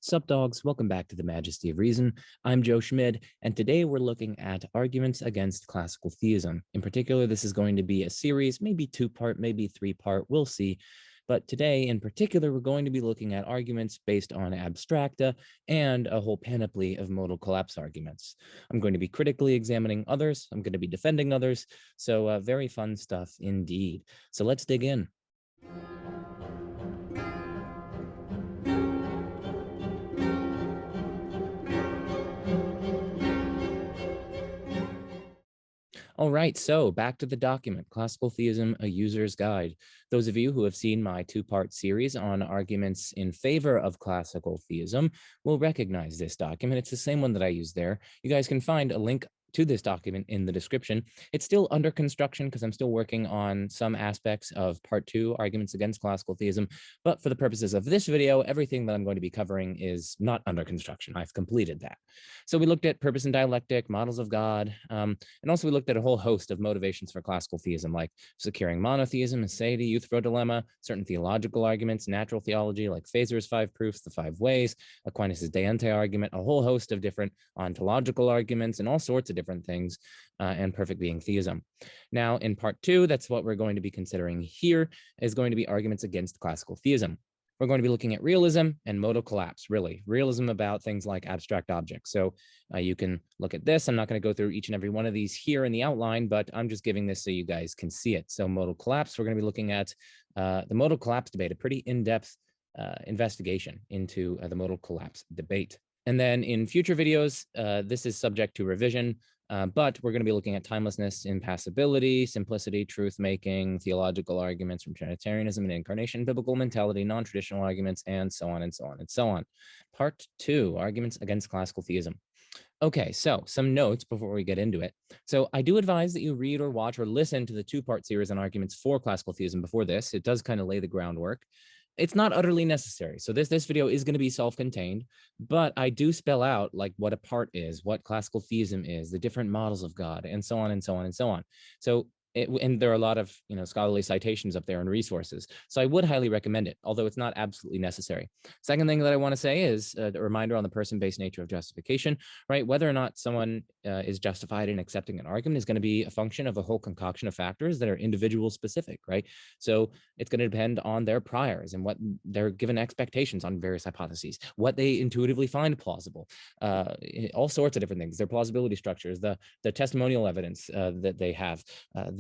Sup dogs, welcome back to the Majesty of Reason. I'm Joe Schmid, and today we're looking at arguments against classical theism. In particular, this is going to be a series, maybe two-part, maybe three-part, we'll see. But today, in particular, we're going to be looking at arguments based on abstracta and a whole panoply of modal collapse arguments. I'm going to be critically examining others. I'm going to be defending others. So very fun stuff indeed. So let's dig in. All right, so back to the document, Classical Theism, a User's Guide. Those of you who have seen my two-part series on arguments in favor of classical theism will recognize this document. It's the same one that I used there. You guys can find a link to this document in the description. It's still under construction because I'm still working on some aspects of part 2, arguments against classical theism. But for the purposes of this video, everything that I'm going to be covering is not under construction. I've completed that. So we looked at purpose and dialectic, models of God, and also we looked at a whole host of motivations for classical theism, like securing monotheism, aseity, Euthyphro dilemma, certain theological arguments, natural theology, like Phaser's 5 proofs, the 5 ways, Aquinas' De Ente argument, a whole host of different ontological arguments, and all sorts of different things, and perfect being theism. Now, in part 2, that's what we're going to be considering here, is going to be arguments against classical theism. We're going to be looking at realism and modal collapse, really. Realism about things like abstract objects. So you can look at this. I'm not going to go through each and every one of these here in the outline, but I'm just giving this so you guys can see it. So modal collapse, we're going to be looking at the modal collapse debate, a pretty in-depth investigation into the modal collapse debate. And then in future videos, this is subject to revision, but we're going to be looking at timelessness, impassibility, simplicity, truth-making, theological arguments from Trinitarianism and incarnation, biblical mentality, non-traditional arguments, and so on and so on and so on. Part 2, arguments against classical theism. Okay, so some notes before we get into it. So I do advise that you read or watch or listen to the two-part series on arguments for classical theism before this. It does kind of lay the groundwork. It's not utterly necessary. So this video is going to be self-contained, but I do spell out like what a part is, what classical theism is, the different models of God, and so on and so on and so on. So and there are a lot of scholarly citations up there and resources. So I would highly recommend it, although it's not absolutely necessary. Second thing that I want to say is a reminder on the person-based nature of justification, right? Whether or not someone is justified in accepting an argument is going to be a function of a whole concoction of factors that are individual specific, right? So it's going to depend on their priors and what their given expectations on various hypotheses, what they intuitively find plausible, all sorts of different things, their plausibility structures, the testimonial evidence that they have,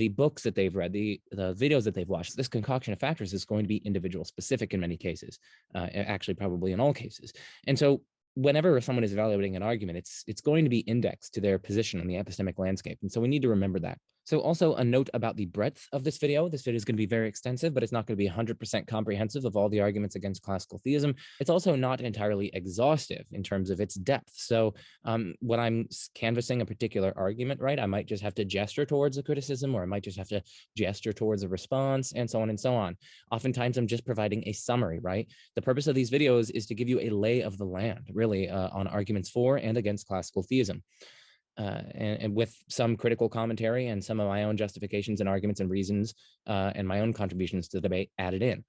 the books that they've read, the videos that they've watched. This concoction of factors is going to be individual specific in many cases, actually probably in all cases. And so whenever someone is evaluating an argument, it's going to be indexed to their position on the epistemic landscape. And so we need to remember that. So also a note about the breadth of this video. This video is going to be very extensive, but it's not going to be 100% comprehensive of all the arguments against classical theism. It's also not entirely exhaustive in terms of its depth. So when I'm canvassing a particular argument, right, I might just have to gesture towards a criticism, or I might just have to gesture towards a response, and so on and so on. Oftentimes I'm just providing a summary, right? The purpose of these videos is to give you a lay of the land, really, on arguments for and against classical theism. And with some critical commentary and some of my own justifications and arguments and reasons and my own contributions to the debate added in.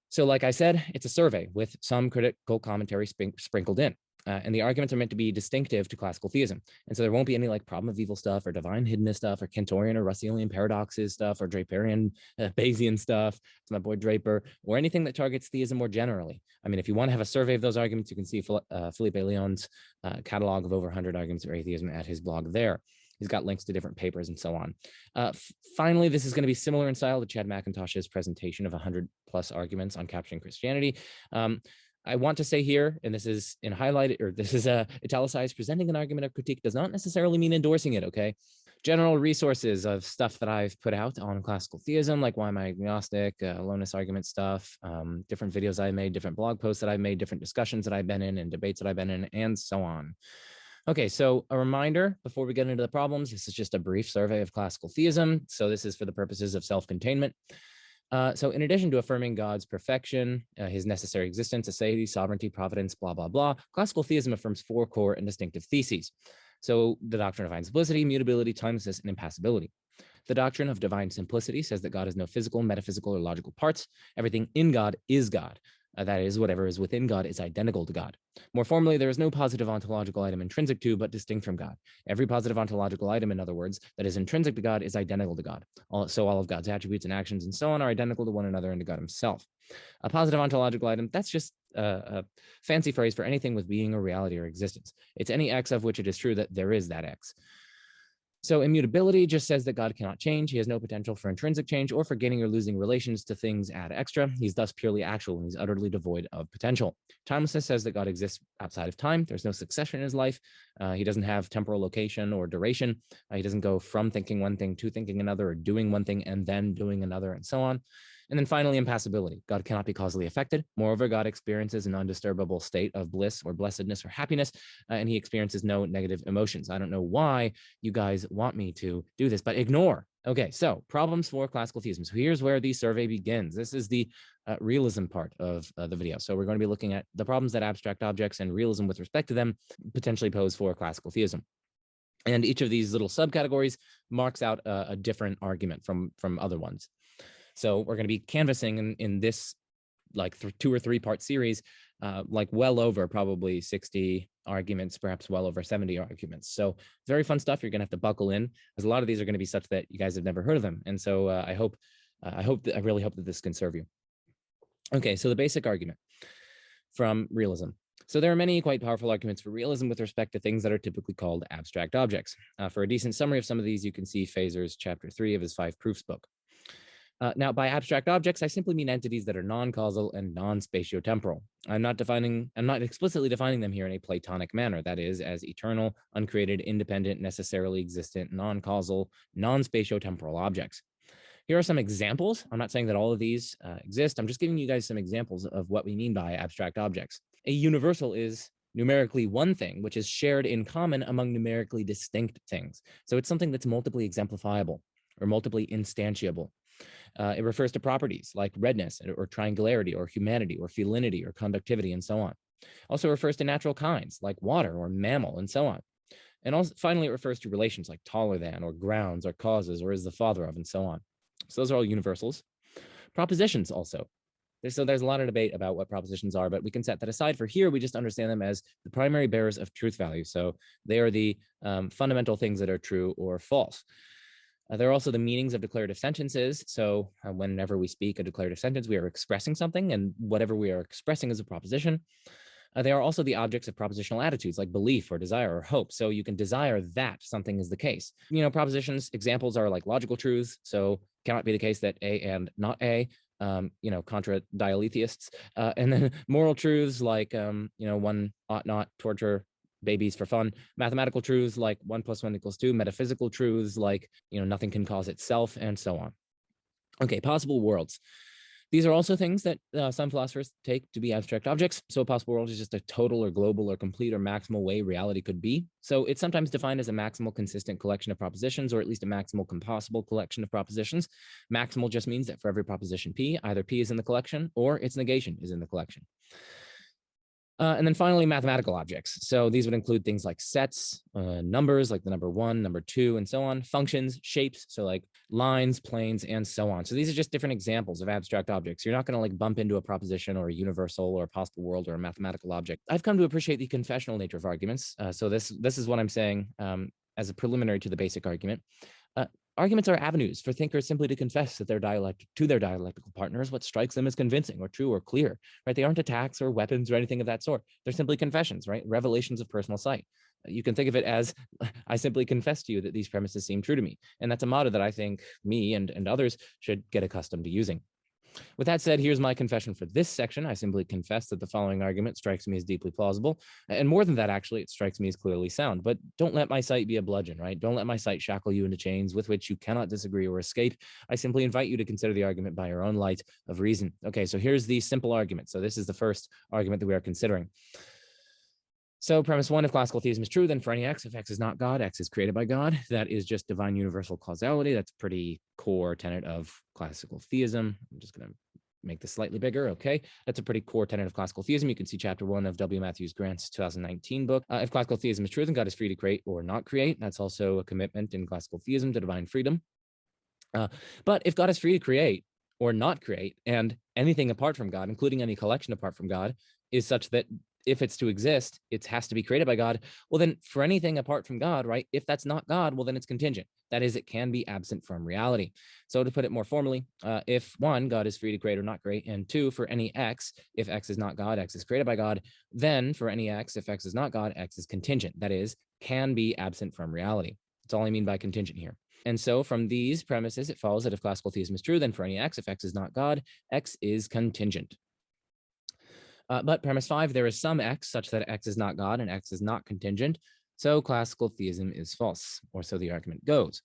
So like I said, it's a survey with some critical commentary sprinkled in. And the arguments are meant to be distinctive to classical theism. And so there won't be any like problem of evil stuff or divine hiddenness stuff or Cantorian or Russellian paradoxes stuff or Draperian Bayesian stuff. It's my boy Draper, or anything that targets theism more generally. I mean, if you want to have a survey of those arguments, you can see Philippe Léon's catalog of over 100 arguments for atheism at his blog there. He's got links to different papers and so on. Finally, this is going to be similar in style to Chad McIntosh's presentation of 100+ arguments on capturing Christianity. I want to say here, and this is in highlighted, or this is italicized, presenting an argument of critique does not necessarily mean endorsing it, okay? General resources of stuff that I've put out on classical theism, like why am I agnostic, Aloneness Argument stuff, different videos I made, different blog posts that I've made, different discussions that I've been in and debates that I've been in, and so on. Okay, so a reminder before we get into the problems, this is just a brief survey of classical theism. So this is for the purposes of self-containment. So in addition to affirming God's perfection, his necessary existence, aseity, sovereignty, providence, blah, blah, blah, classical theism affirms 4 core and distinctive theses. So the doctrine of divine simplicity, mutability, timelessness, and impassibility. The doctrine of divine simplicity says that God has no physical, metaphysical, or logical parts. Everything in God is God. That is, whatever is within God is identical to God. More formally, there is no positive ontological item intrinsic to, but distinct from God. Every positive ontological item, in other words, that is intrinsic to God is identical to God. So all of God's attributes and actions and so on are identical to one another and to God himself. A positive ontological item, that's just a fancy phrase for anything with being or reality or existence. It's any X of which it is true that there is that X. So immutability just says that God cannot change. He has no potential for intrinsic change or for gaining or losing relations to things ad extra. He's thus purely actual and he's utterly devoid of potential. Timelessness says that God exists outside of time. There's no succession in his life. He doesn't have temporal location or duration. He doesn't go from thinking one thing to thinking another or doing one thing and then doing another and so on. And then finally, impassibility. God cannot be causally affected. Moreover, God experiences an undisturbable state of bliss or blessedness or happiness, and he experiences no negative emotions. I don't know why you guys want me to do this, but ignore. Okay, so problems for classical theism. So here's where the survey begins. This is the realism part of the video. So we're going to be looking at the problems that abstract objects and realism with respect to them potentially pose for classical theism. And each of these little subcategories marks out a different argument from other ones. So we're going to be canvassing in this like 2 or 3 part series, like well over probably 60 arguments, perhaps well over 70 arguments. So very fun stuff. You're going to have to buckle in, because a lot of these are going to be such that you guys have never heard of them. And so I really hope that this can serve you. Okay, so the basic argument from realism. So there are many quite powerful arguments for realism with respect to things that are typically called abstract objects. For a decent summary of some of these, you can see Faser's chapter 3 of his 5 Proofs book. Now, by abstract objects, I simply mean entities that are non-causal and non-spatiotemporal. I'm not explicitly defining them here in a Platonic manner, that is, as eternal, uncreated, independent, necessarily existent, non-causal, non-spatiotemporal objects. Here are some examples. I'm not saying that all of these exist. I'm just giving you guys some examples of what we mean by abstract objects. A universal is numerically one thing, which is shared in common among numerically distinct things. So it's something that's multiply exemplifiable or multiply instantiable. It refers to properties like redness or triangularity or humanity or felinity or conductivity and so on. Also refers to natural kinds like water or mammal and so on. And also finally, it refers to relations like taller than or grounds or causes or is the father of and so on. So those are all universals. Propositions also. So there's a lot of debate about what propositions are, but we can set that aside. For here, we just understand them as the primary bearers of truth value. So they are the fundamental things that are true or false. There are also the meanings of declarative sentences. So whenever we speak a declarative sentence, we are expressing something, and whatever we are expressing is a proposition. They are also the objects of propositional attitudes like belief or desire or hope. So you can desire that something is the case. Propositions, examples are like logical truths. So cannot be the case that A and not A, contra dialetheists. And then moral truths like, one ought not torture babies for fun. Mathematical truths like 1 + 1 = 2. Metaphysical truths like, nothing can cause itself, and so on. Okay, possible worlds. These are also things that some philosophers take to be abstract objects. So a possible world is just a total or global or complete or maximal way reality could be. So it's sometimes defined as a maximal consistent collection of propositions, or at least a maximal compossible collection of propositions. Maximal just means that for every proposition P, either P is in the collection or its negation is in the collection. And then finally, mathematical objects. So these would include things like sets, numbers like the number 1, number 2, and so on, functions, shapes, so like lines, planes, and so on. So these are just different examples of abstract objects. You're not going to like bump into a proposition or a universal or a possible world or a mathematical object. I've come to appreciate the confessional nature of arguments. So this is what I'm saying as a preliminary to the basic argument. Arguments are avenues for thinkers simply to confess that their dialectical partners what strikes them as convincing or true or clear, right? They aren't attacks or weapons or anything of that sort. They're simply confessions, right? Revelations of personal sight. You can think of it as, I simply confess to you that these premises seem true to me. And that's a motto that I think me and others should get accustomed to using. With that said, here's my confession for this section. I simply confess that the following argument strikes me as deeply plausible. And more than that, actually, it strikes me as clearly sound. But don't let my sight be a bludgeon, right? Don't let my sight shackle you into chains with which you cannot disagree or escape. I simply invite you to consider the argument by your own light of reason. Okay, so here's the simple argument. So this is the first argument that we are considering. So premise 1, if classical theism is true, then for any X, if X is not God, X is created by God. That is just divine universal causality. That's a pretty core tenet of classical theism. I'm just going to make this slightly bigger. Okay, that's a pretty core tenet of classical theism. You can see chapter 1 of W. Matthews Grant's 2019 book. If classical theism is true, then God is free to create or not create. That's also a commitment in classical theism to divine freedom. But if God is free to create or not create, and anything apart from God, including any collection apart from God, is such that if it's to exist, it has to be created by God. Well, then for anything apart from God, right, if that's not God, well, then it's contingent. That is, it can be absent from reality. So to put it more formally, if one, God is free to create or not create, and two, for any X, if X is not God, X is created by God, then for any X, if X is not God, X is contingent. That is, can be absent from reality. That's all I mean by contingent here. And so from these premises, it follows that if classical theism is true, then for any X, if X is not God, X is contingent. But premise 5, there is some X such that X is not God and X is not contingent. So classical theism is false, or so the argument goes.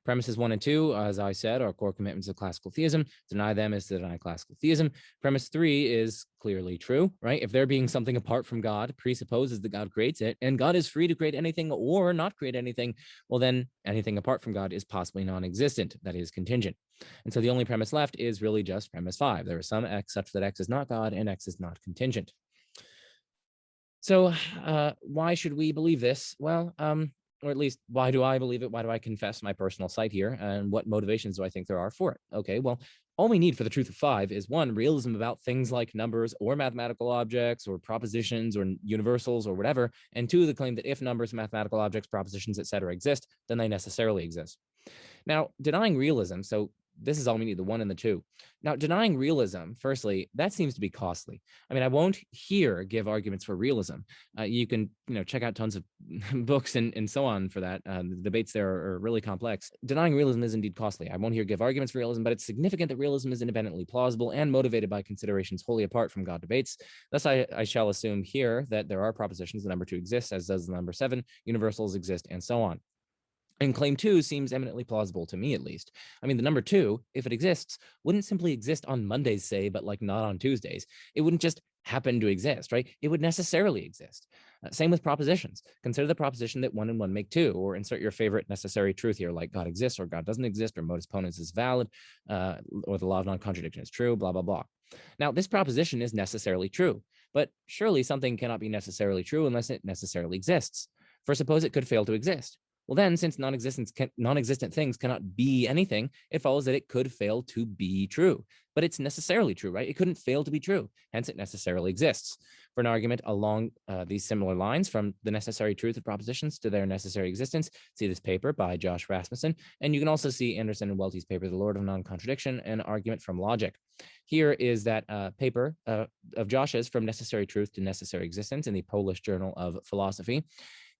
Premises 1 and 2, as I said, are core commitments of classical theism. Deny them is to deny classical theism. Premise 3 is clearly true, right? If there being something apart from God presupposes that God creates it, and God is free to create anything or not create anything, well, then anything apart from God is possibly non-existent, that is contingent. And so the only premise left is really just premise 5. There is some X such that X is not God and X is not contingent. So why should we believe this? Well, or at least why do I believe it? Why do I confess my personal sight here? And what motivations do I think there are for it? Okay, well, all we need for the truth of 5 is 1, realism about things like numbers or mathematical objects or propositions or universals or whatever. And 2, the claim that if numbers, mathematical objects, propositions, etc. exist, then they necessarily exist. Now, denying realism, so this is all we need, the 1 and the 2. Now, denying realism, firstly, that seems to be costly. I mean, I won't here give arguments for realism. You can, check out tons of books and so on for that. The debates there are really complex. Denying realism is indeed costly. I won't here give arguments for realism, but it's significant that realism is independently plausible and motivated by considerations wholly apart from God debates. Thus, I shall assume here that there are propositions the number 2 exists, as does the number 7, universals exist, and so on. And claim 2 seems eminently plausible to me, at least. I mean, the number 2, if it exists, wouldn't simply exist on Mondays, say, but like not on Tuesdays. It wouldn't just happen to exist, right? It would necessarily exist. Same with propositions. Consider the proposition that 1 and 1 make 2, or insert your favorite necessary truth here, like God exists or God doesn't exist, or modus ponens is valid, or the law of non-contradiction is true, blah, blah, blah. Now, this proposition is necessarily true, but surely something cannot be necessarily true unless it necessarily exists. For suppose it could fail to exist. Well, then, since non-existent things cannot be anything, it follows that it could fail to be true. But it's necessarily true, right? It couldn't fail to be true. Hence, it necessarily exists. For an argument along these similar lines, from the necessary truth of propositions to their necessary existence, see this paper by Josh Rasmussen. And you can also see Anderson and Welty's paper, The Lord of Non-Contradiction, an Argument from Logic. Here is that paper of Josh's, From Necessary Truth to Necessary Existence, in the Polish Journal of Philosophy.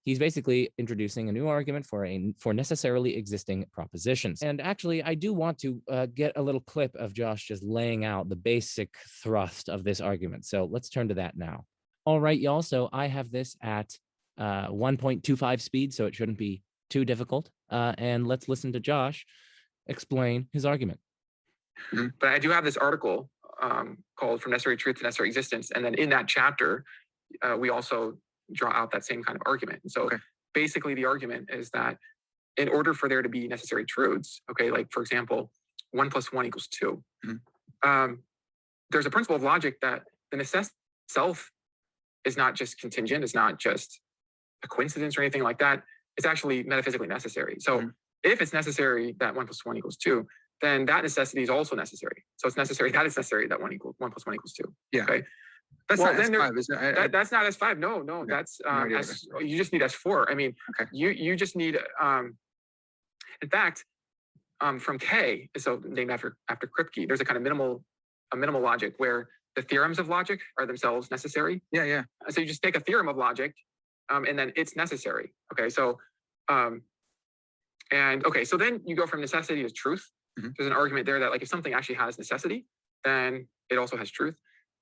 He's basically introducing a new argument for necessarily existing propositions. And actually, I do want to get a little clip of Josh just laying out the basic thrust of this argument. So let's turn to that now. All right, y'all. So I have this at 1.25 speed, so it shouldn't be too difficult. And let's listen to Josh explain his argument. But I do have this article called From Necessary Truth to Necessary Existence. And then in that chapter, we also draw out that same kind of argument. And so basically the argument is that in order for there to be necessary truths, like for example, 1 + 1 = 2, there's a principle of logic that the necessity itself is not just contingent, it's not just a coincidence or anything like that. It's actually metaphysically necessary. So if it's necessary that 1 + 1 = 2, then that necessity is also necessary. So it's necessary that it's necessary that 1 + 1 = 2. Yeah. Okay. That's not S5, isn't it? That's not S5. No, that's you just need S4. I mean, you just need. In fact, from K, so named after Kripke, there's a kind of minimal logic where the theorems of logic are themselves necessary. Yeah. So you just take a theorem of logic, and then it's necessary. Okay, so so then you go from necessity to truth. There's an argument there that like if something actually has necessity, then it also has truth.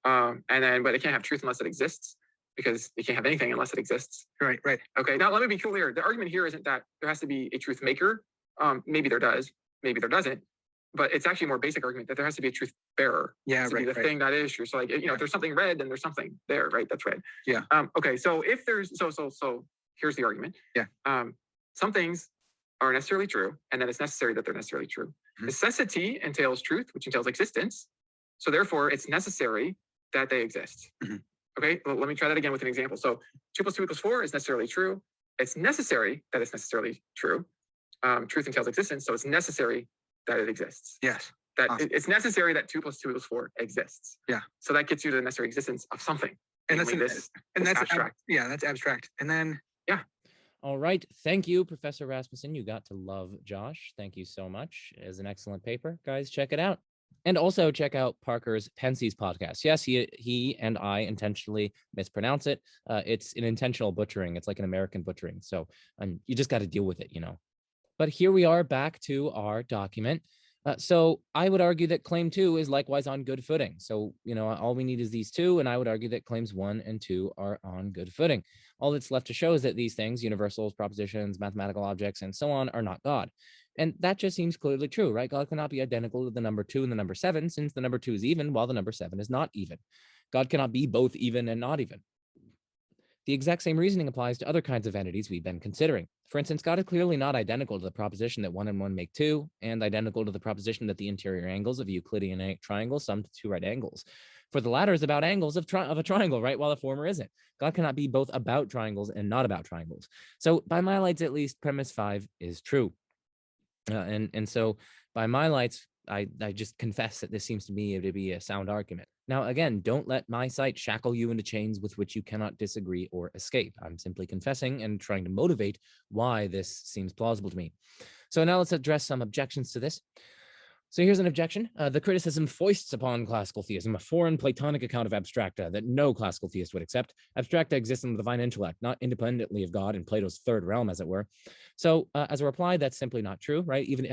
But it can't have truth unless it exists, because it can't have anything unless it exists. Right. Okay. Now let me be clear. The argument here isn't that there has to be a truth maker. Maybe there does. Maybe there doesn't. But it's actually a more basic argument that there has to be a truth bearer. Yeah. To be the thing that is true. So like if there's something red, then there's something there. Right. That's red. Yeah. Okay. So if there's so here's the argument. Yeah. Some things are necessarily true, and then it's necessary that they're necessarily true. Necessity entails truth, which entails existence. So therefore, it's necessary that they exist. Okay, well, let me try that again with an example. So 2 + 2 = 4 is necessarily true. It's necessary that it's necessarily true. Truth entails existence, so it's necessary that it exists. Yes. that it's necessary that 2 + 2 = 4 exists. Yeah. So that gets you to the necessary existence of something. And that's that's abstract. That's abstract. And then all right. Thank you, Professor Rasmussen. You got to love Josh. Thank you so much. It is an excellent paper. Guys, check it out. And also check out Parker's Pensie's podcast. Yes, he and I intentionally mispronounce it. It's an intentional butchering. It's like an American butchering. So you just got to deal with it, But here we are back to our document. So I would argue that claim 2 is likewise on good footing. So, all we need is these two, and I would argue that claims 1 and 2 are on good footing. All that's left to show is that these things, universals, propositions, mathematical objects, and so on, are not God. And that just seems clearly true, right? God cannot be identical to the number 2 and the number 7, since the number 2 is even, while the number 7 is not even. God cannot be both even and not even. The exact same reasoning applies to other kinds of entities we've been considering. For instance, God is clearly not identical to the proposition that 1 and 1 make 2, and identical to the proposition that the interior angles of a Euclidean triangle sum to 2 right angles. For the latter is about angles of a triangle, right, while the former isn't. God cannot be both about triangles and not about triangles. So by my lights, at least, premise 5 is true. And so by my lights, I just confess that this seems to me to be a sound argument. Now, again, don't let my sight shackle you into chains with which you cannot disagree or escape. I'm simply confessing and trying to motivate why this seems plausible to me. So now let's address some objections to this. So here's an objection. The criticism foists upon classical theism a foreign Platonic account of abstracta that no classical theist would accept. Abstracta exists in the divine intellect, not independently of God in Plato's third realm, as it were. So as a reply, that's simply not true, right? Even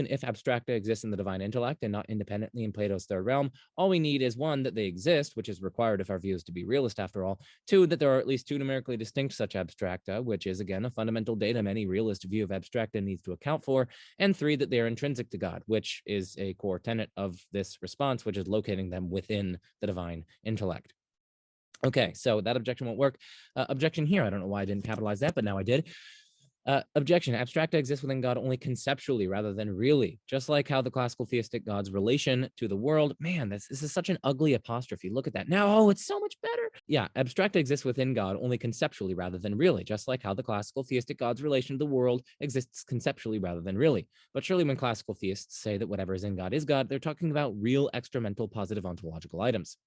if abstracta exists in the divine intellect and not independently in Plato's third realm, all we need is 1, that they exist, which is required if our view is to be realist after all. 2, that there are at least 2 numerically distinct such abstracta, which is, again, a fundamental datum any realist view of abstracta needs to account for. And 3, that they are intrinsic to God, which is a core tenet of this response, which is locating them within the divine intellect. Okay, so that objection won't work. Objection here, I don't know why I didn't capitalize that, but now I did. Objection, abstracta exists within God only conceptually rather than really, just like how the classical theistic God's relation to the world, man, this is such an ugly apostrophe. Look at that. Now, oh, it's so much better. Yeah, abstracta exists within God only conceptually rather than really, just like how the classical theistic God's relation to the world exists conceptually rather than really. But surely when classical theists say that whatever is in God is God, they're talking about real extramental positive ontological items.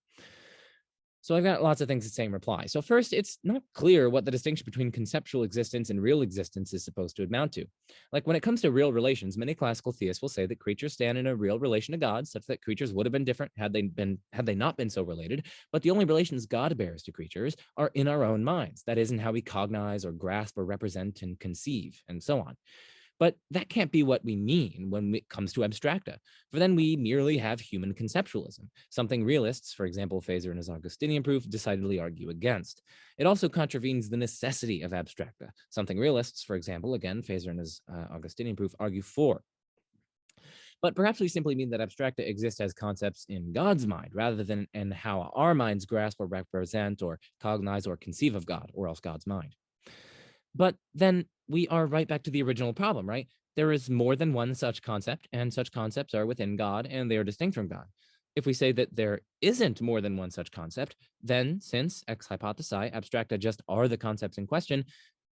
So I've got lots of things to say in reply. So first, it's not clear what the distinction between conceptual existence and real existence is supposed to amount to. Like when it comes to real relations, many classical theists will say that creatures stand in a real relation to God, such that creatures would have been different had they not been so related. But the only relations God bears to creatures are in our own minds. That is, in how we cognize or grasp or represent and conceive, and so on. But that can't be what we mean when it comes to abstracta, for then we merely have human conceptualism, something realists, for example, Fazer and his Augustinian proof, decidedly argue against. It also contravenes the necessity of abstracta, something realists, for example, again, Fazer and his Augustinian proof, argue for. But perhaps we simply mean that abstracta exist as concepts in God's mind, rather than in how our minds grasp or represent or cognize or conceive of God, or else God's mind. But then we are right back to the original problem, right? There is more than one such concept, and such concepts are within God, and they are distinct from God. If we say that there isn't more than one such concept, then since ex hypothesi abstracta just are the concepts in question,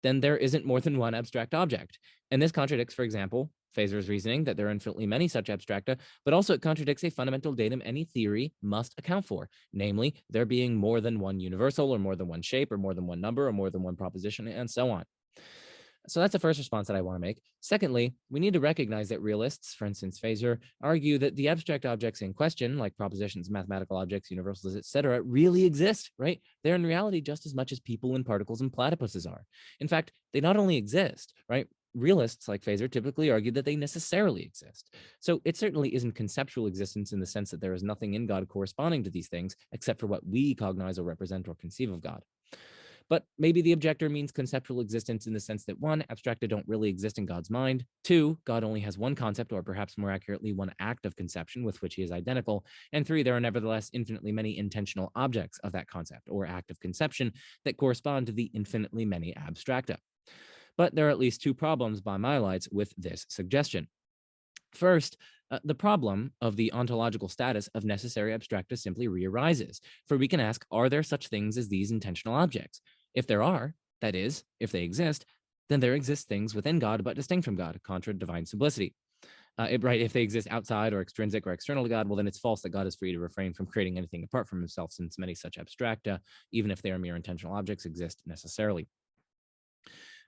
then there isn't more than one abstract object. And this contradicts, for example, Fazer's reasoning that there are infinitely many such abstracta, but also it contradicts a fundamental datum any theory must account for, namely there being more than one universal or more than one shape or more than one number or more than one proposition and so on. So that's the first response that I want to make. Secondly, we need to recognize that realists, for instance, Fazer, argue that the abstract objects in question, like propositions, mathematical objects, universals, etc., really exist, right? They're in reality just as much as people and particles and platypuses are. In fact, they not only exist, right? Realists like Fazer typically argue that they necessarily exist. So it certainly isn't conceptual existence in the sense that there is nothing in God corresponding to these things except for what we cognize or represent or conceive of God. But maybe the objector means conceptual existence in the sense that 1, abstracta don't really exist in God's mind. 2, God only has one concept, or perhaps more accurately, one act of conception with which he is identical. And 3, there are nevertheless infinitely many intentional objects of that concept or act of conception that correspond to the infinitely many abstracta. But there are at least 2 problems by my lights with this suggestion. First, the problem of the ontological status of necessary abstracta simply re-arises, for we can ask, are there such things as these intentional objects? If there are, that is, if they exist, then there exist things within God but distinct from God, contra divine simplicity. Right, if they exist outside or extrinsic or external to God, well, then it's false that God is free to refrain from creating anything apart from himself, since many such abstracta, even if they are mere intentional objects, exist necessarily.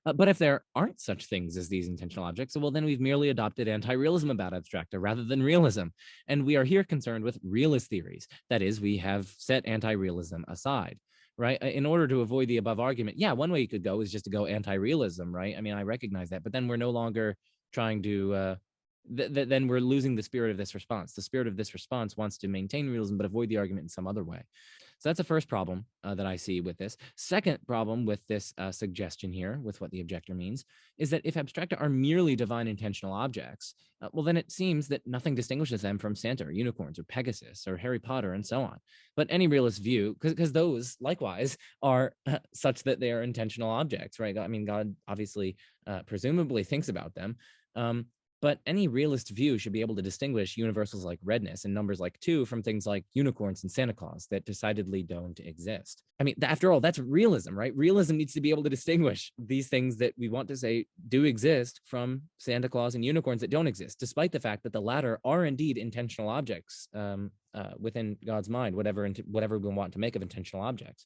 But if there aren't such things as these intentional objects, well, then we've merely adopted anti-realism about abstracta rather than realism. And we are here concerned with realist theories. That is, we have set anti-realism aside, right? In order to avoid the above argument, yeah, one way you could go is just to go anti-realism, right? I mean, I recognize that, but then we're no longer trying to, then we're losing the spirit of this response. The spirit of this response wants to maintain realism, but avoid the argument in some other way. So that's the first problem that I see with this. Second problem with this suggestion here, with what the objector means, is that if abstracta are merely divine intentional objects, well, then it seems that nothing distinguishes them from Santa or unicorns or Pegasus or Harry Potter and so on. But any realist view, because those likewise are such that they are intentional objects, right? I mean, God obviously presumably thinks about them. But any realist view should be able to distinguish universals like redness and numbers like 2 from things like unicorns and Santa Claus that decidedly don't exist. I mean, after all, that's realism, right? Realism needs to be able to distinguish these things that we want to say do exist from Santa Claus and unicorns that don't exist, despite the fact that the latter are indeed intentional objects within God's mind, whatever we want to make of intentional objects.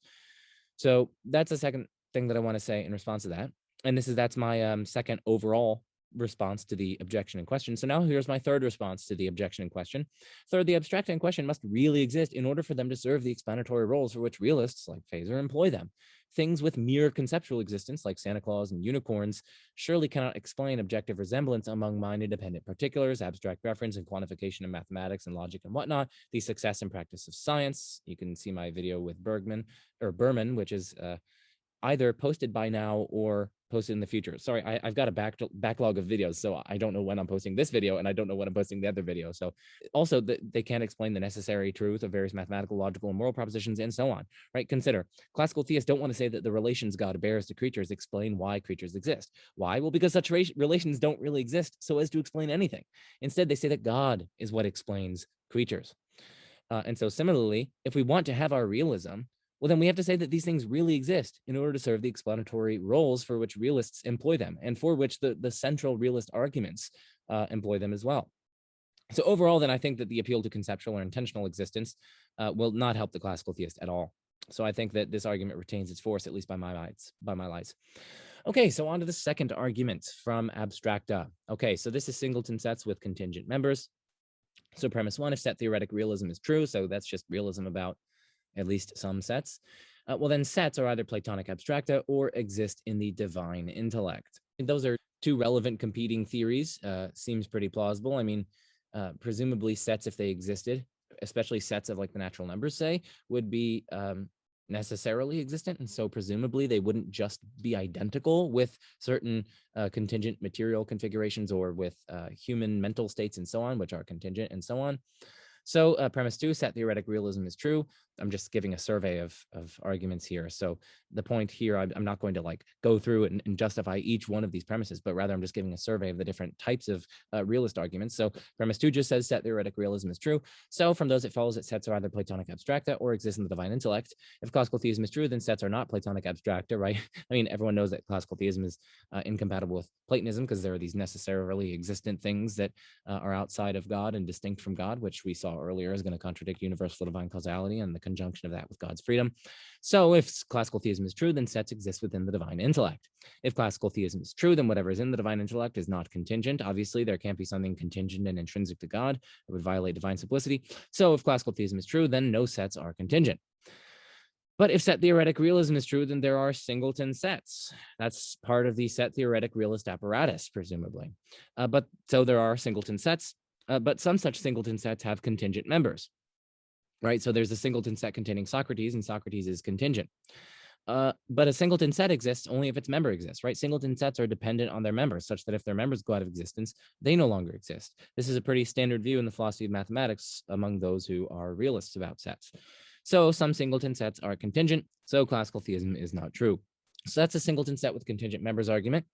So that's the second thing that I want to say in response to that. And that's my second overall response to the objection in question. So now here's my third response to the objection in question. Third, the abstracta in question must really exist in order for them to serve the explanatory roles for which realists like Fazer employ them. Things with mere conceptual existence, like Santa Claus and unicorns, surely cannot explain objective resemblance among mind-independent particulars, abstract reference and quantification in mathematics and logic and whatnot, the success and practice of science. You can see my video with Berman, which is either posted by now or posted in the future. Sorry, I've got a backlog of videos, so I don't know when I'm posting this video, and I don't know when I'm posting the other video. So also, they can't explain the necessary truth of various mathematical, logical, and moral propositions, and so on, right? Consider, classical theists don't want to say that the relations God bears to creatures explain why creatures exist. Why? Well, because such relations don't really exist so as to explain anything. Instead, they say that God is what explains creatures. And so similarly, if we want to have our realism, well, then we have to say that these things really exist in order to serve the explanatory roles for which realists employ them and for which the central realist arguments employ them as well. So overall, then I think that the appeal to conceptual or intentional existence will not help the classical theist at all. So I think that this argument retains its force, at least by my lights. Okay, so on to the second argument from abstracta. Okay, so this is singleton sets with contingent members. So premise 1, if set theoretic realism is true, so that's just realism about at least some sets, well, then sets are either Platonic abstracta or exist in the divine intellect. Those are two relevant competing theories. Seems pretty plausible. I mean, presumably sets, if they existed, especially sets of like the natural numbers, say, would be necessarily existent. And so presumably they wouldn't just be identical with certain contingent material configurations or with human mental states and so on, which are contingent and so on. So premise 2, set theoretic realism is true. I'm just giving a survey of arguments here. So the point here, I'm not going to like go through and justify each one of these premises, but rather I'm just giving a survey of the different types of realist arguments. So premise 2 just says set theoretic realism is true. So from those it follows that sets are either Platonic abstracta or exist in the divine intellect. If classical theism is true, then sets are not Platonic abstracta, right? I mean, everyone knows that classical theism is incompatible with Platonism because there are these necessarily existent things that are outside of God and distinct from God, which we saw earlier is going to contradict universal divine causality and the conjunction of that with God's freedom. So if classical theism is true, then sets exist within the divine intellect. If classical theism is true, then whatever is in the divine intellect is not contingent. Obviously, there can't be something contingent and intrinsic to God. It would violate divine simplicity. So if classical theism is true, then no sets are contingent. But if set theoretic realism is true, then there are singleton sets. That's part of the set theoretic realist apparatus, presumably. But so there are singleton sets, but some such singleton sets have contingent members, right? So there's a singleton set containing Socrates, and Socrates is contingent. But a singleton set exists only if its member exists, right? Singleton sets are dependent on their members, such that if their members go out of existence, they no longer exist. This is a pretty standard view in the philosophy of mathematics among those who are realists about sets. So some singleton sets are contingent, so classical theism is not true. So that's a Singleton set with contingent members argument.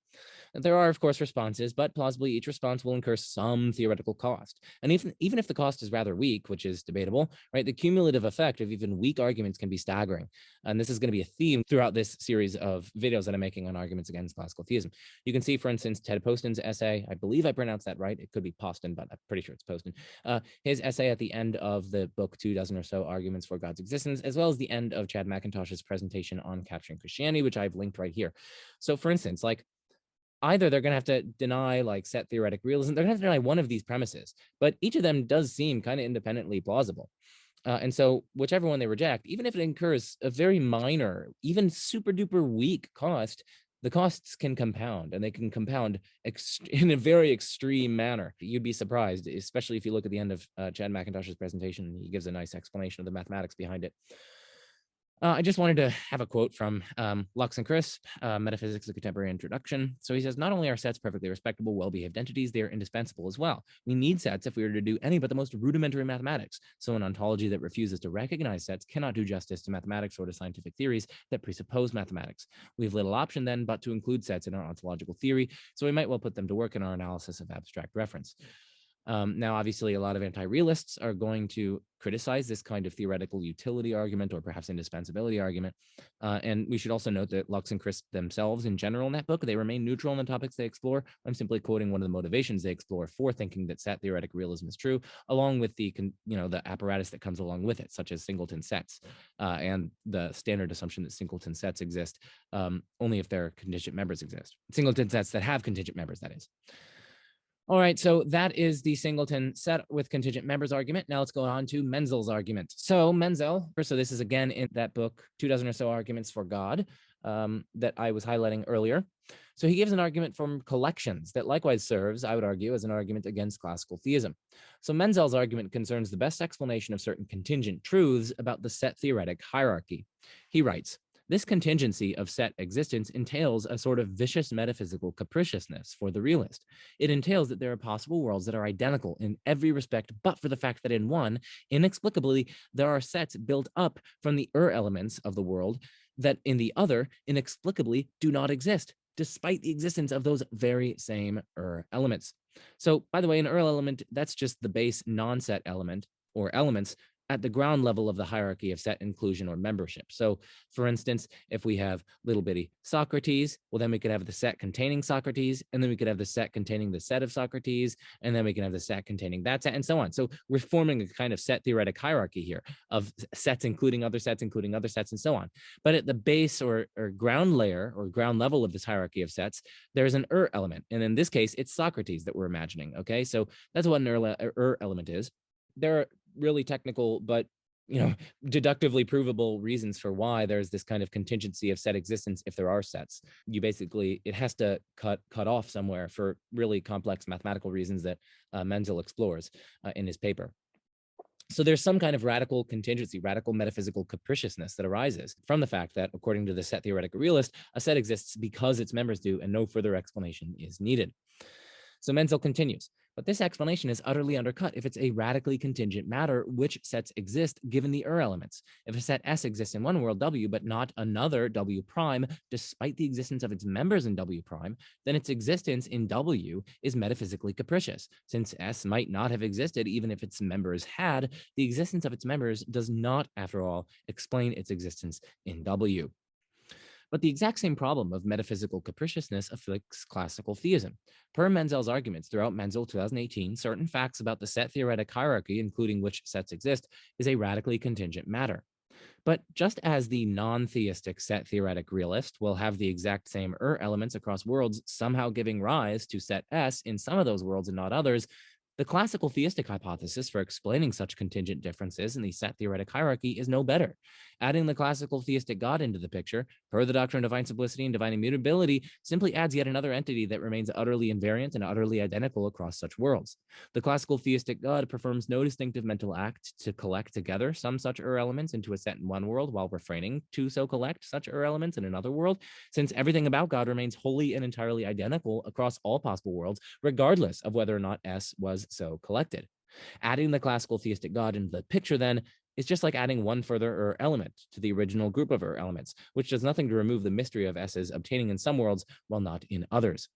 There are, of course, responses, but plausibly each response will incur some theoretical cost. And even if the cost is rather weak, which is debatable, right, the cumulative effect of even weak arguments can be staggering. And this is going to be a theme throughout this series of videos that I'm making on arguments against classical theism. You can see, for instance, Ted Poston's essay. I believe I pronounced that right. It could be Poston, but I'm pretty sure it's Poston. His essay at the end of the book, 24 or so Arguments for God's Existence, as well as the end of Chad McIntosh's presentation on Capturing Christianity, which I've linked right here. So, for instance, like, either they're going to have to deny like set theoretic realism, they're going to have to deny one of these premises, but each of them does seem kind of independently plausible. And so whichever one they reject, even if it incurs a very minor, even super duper weak cost, the costs can compound, and they can compound in a very extreme manner. You'd be surprised, especially if you look at the end of Chad McIntosh's presentation. He gives a nice explanation of the mathematics behind it. I just wanted to have a quote from Lux and Crisp, Metaphysics of Contemporary Introduction. So he says, not only are sets perfectly respectable, well-behaved entities, they are indispensable as well. We need sets if we are to do any but the most rudimentary mathematics. So an ontology that refuses to recognize sets cannot do justice to mathematics or to scientific theories that presuppose mathematics. We have little option then but to include sets in our ontological theory, so we might well put them to work in our analysis of abstract reference. Now, obviously, a lot of anti-realists are going to criticize this kind of theoretical utility argument or perhaps indispensability argument. And we should also note that Lux and Crisp themselves, in general, in that book, they remain neutral in the topics they explore. I'm simply quoting one of the motivations they explore for thinking that set theoretic realism is true, along with the apparatus that comes along with it, such as singleton sets, and the standard assumption that singleton sets exist only if their contingent members exist. Singleton sets that have contingent members, that is. All right, so that is the singleton set with contingent members argument. Now let's go on to Menzel's argument. So Menzel, so this is again in that book, 24 or so Arguments for God, that I was highlighting earlier. So he gives an argument from collections that likewise serves, I would argue, as an argument against classical theism. So Menzel's argument concerns the best explanation of certain contingent truths about the set theoretic hierarchy. He writes, this contingency of set existence entails a sort of vicious metaphysical capriciousness for the realist. It entails that there are possible worlds that are identical in every respect, but for the fact that in one, inexplicably, there are sets built up from the elements of the world that in the other, inexplicably, do not exist, despite the existence of those very same elements. So, by the way, an element, that's just the base non-set element or elements at the ground level of the hierarchy of set inclusion or membership. So, for instance, if we have little bitty Socrates, well, then we could have the set containing Socrates, and then we could have the set containing the set of Socrates, and then we can have the set containing that set, and so on. So we're forming a kind of set theoretic hierarchy here of sets including other sets, and so on. But at the base or ground layer or ground level of this hierarchy of sets, there's an element. And in this case, it's Socrates that we're imagining, okay? So that's what an element is. There are really technical, but deductively provable reasons for why there's this kind of contingency of set existence if there are sets. It has to cut off somewhere for really complex mathematical reasons that Menzel explores in his paper. So there's some kind of radical contingency, radical metaphysical capriciousness that arises from the fact that, according to the set theoretic realist, a set exists because its members do, and no further explanation is needed. So Menzel continues, but this explanation is utterly undercut if it's a radically contingent matter which sets exist given the elements. If a set S exists in one world W, but not another W prime, despite the existence of its members in W prime, then its existence in W is metaphysically capricious. Since S might not have existed even if its members had, the existence of its members does not, after all, explain its existence in W. But the exact same problem of metaphysical capriciousness afflicts classical theism. Per Menzel's arguments throughout Menzel 2018, certain facts about the set theoretic hierarchy, including which sets exist, is a radically contingent matter. But just as the non-theistic set theoretic realist will have the exact same elements across worlds, somehow giving rise to set S in some of those worlds and not others, the classical theistic hypothesis for explaining such contingent differences in the set theoretic hierarchy is no better. Adding the classical theistic God into the picture, per the doctrine of divine simplicity and divine immutability, simply adds yet another entity that remains utterly invariant and utterly identical across such worlds. The classical theistic God performs no distinctive mental act to collect together some such elements into a set in one world while refraining to so collect such elements in another world, since everything about God remains wholly and entirely identical across all possible worlds, regardless of whether or not S was so collected. Adding the classical theistic God into the picture then It's just like adding one further element to the original group of elements, which does nothing to remove the mystery of S's obtaining in some worlds while not in others.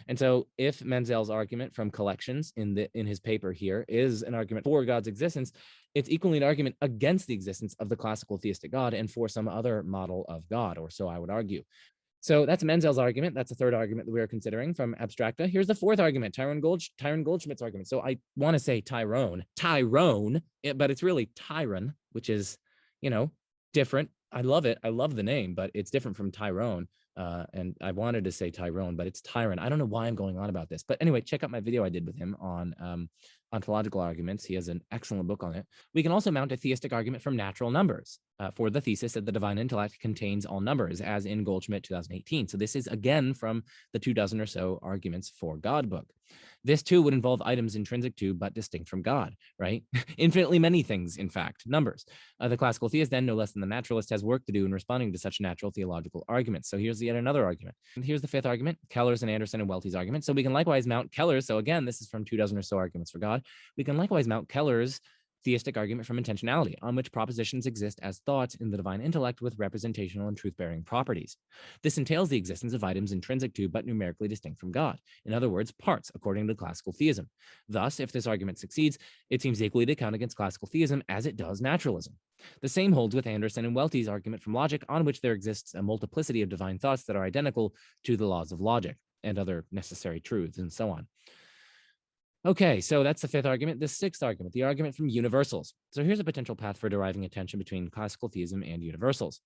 And so if Menzel's argument from collections in his paper here is an argument for God's existence, it's equally an argument against the existence of the classical theistic God and for some other model of God, or so I would argue. So that's Menzel's argument. That's the third argument that we are considering from abstracta. Here's the fourth argument, Tyrone Goldschmidt's argument. So I want to say Tyrone, but it's really Tyron, which is, different. I love it. I love the name, but it's different from Tyrone. And I wanted to say Tyrone, but it's Tyron. I don't know why I'm going on about this. But anyway, check out my video I did with him on ontological arguments. He has an excellent book on it. We can also mount a theistic argument from natural numbers for the thesis that the divine intellect contains all numbers, as in Goldschmidt 2018. So this is again from the 24 or so arguments for God book. This too would involve items intrinsic to but distinct from God, right? Infinitely many things, in fact, numbers. The classical theist, then no less than the naturalist, has work to do in responding to such natural theological arguments. So here's yet another argument. And here's the fifth argument, Keller's and Anderson and Welty's argument. So we can likewise mount Keller's. So again, this is from 24 or so arguments for God. We can likewise mount Keller's theistic argument from intentionality, on which propositions exist as thoughts in the divine intellect with representational and truth-bearing properties. This entails the existence of items intrinsic to but numerically distinct from God. In other words, parts, according to classical theism. Thus, if this argument succeeds, it seems equally to count against classical theism as it does naturalism. The same holds with Anderson and Welty's argument from logic, on which there exists a multiplicity of divine thoughts that are identical to the laws of logic and other necessary truths and so on. Okay, so that's the fifth argument. The sixth argument, the argument from universals. So here's a potential path for deriving a tension between classical theism and universals.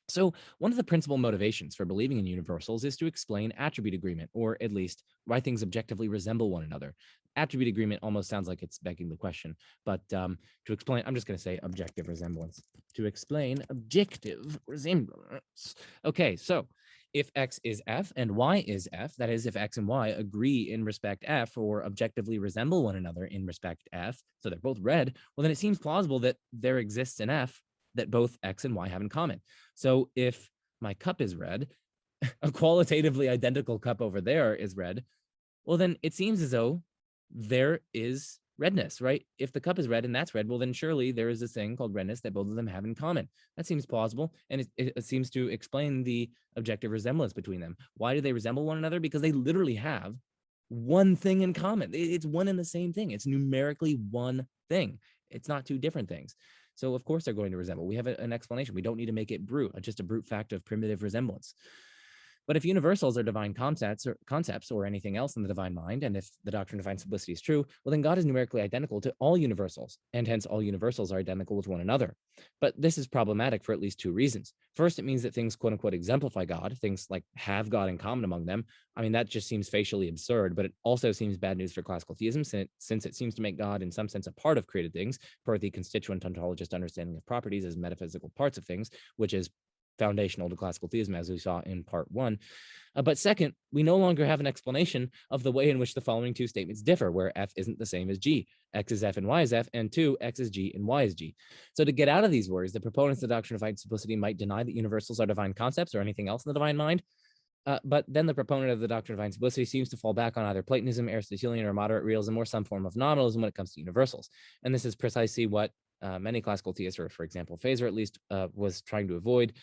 So one of the principal motivations for believing in universals is to explain attribute agreement, or at least why things objectively resemble one another. Attribute agreement almost sounds like it's begging the question, but to explain, I'm just going to say objective resemblance. To explain objective resemblance. Okay, so if X is F and Y is F, that is, if X and Y agree in respect F or objectively resemble one another in respect F, so they're both red, well, then it seems plausible that there exists an F that both X and Y have in common. So if my cup is red, a qualitatively identical cup over there is red, well, then it seems as though there is redness, right? If the cup is red and that's red, well, then surely there is this thing called redness that both of them have in common. That seems plausible, and it seems to explain the objective resemblance between them. Why do they resemble one another? Because they literally have one thing in common. It's one and the same thing. It's numerically one thing. It's not two different things. So of course they're going to resemble. We have an explanation. We don't need to make it brute, just a brute fact of primitive resemblance. But if universals are divine concepts or anything else in the divine mind, and if the doctrine of divine simplicity is true, well, then God is numerically identical to all universals, and hence all universals are identical with one another. But this is problematic for at least two reasons. First, it means that things quote unquote exemplify God, things like have God in common among them. I mean, that just seems facially absurd, but it also seems bad news for classical theism, since it seems to make God in some sense a part of created things, per the constituent ontologist understanding of properties as metaphysical parts of things, which is foundational to classical theism, as we saw in part 1. But second, we no longer have an explanation of the way in which the following two statements differ, where F isn't the same as G. X is F and Y is F, and 2, X is G and Y is G. So to get out of these worries, the proponents of the doctrine of divine simplicity might deny that universals are divine concepts or anything else in the divine mind. But then the proponent of the doctrine of divine simplicity seems to fall back on either Platonism, Aristotelian, or moderate realism, or some form of nominalism when it comes to universals. And this is precisely what many classical theists, or for example, Phaser at least, was trying to avoid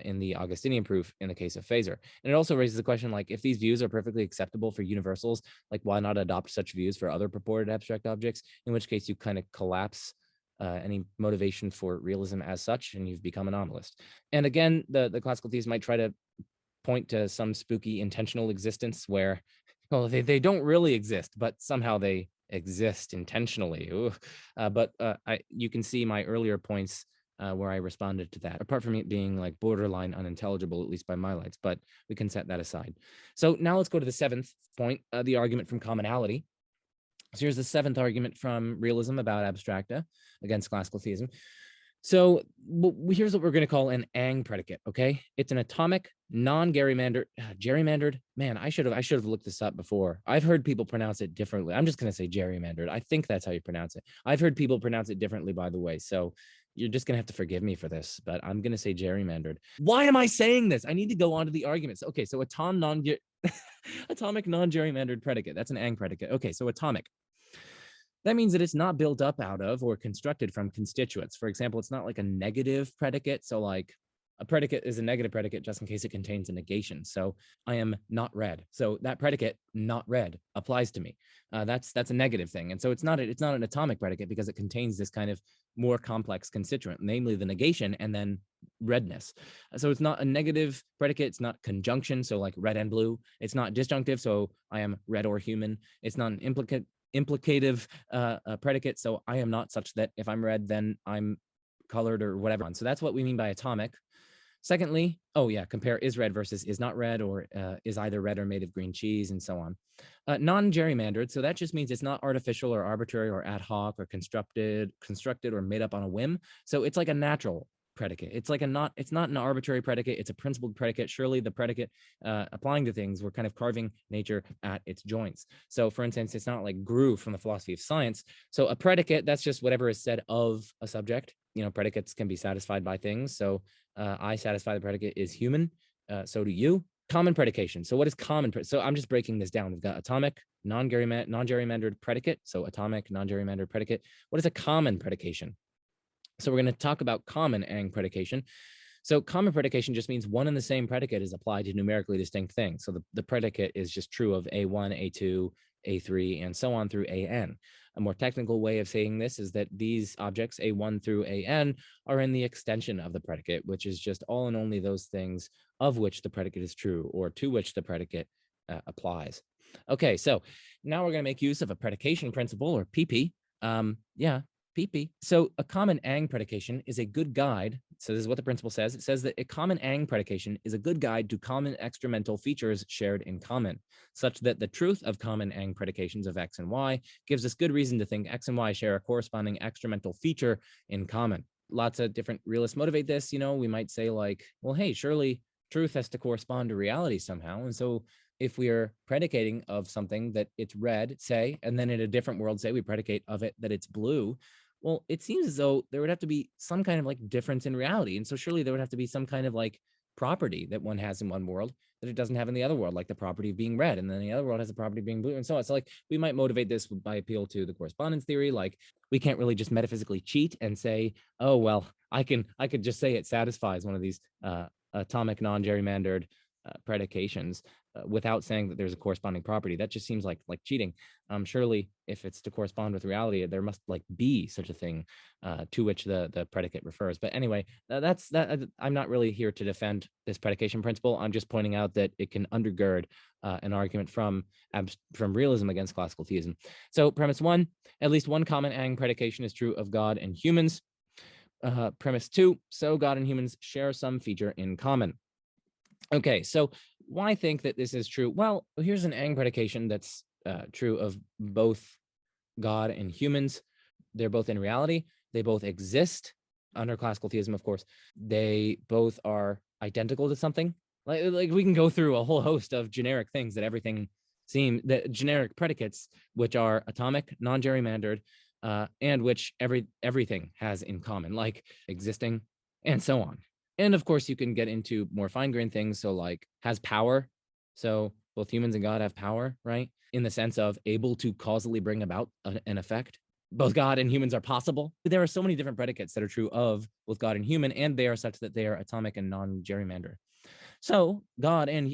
in the Augustinian proof in the case of Phaser. And it also raises the question, like, if these views are perfectly acceptable for universals, like, why not adopt such views for other purported abstract objects, in which case you kind of collapse any motivation for realism as such, and you've become a nominalist. And again, the classical theists might try to point to some spooky intentional existence where, well, they don't really exist, but somehow they exist intentionally. You can see my earlier points where I responded to that, apart from it being like borderline unintelligible, at least by my lights, but we can set that aside. So now let's go to the seventh point, the argument from commonality. So here's the seventh argument from realism about abstracta against classical theism. So here's what we're going to call an ang predicate, okay? It's an atomic, gerrymandered. Man, I should have looked this up before. I've heard people pronounce it differently. I'm just going to say gerrymandered. I think that's how you pronounce it. I've heard people pronounce it differently, by the way. So you're just going to have to forgive me for this, but I'm going to say gerrymandered. Why am I saying this? I need to go on to the arguments. Okay, so atomic non-gerrymandered predicate. That's an ang predicate. Okay, so atomic. That means that it's not built up out of or constructed from constituents. For example, it's not like a negative predicate. So like a predicate is a negative predicate just in case it contains a negation. So I am not red. So that predicate, not red, applies to me. That's a negative thing. And so it's not an atomic predicate because it contains this kind of more complex constituent, namely the negation and then redness. So it's not a negative predicate. It's not conjunction. So like red and blue. It's not disjunctive. So I am red or human. It's not an implicative predicate. So I am not such that if I'm red, then I'm colored or whatever. So that's what we mean by atomic. Secondly, compare is red versus is not red, or is either red or made of green cheese, and so on. Non-gerrymandered, so that just means it's not artificial or arbitrary or ad hoc or constructed or made up on a whim. So it's like a natural predicate. It's not an arbitrary predicate. It's a principled predicate. Surely the predicate applying to things, we're kind of carving nature at its joints. So for instance, it's not like grew from the philosophy of science. So a predicate, that's just whatever is said of a subject. Predicates can be satisfied by things. So I satisfy the predicate is human. So do you. Common predication. So what is common? So I'm just breaking this down. We've got atomic, non-gerrymandered predicate. So atomic, non-gerrymandered predicate. What is a common predication? So we're going to talk about common ang predication. So common predication just means one and the same predicate is applied to numerically distinct things. So the predicate is just true of A1, A2, A3, and so on through AN. A more technical way of saying this is that these objects, A1 through AN, are in the extension of the predicate, which is just all and only those things of which the predicate is true or to which the predicate applies. Okay, so now we're going to make use of a predication principle, or PP. PP. So a common ang predication is a good guide. So this is what the principle says. It says that a common ang predication is a good guide to common extramental features shared in common, such that the truth of common ang predications of X and Y gives us good reason to think X and Y share a corresponding extramental feature in common. Lots of different realists motivate this. We might say like, well, hey, surely truth has to correspond to reality somehow. And so if we are predicating of something that it's red, say, and then in a different world, say we predicate of it that it's blue, well, it seems as though there would have to be some kind of like difference in reality. And so surely there would have to be some kind of like property that one has in one world that it doesn't have in the other world, like the property of being red, and then the other world has the property of being blue, and so on. So like we might motivate this by appeal to the correspondence theory. Like we can't really just metaphysically cheat and say, oh, well, I could just say it satisfies one of these atomic non-gerrymandered predications without saying that there's a corresponding property. That just seems like cheating. Surely if it's to correspond with reality, there must like be such a thing to which the predicate refers. But anyway, that's that. I'm not really here to defend this predication principle. I'm just pointing out that it can undergird an argument from realism against classical theism. So premise 1, at least one common ang predication is true of God and humans. Premise 2, so God and humans share some feature in common. Okay, so why think that this is true? Well, here's an ang predication that's true of both God and humans. They're both in reality. They both exist under classical theism, of course. They both are identical to something. Like we can go through a whole host of generic things that generic predicates, which are atomic, non-gerrymandered, and which everything has in common, like existing and so on. And of course, you can get into more fine-grained things. So like has power. So both humans and God have power, right? In the sense of able to causally bring about an effect. Both God and humans are possible. There are so many different predicates that are true of both God and human, and they are such that they are atomic and non-gerrymandered. So God and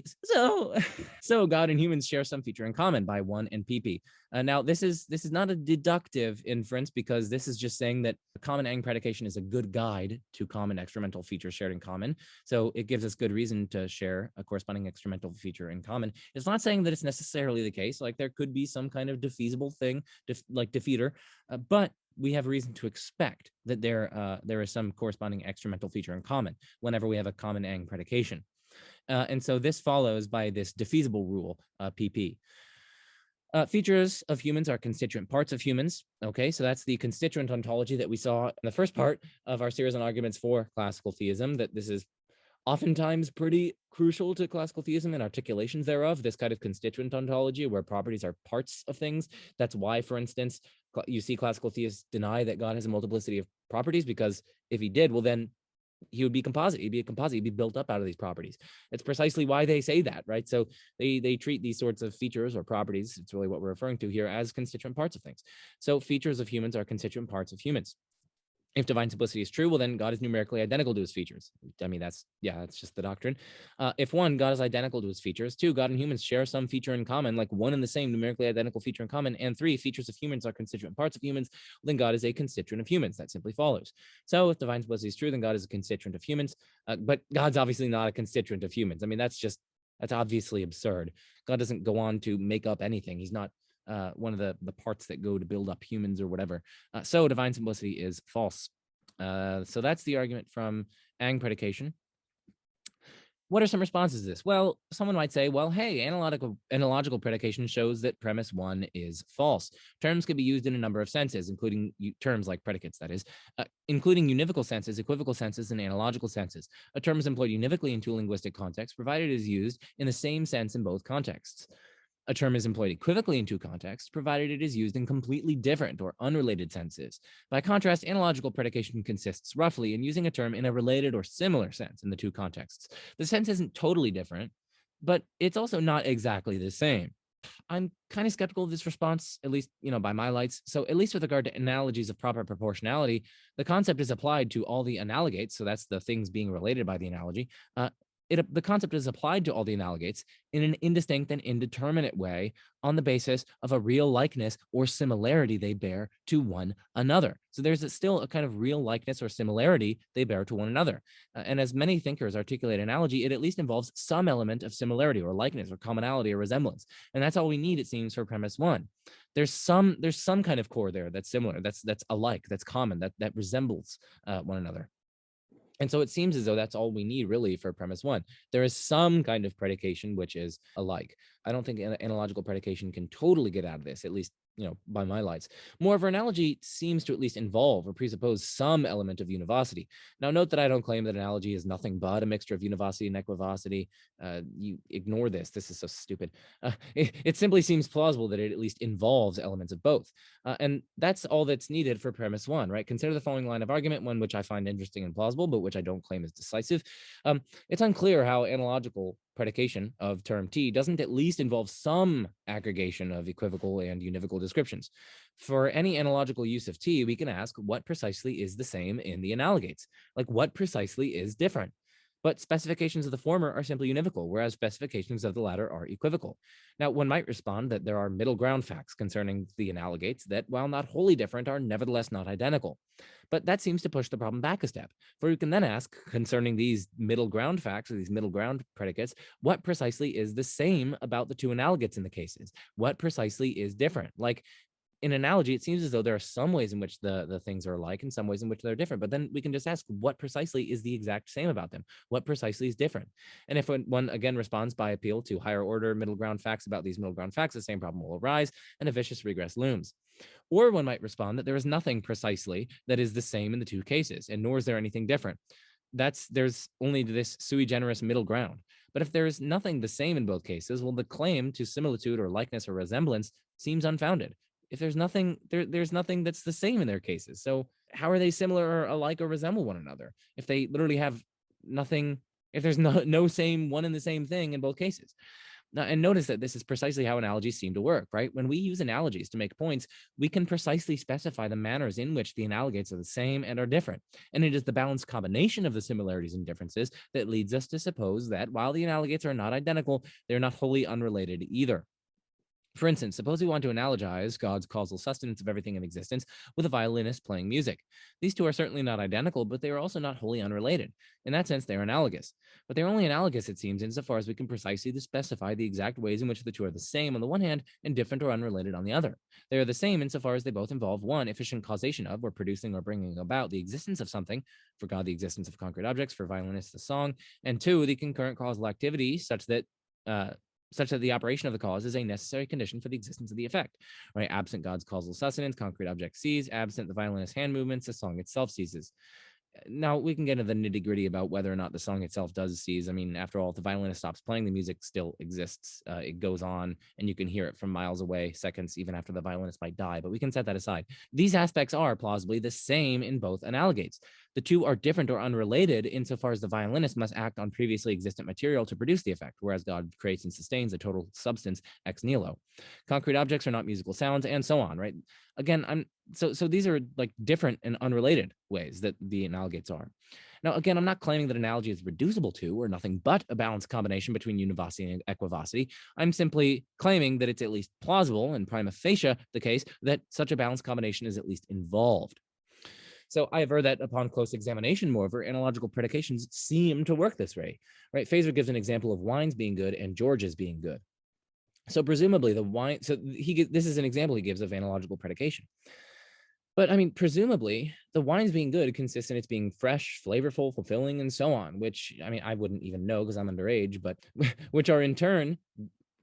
humans share some feature in common by 1 and PP. Now this is not a deductive inference, because this is just saying that a common ang predication is a good guide to common extramental features shared in common. So it gives us good reason to share a corresponding extramental feature in common. It's not saying that it's necessarily the case. Like there could be some kind of defeasible thing, like defeater, but we have reason to expect that there is some corresponding extramental feature in common whenever we have a common ang predication. And so this follows by this defeasible rule, PP. Features of humans are constituent parts of humans. Okay, so that's the constituent ontology that we saw in the first part of our series on arguments for classical theism, that this is oftentimes pretty crucial to classical theism and articulations thereof, this kind of constituent ontology where properties are parts of things. That's why, for instance, you see classical theists deny that God has a multiplicity of properties, because if he did, well, then he would be composite. He'd be a composite. He'd be built up out of these properties. It's precisely why they say that, right? So they treat these sorts of features or properties, it's really what we're referring to here, as constituent parts of things. So features of humans are constituent parts of humans. If divine simplicity is true, well, then God is numerically identical to his features. I mean, that's just the doctrine. If one, God is identical to his features. Two, God and humans share some feature in common, like one and the same numerically identical feature in common. And three, features of humans are constituent parts of humans, then God is a constituent of humans. That simply follows. So if divine simplicity is true, then God is a constituent of humans. But God's obviously not a constituent of humans. I mean, that's obviously absurd. God doesn't go on to make up anything. He's not one of the parts that go to build up humans or whatever. So divine simplicity is false. So that's the argument from Ang Predication. What are some responses to this? Well, someone might say, well, hey, analogical predication shows that premise 1 is false. Terms can be used in a number of senses, including terms like predicates, that is, including univocal senses, equivocal senses, and analogical senses. A term is employed univocally into a linguistic context, provided it is used in the same sense in both contexts. A term is employed equivocally in two contexts, provided it is used in completely different or unrelated senses. By contrast, analogical predication consists roughly in using a term in a related or similar sense in the two contexts. The sense isn't totally different, but it's also not exactly the same. I'm kind of skeptical of this response, at least, by my lights. So at least with regard to analogies of proper proportionality, the concept is applied to all the analogates. So that's the things being related by the analogy. The concept is applied to all the analogates in an indistinct and indeterminate way on the basis of a real likeness or similarity they bear to one another. So there's still a kind of real likeness or similarity they bear to one another. And as many thinkers articulate analogy, it at least involves some element of similarity or likeness or commonality or resemblance. And that's all we need, it seems, for premise 1. There's some kind of core there that's similar, that's alike, that's common, that resembles one another. And so it seems as though that's all we need really for premise 1. There is some kind of predication which is alike. I don't think analogical predication can totally get out of this, at least, by my lights. Moreover, analogy seems to at least involve or presuppose some element of univocity. Now, note that I don't claim that analogy is nothing but a mixture of univocity and equivocity. You ignore this. This is so stupid. It simply seems plausible that it at least involves elements of both. And that's all that's needed for premise 1, right? Consider the following line of argument, one which I find interesting and plausible, but which I don't claim is decisive. It's unclear how analogical predication of term T doesn't at least involve some aggregation of equivocal and univocal descriptions. For any analogical use of T, we can ask what precisely is the same in the analogates, like what precisely is different. But specifications of the former are simply univocal, whereas specifications of the latter are equivocal. Now, one might respond that there are middle ground facts concerning the analogates that, while not wholly different, are nevertheless not identical. But that seems to push the problem back a step, for we can then ask, concerning these middle ground facts or these middle ground predicates, what precisely is the same about the two analogates in the cases? What precisely is different? Like, in analogy, it seems as though there are some ways in which the things are alike and some ways in which they're different. But then we can just ask what precisely is the exact same about them? What precisely is different? And if one again responds by appeal to higher order middle ground facts about these middle ground facts, the same problem will arise and a vicious regress looms. Or one might respond that there is nothing precisely that is the same in the two cases, and nor is there anything different. There's only this sui generis middle ground. But if there is nothing the same in both cases, well, the claim to similitude or likeness or resemblance seems unfounded. If there's nothing, there's nothing that's the same in their cases. So how are they similar or alike or resemble one another? If they literally have nothing, if there's no same one and the same thing in both cases. Now, and notice that this is precisely how analogies seem to work, right? When we use analogies to make points, we can precisely specify the manners in which the analogates are the same and are different. And it is the balanced combination of the similarities and differences that leads us to suppose that while the analogates are not identical, they're not wholly unrelated either. For instance, suppose we want to analogize God's causal sustenance of everything in existence with a violinist playing music. These two are certainly not identical, but they are also not wholly unrelated. In that sense, they are analogous. But they're only analogous, it seems, insofar as we can precisely specify the exact ways in which the two are the same on the one hand and different or unrelated on the other. They are the same insofar as they both involve, one, efficient causation of, or producing or bringing about the existence of something, for God, the existence of concrete objects, for violinists, the song, and two, the concurrent causal activity such that the operation of the cause is a necessary condition for the existence of the effect, right? Absent God's causal sustenance, concrete object cease. Absent the violinist's hand movements, the song itself ceases. Now, we can get into the nitty-gritty about whether or not the song itself does cease. I mean, after all, if the violinist stops playing, the music still exists. It goes on, and you can hear it from miles away, seconds, even after the violinist might die. But we can set that aside. These aspects are plausibly the same in both analogates. The two are different or unrelated insofar as the violinist must act on previously existent material to produce the effect, whereas God creates and sustains a total substance ex nihilo. Concrete objects are not musical sounds, and so on, right? Again, so these are like different and unrelated ways that the analogates are. Now, again, I'm not claiming that analogy is reducible to or nothing but a balanced combination between univocity and equivocity. I'm simply claiming that it's at least plausible and prima facie the case that such a balanced combination is at least involved. So I aver that upon close examination, moreover, analogical predications seem to work this way, right? Fazer gives an example of wines being good and George's being good. So presumably the wine, this is an example he gives of analogical predication. But I mean, presumably the wines being good consists in its being fresh, flavorful, fulfilling, and so on, which, I mean, I wouldn't even know because I'm underage, but which are in turn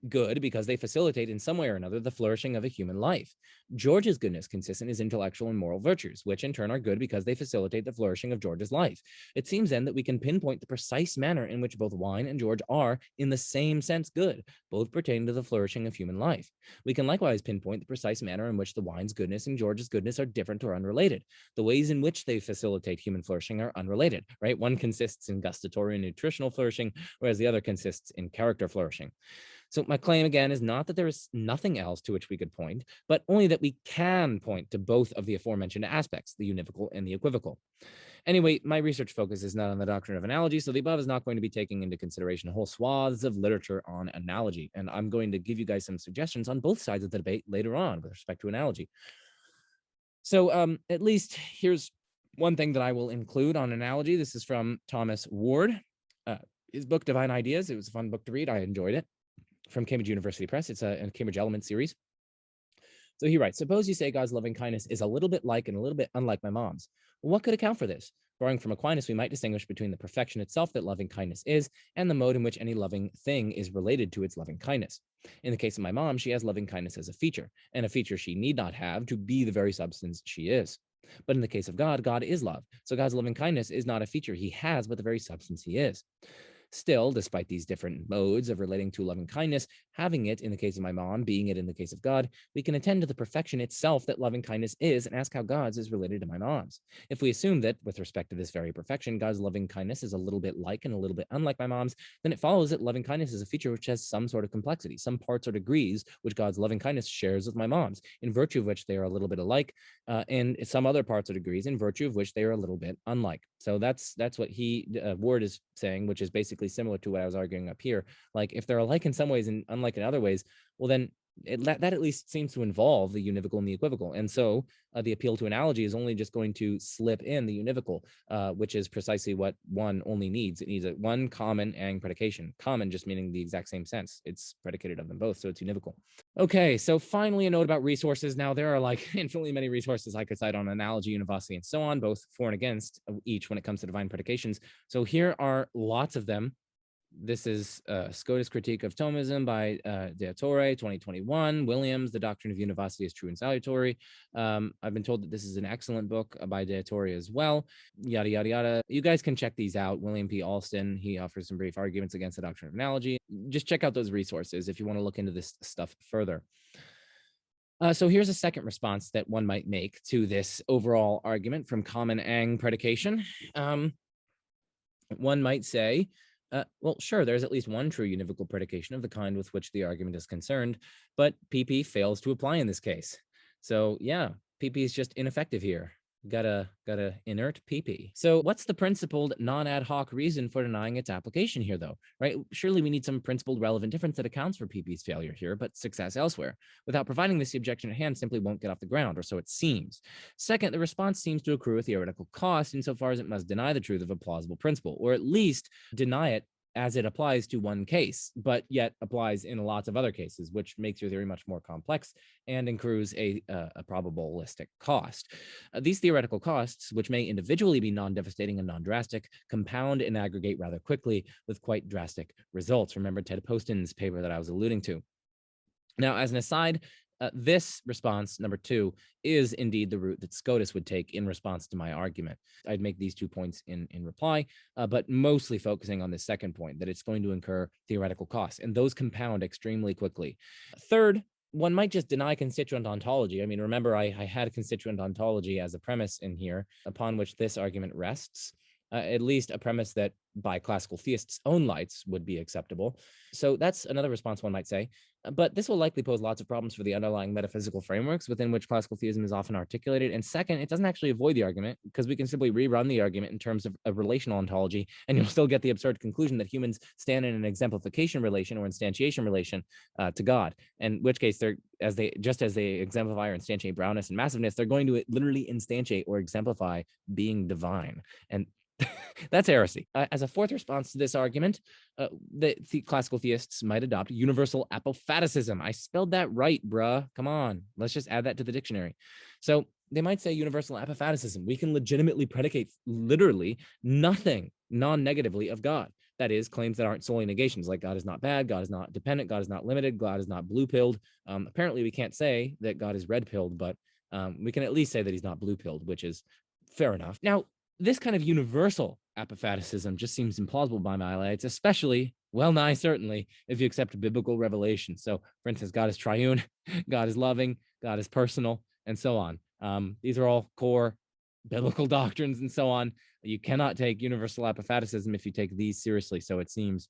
good because they facilitate in some way or another the flourishing of a human life. George's goodness consists in his intellectual and moral virtues, which in turn are good because they facilitate the flourishing of George's life. It seems then that we can pinpoint the precise manner in which both wine and George are, in the same sense, good, both pertaining to the flourishing of human life. We can likewise pinpoint the precise manner in which the wine's goodness and George's goodness are different or unrelated. The ways in which they facilitate human flourishing are unrelated, right? One consists in gustatory and nutritional flourishing, whereas the other consists in character flourishing. So my claim, again, is not that there is nothing else to which we could point, but only that we can point to both of the aforementioned aspects, the univocal and the equivocal. Anyway, my research focus is not on the doctrine of analogy, so the above is not going to be taking into consideration whole swaths of literature on analogy. And I'm going to give you guys some suggestions on both sides of the debate later on with respect to analogy. So at least here's one thing that I will include on analogy. This is from Thomas Ward. His book, Divine Ideas. It was a fun book to read. I enjoyed it. From Cambridge University Press. It's a Cambridge Element series. So he writes, suppose you say God's loving kindness is a little bit like and a little bit unlike my mom's. Well, what could account for this? Borrowing from Aquinas, we might distinguish between the perfection itself that loving kindness is and the mode in which any loving thing is related to its loving kindness. In the case of my mom, she has loving kindness as a feature, and a feature she need not have to be the very substance she is. But in the case of God, God is love. So God's loving kindness is not a feature he has, but the very substance he is. Still, despite these different modes of relating to loving kindness, having it in the case of my mom, being it in the case of God, we can attend to the perfection itself that loving kindness is and ask how God's is related to my mom's. If we assume that, with respect to this very perfection, God's loving kindness is a little bit like and a little bit unlike my mom's, then it follows that loving kindness is a feature which has some sort of complexity, some parts or degrees which God's loving kindness shares with my mom's, in virtue of which they are a little bit alike, and some other parts or degrees in virtue of which they are a little bit unlike. So that's what Ward is saying, which is basically similar to what I was arguing up here. Like, if they're alike in some ways and unlike in other ways, well, then that at least seems to involve the univocal and the equivocal. And so the appeal to analogy is only just going to slip in the univocal, which is precisely what one only needs. It needs a one common and predication. Common just meaning the exact same sense. It's predicated of them both, so it's univocal. Okay, so finally a note about resources. Now, there are like infinitely many resources I could cite on analogy, univocity, and so on, both for and against each when it comes to divine predications. So here are lots of them. This is Scotus Critique of Thomism by De Ettore, 2021. Williams, The Doctrine of Univocity is True and Salutary. I've been told that this is an excellent book by De Ettore as well. Yada, yada, yada. You guys can check these out. William P. Alston, he offers some brief arguments against the doctrine of analogy. Just check out those resources if you want to look into this stuff further. So here's a second response that one might make to this overall argument from common ang predication. One might say, well, sure, there's at least one true univocal predication of the kind with which the argument is concerned, but PP fails to apply in this case. So yeah, PP is just ineffective here. Got a inert PP. So what's the principled non-ad hoc reason for denying its application here, though, right? Surely we need some principled relevant difference that accounts for PP's failure here, but success elsewhere. Without providing this, the objection at hand simply won't get off the ground, or so it seems. Second, the response seems to accrue a theoretical cost insofar as it must deny the truth of a plausible principle, or at least deny it as it applies to one case, but yet applies in lots of other cases, which makes your theory much more complex and accrues a probabilistic cost. These theoretical costs, which may individually be non-devastating and non-drastic, compound and aggregate rather quickly with quite drastic results. Remember Ted Poston's paper that I was alluding to. Now, as an aside, this response, number 2, is indeed the route that Scotus would take in response to my argument. I'd make these 2 points in reply, but mostly focusing on the second point, that it's going to incur theoretical costs, and those compound extremely quickly. Third, one might just deny constituent ontology. I mean, remember, I had constituent ontology as a premise in here upon which this argument rests, at least a premise that by classical theists' own lights would be acceptable. So that's another response one might say. But this will likely pose lots of problems for the underlying metaphysical frameworks within which classical theism is often articulated. And second, it doesn't actually avoid the argument, because we can simply rerun the argument in terms of a relational ontology, and you'll still get the absurd conclusion that humans stand in an exemplification relation or instantiation relation to God. In which case, just as they exemplify or instantiate brownness and massiveness, they're going to literally instantiate or exemplify being divine. And that's heresy. As a fourth response to this argument, the classical theists might adopt universal apophaticism. I spelled that right, bruh. Come on. Let's just add that to the dictionary. So they might say universal apophaticism. We can legitimately predicate literally nothing non-negatively of God. That is, claims that aren't solely negations, like God is not bad, God is not dependent, God is not limited, God is not blue-pilled. Apparently, we can't say that God is red-pilled, but we can at least say that he's not blue-pilled, which is fair enough. Now, this kind of universal apophaticism just seems implausible by my lights, especially, well nigh certainly, if you accept biblical revelation. So, for instance, God is triune, God is loving, God is personal, and so on. These are all core biblical doctrines and so on. You cannot take universal apophaticism if you take these seriously, so it seems.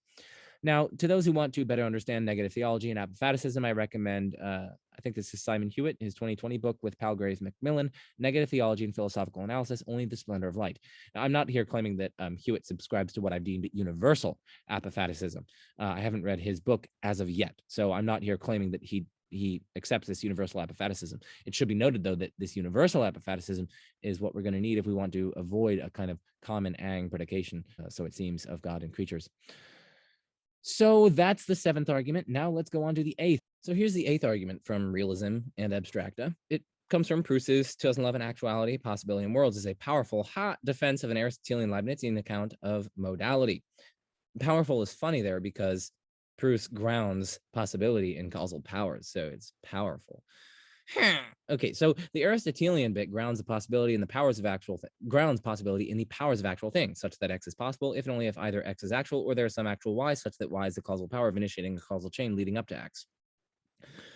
Now, to those who want to better understand negative theology and apophaticism, I recommend, I think this is Simon Hewitt, his 2020 book with Palgrave's Macmillan, Negative Theology and Philosophical Analysis, Only the Splendor of Light. Now, I'm not here claiming that Hewitt subscribes to what I've deemed universal apophaticism. I haven't read his book as of yet, so I'm not here claiming that he accepts this universal apophaticism. It should be noted, though, that this universal apophaticism is what we're going to need if we want to avoid a kind of common predication, so it seems, of God and creatures. So that's the seventh argument. Now let's go on to the eighth. So here's the eighth argument from Realism and Abstracta. It comes from Pruss's 2011 Actuality, Possibility, and Worlds. Is a powerful, hot defense of an Aristotelian-Leibnizian account of modality. Powerful is funny there because Pruss grounds possibility in causal powers, so it's powerful. Okay, so the Aristotelian bit grounds the possibility in the powers of grounds possibility in the powers of actual things, such that X is possible if and only if either X is actual or there is some actual Y, such that Y is the causal power of initiating a causal chain leading up to X.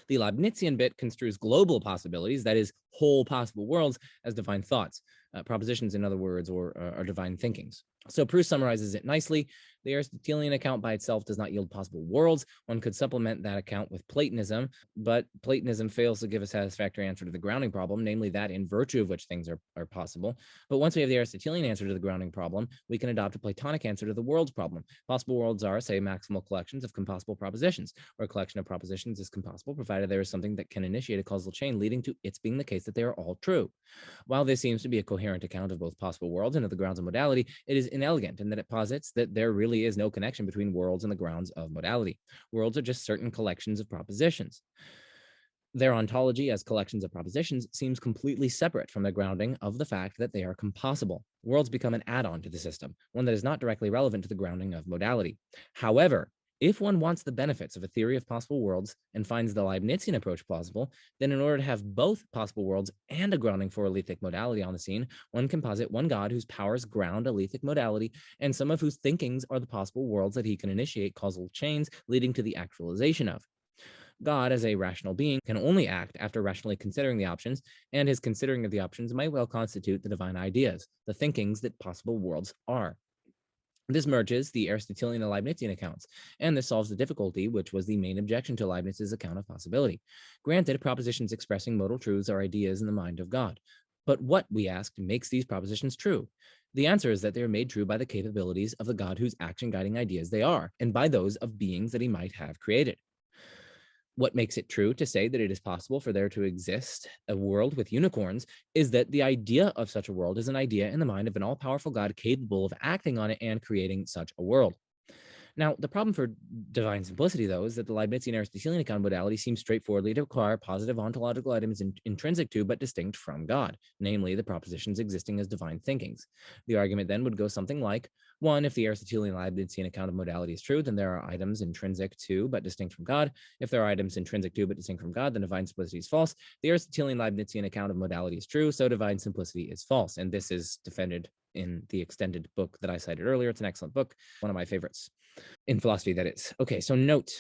The Leibnizian bit construes global possibilities, that is, whole possible worlds, as divine thoughts, propositions, in other words, or divine thinkings. So Pruss summarizes it nicely. The Aristotelian account by itself does not yield possible worlds. One could supplement that account with Platonism, but Platonism fails to give a satisfactory answer to the grounding problem, namely that in virtue of which things are possible. But once we have the Aristotelian answer to the grounding problem, we can adopt a Platonic answer to the worlds problem. Possible worlds are, say, maximal collections of compossible propositions, or a collection of propositions is compossible, provided there is something that can initiate a causal chain leading to its being the case that they are all true. While this seems to be a coherent account of both possible worlds and of the grounds of modality, it is inelegant in that it posits that there really is no connection between worlds and the grounds of modality. Worlds are just certain collections of propositions. Their ontology as collections of propositions seems completely separate from the grounding of the fact that they are compossible. Worlds become an add-on to the system, one that is not directly relevant to the grounding of modality. However, if one wants the benefits of a theory of possible worlds and finds the Leibnizian approach plausible, then in order to have both possible worlds and a grounding for a lethic modality on the scene, one can posit one God whose powers ground a lethic modality and some of whose thinkings are the possible worlds that he can initiate causal chains leading to the actualization of. God, as a rational being, can only act after rationally considering the options, and his considering of the options might well constitute the divine ideas, the thinkings that possible worlds are. This merges the Aristotelian and Leibnizian accounts, and this solves the difficulty, which was the main objection to Leibniz's account of possibility. Granted, propositions expressing modal truths are ideas in the mind of God. But what, we asked, makes these propositions true? The answer is that they are made true by the capabilities of the God whose action-guiding ideas they are, and by those of beings that he might have created. What makes it true to say that it is possible for there to exist a world with unicorns is that the idea of such a world is an idea in the mind of an all-powerful God capable of acting on it and creating such a world. Now, the problem for divine simplicity, though, is that the Leibnizian Aristotelian account modality seems straightforwardly to require positive ontological items intrinsic to but distinct from God, namely the propositions existing as divine thinkings. The argument then would go something like, 1, if the Aristotelian Leibnizian account of modality is true, then there are items intrinsic to but distinct from God. If there are items intrinsic to but distinct from God, then divine simplicity is false. The Aristotelian Leibnizian account of modality is true, so divine simplicity is false. And this is defended in the extended book that I cited earlier. It's an excellent book, one of my favorites. In philosophy, that is. Okay, so note,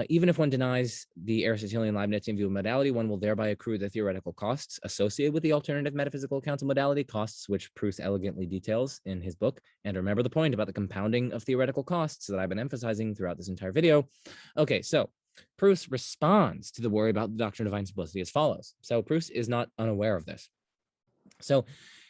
even if one denies the Aristotelian-Leibnizian view of modality, one will thereby accrue the theoretical costs associated with the alternative metaphysical accounts of modality, costs which Pruss elegantly details in his book. And remember the point about the compounding of theoretical costs that I've been emphasizing throughout this entire video. Okay, so Pruss responds to the worry about the doctrine of divine simplicity as follows. So Pruss is not unaware of this. So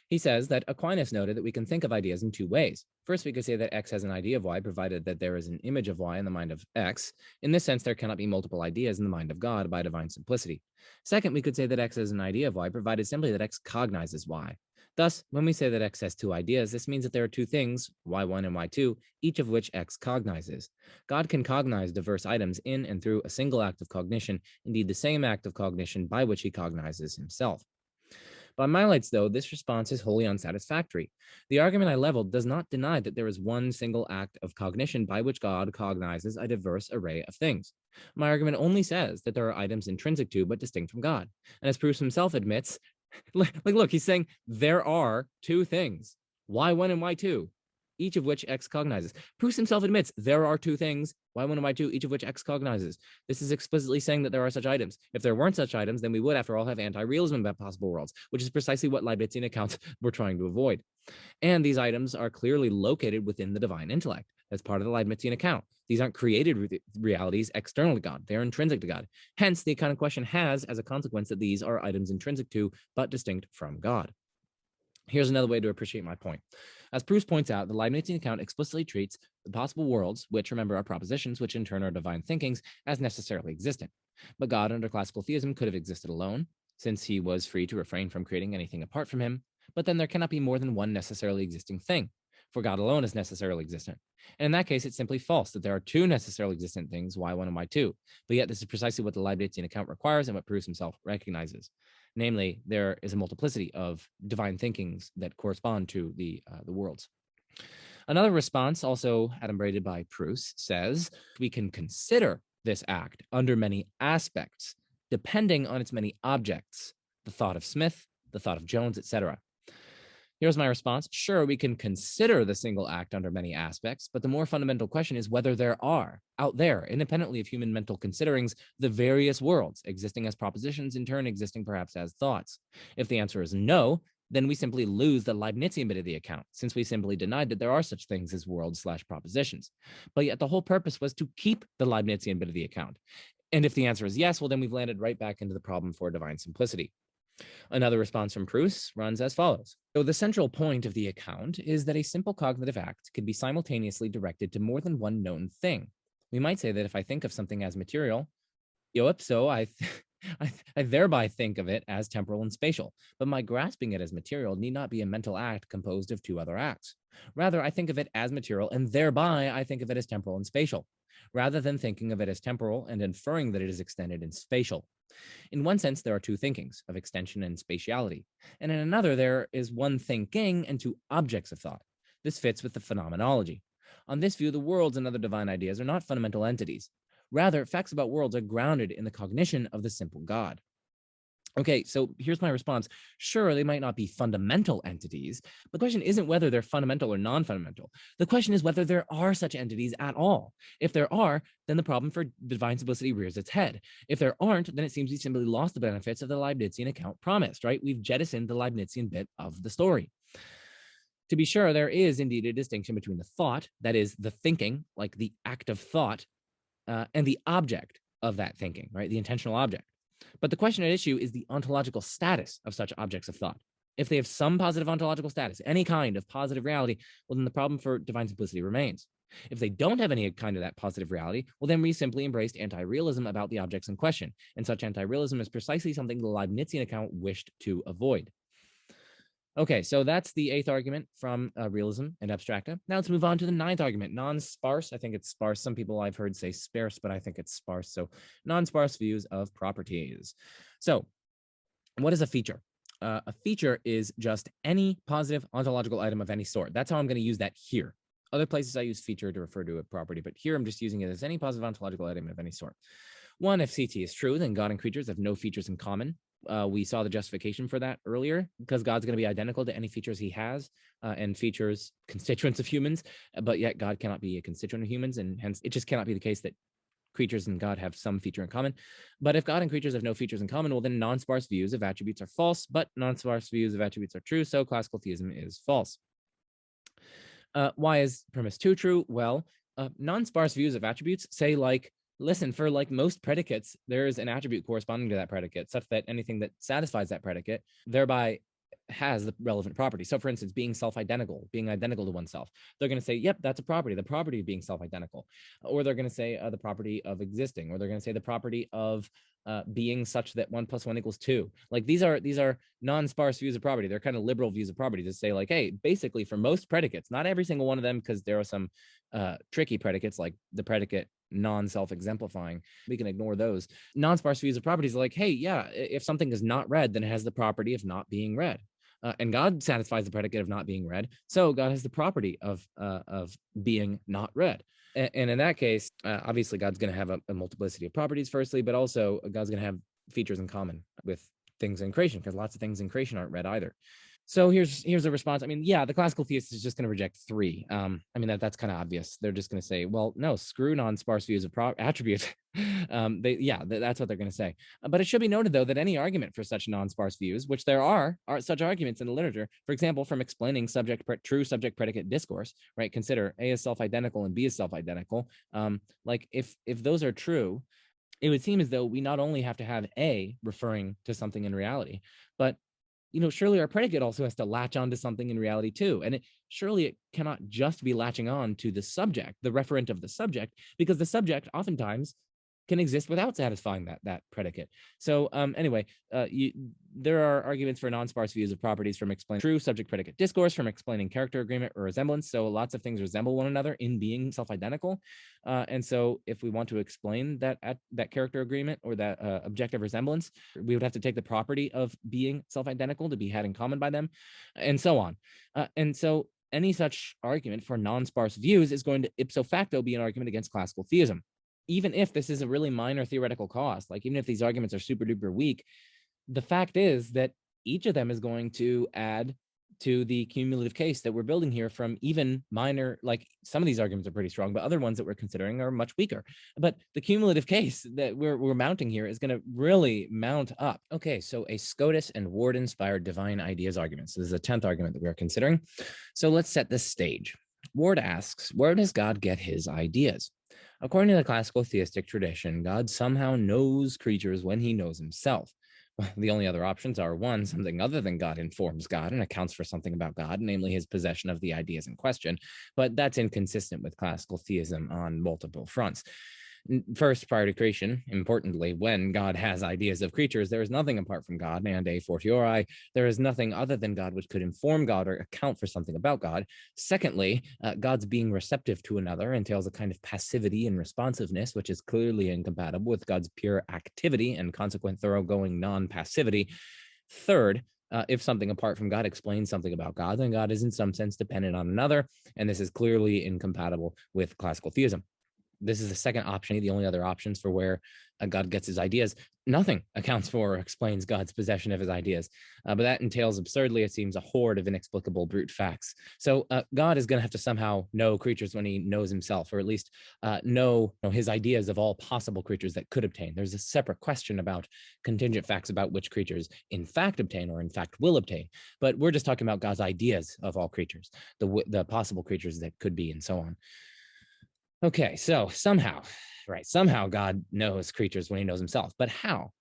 he says that Aquinas noted that we can think of ideas in two ways. First, we could say that X has an idea of Y, provided that there is an image of Y in the mind of X. In this sense, there cannot be multiple ideas in the mind of God by divine simplicity. Second, we could say that X has an idea of Y, provided simply that X cognizes Y. Thus, when we say that X has two ideas, this means that there are two things, Y1 and Y2, each of which X cognizes. God can cognize diverse items in and through a single act of cognition, indeed the same act of cognition by which he cognizes himself. By my lights, though, this response is wholly unsatisfactory. The argument I leveled does not deny that there is one single act of cognition by which God cognizes a diverse array of things. My argument only says that there are items intrinsic to but distinct from God. And as Pruss himself admits, look, he's saying there are two things, Y1 and Y2, each of which X cognizes. Pruss himself admits there are two things, Y1 and Y2, each of which X cognizes. This is explicitly saying that there are such items. If there weren't such items, then we would, after all, have anti-realism about possible worlds, which is precisely what Leibnizian accounts were trying to avoid. And these items are clearly located within the divine intellect. That's part of the Leibnizian account. These aren't created realities external to God. They're intrinsic to God. Hence, the account in question has as a consequence that these are items intrinsic to but distinct from God. Here's another way to appreciate my point. As Pruss points out, the Leibnizian account explicitly treats the possible worlds, which remember are propositions, which in turn are divine thinkings, as necessarily existent. But God under classical theism could have existed alone, since he was free to refrain from creating anything apart from him. But then there cannot be more than one necessarily existing thing, for God alone is necessarily existent. And in that case, it's simply false that there are two necessarily existent things, Y1 and Y2. But yet this is precisely what the Leibnizian account requires and what Pruss himself recognizes. Namely, there is a multiplicity of divine thinkings that correspond to the worlds. Another response, also adumbrated by Pruss, says we can consider this act under many aspects, depending on its many objects, the thought of Smith, the thought of Jones, etc. Here's my response. Sure, we can consider the single act under many aspects, but the more fundamental question is whether there are, out there, independently of human mental considerings, the various worlds, existing as propositions, in turn existing perhaps as thoughts. If the answer is no, then we simply lose the Leibnizian bit of the account, since we simply denied that there are such things as worlds/propositions. But yet the whole purpose was to keep the Leibnizian bit of the account. And if the answer is yes, well, then we've landed right back into the problem for divine simplicity. Another response from Pruss runs as follows. So the central point of the account is that a simple cognitive act can be simultaneously directed to more than one known thing. We might say that if I think of something as material, io ipso, I thereby think of it as temporal and spatial, but my grasping it as material need not be a mental act composed of two other acts. Rather, I think of it as material, and thereby I think of it as temporal and spatial, rather than thinking of it as temporal and inferring that it is extended and spatial. In one sense, there are two thinkings of extension and spatiality, and in another, there is one thinking and two objects of thought. This fits with the phenomenology. On this view, the worlds and other divine ideas are not fundamental entities. Rather, facts about worlds are grounded in the cognition of the simple God. Okay, so here's my response. Sure, they might not be fundamental entities. The question isn't whether they're fundamental or non-fundamental. The question is whether there are such entities at all. If there are, then the problem for divine simplicity rears its head. If there aren't, then it seems we simply lost the benefits of the Leibnizian account promised, right? We've jettisoned the Leibnizian bit of the story. To be sure, there is indeed a distinction between the thought, that is the thinking, like the act of thought, and the object of that thinking, right? The intentional object. But the question at issue is the ontological status of such objects of thought. If they have some positive ontological status, any kind of positive reality, well, then the problem for divine simplicity remains. If they don't have any kind of that positive reality, well, then we simply embraced anti-realism about the objects in question. And such anti-realism is precisely something the Leibnizian account wished to avoid. Okay, so that's the 8th argument from realism and abstracta. Now let's move on to the 9th argument, non-sparse. I think it's sparse. Some people I've heard say sparse, but I think it's sparse. So non-sparse views of properties. So what is a feature? A feature is just any positive ontological item of any sort. That's how I'm going to use that here. Other places I use feature to refer to a property, but here I'm just using it as any positive ontological item of any sort. One, if CT is true, then God and creatures have no features in common. We saw the justification for that earlier, because God's going to be identical to any features he has and features constituents of humans, but yet God cannot be a constituent of humans, and hence it just cannot be the case that creatures and God have some feature in common. But if God and creatures have no features in common, well, then non-sparse views of attributes are false, but non-sparse views of attributes are true, so classical theism is false. Why is premise 2 true? Well, non-sparse views of attributes say, like, listen, for like most predicates, there's an attribute corresponding to that predicate, such that anything that satisfies that predicate thereby has the relevant property. So for instance, being self-identical, being identical to oneself, they're going to say, yep, that's a property, the property of being self-identical. Or they're going to say the property of existing, or they're going to say the property of being such that 1 + 1 = 2. Like these are non-sparse views of property. They're kind of liberal views of property to say, like, hey, basically for most predicates, not every single one of them, because there are some tricky predicates like the predicate non-self-exemplifying, we can ignore those. Non-sparse views of properties are like, hey, yeah, if something is not read, then it has the property of not being read. And God satisfies the predicate of not being read, so God has the property of being not read. And in that case, obviously, God's going to have a multiplicity of properties, firstly, but also God's going to have features in common with things in creation, because lots of things in creation aren't read either. So here's a response. I mean, yeah, the classical theist is just going to reject 3. I mean, that's kind of obvious. They're just going to say, well, no, screw non-sparse views of attributes. That's what they're going to say. But it should be noted, though, that any argument for such non-sparse views, which there are such arguments in the literature, for example, from explaining true subject predicate discourse, right? Consider A is self-identical and B is self-identical. Like if those are true, it would seem as though we not only have to have A referring to something in reality, but surely our predicate also has to latch on to something in reality too. And surely it cannot just be latching on to the subject, the referent of the subject, because the subject oftentimes can exist without satisfying that predicate. So anyway, there are arguments for non-sparse views of properties from explaining true subject predicate discourse, from explaining character agreement or resemblance. So lots of things resemble one another in being self-identical. And so if we want to explain that character agreement or that objective resemblance, we would have to take the property of being self-identical to be had in common by them, and so on. And so any such argument for non-sparse views is going to ipso facto be an argument against classical theism. Even if this is a really minor theoretical cost, like even if these arguments are super duper weak, the fact is that each of them is going to add to the cumulative case that we're building here from even minor, like some of these arguments are pretty strong, but other ones that we're considering are much weaker. But the cumulative case that we're mounting here is going to really mount up. Okay, so a Scotus and Ward-inspired divine ideas argument. So this is the 10th argument that we're considering. So let's set the stage. Ward asks, where does God get his ideas? According to the classical theistic tradition, God somehow knows creatures when he knows himself. Well, the only other options are 1, something other than God informs God and accounts for something about God, namely his possession of the ideas in question, but that's inconsistent with classical theism on multiple fronts. First, prior to creation, importantly, when God has ideas of creatures, there is nothing apart from God, and a fortiori, there is nothing other than God which could inform God or account for something about God. Secondly, God's being receptive to another entails a kind of passivity and responsiveness, which is clearly incompatible with God's pure activity and consequent thoroughgoing non-passivity. Third, if something apart from God explains something about God, then God is in some sense dependent on another, and this is clearly incompatible with classical theism. This is the second option, the only other options for where God gets his ideas. Nothing accounts for or explains God's possession of his ideas. But that entails absurdly, it seems, a horde of inexplicable brute facts. So God is going to have to somehow know creatures when he knows himself, or at least know his ideas of all possible creatures that could obtain. There's a separate question about contingent facts about which creatures in fact obtain or in fact will obtain. But we're just talking about God's ideas of all creatures, the possible creatures that could be, and so on. Okay, so somehow God knows creatures when he knows himself, but how?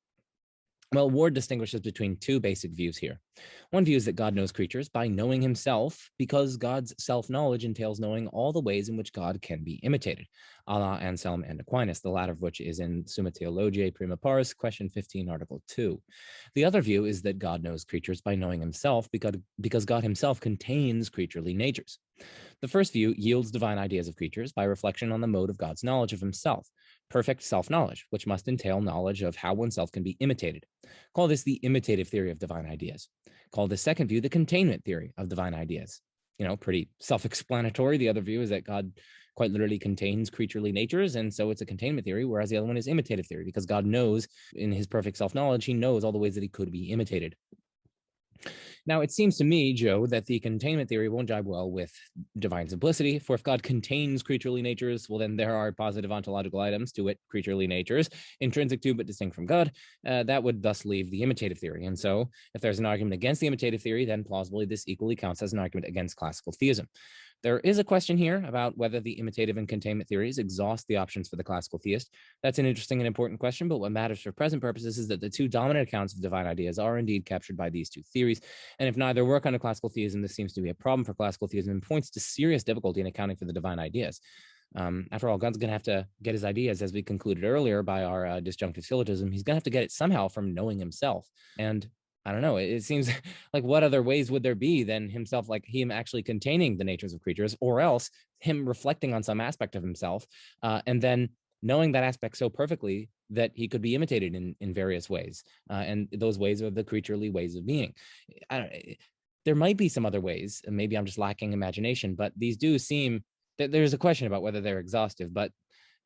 Well, Ward distinguishes between 2 basic views here. One view is that God knows creatures by knowing himself, because God's self-knowledge entails knowing all the ways in which God can be imitated, a la Anselm and Aquinas, the latter of which is in Summa Theologiae Prima Pars, question 15, article 2. The other view is that God knows creatures by knowing himself, because God himself contains creaturely natures. The first view yields divine ideas of creatures by reflection on the mode of God's knowledge of himself, perfect self-knowledge, which must entail knowledge of how oneself can be imitated. Call this the imitative theory of divine ideas. Call the second view the containment theory of divine ideas. Pretty self-explanatory. The other view is that God quite literally contains creaturely natures, and so it's a containment theory, whereas the other one is imitative theory, because God knows in his perfect self-knowledge, he knows all the ways that he could be imitated. Now, it seems to me, Joe, that the containment theory won't jibe well with divine simplicity, for if God contains creaturely natures, well, then there are positive ontological items, to wit, creaturely natures, intrinsic to but distinct from God. That would thus leave the imitative theory. And so if there's an argument against the imitative theory, then plausibly this equally counts as an argument against classical theism. There is a question here about whether the imitative and containment theories exhaust the options for the classical theist. That's an interesting and important question, but what matters for present purposes is that the two dominant accounts of divine ideas are indeed captured by these two theories. And if neither work under classical theism, this seems to be a problem for classical theism and points to serious difficulty in accounting for the divine ideas. After all, God's going to have to get his ideas, as we concluded earlier by our disjunctive syllogism. He's going to have to get it somehow from knowing himself. And I don't know, it seems like what other ways would there be than himself, like him actually containing the natures of creatures, or else him reflecting on some aspect of himself, and then knowing that aspect so perfectly that he could be imitated in various ways. And those ways are the creaturely ways of being. There might be some other ways, and maybe I'm just lacking imagination, but these do seem that there's a question about whether they're exhaustive, but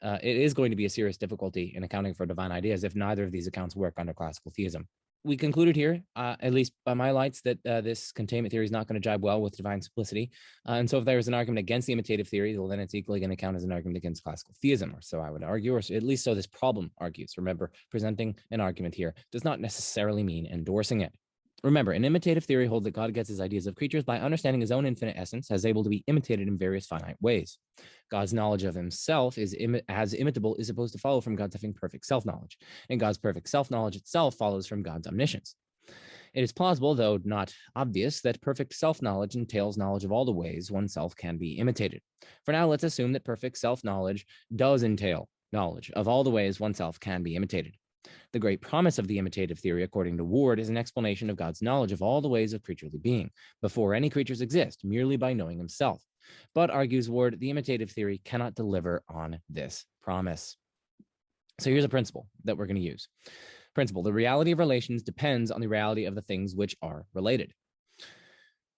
it is going to be a serious difficulty in accounting for divine ideas if neither of these accounts work under classical theism. We concluded here, at least by my lights, that this containment theory is not going to jibe well with divine simplicity. And so if there is an argument against the imitative theory, well, then it's equally going to count as an argument against classical theism, or so I would argue, or at least so this problem argues. Remember, presenting an argument here does not necessarily mean endorsing it. Remember, an imitative theory holds that God gets his ideas of creatures by understanding his own infinite essence as able to be imitated in various finite ways. God's knowledge of himself as imitable is supposed to follow from God's having perfect self-knowledge, and God's perfect self-knowledge itself follows from God's omniscience. It is plausible, though not obvious, that perfect self-knowledge entails knowledge of all the ways oneself can be imitated. For now, let's assume that perfect self-knowledge does entail knowledge of all the ways oneself can be imitated. The great promise of the imitative theory, according to Ward, is an explanation of God's knowledge of all the ways of creaturely being, before any creatures exist, merely by knowing himself. But, argues Ward, the imitative theory cannot deliver on this promise. So here's a principle that we're going to use. Principle: the reality of relations depends on the reality of the things which are related.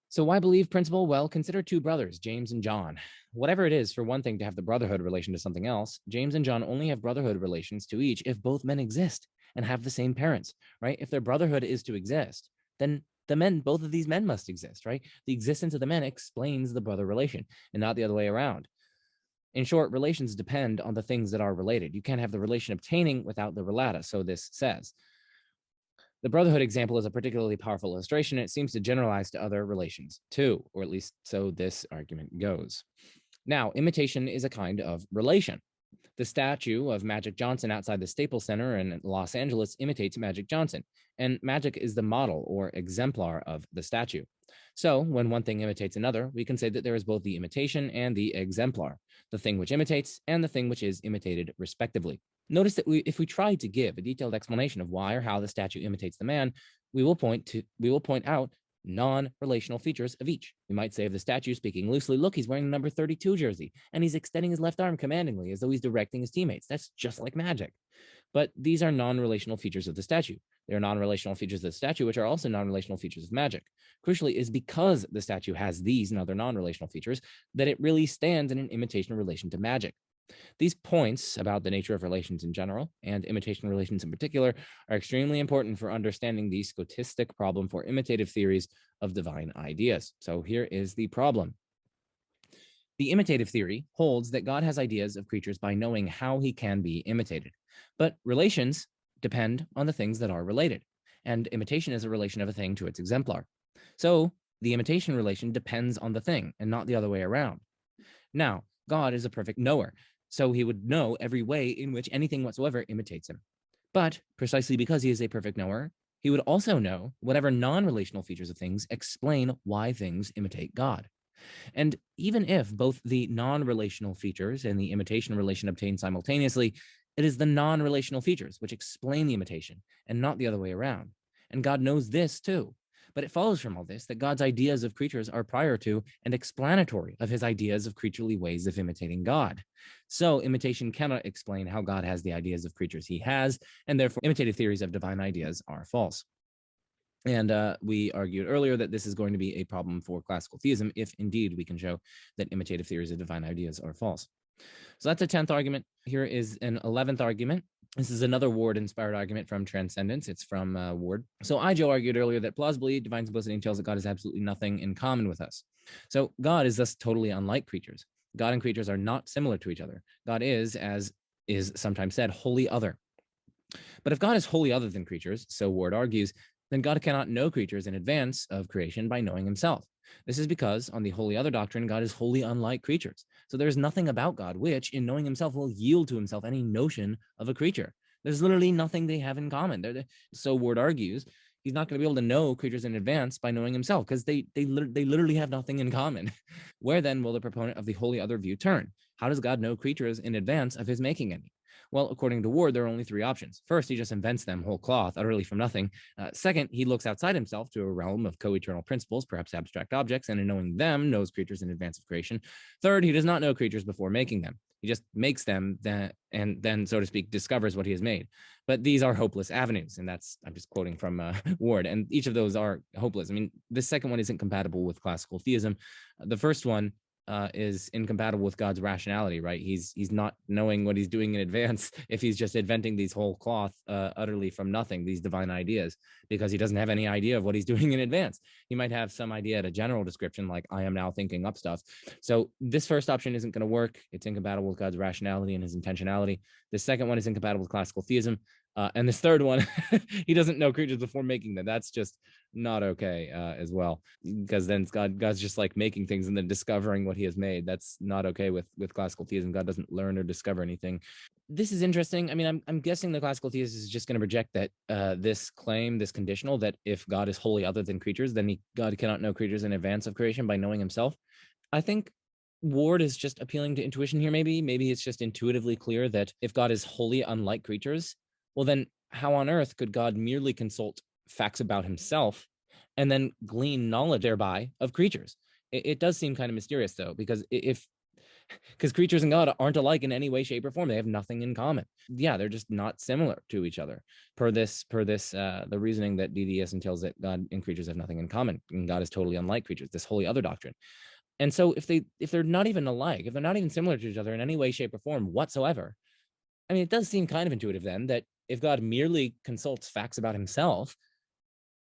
So why believe principle? Well, consider two brothers, James and John. Whatever it is, for one thing, to have the brotherhood relation to something else, James and John only have brotherhood relations to each if both men exist and have the same parents, right? If their brotherhood is to exist, then both of these men must exist, right? The existence of the men explains the brother relation and not the other way around. In short, relations depend on the things that are related. You can't have the relation obtaining without the relata, so this says. The brotherhood example is a particularly powerful illustration. It seems to generalize to other relations too, or at least so this argument goes. Now, imitation is a kind of relation. The statue of Magic Johnson outside the Staples Center in Los Angeles imitates Magic Johnson, and Magic is the model or exemplar of the statue. So when one thing imitates another, we can say that there is both the imitation and the exemplar, the thing which imitates and the thing which is imitated respectively. Notice that if we try to give a detailed explanation of why or how the statue imitates the man, we will point out non-relational features of each. We might say of the statue, speaking loosely, look, he's wearing the number 32 jersey, and he's extending his left arm commandingly as though he's directing his teammates. That's just like magic. But these are non-relational features of the statue. They are non-relational features of the statue, which are also non-relational features of magic. Crucially, it is because the statue has these and other non-relational features that it really stands in an imitation relation to magic. These points about the nature of relations in general and imitation relations in particular are extremely important for understanding the Scotistic problem for imitative theories of divine ideas. So here is the problem. The imitative theory holds that God has ideas of creatures by knowing how he can be imitated. But relations depend on the things that are related, and imitation is a relation of a thing to its exemplar. So the imitation relation depends on the thing and not the other way around. Now, God is a perfect knower, so he would know every way in which anything whatsoever imitates him. But precisely because he is a perfect knower, he would also know whatever non-relational features of things explain why things imitate God. And even if both the non-relational features and the imitation relation obtain simultaneously, it is the non-relational features which explain the imitation and not the other way around. And God knows this too. But it follows from all this that God's ideas of creatures are prior to and explanatory of his ideas of creaturely ways of imitating God. So imitation cannot explain how God has the ideas of creatures he has, and therefore imitative theories of divine ideas are false. And we argued earlier that this is going to be a problem for classical theism if indeed we can show that imitative theories of divine ideas are false. So that's a 10th argument. Here is an 11th argument. This is another Ward-inspired argument from Transcendence. It's from Ward. So Ijo argued earlier that plausibly divine simplicity entails that God has absolutely nothing in common with us. So God is thus totally unlike creatures. God and creatures are not similar to each other. God is, as is sometimes said, wholly other. But if God is wholly other than creatures, so Ward argues, then God cannot know creatures in advance of creation by knowing himself. This is because, on the wholly other doctrine, God is wholly unlike creatures. So there's nothing about God which, in knowing himself, will yield to himself any notion of a creature. There's literally nothing they have in common. So Ward argues, he's not going to be able to know creatures in advance by knowing himself, because they literally have nothing in common. Where then will the proponent of the wholly other view turn? How does God know creatures in advance of his making any? Well, according to Ward, there are only three options. First, he just invents them whole cloth, utterly from nothing. Second, he looks outside himself to a realm of co-eternal principles, perhaps abstract objects, and in knowing them, knows creatures in advance of creation. Third, he does not know creatures before making them. He just makes them and then, so to speak, discovers what he has made. But these are hopeless avenues, and I'm just quoting from Ward, and each of those are hopeless. I mean, the second one isn't compatible with classical theism. The first one is incompatible with God's rationality, right? He's not knowing what he's doing in advance if he's just inventing these whole cloth utterly from nothing, these divine ideas, because he doesn't have any idea of what he's doing in advance. He might have some idea at a general description, like I am now thinking up stuff. So this first option isn't going to work. It's incompatible with God's rationality and his intentionality. The second one is incompatible with classical theism. And this third one, he doesn't know creatures before making them. That's just not okay as well, because then God's just like making things and then discovering what he has made. That's not okay with classical theism. God doesn't learn or discover anything. This is interesting. I mean, I'm guessing the classical theist is just going to reject that this claim, this conditional, that if God is wholly other than creatures, then God cannot know creatures in advance of creation by knowing himself. I think Ward is just appealing to intuition here. Maybe it's just intuitively clear that if God is wholly unlike creatures, well, then how on earth could God merely consult facts about himself and then glean knowledge thereby of creatures? It does seem kind of mysterious, though, because creatures and God aren't alike in any way, shape, or form. They have nothing in common. Yeah, they're just not similar to each other. Per this, the reasoning that DDS entails that God and creatures have nothing in common, and God is totally unlike creatures, this wholly other doctrine. And so if they're not even alike, if they're not even similar to each other in any way, shape, or form whatsoever, I mean, it does seem kind of intuitive then that if God merely consults facts about himself,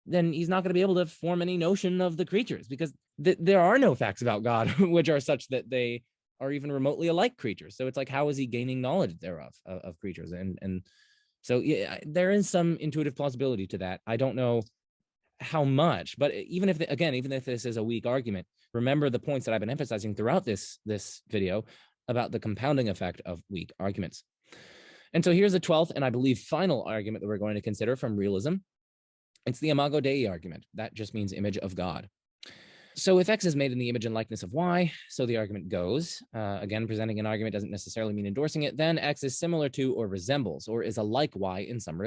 then he's not going to be able to form any notion of the creatures, because there are no facts about God which are such that they are even remotely alike creatures. So it's like, how is he gaining knowledge thereof of creatures? And so yeah, there is some intuitive plausibility to that. I don't know how much, but even if this is a weak argument, remember the points that I've been emphasizing throughout this video about the compounding effect of weak arguments. And so here's the 12th and I believe final argument that we're going to consider from realism. It's the Imago Dei argument. That just means image of God. So if X is made in the image and likeness of Y, so the argument goes, again, presenting an argument doesn't necessarily mean endorsing it, then X is similar to or resembles or is alike Y in some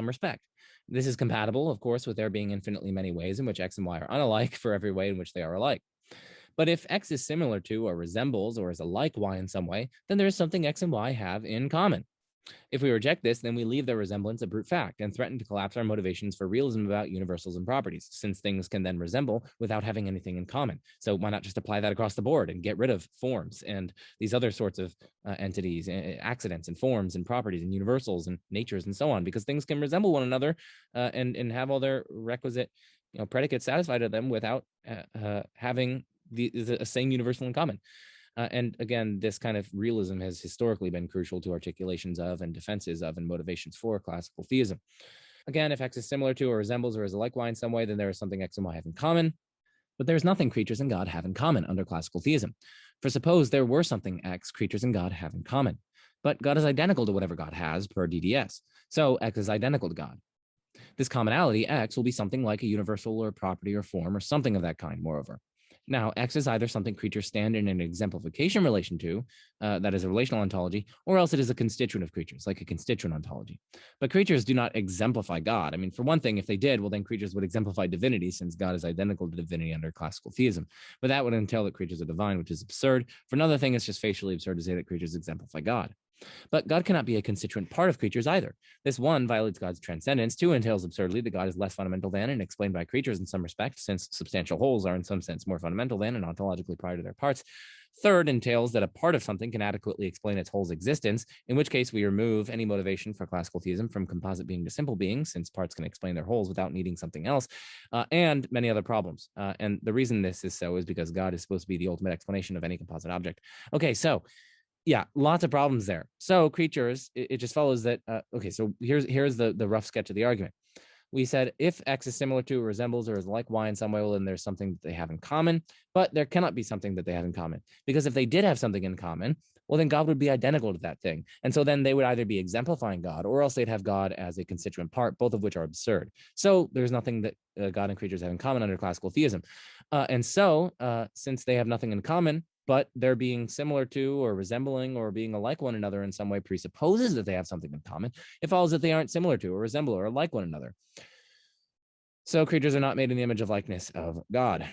respect. This is compatible, of course, with there being infinitely many ways in which X and Y are unalike for every way in which they are alike. But if X is similar to or resembles or is alike Y in some way, then there is something X and Y have in common. If we reject this, then we leave their resemblance a brute fact and threaten to collapse our motivations for realism about universals and properties, since things can then resemble without having anything in common. So why not just apply that across the board and get rid of forms and these other sorts of entities, accidents and forms and properties and universals and natures and so on, because things can resemble one another and have all their requisite predicates satisfied of them without having the same universal in common. And again, this kind of realism has historically been crucial to articulations of and defenses of and motivations for classical theism. Again, if X is similar to or resembles or is alike Y in some way, then there is something X and Y have in common. But there is nothing creatures and God have in common under classical theism. For suppose there were something X creatures and God have in common, but God is identical to whatever God has per DDS. So X is identical to God. This commonality, X, will be something like a universal or property or form or something of that kind, moreover. Now, X is either something creatures stand in an exemplification relation to, that is a relational ontology, or else it is a constituent of creatures, like a constituent ontology. But creatures do not exemplify God. I mean, for one thing, if they did, well, then creatures would exemplify divinity, since God is identical to divinity under classical theism. But that would entail that creatures are divine, which is absurd. For another thing, it's just facially absurd to say that creatures exemplify God. But God cannot be a constituent part of creatures either. This, 1, violates God's transcendence. 2, entails absurdly that God is less fundamental than and explained by creatures in some respect, since substantial wholes are in some sense more fundamental than and ontologically prior to their parts. 3rd, entails that a part of something can adequately explain its whole's existence, in which case we remove any motivation for classical theism from composite being to simple being, since parts can explain their wholes without needing something else, and many other problems. And the reason this is so is because God is supposed to be the ultimate explanation of any composite object. Okay, so yeah, lots of problems there. So creatures, it just follows that, okay, so here's the rough sketch of the argument. We said if X is similar to, or resembles, or is like Y in some way, well, then there's something that they have in common, but there cannot be something that they have in common, because if they did have something in common, well, then God would be identical to that thing. And so then they would either be exemplifying God, or else they'd have God as a constituent part, both of which are absurd. So there's nothing that God and creatures have in common under classical theism. And so since they have nothing in common, but they're being similar to, or resembling, or being alike one another in some way presupposes that they have something in common, it follows that they aren't similar to, or resemble, or like one another. So creatures are not made in the image of likeness of God,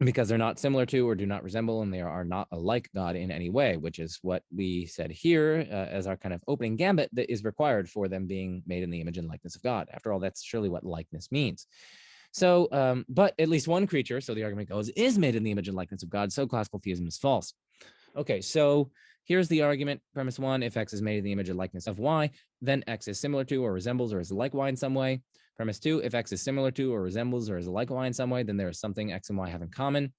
because they're not similar to, or do not resemble, and they are not alike God in any way, which is what we said here as our kind of opening gambit that is required for them being made in the image and likeness of God. After all, that's surely what likeness means. So, but at least one creature, so the argument goes, is made in the image and likeness of God, so classical theism is false. Okay, so here's the argument. Premise 1, if X is made in the image and likeness of Y, then X is similar to, or resembles, or is like Y in some way. Premise 2, if X is similar to, or resembles, or is like Y in some way, then there is something X and Y have in common.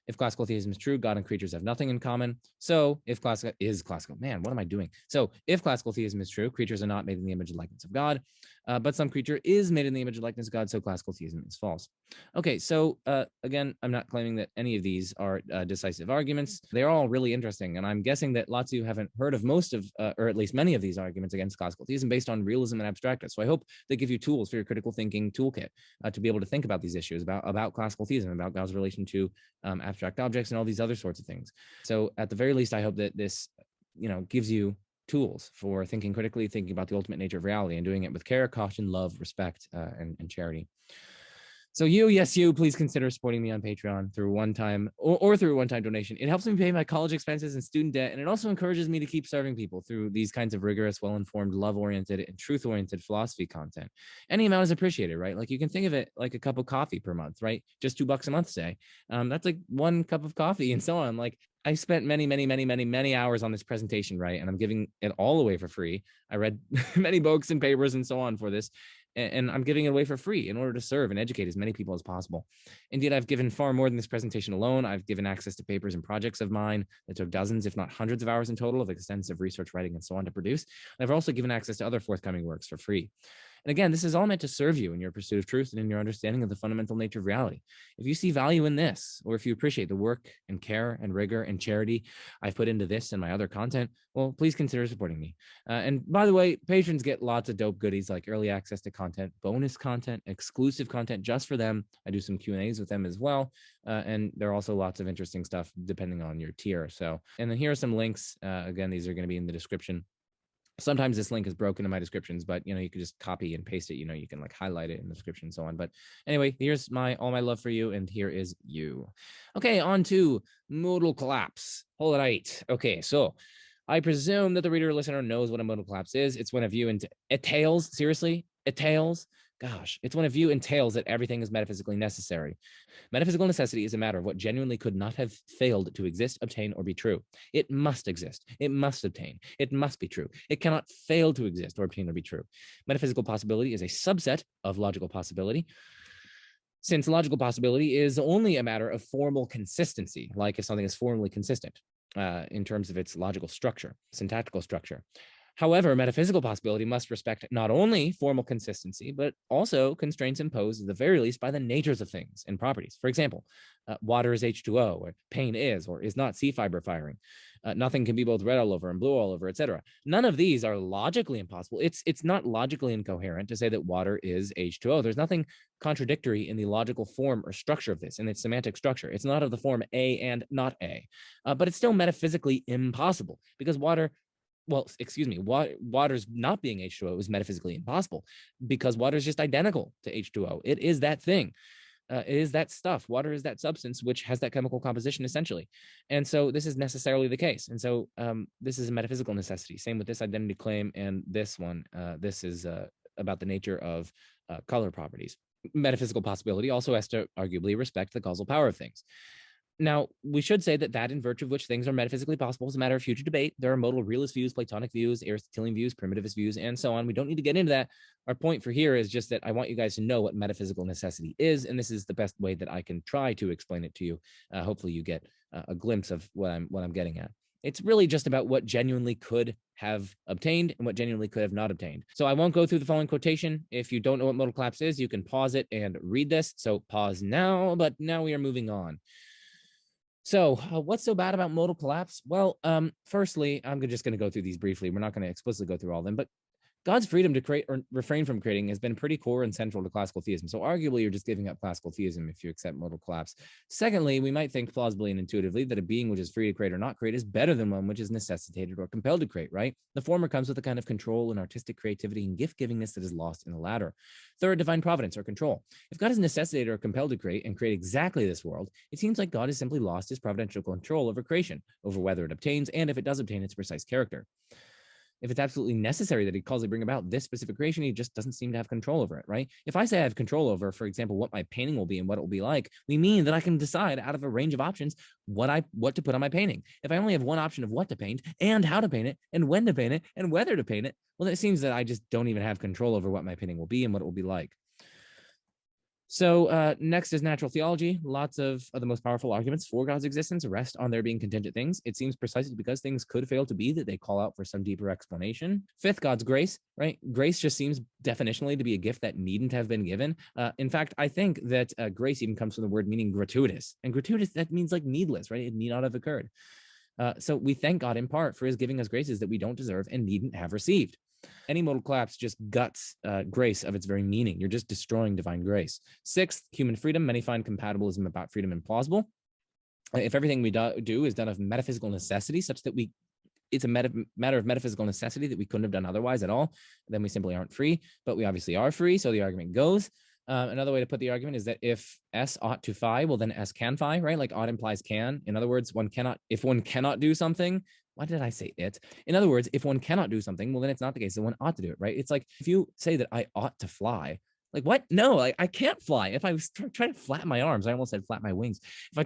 If classical theism is true, God and creatures have nothing in common. So if classical, man, what am I doing? So if classical theism is true, creatures are not made in the image and likeness of God, but some creature is made in the image and likeness of God, so classical theism is false. Okay, so again, I'm not claiming that any of these are decisive arguments. They're all really interesting, and I'm guessing that lots of you haven't heard of most of, or at least many of these arguments against classical theism based on realism and abstracta. So I hope they give you tools for your critical thinking toolkit to be able to think about these issues, about classical theism, about God's relation to abstract objects and all these other sorts of things. So at the very least, I hope that this, gives you tools for thinking critically, thinking about the ultimate nature of reality, and doing it with care, caution, love, respect, and charity. So you, please consider supporting me on Patreon through one-time or through a one-time donation. It helps me pay my college expenses and student debt, and it also encourages me to keep serving people through these kinds of rigorous, well-informed, love-oriented, and truth-oriented philosophy content. Any amount is appreciated, right? Like you can think of it like a cup of coffee per month, right? Just $2 a month, say. That's like 1 cup of coffee and so on. Like I spent many hours on this presentation, right? And I'm giving it all away for free. I read many books and papers and so on for this. And I'm giving it away for free in order to serve and educate as many people as possible. Indeed, I've given far more than this presentation alone. I've given access to papers and projects of mine that took dozens, if not hundreds of hours in total of extensive research, writing, and so on to produce. And I've also given access to other forthcoming works for free. And again, this is all meant to serve you in your pursuit of truth and in your understanding of the fundamental nature of reality. If you see value in this, or if you appreciate the work and care and rigor and charity I've put into this and my other content, well, please consider supporting me. And by the way, patrons get lots of dope goodies like early access to content, bonus content, exclusive content just for them. I do some Q&As with them as well. And there are also lots of interesting stuff depending on your tier. So, and then here are some links. Again, these are going to be in the description. Sometimes this link is broken in my descriptions, but you can just copy and paste it. You can like highlight it in the description and so on. But anyway, here's all my love for you, and here is you. Okay, on to modal collapse. All right. Okay, so I presume that the reader or listener knows what a modal collapse is. It's when a view entails, seriously, entails. Gosh, it's when a view entails that everything is metaphysically necessary. Metaphysical necessity is a matter of what genuinely could not have failed to exist, obtain, or be true. It must exist. It must obtain. It must be true. It cannot fail to exist or obtain or be true. Metaphysical possibility is a subset of logical possibility, since logical possibility is only a matter of formal consistency, like if something is formally consistent in terms of its logical structure, syntactical structure. However, metaphysical possibility must respect not only formal consistency, but also constraints imposed at the very least by the natures of things and properties. For example, water is H2O, or pain is or is not C fiber firing. Nothing can be both red all over and blue all over, etc. None of these are logically impossible. It's not logically incoherent to say that water is H2O. There's nothing contradictory in the logical form or structure of this, in its semantic structure. It's not of the form A and not A, but it's still metaphysically impossible because water's not being H2O is metaphysically impossible because water is just identical to H2O. It is that thing. is that stuff. Water is that substance which has that chemical composition essentially. And so this is necessarily the case. And so this is a metaphysical necessity. Same with this identity claim and this one. This is about the nature of color properties. Metaphysical possibility also has to arguably respect the causal power of things. Now, we should say that in virtue of which things are metaphysically possible is a matter of future debate. There are modal realist views, Platonic views, Aristotelian views, primitivist views, and so on. We don't need to get into that. Our point for here is just that I want you guys to know what metaphysical necessity is, and this is the best way that I can try to explain it to you. Hopefully you get a glimpse of what I'm getting at. It's really just about what genuinely could have obtained and what genuinely could have not obtained. So I won't go through the following quotation. If you don't know what modal collapse is, you can pause it and read this. So pause now, but now we are moving on. So what's so bad about modal collapse? Well, firstly, I'm just going to go through these briefly. We're not going to explicitly go through all of them, but God's freedom to create or refrain from creating has been pretty core and central to classical theism. So arguably, you're just giving up classical theism if you accept modal collapse. Secondly, we might think plausibly and intuitively that a being which is free to create or not create is better than one which is necessitated or compelled to create, right? The former comes with a kind of control and artistic creativity and gift-givingness that is lost in the latter. Third, divine providence or control. If God is necessitated or compelled to create and create exactly this world, it seems like God has simply lost his providential control over creation, over whether it obtains, and if it does obtain, its precise character. If it's absolutely necessary that he causally bring about this specific creation, he just doesn't seem to have control over it, right? If I say I have control over, for example, what my painting will be and what it will be like, we mean that I can decide out of a range of options what to put on my painting. If I only have one option of what to paint and how to paint it and when to paint it and whether to paint it, well, it seems that I just don't even have control over what my painting will be and what it will be like. So next is natural theology. Lots of the most powerful arguments for God's existence rest on there being contingent things. It seems precisely because things could fail to be that they call out for some deeper explanation. Fifth, God's grace, right? Grace just seems definitionally to be a gift that needn't have been given. In fact, I think that grace even comes from the word meaning gratuitous. And gratuitous, that means like needless, right? It need not have occurred. So we thank God in part for his giving us graces that we don't deserve and needn't have received. Any modal collapse just guts grace of its very meaning. You're just destroying divine grace. Sixth, human freedom. Many find compatibilism about freedom implausible. If everything we do is done of metaphysical necessity, such that it's a matter of metaphysical necessity that we couldn't have done otherwise at all, then we simply aren't free, but we obviously are free, so the argument goes. Another way to put the argument is that if S ought to phi, well, then S can phi, right? Like ought implies can. In other words, if one cannot do something, why did I say it? In other words, if one cannot do something, well, then it's not the case that one ought to do it, right? It's like if you say that I ought to fly, like what? No, I can't fly. If I was trying to flap my arms, I almost said flap my wings. If I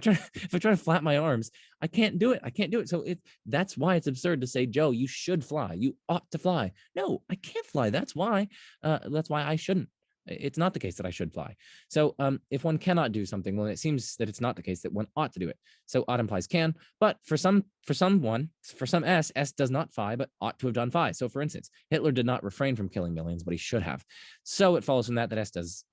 try to flap my arms, I can't do it. I can't do it. So that's why it's absurd to say, Joe, you should fly. You ought to fly. No, I can't fly. That's why I shouldn't. It's not the case that I should fly. So if one cannot do something, well, it seems that it's not the case that one ought to do it. So ought implies can, but for some S does not phi, but ought to have done phi. So for instance, Hitler did not refrain from killing millions, but he should have. So it follows from that S does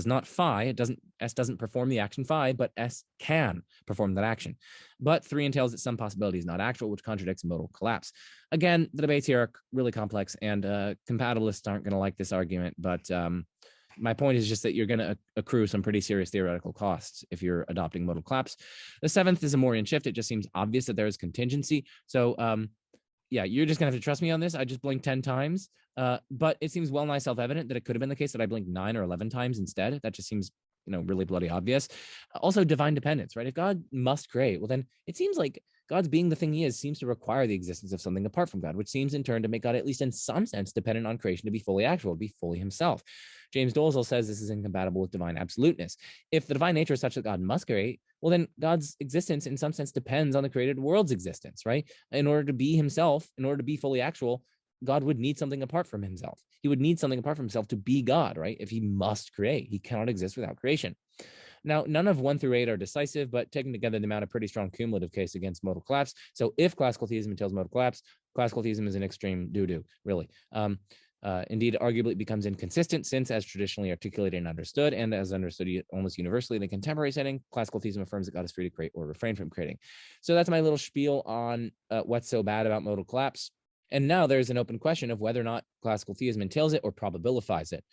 not phi. S doesn't perform the action phi, but S can perform that action. But 3 entails that some possibility is not actual, which contradicts modal collapse. Again, the debates here are really complex, and compatibilists aren't going to like this argument, but my point is just that you're going to accrue some pretty serious theoretical costs if you're adopting modal collapse. The 7th is a Morean shift. It just seems obvious that there is contingency. So yeah, you're just going to have to trust me on this. I just blinked 10 times, but it seems well nigh self-evident that it could have been the case that I blinked 9 or 11 times instead. That just seems, really bloody obvious. Also, divine dependence, right? If God must create, well, then it seems like God's being the thing he is seems to require the existence of something apart from God, which seems in turn to make God, at least in some sense, dependent on creation to be fully actual, to be fully himself. James Dolezal says this is incompatible with divine absoluteness. If the divine nature is such that God must create, well, then God's existence in some sense depends on the created world's existence, right? In order to be himself, in order to be fully actual, God would need something apart from himself. He would need something apart from himself to be God, right? If he must create, he cannot exist without creation. Now, none of 1 through 8 are decisive, but taken together, they mount a pretty strong cumulative case against modal collapse. So if classical theism entails modal collapse, classical theism is an extreme doo-doo, really. Indeed, arguably it becomes inconsistent since, as traditionally articulated and understood, and as understood almost universally in the contemporary setting, classical theism affirms that God is free to create or refrain from creating. So that's my little spiel on what's so bad about modal collapse. And now there's an open question of whether or not classical theism entails it or probabilifies it.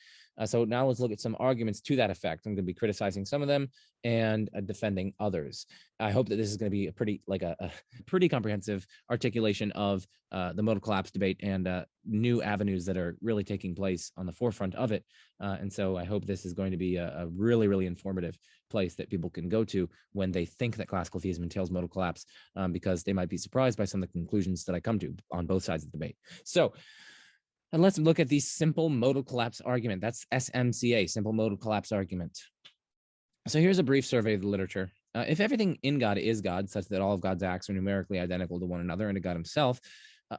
So now let's look at some arguments to that effect. I'm going to be criticizing some of them and defending others. I hope that this is going to be a pretty comprehensive articulation of the modal collapse debate and new avenues that are really taking place on the forefront of it. And so I hope this is going to be a really, really informative place that people can go to when they think that classical theism entails modal collapse, because they might be surprised by some of the conclusions that I come to on both sides of the debate. So, and let's look at the simple modal collapse argument. That's SMCA, simple modal collapse argument. So here's a brief survey of the literature. If everything in God is God, such that all of God's acts are numerically identical to one another and to God himself,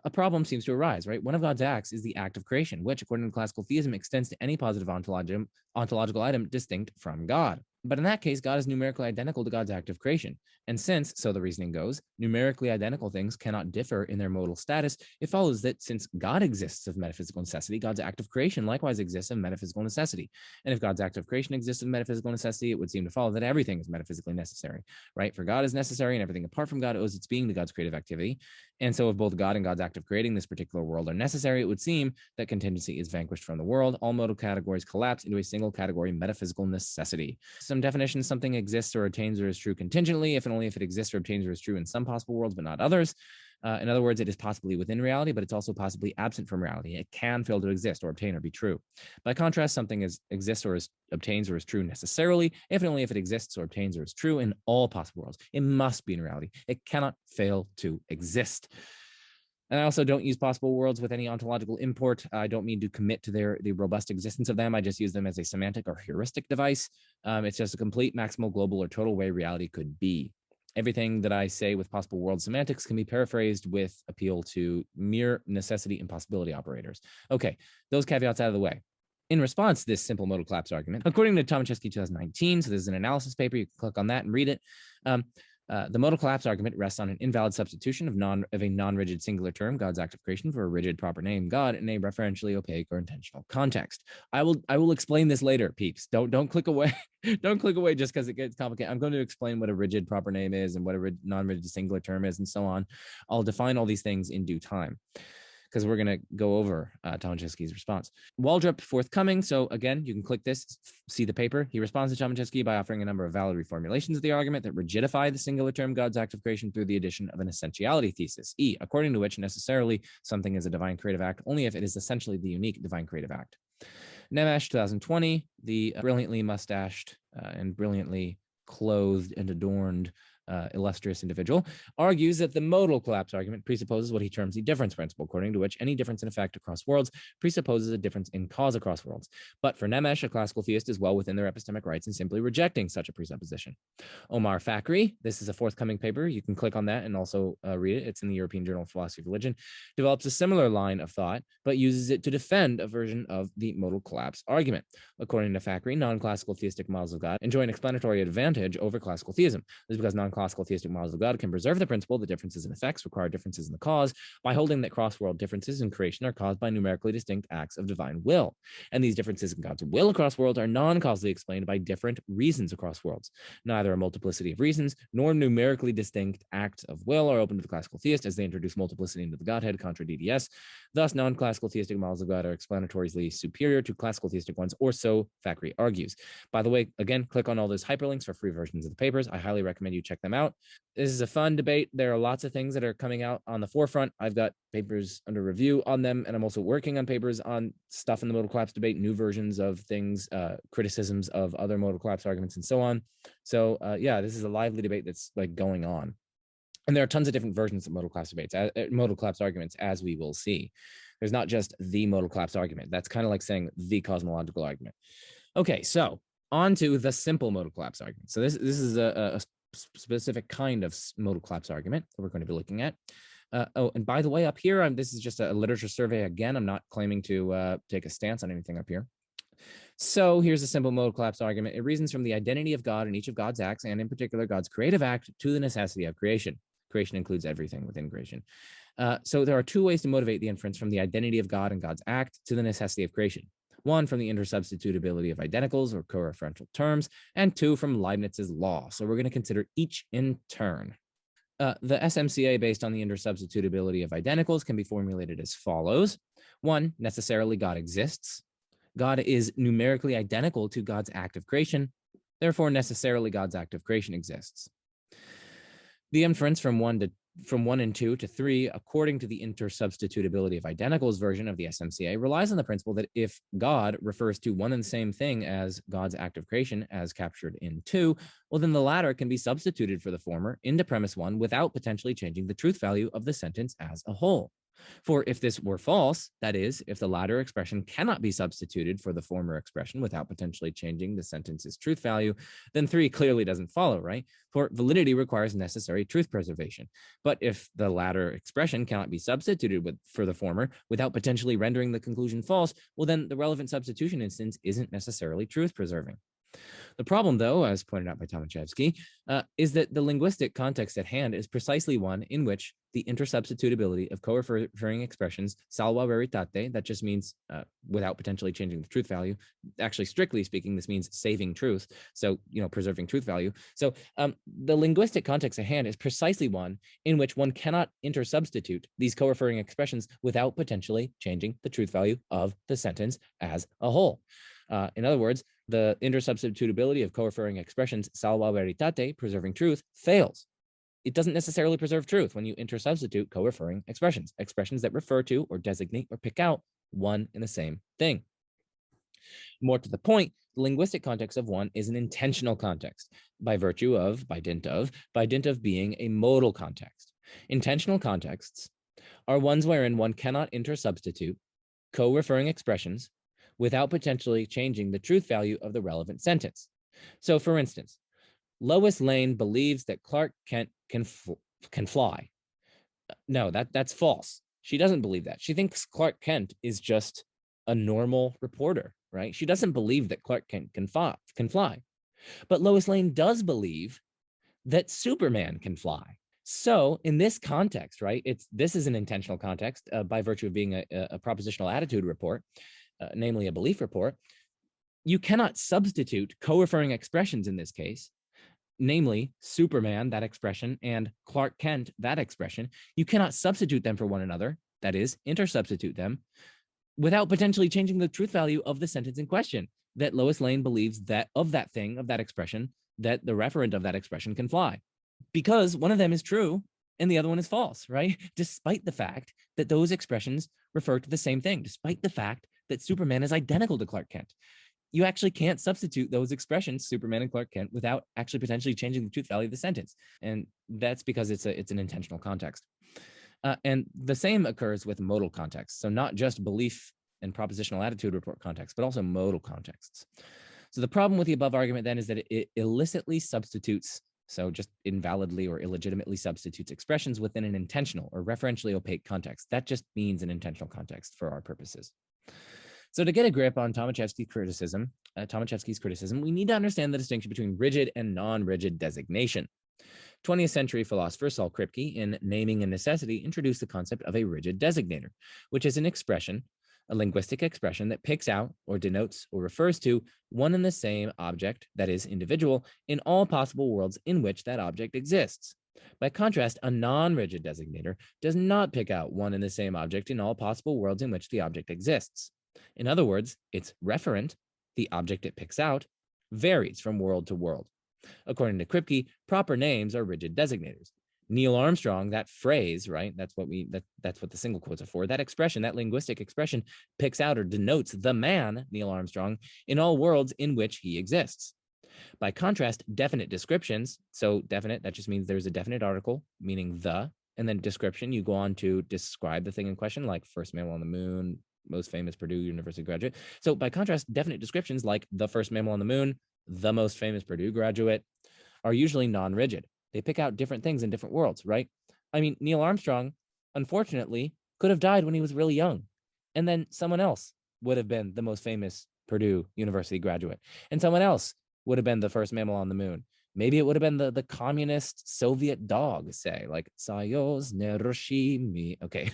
a problem seems to arise, right? One of God's acts is the act of creation, which, according to classical theism, extends to any positive ontological item distinct from God. But in that case, God is numerically identical to God's act of creation. And since, so the reasoning goes, numerically identical things cannot differ in their modal status, it follows that since God exists of metaphysical necessity, God's act of creation likewise exists of metaphysical necessity. And if God's act of creation exists of metaphysical necessity, it would seem to follow that everything is metaphysically necessary, right? For God is necessary, and everything apart from God owes its being to God's creative activity. And so if both God and God's act of creating this particular world are necessary, it would seem that contingency is vanquished from the world. All modal categories collapse into a single category, metaphysical necessity. Some definitions: something exists or attains or is true contingently, if and only if it exists or obtains or is true in some possible worlds, but not others. In other words, it is possibly within reality, but it's also possibly absent from reality. It can fail to exist or obtain or be true. By contrast, something exists or obtains or is true necessarily, if and only if it exists or obtains or is true in all possible worlds. It must be in reality. It cannot fail to exist. And I also don't use possible worlds with any ontological import. I don't mean to commit to the robust existence of them. I just use them as a semantic or heuristic device. It's just a complete, maximal, global, or total way reality could be. Everything that I say with possible world semantics can be paraphrased with appeal to mere necessity and possibility operators. Okay, those caveats out of the way. In response to this simple modal collapse argument, according to Tomaszewski 2019, so this is an analysis paper, you can click on that and read it. The modal collapse argument rests on an invalid substitution of a non-rigid singular term, God's act of creation, for a rigid proper name, God, in a referentially opaque or intentional context. I will explain this later, peeps. Don't click away. Don't click away just because it gets complicated. I'm going to explain what a rigid proper name is and what a non-rigid singular term is and so on. I'll define all these things in due time, because we're going to go over Tomaszewski's response. Waldrop forthcoming. So again, you can click this, see the paper. He responds to Tomaszewski by offering a number of valid reformulations of the argument that rigidify the singular term God's act of creation through the addition of an essentiality thesis, according to which necessarily something is a divine creative act only if it is essentially the unique divine creative act. Nemesh 2020, the brilliantly mustached and brilliantly clothed and adorned illustrious individual, argues that the modal collapse argument presupposes what he terms the difference principle, according to which any difference in effect across worlds presupposes a difference in cause across worlds. But for Nemesh, a classical theist is well within their epistemic rights in simply rejecting such a presupposition. Omar Fakhri, this is a forthcoming paper. You can click on that and also read it. It's in the European Journal of Philosophy of Religion. Develops a similar line of thought, but uses it to defend a version of the modal collapse argument. According to Fakhri, non-classical theistic models of God enjoy an explanatory advantage over classical theism. This is because non-classical theistic models of God can preserve the principle that differences in effects require differences in the cause by holding that cross-world differences in creation are caused by numerically distinct acts of divine will. And these differences in God's will across worlds are non-causally explained by different reasons across worlds. Neither a multiplicity of reasons nor numerically distinct acts of will are open to the classical theist, as they introduce multiplicity into the Godhead contra DDS. Thus, non-classical theistic models of God are explanatorily superior to classical theistic ones, or so Fakhri argues. By the way, again, click on all those hyperlinks for free versions of the papers. I highly recommend you check them out. This is a fun debate. There are lots of things that are coming out on the forefront. I've got papers under review on them, and I'm also working on papers on stuff in the modal collapse debate, new versions of things, criticisms of other modal collapse arguments, and so on. So yeah, this is a lively debate that's like going on. And there are tons of different versions of modal collapse debates, modal collapse arguments, as we will see. There's not just the modal collapse argument. That's kind of like saying the cosmological argument. Okay, so on to the simple modal collapse argument. So this is a specific kind of modal collapse argument that we're going to be looking at. Oh, and by the way, up here, this is just a literature survey. Again, I'm not claiming to take a stance on anything up here. So here's a simple modal collapse argument. It reasons from the identity of God in each of God's acts, and in particular God's creative act, to the necessity of creation. Creation includes everything within creation. So there are two ways to motivate the inference from the identity of God and God's act to the necessity of creation. One, from the intersubstitutability of identicals or coreferential terms, and two, from Leibniz's law. So we're going to consider each in turn. The SMCA based on the intersubstitutability of identicals can be formulated as follows. 1, necessarily God exists. God is numerically identical to God's act of creation. Therefore, necessarily God's act of creation exists. The inference from 1 and 2 to 3, according to the intersubstitutability of identicals version of the SMCA, relies on the principle that if God refers to one and the same thing as God's act of creation as captured in 2, well, then the latter can be substituted for the former into premise 1 without potentially changing the truth value of the sentence as a whole. For if this were false, that is, if the latter expression cannot be substituted for the former expression without potentially changing the sentence's truth value, then 3 clearly doesn't follow, right? For validity requires necessary truth preservation. But if the latter expression cannot be substituted for the former without potentially rendering the conclusion false, well, then the relevant substitution instance isn't necessarily truth preserving. The problem, though, as pointed out by Tomaszewski, is that the linguistic context at hand is precisely one in which the intersubstitutability of co-referring expressions, salva veritate, that just means without potentially changing the truth value. Actually, strictly speaking, this means saving truth. So, preserving truth value. So the linguistic context at hand is precisely one in which one cannot intersubstitute these co-referring expressions without potentially changing the truth value of the sentence as a whole. In other words, the intersubstitutability of co-referring expressions, salva veritate, preserving truth, fails. It doesn't necessarily preserve truth when you intersubstitute co-referring expressions that refer to or designate or pick out one and the same thing. More to the point, the linguistic context of one is an intentional context by dint of being a modal context. Intentional contexts are ones wherein one cannot intersubstitute co-referring expressions without potentially changing the truth value of the relevant sentence. So, for instance, Lois Lane believes that Clark Kent can fly. No, that's false. She doesn't believe that. She thinks Clark Kent is just a normal reporter, right? She doesn't believe that Clark Kent can fly. But Lois Lane does believe that Superman can fly. So in this context, right, this is an intentional context by virtue of being a propositional attitude report, namely a belief report. You cannot substitute co-referring expressions in this case, namely Superman, that expression, and Clark Kent, that expression. You cannot substitute them for one another, that is, intersubstitute them, without potentially changing the truth value of the sentence in question, that Lois Lane believes that of that thing, of that expression, that the referent of that expression can fly. Because one of them is true and the other one is false, right? Despite the fact that those expressions refer to the same thing, despite the fact that Superman is identical to Clark Kent. You actually can't substitute those expressions, Superman and Clark Kent, without actually potentially changing the truth value of the sentence. And that's because it's an intentional context. And the same occurs with modal context. So not just belief and propositional attitude report context, but also modal contexts. So the problem with the above argument then is that it illicitly substitutes, so just invalidly or illegitimately substitutes expressions within an intentional or referentially opaque context. That just means an intentional context for our purposes. So to get a grip on Tomaszewski's criticism, we need to understand the distinction between rigid and non-rigid designation. 20th century philosopher Saul Kripke, in Naming and Necessity, introduced the concept of a rigid designator, which is an expression, a linguistic expression that picks out or denotes or refers to one and the same object, that is, individual, in all possible worlds in which that object exists. By contrast, a non-rigid designator does not pick out one and the same object in all possible worlds in which the object exists. In other words, its referent, the object it picks out, varies from world to world. According to Kripke, proper names are rigid designators. Neil Armstrong, that phrase, right? That's what the single quotes are for. That expression, that linguistic expression, picks out or denotes the man, Neil Armstrong, in all worlds in which he exists. By contrast, definite descriptions, so definite, that just means there's a definite article, meaning the, and then description, you go on to describe the thing in question, like first mammal on the moon, most famous Purdue University graduate. So by contrast, definite descriptions like the first mammal on the moon, the most famous Purdue graduate, are usually non-rigid. They pick out different things in different worlds, right? I mean, Neil Armstrong, unfortunately, could have died when he was really young. And then someone else would have been the most famous Purdue University graduate. And someone else would have been the first mammal on the moon. Maybe it would have been the communist Soviet dog, say, like Sayos Neroshimi. Okay.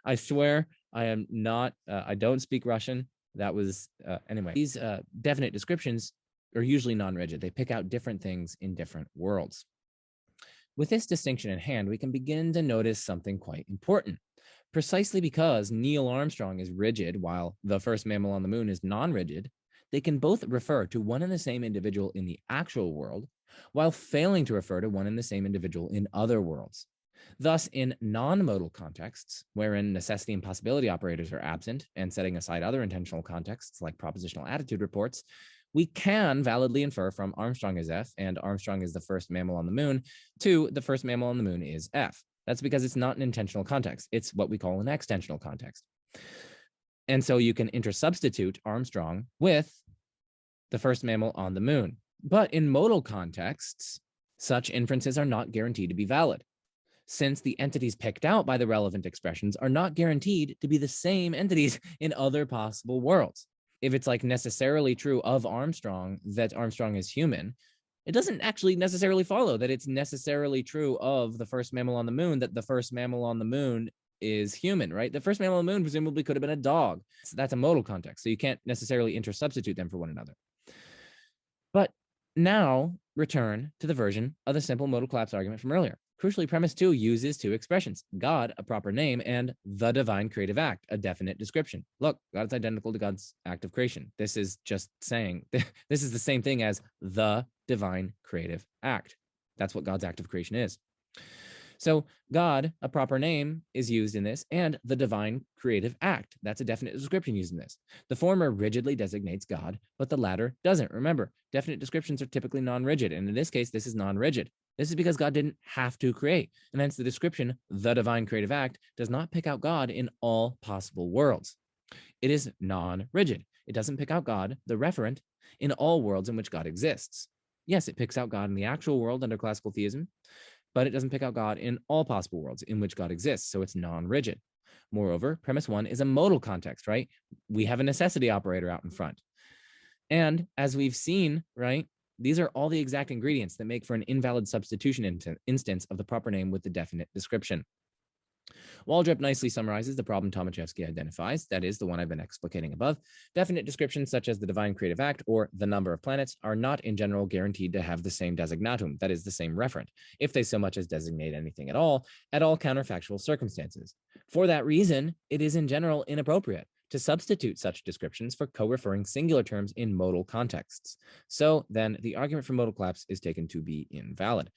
I swear I am not, I don't speak Russian. That was, anyway. These definite descriptions are usually non-rigid. They pick out different things in different worlds. With this distinction in hand, we can begin to notice something quite important. Precisely because Neil Armstrong is rigid while the first mammal on the moon is non-rigid, they can both refer to one and the same individual in the actual world, while failing to refer to one and the same individual in other worlds. Thus, in non-modal contexts, wherein necessity and possibility operators are absent, and setting aside other intentional contexts like propositional attitude reports, we can validly infer from Armstrong is F and Armstrong is the first mammal on the moon to the first mammal on the moon is F. That's because it's not an intentional context. It's what we call an extensional context. And so you can intersubstitute Armstrong with the first mammal on the moon. But in modal contexts, such inferences are not guaranteed to be valid, since the entities picked out by the relevant expressions are not guaranteed to be the same entities in other possible worlds. If it's like necessarily true of Armstrong that Armstrong is human, it doesn't actually necessarily follow that it's necessarily true of the first mammal on the moon that the first mammal on the moon is human, right? The first mammal on the moon presumably could have been a dog. So that's a modal context. So you can't necessarily intersubstitute them for one another. But now return to the version of the simple modal collapse argument from earlier. Crucially, premise 2 uses two expressions, God, a proper name, and the divine creative act, a definite description. Look, God is identical to God's act of creation. This is just saying, this is the same thing as the divine creative act. That's what God's act of creation is. So God, a proper name, is used in this, and the divine creative act. That's a definite description used in this. The former rigidly designates God, but the latter doesn't. Remember, definite descriptions are typically non-rigid, and in this case, this is non-rigid. This is because God didn't have to create, and hence the description, the divine creative act, does not pick out God in all possible worlds. It is non-rigid. It doesn't pick out God, the referent, in all worlds in which God exists. Yes, it picks out God in the actual world under classical theism, but it doesn't pick out God in all possible worlds in which God exists, so it's non-rigid. Moreover, premise 1 is a modal context, right? We have a necessity operator out in front. And as we've seen, right, these are all the exact ingredients that make for an invalid substitution instance of the proper name with the definite description. Waldrop nicely summarizes the problem Tomaszewski identifies, that is, the one I've been explicating above. Definite descriptions such as the divine creative act or the number of planets are not in general guaranteed to have the same designatum, that is, the same referent, if they so much as designate anything at all counterfactual circumstances. For that reason, it is in general inappropriate to substitute such descriptions for co-referring singular terms in modal contexts. So then the argument for modal collapse is taken to be invalid.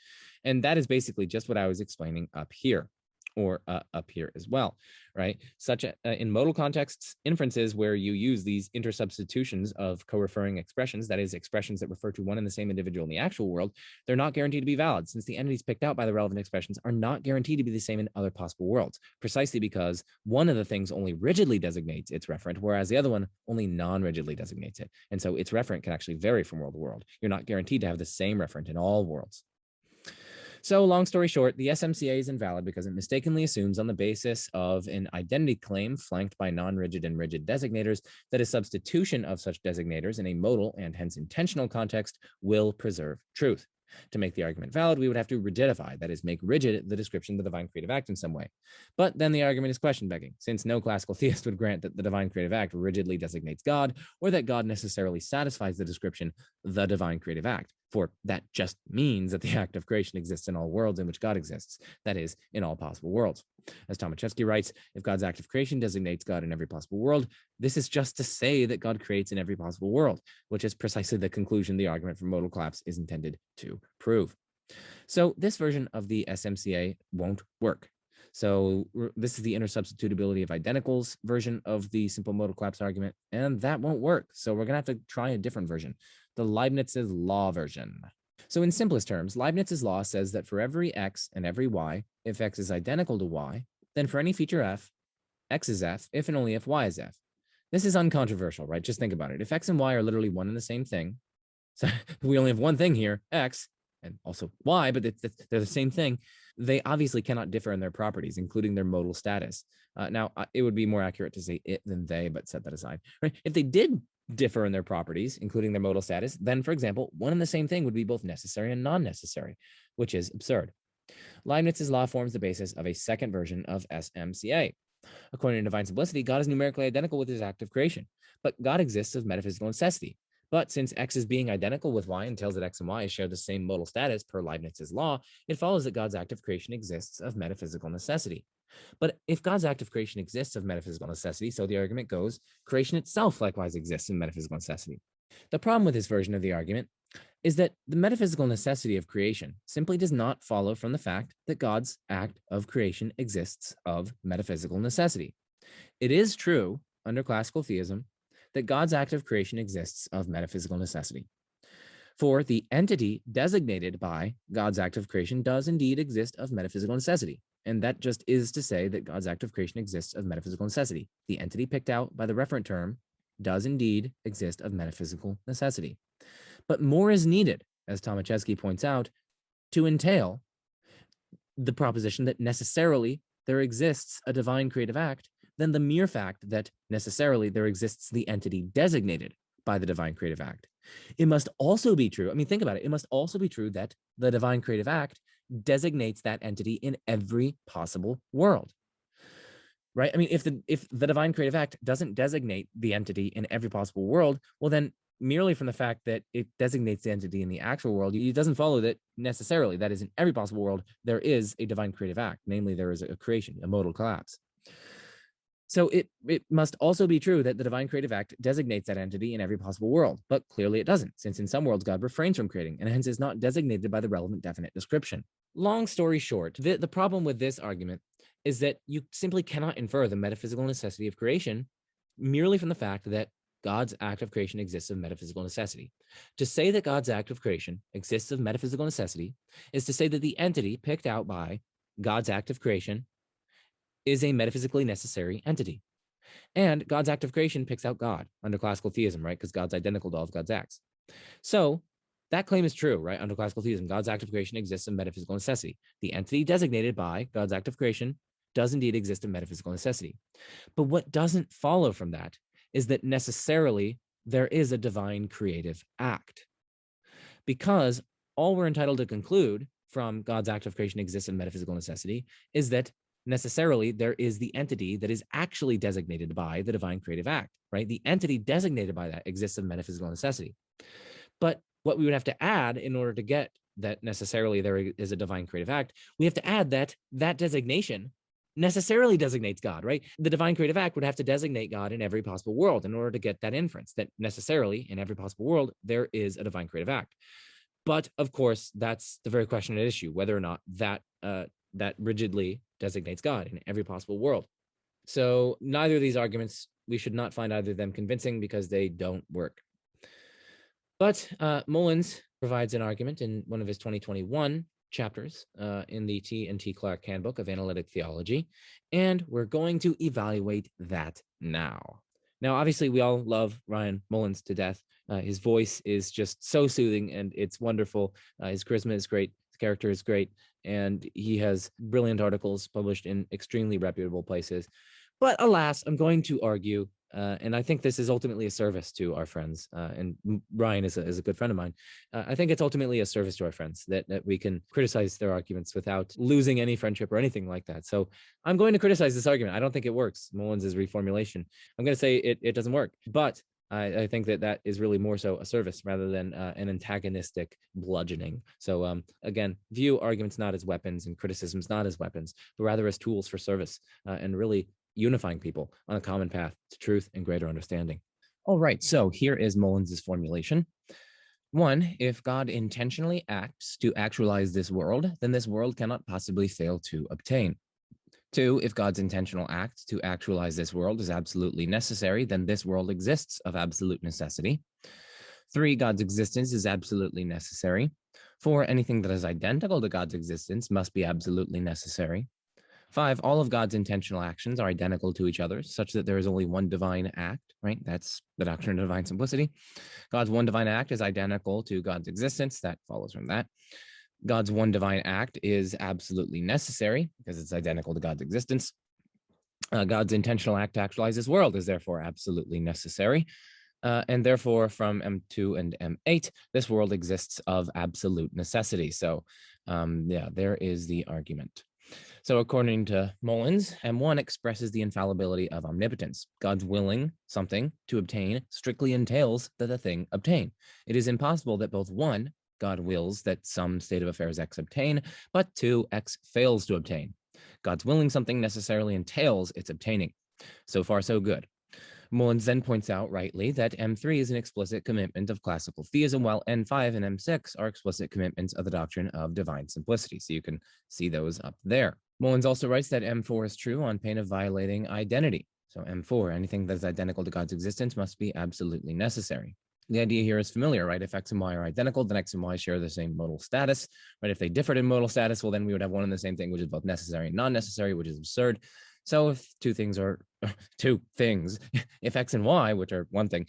And that is basically just what I was explaining up here, or up here as well, right? Such in modal contexts, inferences where you use these intersubstitutions of co-referring expressions, that is, expressions that refer to one and the same individual in the actual world, they're not guaranteed to be valid, since the entities picked out by the relevant expressions are not guaranteed to be the same in other possible worlds, precisely because one of the things only rigidly designates its referent, whereas the other one only non-rigidly designates it. And so its referent can actually vary from world to world. You're not guaranteed to have the same referent in all worlds. So long story short, the SMCA is invalid because it mistakenly assumes on the basis of an identity claim flanked by non-rigid and rigid designators that a substitution of such designators in a modal and hence intentional context will preserve truth. To make the argument valid, we would have to rigidify, that is, make rigid the description of the divine creative act in some way. But then the argument is question-begging, since no classical theist would grant that the divine creative act rigidly designates God, or that God necessarily satisfies the description, the divine creative act, for that just means that the act of creation exists in all worlds in which God exists, that is, in all possible worlds. As Tomaszewski writes, if God's act of creation designates God in every possible world, this is just to say that God creates in every possible world, which is precisely the conclusion the argument for modal collapse is intended to prove. So this version of the SMCA won't work. So this is the intersubstitutability of identicals version of the simple modal collapse argument, and that won't work. So we're going to have to try a different version, the Leibniz's law version. So in simplest terms, Leibniz's law says that for every x and every y, if x is identical to y, then for any feature f, x is f, if and only if y is f. This is uncontroversial, right? Just think about it. If x and y are literally one and the same thing, so we only have one thing here, x, and also y, but they're the same thing, they obviously cannot differ in their properties, including their modal status. Now, it would be more accurate to say it than they, but set that aside. Right? If they did differ in their properties, including their modal status, then, for example, one and the same thing would be both necessary and non-necessary, which is absurd. Leibniz's law forms the basis of a second version of SMCA. According to divine simplicity, God is numerically identical with his act of creation, but God exists as metaphysical necessity. But since x is being identical with y entails that x and y share the same modal status per Leibniz's law, it follows that God's act of creation exists of metaphysical necessity. But if God's act of creation exists of metaphysical necessity, so the argument goes, creation itself likewise exists in metaphysical necessity. The problem with this version of the argument is that the metaphysical necessity of creation simply does not follow from the fact that God's act of creation exists of metaphysical necessity. It is true, under classical theism, that God's act of creation exists of metaphysical necessity. For the entity designated by God's act of creation does indeed exist of metaphysical necessity. And that just is to say that God's act of creation exists of metaphysical necessity. The entity picked out by the referent term does indeed exist of metaphysical necessity. But more is needed, as Tomaszewski points out, to entail the proposition that necessarily there exists a divine creative act than the mere fact that necessarily there exists the entity designated by the divine creative act. It must also be true, think about it, it must also be true that the divine creative act designates that entity in every possible world, right? If the divine creative act doesn't designate the entity in every possible world, well then merely from the fact that it designates the entity in the actual world, it doesn't follow that necessarily, that is in every possible world, there is a divine creative act, namely there is a creation, a modal collapse. So it must also be true that the divine creative act designates that entity in every possible world, but clearly it doesn't, since in some worlds God refrains from creating, and hence is not designated by the relevant definite description. Long story short, the problem with this argument is that you simply cannot infer the metaphysical necessity of creation merely from the fact that God's act of creation exists of metaphysical necessity. To say that God's act of creation exists of metaphysical necessity is to say that the entity picked out by God's act of creation is a metaphysically necessary entity. And God's act of creation picks out God under classical theism, right? Because God's identical to all of God's acts. So that claim is true, right? Under classical theism, God's act of creation exists of metaphysical necessity. The entity designated by God's act of creation does indeed exist of metaphysical necessity. But what doesn't follow from that is that necessarily there is a divine creative act. Because all we're entitled to conclude from God's act of creation exists in metaphysical necessity is that necessarily there is the entity that is actually designated by the divine creative act, right? The entity designated by that exists of metaphysical necessity. But what we would have to add in order to get that necessarily there is a divine creative act, we have to add that that designation necessarily designates God, right? The divine creative act would have to designate God in every possible world in order to get that inference that necessarily in every possible world, there is a divine creative act. But of course, that's the very question at issue, whether or not that rigidly designates God in every possible world. So neither of these arguments, we should not find either of them convincing because they don't work. But Mullins provides an argument in one of his 2021 chapters in the T&T Clark Handbook of Analytic Theology, and we're going to evaluate that now. Now, obviously, we all love Ryan Mullins to death. His voice is just so soothing, and it's wonderful. His charisma is great. His character is great, and he has brilliant articles published in extremely reputable places. But alas, I'm going to argue, and I think this is ultimately a service to our friends, and Ryan is a good friend of mine. I think it's ultimately a service to our friends that we can criticize their arguments without losing any friendship or anything like that. So I'm going to criticize this argument. I don't think it works, Mullins' reformulation. I'm going to say it doesn't work, but I think that is really more so a service rather than an antagonistic bludgeoning. So again, view arguments not as weapons and criticisms not as weapons, but rather as tools for service and really unifying people on a common path to truth and greater understanding. All right, so here is Mullins' formulation. 1, if God intentionally acts to actualize this world, then this world cannot possibly fail to obtain. 2, if God's intentional act to actualize this world is absolutely necessary, then this world exists of absolute necessity. 3, God's existence is absolutely necessary. 4, anything that is identical to God's existence must be absolutely necessary. 5, all of God's intentional actions are identical to each other, such that there is only one divine act, right? That's the doctrine of divine simplicity. God's one divine act is identical to God's existence. That follows from that. God's one divine act is absolutely necessary because it's identical to God's existence. God's intentional act to actualize this world is therefore absolutely necessary. And therefore, from M2 and M8, this world exists of absolute necessity. So, yeah, there is the argument. So according to Mullins, M1 expresses the infallibility of omnipotence. God's willing something to obtain strictly entails that the thing obtain. It is impossible that both 1, God wills that some state of affairs X obtain, but 2, X fails to obtain. God's willing something necessarily entails its obtaining. So far, so good. Mullins then points out rightly that M3 is an explicit commitment of classical theism, while N5 and M6 are explicit commitments of the doctrine of divine simplicity. So you can see those up there. Mullins also writes that M4 is true on pain of violating identity. So M4, anything that is identical to God's existence must be absolutely necessary. The idea here is familiar, right? If X and Y are identical, then X and Y share the same modal status, right? If they differed in modal status, well, then we would have one and the same thing, which is both necessary and non-necessary, which is absurd. So if two things, if X and Y, which are one thing,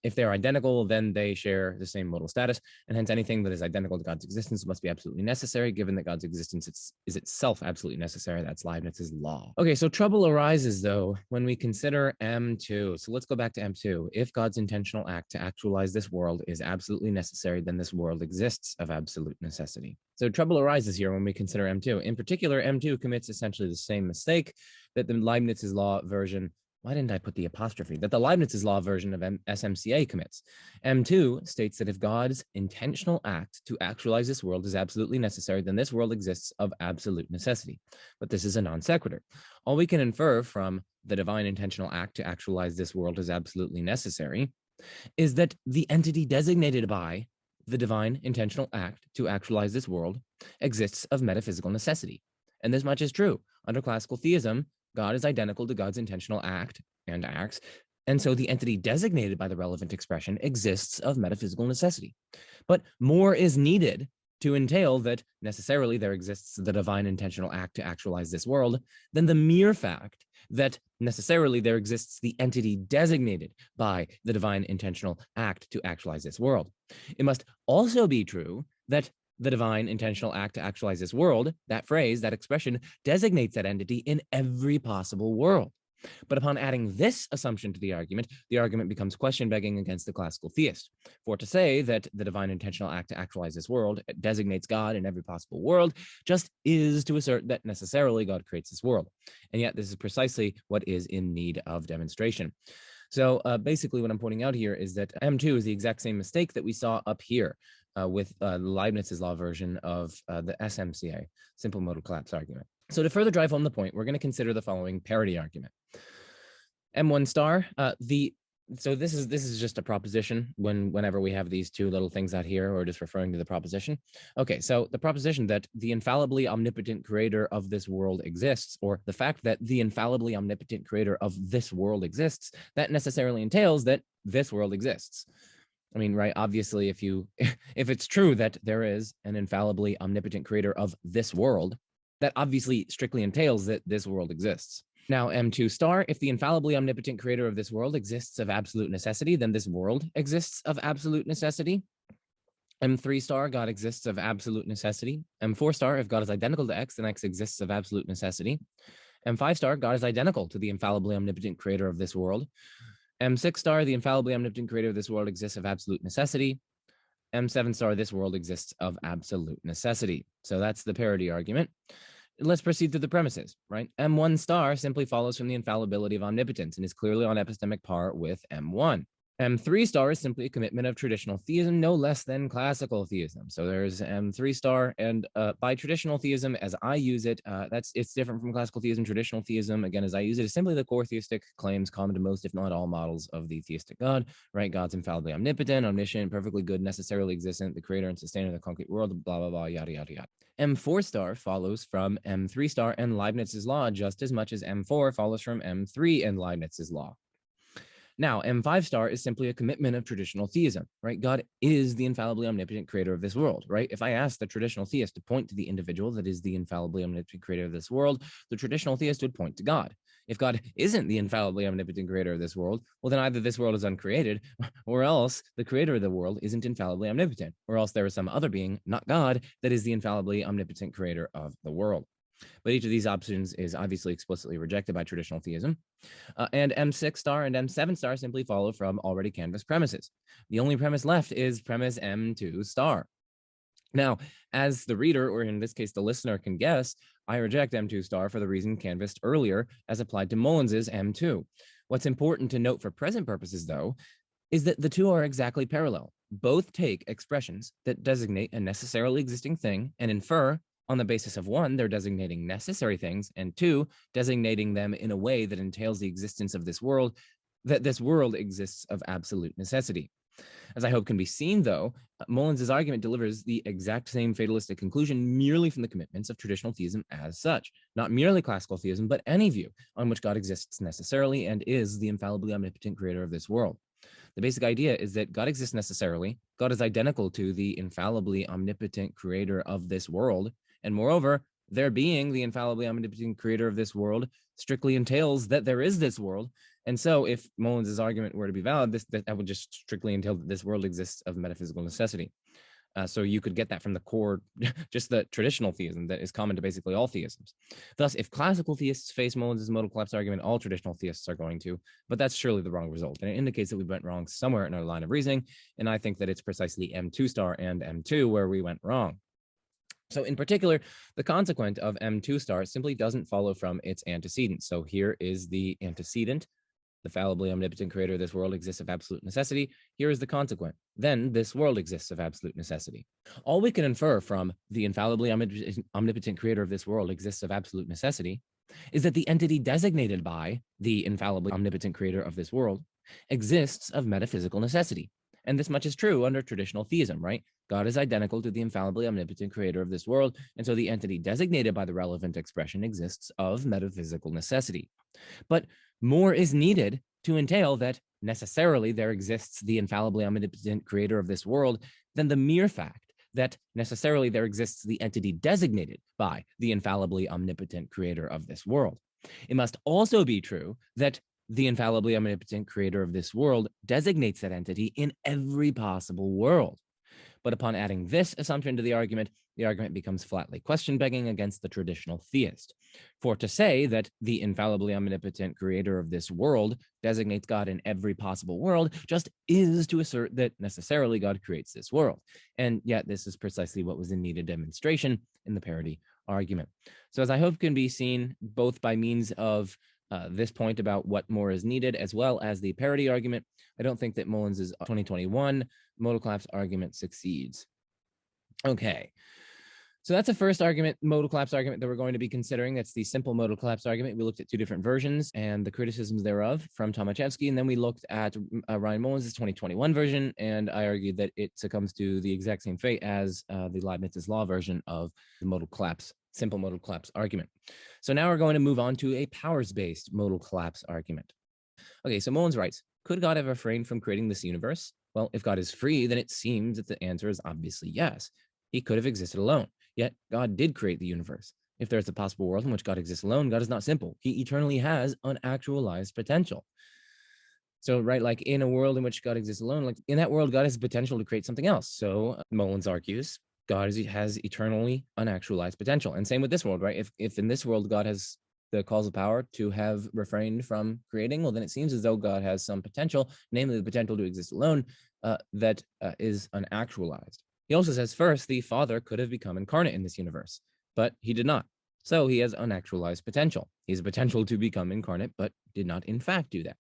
if they're identical, then they share the same modal status, and hence anything that is identical to God's existence must be absolutely necessary, given that God's existence is itself absolutely necessary. That's Leibniz's law. Okay, so trouble arises, though, when we consider M2. So let's go back to M2. If God's intentional act to actualize this world is absolutely necessary, then this world exists of absolute necessity. So trouble arises here when we consider M2. In particular, M2 commits essentially the same mistake that the Leibniz's law version, why didn't I put the apostrophe? That the Leibniz's law version of SMCA commits. M2 states that if God's intentional act to actualize this world is absolutely necessary, then this world exists of absolute necessity. But this is a non sequitur. All we can infer from the divine intentional act to actualize this world is absolutely necessary is that the entity designated by the divine intentional act to actualize this world exists of metaphysical necessity. And this much is true. Under classical theism, God is identical to God's intentional act and acts, and so the entity designated by the relevant expression exists of metaphysical necessity. But more is needed to entail that necessarily there exists the divine intentional act to actualize this world than the mere fact that necessarily there exists the entity designated by the divine intentional act to actualize this world. It must also be true that the divine intentional act to actualize this world, that phrase, that expression, designates that entity in every possible world. But upon adding this assumption to the argument becomes question-begging against the classical theist. For to say that the divine intentional act to actualize this world designates God in every possible world just is to assert that necessarily God creates this world. And yet this is precisely what is in need of demonstration. So basically what I'm pointing out here is that M2 is the exact same mistake that we saw up here with Leibniz's law version of the SMCA, simple modal collapse argument. So to further drive home the point, we're going to consider the following parity argument. M1 star, so this is just a proposition whenever we have these two little things out here, or just referring to the proposition. Okay, so the proposition that the infallibly omnipotent creator of this world exists, or the fact that the infallibly omnipotent creator of this world exists, that necessarily entails that this world exists. I mean, right, obviously, if it's true that there is an infallibly omnipotent creator of this world, that obviously strictly entails that this world exists. Now, M2 star, if the infallibly omnipotent creator of this world exists of absolute necessity, then this world exists of absolute necessity. M3 star, God exists of absolute necessity. M4 star, if God is identical to X, then X exists of absolute necessity. M5 star, God is identical to the infallibly omnipotent creator of this world. M6 star, the infallibly omnipotent creator of this world exists of absolute necessity. M7 star, this world exists of absolute necessity. So that's the parity argument. Let's proceed through the premises, right? M1 star simply follows from the infallibility of omnipotence and is clearly on epistemic par with M1. M3 star is simply a commitment of traditional theism, no less than classical theism. So there's M3 star, and by traditional theism, as I use it, it's different from classical theism. Traditional theism, again, as I use it, is simply the core theistic claims common to most, if not all, models of the theistic God, right? God's infallibly omnipotent, omniscient, perfectly good, necessarily existent, the creator and sustainer of the concrete world, blah, blah, blah, yada, yada, yada. M4 star follows from M3 star and Leibniz's law just as much as M4 follows from M3 and Leibniz's law. Now, M5 star is simply a commitment of traditional theism, right? God is the infallibly omnipotent creator of this world, right? If I ask the traditional theist to point to the individual that is the infallibly omnipotent creator of this world, the traditional theist would point to God. If God isn't the infallibly omnipotent creator of this world, well, then either this world is uncreated, or else the creator of the world isn't infallibly omnipotent, or else there is some other being, not God, that is the infallibly omnipotent creator of the world. But each of these options is obviously explicitly rejected by traditional theism. And M6 star and M7 star simply follow from already canvassed premises. The only premise left is premise M2 star. Now, as the reader, or in this case, the listener, can guess, I reject M2 star for the reason canvassed earlier as applied to Mullins's M2. What's important to note for present purposes, though, is that the two are exactly parallel. Both take expressions that designate a necessarily existing thing and infer, on the basis of one, they're designating necessary things, and two, designating them in a way that entails the existence of this world, that this world exists of absolute necessity. As I hope can be seen, though, Mullins's argument delivers the exact same fatalistic conclusion merely from the commitments of traditional theism as such, not merely classical theism, but any view on which God exists necessarily and is the infallibly omnipotent creator of this world. The basic idea is that God exists necessarily, God is identical to the infallibly omnipotent creator of this world, and moreover, there being the infallibly omnipotent creator of this world strictly entails that there is this world. And so if Mullins's argument were to be valid, that would just strictly entail that this world exists of metaphysical necessity. So you could get that from the core, just the traditional theism that is common to basically all theisms. Thus, if classical theists face Mullins's modal collapse argument, all traditional theists are going to, but that's surely the wrong result. And it indicates that we went wrong somewhere in our line of reasoning. And I think that it's precisely M2 star and M2 where we went wrong. So in particular, the consequent of M2 star simply doesn't follow from its antecedent. So here is the antecedent. The fallibly omnipotent creator of this world exists of absolute necessity. Here is the consequent. Then this world exists of absolute necessity. All we can infer from the infallibly omnipotent creator of this world exists of absolute necessity is that the entity designated by the infallibly omnipotent creator of this world exists of metaphysical necessity. And this much is true under traditional theism, right? God is identical to the infallibly omnipotent creator of this world, and so the entity designated by the relevant expression exists of metaphysical necessity. But more is needed to entail that necessarily there exists the infallibly omnipotent creator of this world than the mere fact that necessarily there exists the entity designated by the infallibly omnipotent creator of this world. It must also be true that the infallibly omnipotent creator of this world designates that entity in every possible world. But upon adding this assumption to the argument becomes flatly question-begging against the traditional theist. For to say that the infallibly omnipotent creator of this world designates God in every possible world just is to assert that necessarily God creates this world. And yet this is precisely what was in needed demonstration in the parity argument. So as I hope can be seen both by means of this point about what more is needed, as well as the parity argument, I don't think that Mullins's 2021 modal collapse argument succeeds. Okay, so that's the first argument, modal collapse argument, that we're going to be considering. That's the simple modal collapse argument. We looked at two different versions and the criticisms thereof from Tomaszewski, and then we looked at Ryan Mullins's 2021 version, and I argued that it succumbs to the exact same fate as the Leibniz's law version of the modal collapse, simple modal collapse argument. So now we're going to move on to a powers-based modal collapse argument. Okay, so Mullins writes, could God have refrained from creating this universe? Well, if God is free, then it seems that the answer is obviously yes. He could have existed alone, yet God did create the universe. If there's a possible world in which God exists alone, God is not simple. He eternally has unactualized potential. So, right, like in a world in which God exists alone, like in that world, God has potential to create something else. So Mullins argues, God has eternally unactualized potential. And same with this world, right? If in this world God has the causal power to have refrained from creating, well, then it seems as though God has some potential, namely the potential to exist alone, that is unactualized. He also says, first, the Father could have become incarnate in this universe, but he did not. So he has unactualized potential. He has a potential to become incarnate, but did not in fact do that.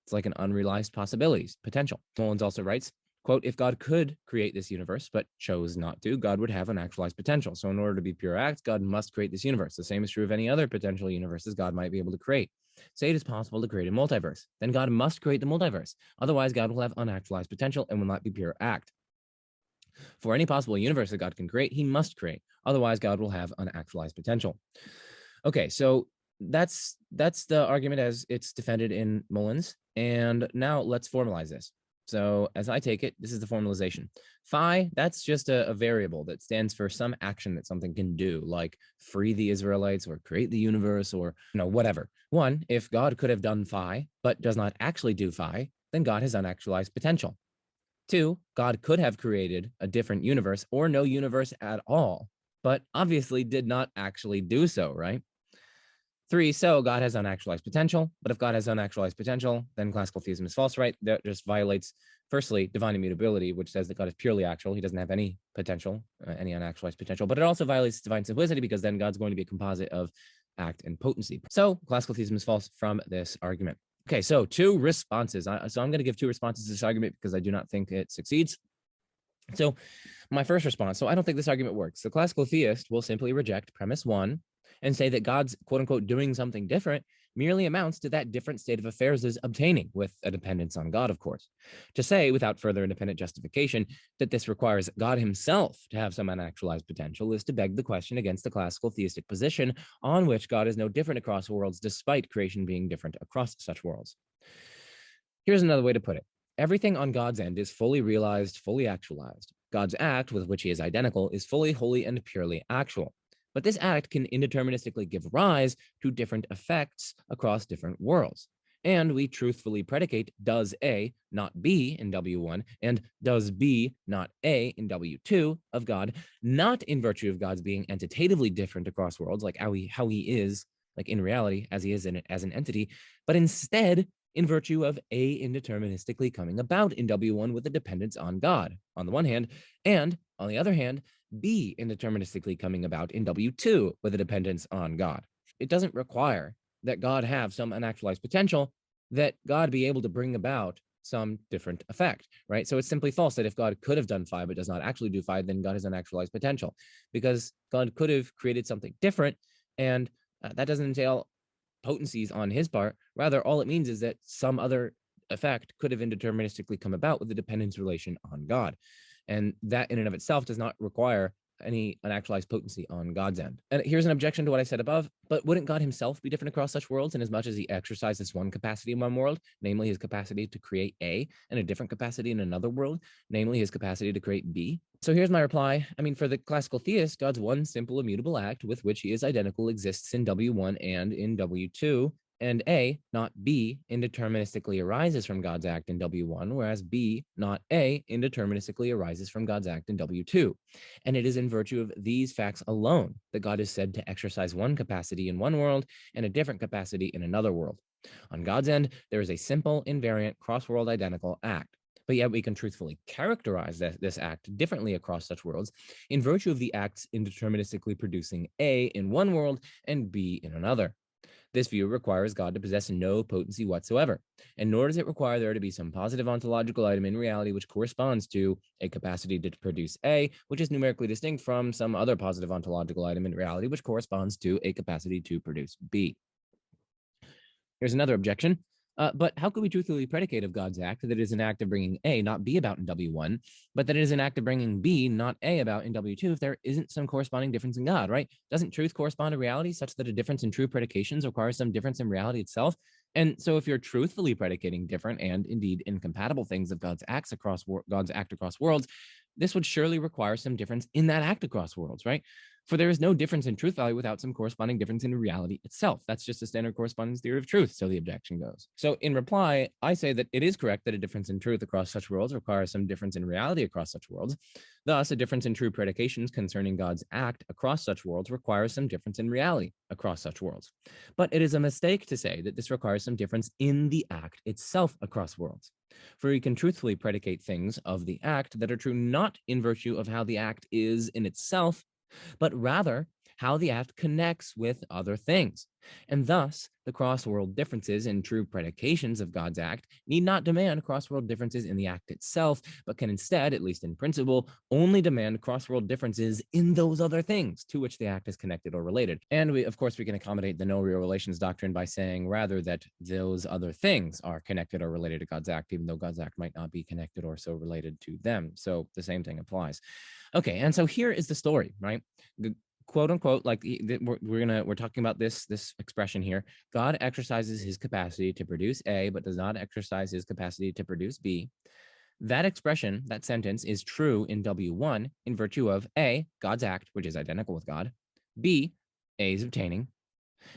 It's like an unrealized possibilities, potential. Mullins also writes, quote, if God could create this universe, but chose not to, God would have unactualized potential. So in order to be pure act, God must create this universe. The same is true of any other potential universes God might be able to create. Say it is possible to create a multiverse. Then God must create the multiverse. Otherwise, God will have unactualized potential and will not be pure act. For any possible universe that God can create, he must create. Otherwise, God will have unactualized potential. Okay, so that's the argument as it's defended in Mullins. And now let's formalize this. So as I take it, this is the formalization. Phi, that's just a variable that stands for some action that something can do, like free the Israelites or create the universe or whatever. One, if God could have done phi, but does not actually do phi, then God has unactualized potential. Two, God could have created a different universe or no universe at all, but obviously did not actually do so, right? 3, so God has unactualized potential. But if God has unactualized potential, then classical theism is false, right? That just violates, firstly, divine immutability, which says that God is purely actual. He doesn't have any potential, any unactualized potential. But it also violates divine simplicity, because then God's going to be a composite of act and potency. So classical theism is false from this argument. Okay, so 2 responses. So I'm going to give 2 responses to this argument because I do not think it succeeds. So my first response, so I don't think this argument works. The classical theist will simply reject premise 1 and say that God's quote unquote doing something different merely amounts to that different state of affairs is obtaining, with a dependence on God, of course. To say, without further independent justification, that this requires God himself to have some unactualized potential is to beg the question against the classical theistic position on which God is no different across worlds, despite creation being different across such worlds. Here's another way to put it. Everything on God's end is fully realized, fully actualized. God's act, with which he is identical, is fully, wholly, and purely actual. But this act can indeterministically give rise to different effects across different worlds. And we truthfully predicate does A, not B in W1, and does B, not A in W2 of God, not in virtue of God's being entitatively different across worlds, like how he is, like in reality, as he is in it as an entity, but instead in virtue of A indeterministically coming about in W1 with a dependence on God, on the one hand, and on the other hand, B indeterministically coming about in W2 with a dependence on God. It doesn't require that God have some unactualized potential, that God be able to bring about some different effect, right? So it's simply false that if God could have done phi but does not actually do phi, then God has unactualized potential, because God could have created something different, and that doesn't entail potencies on his part. Rather, all it means is that some other effect could have indeterministically come about with a dependence relation on God. And that in and of itself does not require any unactualized potency on God's end. And here's an objection to what I said above, but wouldn't God himself be different across such worlds in as much as he exercises one capacity in one world, namely his capacity to create A, and a different capacity in another world, namely his capacity to create B? So here's my reply. I mean, for the classical theist, God's one simple immutable act with which he is identical exists in W1 and in W2, and A, not B, indeterministically arises from God's act in W1, whereas B, not A, indeterministically arises from God's act in W2. And it is in virtue of these facts alone that God is said to exercise one capacity in one world and a different capacity in another world. On God's end, there is a simple, invariant, cross-world identical act. But yet we can truthfully characterize this act differently across such worlds in virtue of the acts indeterministically producing A in one world and B in another. This view requires God to possess no potency whatsoever, and nor does it require there to be some positive ontological item in reality which corresponds to a capacity to produce A, which is numerically distinct from some other positive ontological item in reality which corresponds to a capacity to produce B. Here's another objection. But how could we truthfully predicate of God's act that it is an act of bringing A, not B about in W1, but that it is an act of bringing B, not A about in W2 if there isn't some corresponding difference in God, right? Doesn't truth correspond to reality such that a difference in true predications requires some difference in reality itself? And so if you're truthfully predicating different and indeed incompatible things of God's act across worlds, this would surely require some difference in that act across worlds, right? For there is no difference in truth value without some corresponding difference in reality itself. That's just a standard correspondence theory of truth, so the objection goes. So in reply, I say that it is correct that a difference in truth across such worlds requires some difference in reality across such worlds. Thus, a difference in true predications concerning God's act across such worlds requires some difference in reality across such worlds. But it is a mistake to say that this requires some difference in the act itself across worlds. For we can truthfully predicate things of the act that are true not in virtue of how the act is in itself, but rather how the act connects with other things. And thus, the cross-world differences in true predications of God's act need not demand cross-world differences in the act itself, but can instead, at least in principle, only demand cross-world differences in those other things to which the act is connected or related. And we can accommodate the no real relations doctrine by saying rather that those other things are connected or related to God's act, even though God's act might not be connected or so related to them. So the same thing applies. Okay, and so here is the story, right? Quote unquote, like we're talking about this expression here. God exercises his capacity to produce A, but does not exercise his capacity to produce B. That expression, that sentence, is true in W1 in virtue of A, God's act, which is identical with God, B, A's obtaining,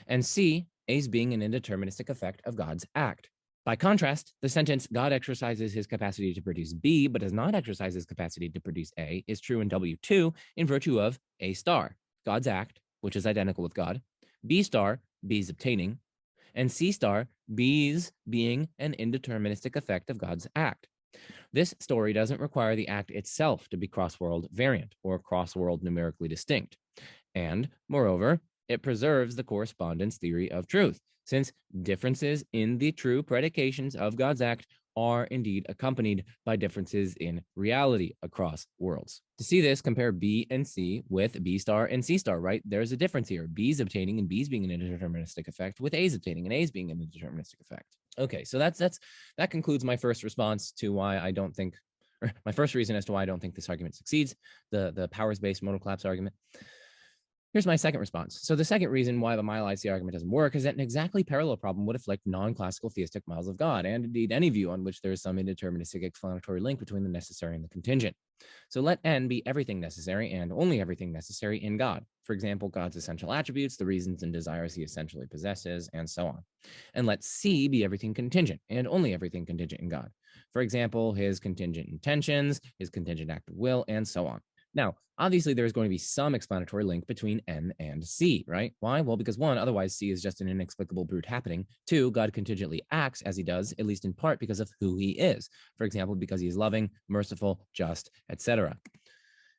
and C, A's being an indeterministic effect of God's act. By contrast, the sentence, God exercises his capacity to produce B, but does not exercise his capacity to produce A, is true in W2 in virtue of A star, God's act, which is identical with God, B star, B's obtaining, and C star, B's being an indeterministic effect of God's act. This story doesn't require the act itself to be cross-world variant or cross-world numerically distinct. And moreover, it preserves the correspondence theory of truth, since differences in the true predications of God's act are indeed accompanied by differences in reality across worlds. To see this, compare B and C with B star and C star, right? There's a difference here. B's obtaining and B's being an indeterministic effect with A's obtaining and A's being an indeterministic effect. Okay, so that concludes my first response to why I don't think, or my first reason as to why I don't think this argument succeeds, the powers-based modal collapse argument. Here's my second response. So the second reason why the Modality argument doesn't work is that an exactly parallel problem would afflict non-classical theistic models of God, and indeed any view on which there is some indeterministic explanatory link between the necessary and the contingent. So let N be everything necessary and only everything necessary in God. For example, God's essential attributes, the reasons and desires he essentially possesses, and so on. And let C be everything contingent and only everything contingent in God. For example, his contingent intentions, his contingent act of will, and so on. Now, obviously, there's going to be some explanatory link between N and C, right? Why? Well, because one, otherwise C is just an inexplicable brute happening. Two, God contingently acts as he does, at least in part because of who he is. For example, because he is loving, merciful, just, etc.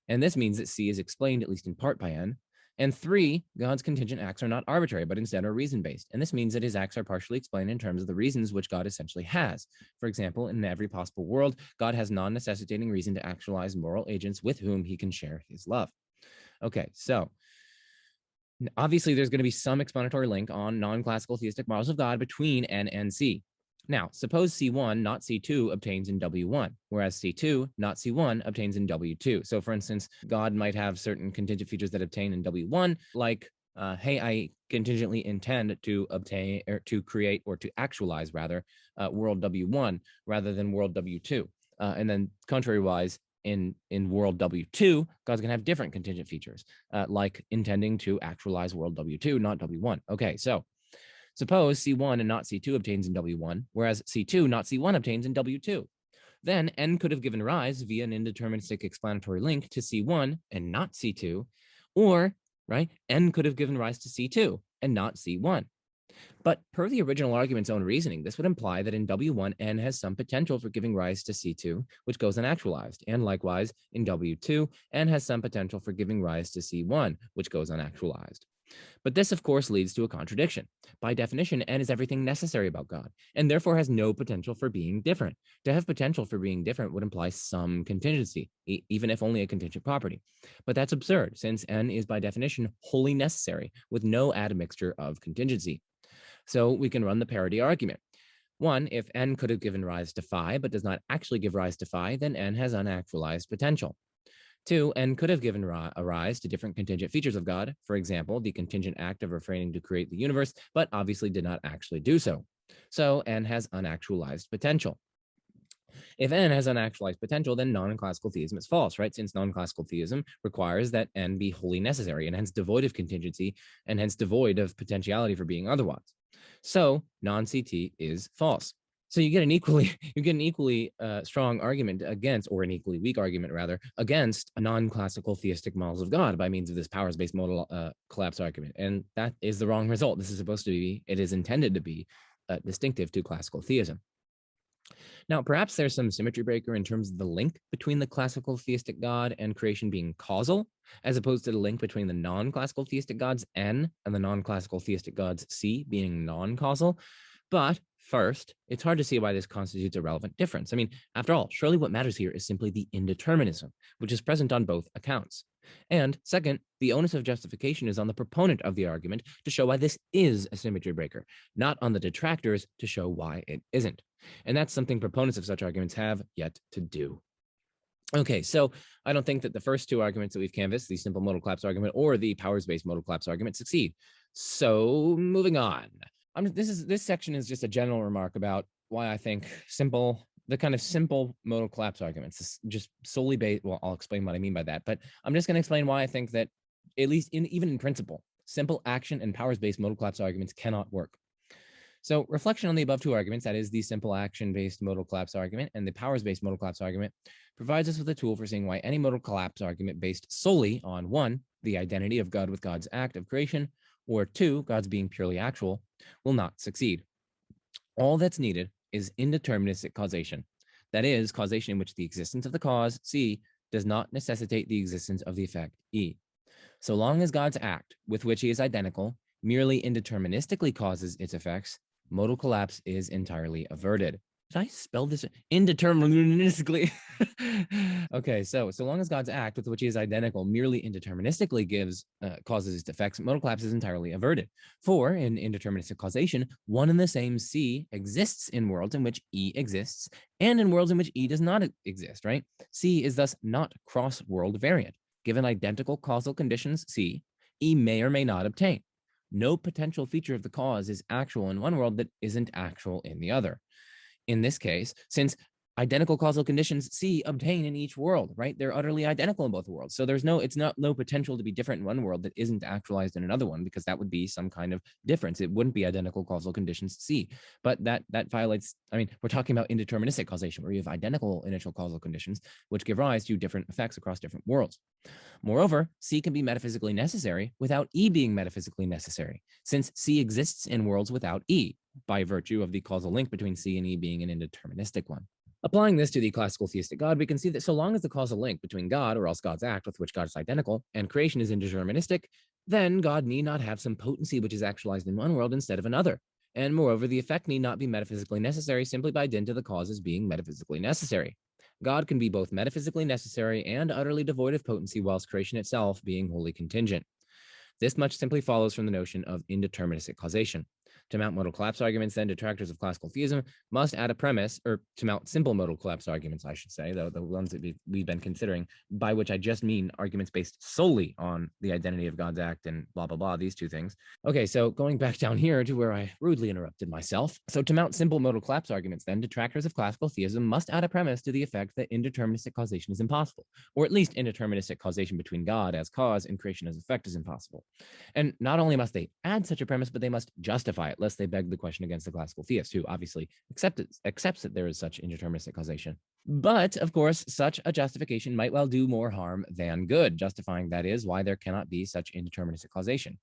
And this means that C is explained at least in part by N. And three, God's contingent acts are not arbitrary, but instead are reason-based. And this means that his acts are partially explained in terms of the reasons which God essentially has. For example, in every possible world, God has non-necessitating reason to actualize moral agents with whom he can share his love. Okay, so obviously there's going to be some explanatory link on non-classical theistic models of God between N and C. Now, suppose C1, not C2, obtains in W1, whereas C2, not C1, obtains in W2. So, for instance, God might have certain contingent features that obtain in W1, like, hey, I contingently intend to obtain, or to create, or to actualize, rather, world W1 rather than world W2. And then, contrary-wise, in world W2, God's going to have different contingent features, like intending to actualize world W2, not W1. Okay, so suppose C1 and not C2 obtains in W1, whereas C2, not C1 obtains in W2. Then N could have given rise via an indeterministic explanatory link to C1 and not C2, or, right, N could have given rise to C2 and not C1. But per the original argument's own reasoning, this would imply that in W1, N has some potential for giving rise to C2, which goes unactualized, and likewise, in W2, N has some potential for giving rise to C1, which goes unactualized. But this, of course, leads to a contradiction. By definition, N is everything necessary about God, and therefore has no potential for being different. To have potential for being different would imply some contingency, even if only a contingent property. But that's absurd, since N is by definition wholly necessary, with no admixture of contingency. So we can run the parity argument. One, if N could have given rise to phi, but does not actually give rise to phi, then N has unactualized potential. Two, N could have given a rise to different contingent features of God, for example, the contingent act of refraining to create the universe, but obviously did not actually do so. So N has unactualized potential. If N has unactualized potential, then non-classical theism is false, right? Since non-classical theism requires that N be wholly necessary and hence devoid of contingency and hence devoid of potentiality for being otherwise. So non-CT is false. So you get an equally strong argument against, or an equally weak argument rather, against non-classical theistic models of God by means of this powers-based modal collapse argument, and that is the wrong result. This is supposed to be, it is intended to be distinctive to classical theism. Now, perhaps there's some symmetry breaker in terms of the link between the classical theistic God and creation being causal, as opposed to the link between the non-classical theistic gods N and the non-classical theistic gods C being non-causal. But first, it's hard to see why this constitutes a relevant difference. I mean, after all, surely what matters here is simply the indeterminism, which is present on both accounts. And second, the onus of justification is on the proponent of the argument to show why this is a symmetry breaker, not on the detractors to show why it isn't. And that's something proponents of such arguments have yet to do. Okay, so I don't think that the first two arguments that we've canvassed, the simple modal collapse argument or the powers-based modal collapse argument, succeed. So moving on. This section is just a general remark about why I think the kind of simple modal collapse arguments is just solely based. Well, I'll explain what I mean by that, but I'm just going to explain why I think that, at least even in principle, simple action and powers-based modal collapse arguments cannot work. So reflection on the above two arguments, that is the simple action-based modal collapse argument and the powers-based modal collapse argument, provides us with a tool for seeing why any modal collapse argument based solely on one, the identity of God with God's act of creation, or 2, God's being purely actual, will not succeed. All that's needed is indeterministic causation. That is, causation in which the existence of the cause, C, does not necessitate the existence of the effect, E. So long as God's act, with which he is identical, merely indeterministically causes its effects, modal collapse is entirely averted. Did I spell this indeterministically? Okay, so long as God's act, with which he is identical, merely indeterministically causes its effects, modal collapse is entirely averted. For in indeterministic causation, one and the same C exists in worlds in which E exists, and in worlds in which E does not exist, right? C is thus not cross-world variant. Given identical causal conditions C, E may or may not obtain. No potential feature of the cause is actual in one world that isn't actual in the other. In this case, since identical causal conditions C obtain in each world, right? They're utterly identical in both worlds. So there's no potential to be different in one world that isn't actualized in another one, because that would be some kind of difference. It wouldn't be identical causal conditions C. But that violates, I mean, we're talking about indeterministic causation, where you have identical initial causal conditions, which give rise to different effects across different worlds. Moreover, C can be metaphysically necessary without E being metaphysically necessary, since C exists in worlds without E, by virtue of the causal link between C and E being an indeterministic one. Applying this to the classical theistic God, we can see that so long as the causal link between God, or else God's act with which God is identical, and creation is indeterministic, then God need not have some potency which is actualized in one world instead of another. And moreover, the effect need not be metaphysically necessary simply by dint of the causes being metaphysically necessary. God can be both metaphysically necessary and utterly devoid of potency, whilst creation itself being wholly contingent. This much simply follows from the notion of indeterministic causation. To mount modal collapse arguments, then, detractors of classical theism must add a premise, or to mount simple modal collapse arguments, I should say, though the ones that we've been considering, by which I just mean arguments based solely on the identity of God's act and blah, blah, blah, these two things. Okay, so going back down here to where I rudely interrupted myself. So to mount simple modal collapse arguments, then, detractors of classical theism must add a premise to the effect that indeterministic causation is impossible, or at least indeterministic causation between God as cause and creation as effect is impossible. And not only must they add such a premise, but they must justify it, lest they beg the question against the classical theist, who obviously accepts that there is such indeterministic causation. But, of course, such a justification might well do more harm than good, justifying, that is, why there cannot be such indeterministic causation.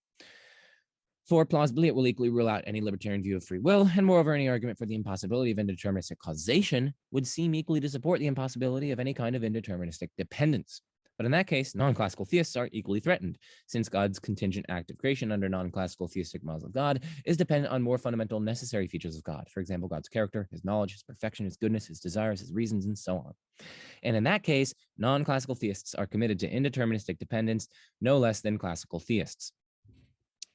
For plausibly, it will equally rule out any libertarian view of free will, and moreover, any argument for the impossibility of indeterministic causation would seem equally to support the impossibility of any kind of indeterministic dependence. But in that case, non-classical theists are equally threatened, since God's contingent act of creation under non-classical theistic models of God is dependent on more fundamental necessary features of God. For example, God's character, his knowledge, his perfection, his goodness, his desires, his reasons, and so on. And in that case, non-classical theists are committed to indeterministic dependence no less than classical theists.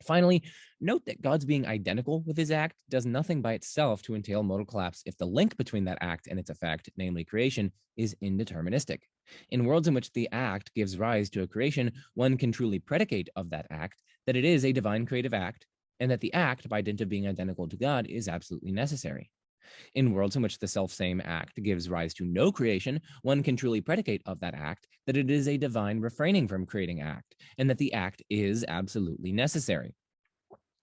Finally, note that God's being identical with his act does nothing by itself to entail modal collapse if the link between that act and its effect, namely creation, is indeterministic. In worlds in which the act gives rise to a creation, one can truly predicate of that act that it is a divine creative act, and that the act, by dint of being identical to God, is absolutely necessary. In worlds in which the selfsame act gives rise to no creation, one can truly predicate of that act that it is a divine refraining from creating act, and that the act is absolutely necessary.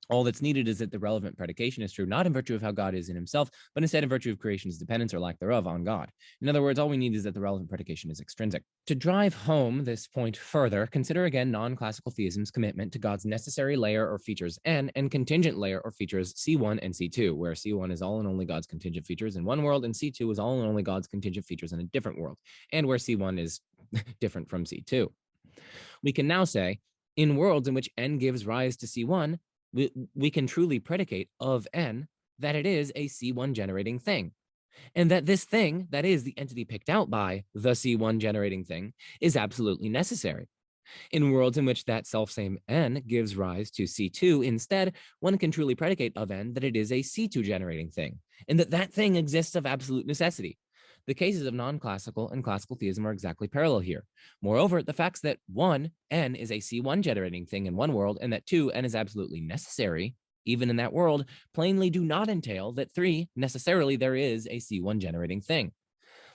All that's needed is that the relevant predication is true, not in virtue of how God is in himself, but instead in virtue of creation's dependence or lack thereof on God. In other words, all we need is that the relevant predication is extrinsic. To drive home this point further, consider again non-classical theism's commitment to God's necessary layer or features N and contingent layer or features C1 and C2, where C1 is all and only God's contingent features in one world, and C2 is all and only God's contingent features in a different world, and where C1 is different from C2. We can now say, in worlds in which N gives rise to C1, we can truly predicate of N that it is a C1 generating thing, and that this thing, that is the entity picked out by the C1 generating thing, is absolutely necessary. In worlds in which that selfsame N gives rise to C2, instead, one can truly predicate of N that it is a C2 generating thing, and that that thing exists of absolute necessity. The cases of non-classical and classical theism are exactly parallel here. Moreover, the facts that 1, N, is a C1 generating thing in one world, and that 2, N, is absolutely necessary, even in that world, plainly do not entail that 3, necessarily there is a C1 generating thing.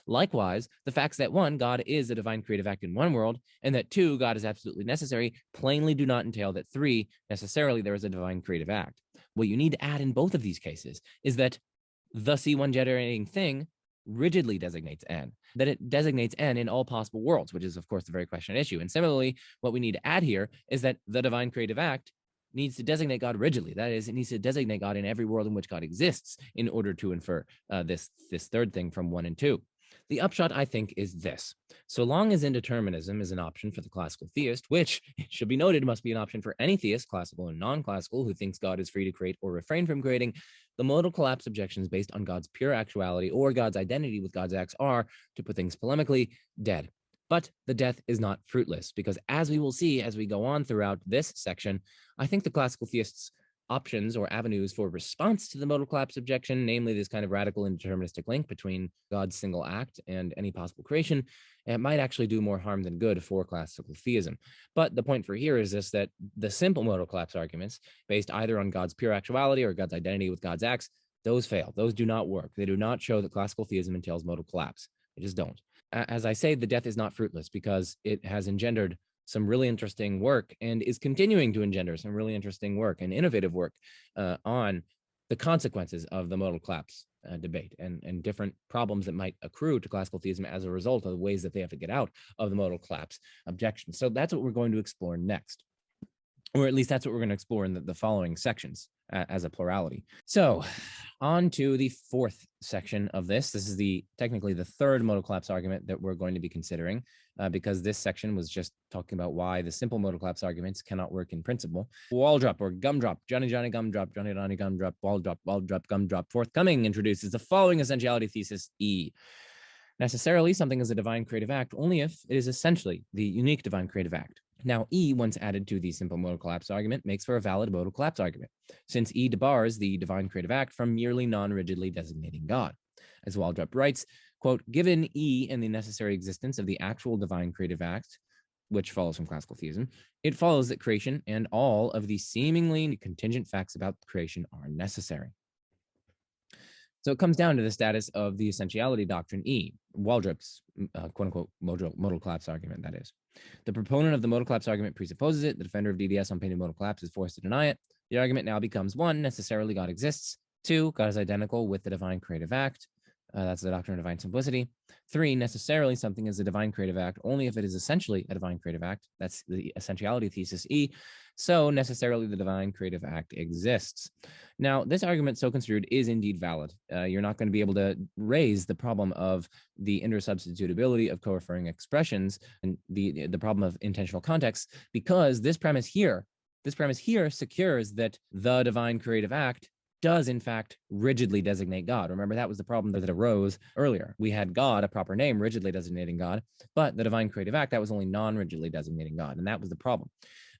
Likewise, the facts that 1, God is a divine creative act in one world, and that 2, God is absolutely necessary, plainly do not entail that 3, necessarily there is a divine creative act. What you need to add in both of these cases is that the C1 generating thing rigidly designates N, that it designates N in all possible worlds, which is, of course, the very question at issue. And similarly, what we need to add here is that the divine creative act needs to designate God rigidly. That is, it needs to designate God in every world in which God exists in order to infer this third thing from 1 and 2. The upshot, I think, is this. So long as indeterminism is an option for the classical theist, which, it should be noted, must be an option for any theist, classical and non-classical, who thinks God is free to create or refrain from creating, the modal collapse objections based on God's pure actuality or God's identity with God's acts are, to put things polemically, dead. But the death is not fruitless, because as we will see as we go on throughout this section, I think the classical theists' options or avenues for response to the modal collapse objection, namely this kind of radical indeterministic link between God's single act and any possible creation, it might actually do more harm than good for classical theism. But the point for here is this, that the simple modal collapse arguments, based either on God's pure actuality or God's identity with God's acts, those fail. Those do not work. They do not show that classical theism entails modal collapse. They just don't. As I say, the death is not fruitless because it has engendered some really interesting work and is continuing to engender some really interesting work and innovative work on the consequences of the modal collapse debate and different problems that might accrue to classical theism as a result of the ways that they have to get out of the modal collapse objection. So that's what we're going to explore next, or at least that's what we're going to explore in the following sections as a plurality. So on to the fourth section of this. This is technically the third modal collapse argument that we're going to be considering, because this section was just talking about why the simple modal collapse arguments cannot work in principle. Waldrop or gumdrop, Johnny Johnny gumdrop, Johnny Johnny gumdrop, Waldrop gumdrop forthcoming introduces the following essentiality thesis E. Necessarily, something is a divine creative act only if it is essentially the unique divine creative act. Now, E, once added to the simple modal collapse argument, makes for a valid modal collapse argument, since E debars the divine creative act from merely non-rigidly designating God. As Waldrop writes, quote, given E and the necessary existence of the actual divine creative act, which follows from classical theism, it follows that creation and all of the seemingly contingent facts about creation are necessary. So it comes down to the status of the essentiality doctrine E, Waldrop's quote-unquote modal collapse argument, that is. The proponent of the modal collapse argument presupposes it. The defender of DDS on pain of modal collapse is forced to deny it. The argument now becomes 1, necessarily God exists. 2, God is identical with the divine creative act. That's the doctrine of divine simplicity. 3, necessarily something is a divine creative act only if it is essentially a divine creative act. That's the essentiality thesis E. So necessarily the divine creative act exists. Now, this argument, so construed, is indeed valid. You're not going to be able to raise the problem of the intersubstitutability of co-referring expressions and the problem of intentional context, because this premise here secures that the divine creative act does in fact rigidly designate God. Remember, that was the problem that arose earlier. We had God, a proper name, rigidly designating God, but the divine creative act, that was only non-rigidly designating God, and that was the problem.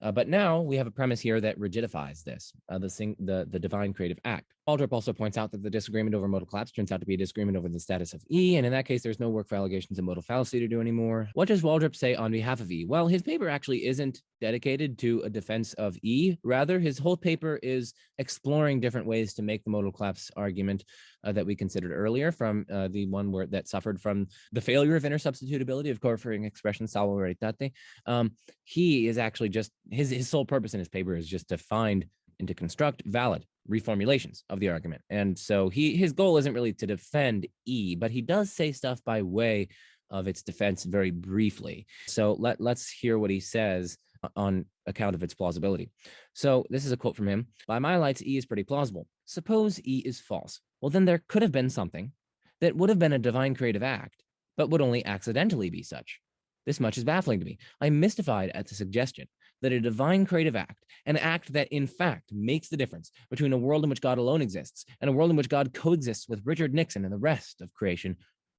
But now we have a premise here that rigidifies this, the divine creative act. Waldrop also points out that the disagreement over modal collapse turns out to be a disagreement over the status of E, and in that case, there's no work for allegations of modal fallacy to do anymore. What does Waldrop say on behalf of E? Well, his paper actually isn't dedicated to a defense of E. Rather, his whole paper is exploring different ways to make the modal collapse argument that we considered earlier, from the one that suffered from the failure of intersubstitutability of co-referring expressions, salvo veritate. He is actually just, his sole purpose in his paper is just to find and to construct valid reformulations of the argument. And so his goal isn't really to defend E, but he does say stuff by way of its defense very briefly. So let's hear what he says on account of its plausibility. So this is a quote from him. By my lights, E is pretty plausible. Suppose E is false. Well, then there could have been something that would have been a divine creative act, but would only accidentally be such. This much is baffling to me. I'm mystified at the suggestion that a divine creative act, an act that in fact makes the difference between a world in which God alone exists and a world in which God coexists with Richard Nixon and the rest of creation,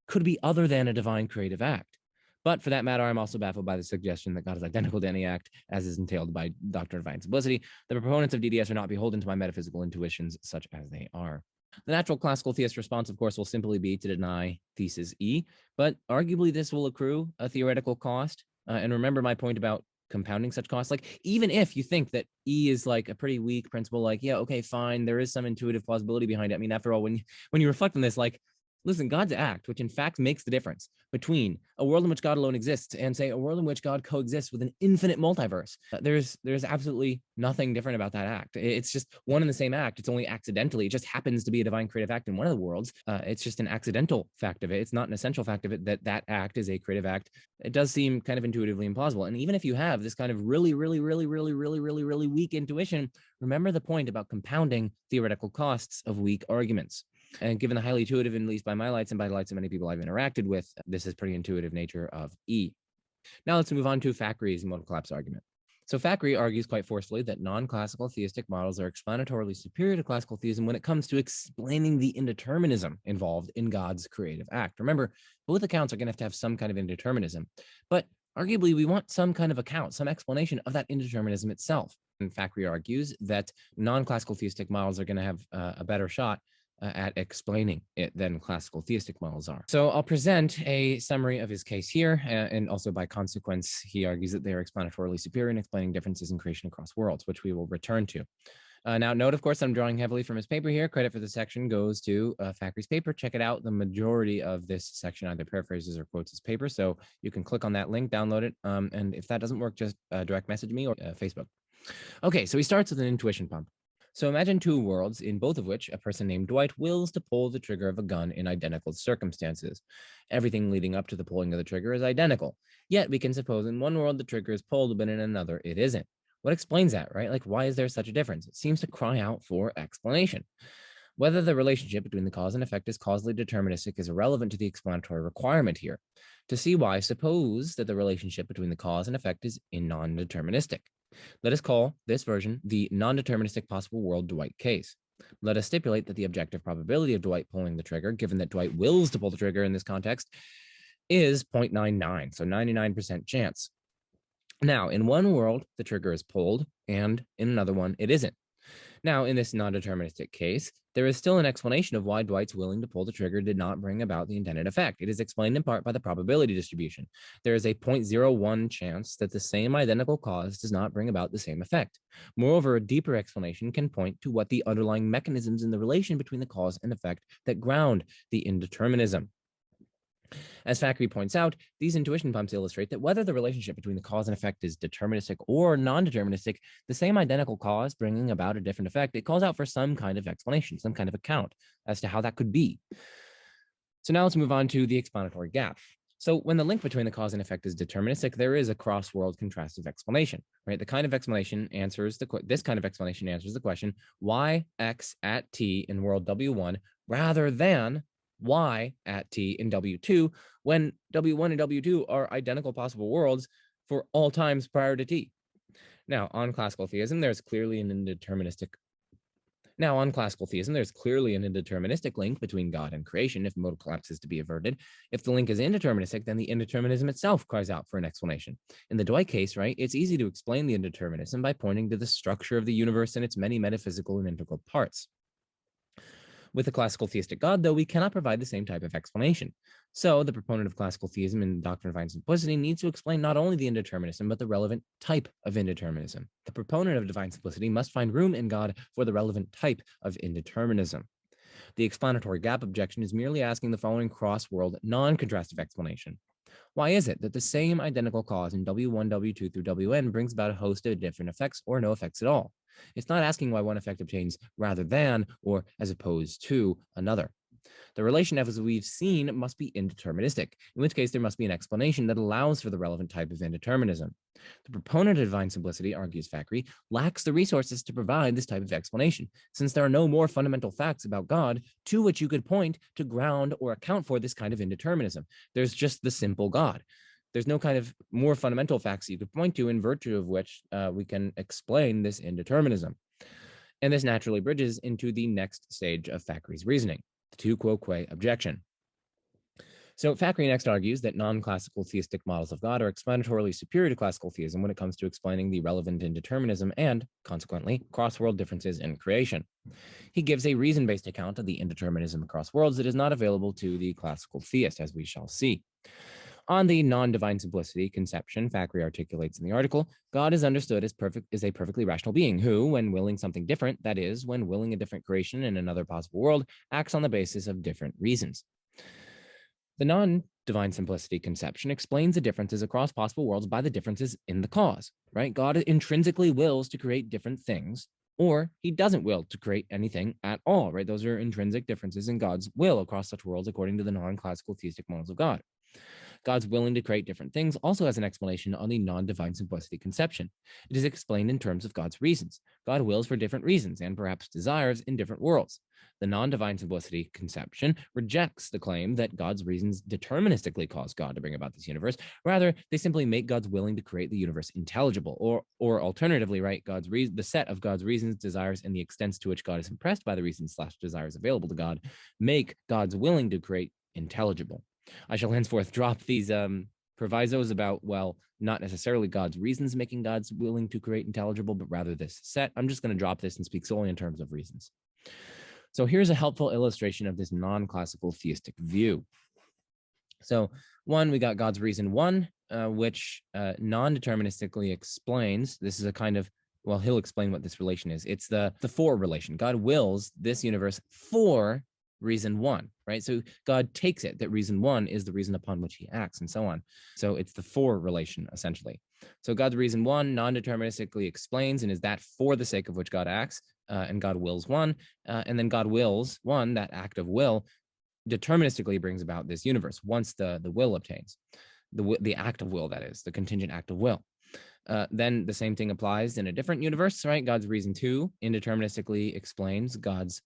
could be other than a divine creative act. But for that matter, I'm also baffled by the suggestion that God is identical to any act, as is entailed by doctrine of divine simplicity. The proponents of DDS are not beholden to my metaphysical intuitions, such as they are. The natural classical theist response, of course, will simply be to deny thesis E, but arguably this will accrue a theoretical cost. And remember my point about compounding such costs. Like, even if you think that E is like a pretty weak principle, like, yeah, okay, fine, there is some intuitive plausibility behind it. I mean, after all, when you reflect on this, like, Listen, God's act, which in fact makes the difference between a world in which God alone exists and, say, a world in which God coexists with an infinite multiverse. There's absolutely nothing different about that act. It's just one and the same act. It's only accidentally. It just happens to be a divine creative act in one of the worlds. It's just an accidental fact of it. It's not an essential fact of it that act is a creative act. It does seem kind of intuitively implausible. And even if you have this kind of really weak intuition, remember the point about compounding theoretical costs of weak arguments. And given the highly intuitive, at least by my lights and by the lights of many people I've interacted with, this is pretty intuitive nature of E. Now let's move on to Fakhri's modal collapse argument. So Fakhri argues quite forcefully that non-classical theistic models are explanatorily superior to classical theism when it comes to explaining the indeterminism involved in God's creative act. Remember, both accounts are going to have some kind of indeterminism, but arguably we want some kind of account, some explanation of that indeterminism itself. And Fakhri argues that non-classical theistic models are going to have a better shot at explaining it than classical theistic models are. So I'll present a summary of his case here, and also by consequence, he argues that they are explanatorily superior in explaining differences in creation across worlds, which we will return to. Now, note, of course, I'm drawing heavily from his paper here. Credit for this section goes to Fakhri's paper. Check it out. The majority of this section either paraphrases or quotes his paper, so you can click on that link, download it, and if that doesn't work, just direct message me or Facebook. Okay, so he starts with an intuition pump. So imagine two worlds in both of which a person named Dwight wills to pull the trigger of a gun in identical circumstances. Everything leading up to the pulling of the trigger is identical. Yet we can suppose in one world the trigger is pulled, but in another it isn't. What explains that, right? Like, why is there such a difference? It seems to cry out for explanation. Whether the relationship between the cause and effect is causally deterministic is irrelevant to the explanatory requirement here. To see why, suppose that the relationship between the cause and effect is non-deterministic. Let us call this version the non-deterministic possible world Dwight case. Let us stipulate that the objective probability of Dwight pulling the trigger, given that Dwight wills to pull the trigger in this context, is 0.99, so 99% chance. Now, in one world, the trigger is pulled, and in another one, it isn't. Now, in this non-deterministic case, there is still an explanation of why Dwight's willing to pull the trigger did not bring about the intended effect. It is explained in part by the probability distribution. There is a 0.01 chance that the same identical cause does not bring about the same effect. Moreover, a deeper explanation can point to what the underlying mechanisms in the relation between the cause and effect that ground the indeterminism. As Fakhri points out, these intuition pumps illustrate that whether the relationship between the cause and effect is deterministic or non-deterministic, the same identical cause bringing about a different effect, it calls out for some kind of explanation, some kind of account as to how that could be. So now let's move on to the explanatory gap. So when the link between the cause and effect is deterministic, there is a cross-world contrastive explanation, right? This kind of explanation answers the question, why x at t in world W1 rather than y at t in W2, when W1 and W2 are identical possible worlds for all times prior to t. Now, on classical theism, there's clearly an indeterministic link between God and creation if modal collapse is to be averted. If the link is indeterministic, then the indeterminism itself cries out for an explanation. In the Dwight case, right, it's easy to explain the indeterminism by pointing to the structure of the universe and its many metaphysical and integral parts. With the classical theistic God, though, we cannot provide the same type of explanation. So the proponent of classical theism in the doctrine of divine simplicity needs to explain not only the indeterminism, but the relevant type of indeterminism. The proponent of divine simplicity must find room in God for the relevant type of indeterminism. The explanatory gap objection is merely asking the following cross-world non-contrastive explanation. Why is it that the same identical cause in W1, W2 through Wn brings about a host of different effects or no effects at all? It's not asking why one effect obtains rather than or as opposed to another. The relation, as we've seen, must be indeterministic, in which case there must be an explanation that allows for the relevant type of indeterminism. The proponent of divine simplicity, argues Fakhri, lacks the resources to provide this type of explanation, since there are no more fundamental facts about God to which you could point to ground or account for this kind of indeterminism. There's just the simple God. There's no kind of more fundamental facts you could point to in virtue of which we can explain this indeterminism. And this naturally bridges into the next stage of Fakhri's reasoning, the tu quoque objection. So Fakhri next argues that non-classical theistic models of God are explanatorily superior to classical theism when it comes to explaining the relevant indeterminism and, consequently, cross-world differences in creation. He gives a reason-based account of the indeterminism across worlds that is not available to the classical theist, as we shall see. On the non-divine simplicity conception Fakhri articulates in the article, God is understood as a perfectly rational being who, when willing something different, that is, when willing a different creation in another possible world, acts on the basis of different reasons. The non-divine simplicity conception explains the differences across possible worlds by the differences in the cause, right? God intrinsically wills to create different things, or he doesn't will to create anything at all, right? Those are intrinsic differences in God's will across such worlds according to the non-classical theistic models of God. God's willing to create different things also has an explanation on the non-divine simplicity conception. It is explained in terms of God's reasons. God wills for different reasons and perhaps desires in different worlds. The non-divine simplicity conception rejects the claim that God's reasons deterministically cause God to bring about this universe. Rather, they simply make God's willing to create the universe intelligible, or alternatively, right, the set of God's reasons, desires, and the extents to which God is impressed by the reasons/desires available to God make God's willing to create intelligible. I shall henceforth drop these provisos about, well, not necessarily God's reasons making God's willing to create intelligible, but rather this set. I'm just going to drop this and speak solely in terms of reasons. So here's a helpful illustration of this non-classical theistic view. So one, we got God's reason one, which non-deterministically explains, this is a kind of, well, he'll explain what this relation is. It's the for relation. God wills this universe for reason one, right? So God takes it that reason one is the reason upon which he acts and so on. So it's the for relation, essentially. So God's reason one non-deterministically explains and is that for the sake of which God acts, and God wills one, and then God wills one, that act of will, deterministically brings about this universe once the will obtains, the act of will, that is, the contingent act of will. Then the same thing applies in a different universe, right? God's reason two indeterministically explains God's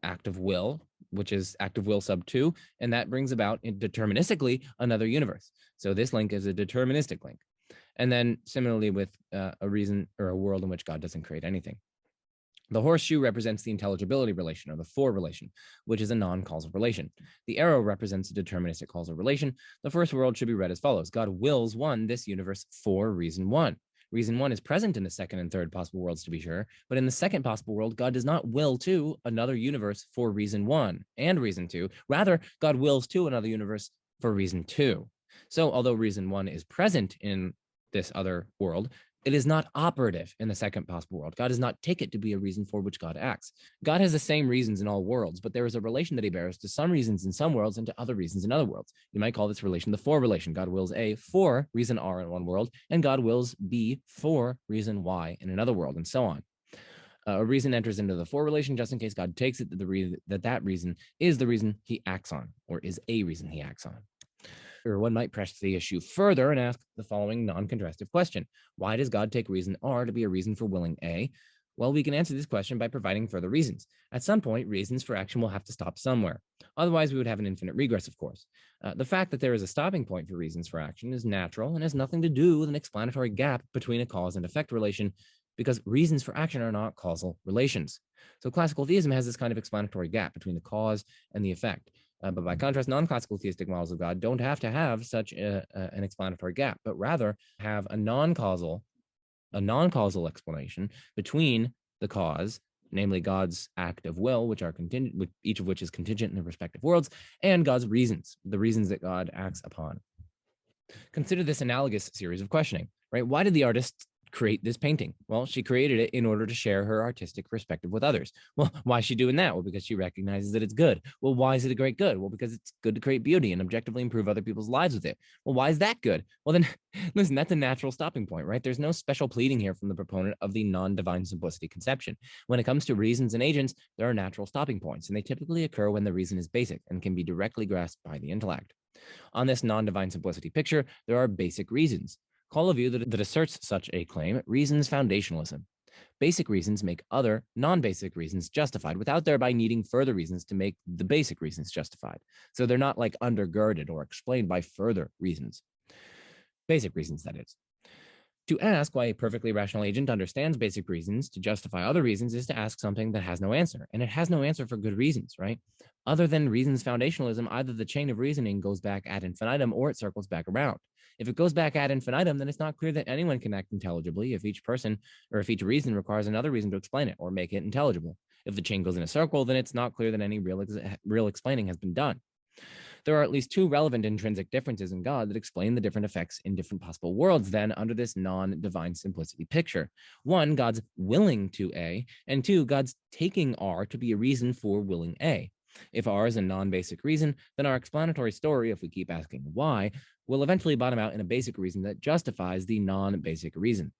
act of will, which is act of will sub 2, and that brings about deterministically another universe. So this link is a deterministic link. And then similarly with a reason or a world in which God doesn't create anything. The horseshoe represents the intelligibility relation, or the for relation, which is a non-causal relation. The arrow represents a deterministic causal relation. The first world should be read as follows. God wills one, this universe, for reason one. Reason one is present in the second and third possible worlds, to be sure, but in the second possible world, God does not will to another universe for reason one and reason two. Rather, God wills to another universe for reason two. So although reason one is present in this other world, it is not operative in the second possible world. God does not take it to be a reason for which God acts. God has the same reasons in all worlds, but there is a relation that he bears to some reasons in some worlds and to other reasons in other worlds. You might call this relation the for relation. God wills A for reason R in one world, and God wills B for reason Y in another world, and so on. A reason enters into the for relation just in case God takes it that reason is the reason he acts on, or is a reason he acts on. Or one might press the issue further and ask the following non-contrastive question. Why does God take reason R to be a reason for willing A? Well, we can answer this question by providing further reasons. At some point, reasons for action will have to stop somewhere. Otherwise, we would have an infinite regress, of course. The fact that there is a stopping point for reasons for action is natural and has nothing to do with an explanatory gap between a cause and effect relation, because reasons for action are not causal relations. So classical theism has this kind of explanatory gap between the cause and the effect. But by contrast, non-classical theistic models of God don't have to have such an explanatory gap, but rather have a non-causal explanation between the cause, namely God's act of will, which are contingent, each of which is contingent in the respective worlds, and God's reasons, the reasons that God acts upon. Consider this analogous series of questioning, right? Why did the artist create this painting? Well, she created it in order to share her artistic perspective with others. Well, why is she doing that? Well, because she recognizes that it's good. Well, why is it a great good? Well, because it's good to create beauty and objectively improve other people's lives with it. Well, why is that good? Well, then, listen, that's a natural stopping point, right? There's no special pleading here from the proponent of the non-divine simplicity conception. When it comes to reasons and agents, there are natural stopping points, and they typically occur when the reason is basic and can be directly grasped by the intellect. On this non-divine simplicity picture, there are basic reasons. Call a view that asserts such a claim reasons foundationalism. Basic reasons make other non-basic reasons justified without thereby needing further reasons to make the basic reasons justified. So they're not like undergirded or explained by further reasons. Basic reasons, that is. To ask why a perfectly rational agent understands basic reasons to justify other reasons is to ask something that has no answer, and it has no answer for good reasons, right? Other than reasons foundationalism, either the chain of reasoning goes back ad infinitum or it circles back around. If it goes back ad infinitum, then it's not clear that anyone can act intelligibly if each person or if each reason requires another reason to explain it or make it intelligible. If the chain goes in a circle, then it's not clear that any real explaining has been done. There are at least two relevant intrinsic differences in God that explain the different effects in different possible worlds then under this non-divine simplicity picture. One, God's willing to A, and two, God's taking R to be a reason for willing A. If R is a non-basic reason, then our explanatory story, if we keep asking why, will eventually bottom out in a basic reason that justifies the non-basic reason.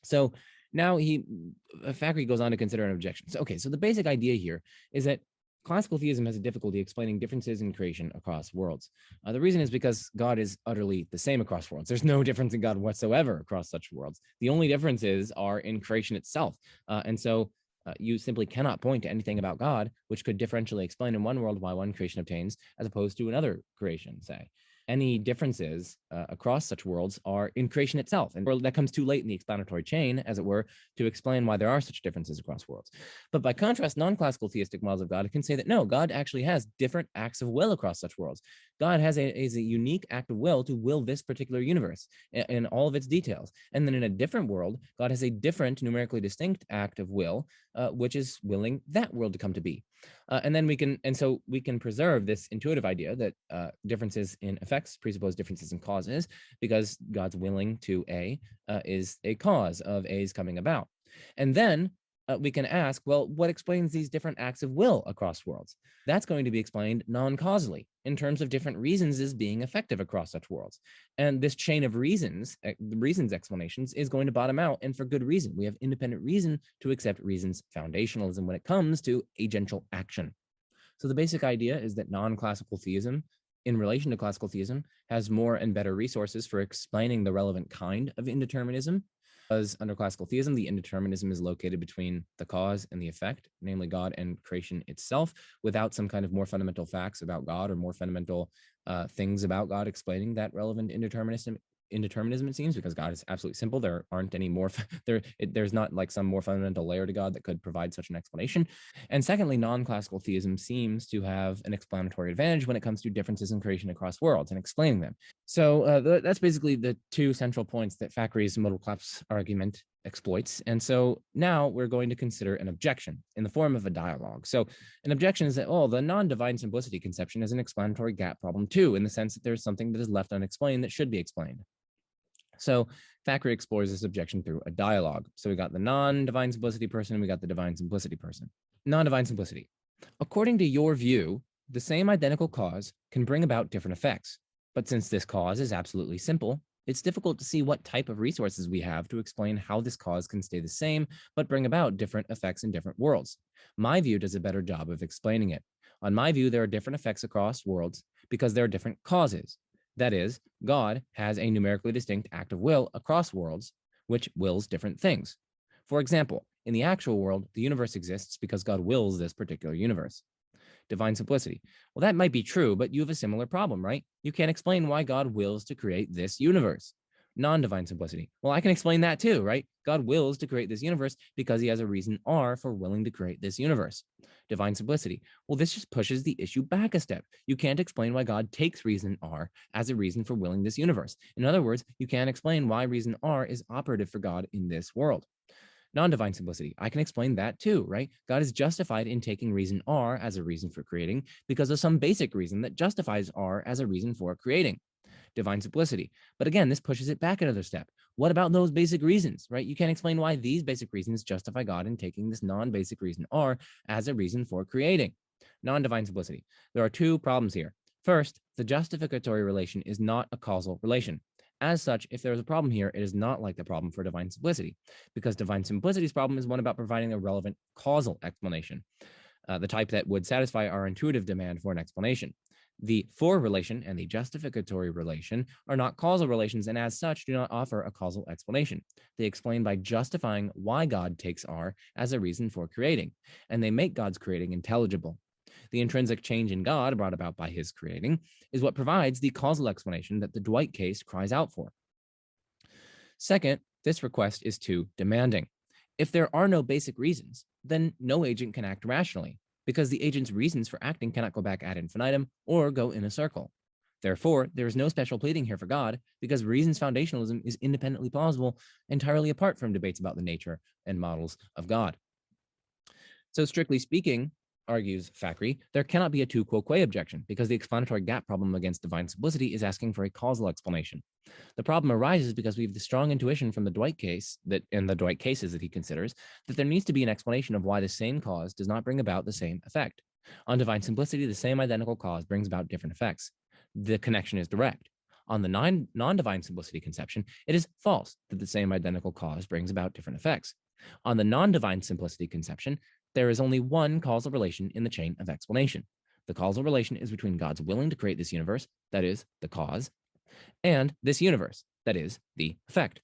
So now Fakhri goes on to consider an objection. So, okay, so the basic idea here is that classical theism has a difficulty explaining differences in creation across worlds. The reason is because God is utterly the same across worlds. There's no difference in God whatsoever across such worlds. The only differences are in creation itself. And so you simply cannot point to anything about God which could differentially explain in one world why one creation obtains as opposed to another creation, say. Any differences across such worlds are in creation itself. And that comes too late in the explanatory chain, as it were, to explain why there are such differences across worlds. But by contrast, non-classical theistic models of God can say that no, God actually has different acts of will across such worlds. God has a unique act of will to will this particular universe in all of its details. And then in a different world, God has a different numerically distinct act of will, which is willing that world to come to be. So we can preserve this intuitive idea that differences in effects presuppose differences in causes, because God's willing to A is a cause of A's coming about. And then we can ask, well, what explains these different acts of will across worlds? That's going to be explained non-causally in terms of different reasons as being effective across such worlds. And this chain of reasons explanations is going to bottom out, and for good reason. We have independent reason to accept reason's foundationalism when it comes to agential action. So the basic idea is that non-classical theism, in relation to classical theism, has more and better resources for explaining the relevant kind of indeterminism. Because under classical theism, the indeterminism is located between the cause and the effect, namely God and creation itself, without some kind of more fundamental facts about God or more fundamental things about God explaining that relevant indeterminism, it seems, because God is absolutely simple. There aren't any more, there's not like some more fundamental layer to God that could provide such an explanation. And secondly, non-classical theism seems to have an explanatory advantage when it comes to differences in creation across worlds and explaining them. So that's basically the two central points that Fakhri's Modal Collapse argument exploits. And so now we're going to consider an objection in the form of a dialogue. So an objection is that, the non-divine simplicity conception is an explanatory gap problem too, in the sense that there's something that is left unexplained that should be explained. So Fakhri explores this objection through a dialogue. So we got the non-divine simplicity person, and we got the divine simplicity person. Non-divine simplicity. According to your view, the same identical cause can bring about different effects. But since this cause is absolutely simple, it's difficult to see what type of resources we have to explain how this cause can stay the same, but bring about different effects in different worlds. My view does a better job of explaining it. On my view, there are different effects across worlds because there are different causes. That is, God has a numerically distinct act of will across worlds, which wills different things. For example, in the actual world, the universe exists because God wills this particular universe. Divine simplicity. Well, that might be true, but you have a similar problem, right? You can't explain why God wills to create this universe. Non-divine simplicity. Well, I can explain that too, right? God wills to create this universe because he has a reason R for willing to create this universe. Divine simplicity. Well, this just pushes the issue back a step. You can't explain why God takes reason R as a reason for willing this universe. In other words, you can't explain why reason R is operative for God in this world. Non-divine simplicity. I can explain that too, right? God is justified in taking reason R as a reason for creating because of some basic reason that justifies R as a reason for creating. Divine simplicity. But again, this pushes it back another step. What about those basic reasons, right? You can't explain why these basic reasons justify God in taking this non-basic reason R as a reason for creating. Non-divine simplicity. There are two problems here. First, the justificatory relation is not a causal relation. As such, if there is a problem here, it is not like the problem for divine simplicity, because divine simplicity's problem is one about providing a relevant causal explanation, the type that would satisfy our intuitive demand for an explanation. The for relation and the justificatory relation are not causal relations, and as such do not offer a causal explanation. They explain by justifying why God takes R as a reason for creating, and they make God's creating intelligible. The intrinsic change in God brought about by his creating is what provides the causal explanation that the Dwight case cries out for. Second, this request is too demanding. If there are no basic reasons, then no agent can act rationally, because the agent's reasons for acting cannot go back ad infinitum or go in a circle. Therefore, there is no special pleading here for God, because reason's foundationalism is independently plausible, entirely apart from debates about the nature and models of God. So strictly speaking, argues Fakhri, there cannot be a tu quoque objection, because the explanatory gap problem against divine simplicity is asking for a causal explanation. The problem arises because we have the strong intuition from the Dwight case, that in the Dwight cases that he considers, that there needs to be an explanation of why the same cause does not bring about the same effect. On divine simplicity, the same identical cause brings about different effects. The connection is direct. On the non-divine simplicity conception, it is false that the same identical cause brings about different effects. On the non-divine simplicity conception, there is only one causal relation in the chain of explanation. The causal relation is between God's willing to create this universe, that is, the cause, and this universe, that is, the effect.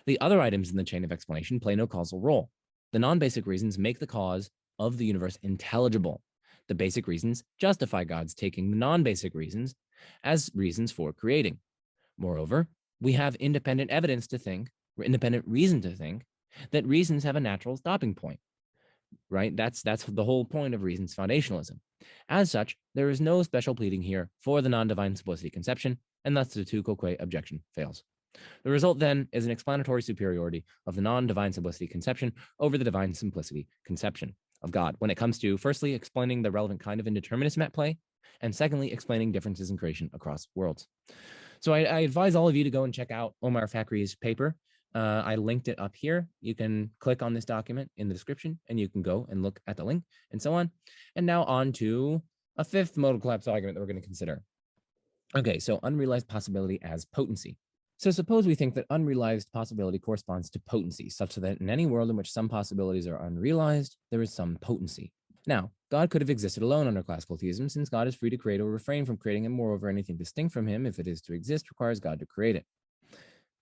The other items in the chain of explanation play no causal role. The non-basic reasons make the cause of the universe intelligible. The basic reasons justify God's taking the non-basic reasons as reasons for creating. Moreover, we have independent evidence to think, or independent reason to think, that reasons have a natural stopping point, right? That's the whole point of reason's foundationalism. As such, there is no special pleading here for the non-divine simplicity conception, and thus the tu quoque objection fails. The result then is an explanatory superiority of the non-divine simplicity conception over the divine simplicity conception of God when it comes to, firstly, explaining the relevant kind of indeterminism at play, and secondly, explaining differences in creation across worlds. So I advise all of you to go and check out Omar Fakhri's paper. I linked it up here. You can click on this document in the description, and you can go and look at the link and so on. And now on to a fifth modal collapse argument that we're going to consider. Okay, so unrealized possibility as potency. So suppose we think that unrealized possibility corresponds to potency, such that in any world in which some possibilities are unrealized, there is some potency. Now, God could have existed alone under classical theism, since God is free to create or refrain from creating, and moreover, anything distinct from him, if it is to exist, requires God to create it.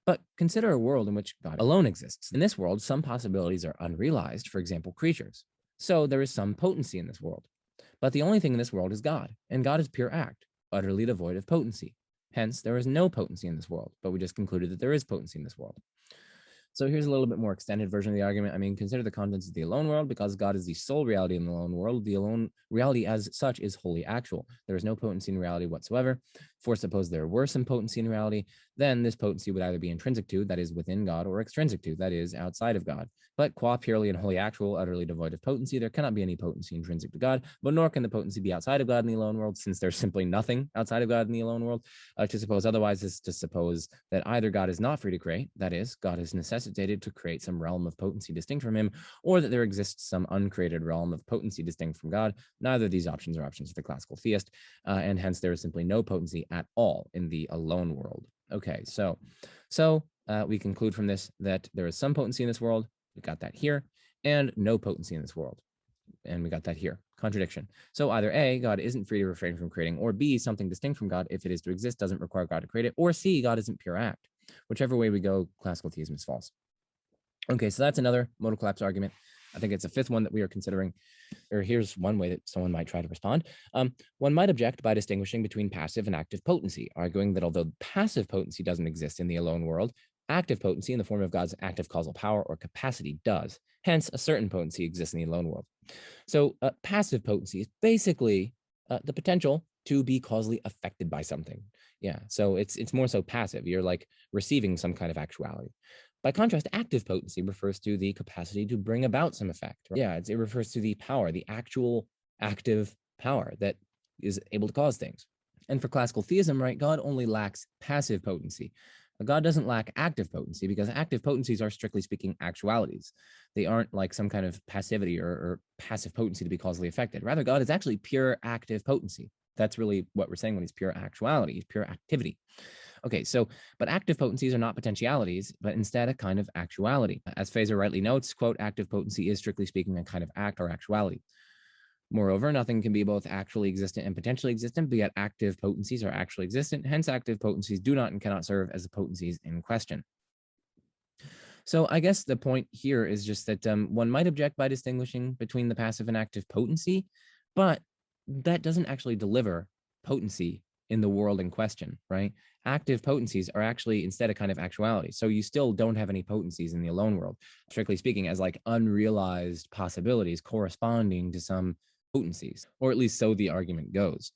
But consider a world in which God alone exists. In this world, some possibilities are unrealized, for example, creatures. So there is some potency in this world. But the only thing in this world is God, and God is pure act, utterly devoid of potency. Hence, there is no potency in this world, but we just concluded that there is potency in this world. So here's a little bit more extended version of the argument. I mean, consider the contents of the alone world. Because God is the sole reality in the alone world, the alone reality as such is wholly actual. There is no potency in reality whatsoever. For suppose there were some potency in reality, then this potency would either be intrinsic to, that is within God, or extrinsic to, that is outside of God. But qua purely and wholly actual, utterly devoid of potency, there cannot be any potency intrinsic to God, but nor can the potency be outside of God in the alone world, since there's simply nothing outside of God in the alone world. To suppose otherwise is to suppose that either God is not free to create, that is, God is necessitated to create some realm of potency distinct from him, or that there exists some uncreated realm of potency distinct from God. Neither of these options are options for the classical theist, and hence there is simply no potency at all in the alone world. Okay, so we conclude from this that there is some potency in this world. We got that here, and no potency in this world. And we got that here. Contradiction. So either A, God isn't free to refrain from creating, or B, something distinct from God, if it is to exist, doesn't require God to create it, or C, God isn't pure act. Whichever way we go, classical theism is false. Okay, so that's another modal collapse argument. I think it's a fifth one that we are considering. Or here's one way that someone might try to respond. One might object by distinguishing between passive and active potency, arguing that although passive potency doesn't exist in the alone world, active potency in the form of God's active causal power or capacity does. Hence, a certain potency exists in the alone world. So passive potency is basically the potential to be causally affected by something. Yeah, so it's more so passive. You're like receiving some kind of actuality. By contrast, active potency refers to the capacity to bring about some effect. Right? Yeah, it refers to the power, the actual active power that is able to cause things. And for classical theism, right, God only lacks passive potency. God doesn't lack active potency, because active potencies are, strictly speaking, actualities. They aren't like some kind of passivity or passive potency to be causally affected. Rather, God is actually pure active potency. That's really what we're saying when he's pure actuality, he's pure activity. Okay, so, but active potencies are not potentialities, but instead a kind of actuality. As Fazer rightly notes, quote, active potency is, strictly speaking, a kind of act or actuality. Moreover, nothing can be both actually existent and potentially existent, but yet active potencies are actually existent. Hence, active potencies do not and cannot serve as the potencies in question. So I guess the point here is just that one might object by distinguishing between the passive and active potency, but that doesn't actually deliver potency in the world in question, right? Active potencies are actually instead a kind of actuality. So you still don't have any potencies in the alone world, strictly speaking, as like unrealized possibilities corresponding to some potencies, or at least so the argument goes.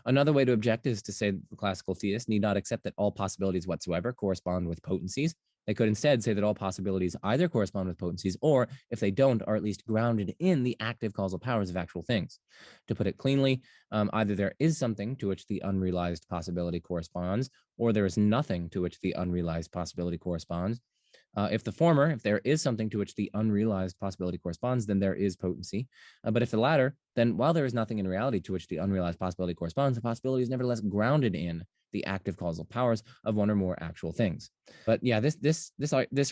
Another way to object is to say that the classical theists need not accept that all possibilities whatsoever correspond with potencies. They could instead say that all possibilities either correspond with potencies, or if they don't, are at least grounded in the active causal powers of actual things. To put it cleanly, either there is something to which the unrealized possibility corresponds, or there is nothing to which the unrealized possibility corresponds. If the former, if there is something to which the unrealized possibility corresponds, then there is potency. But if the latter, then while there is nothing in reality to which the unrealized possibility corresponds, the possibility is nevertheless grounded in the active causal powers of one or more actual things. But yeah, this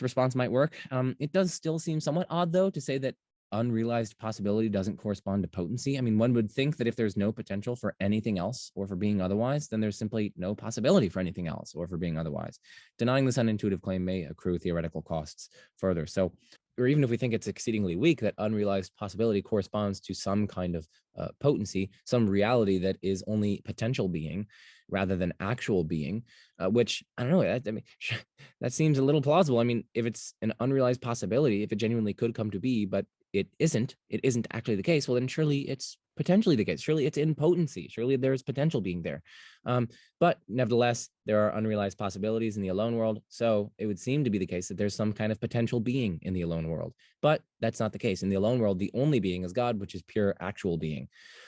response might work. It does still seem somewhat odd, though, to say that unrealized possibility doesn't correspond to potency. I mean, one would think that if there's no potential for anything else or for being otherwise, then there's simply no possibility for anything else or for being otherwise. Denying this unintuitive claim may accrue theoretical costs further. So, or even if we think it's exceedingly weak, that unrealized possibility corresponds to some kind of potency, some reality that is only potential being rather than actual being, which I don't know, that seems a little plausible. I mean, if it's an unrealized possibility, if it genuinely could come to be, but it isn't actually the case, well, then surely it's potentially the case. Surely it's in potency. Surely there's potential being there. But nevertheless, there are unrealized possibilities in the alone world. So it would seem to be the case that there's some kind of potential being in the alone world. But that's not the case. In the alone world, the only being is God, which is pure actual being.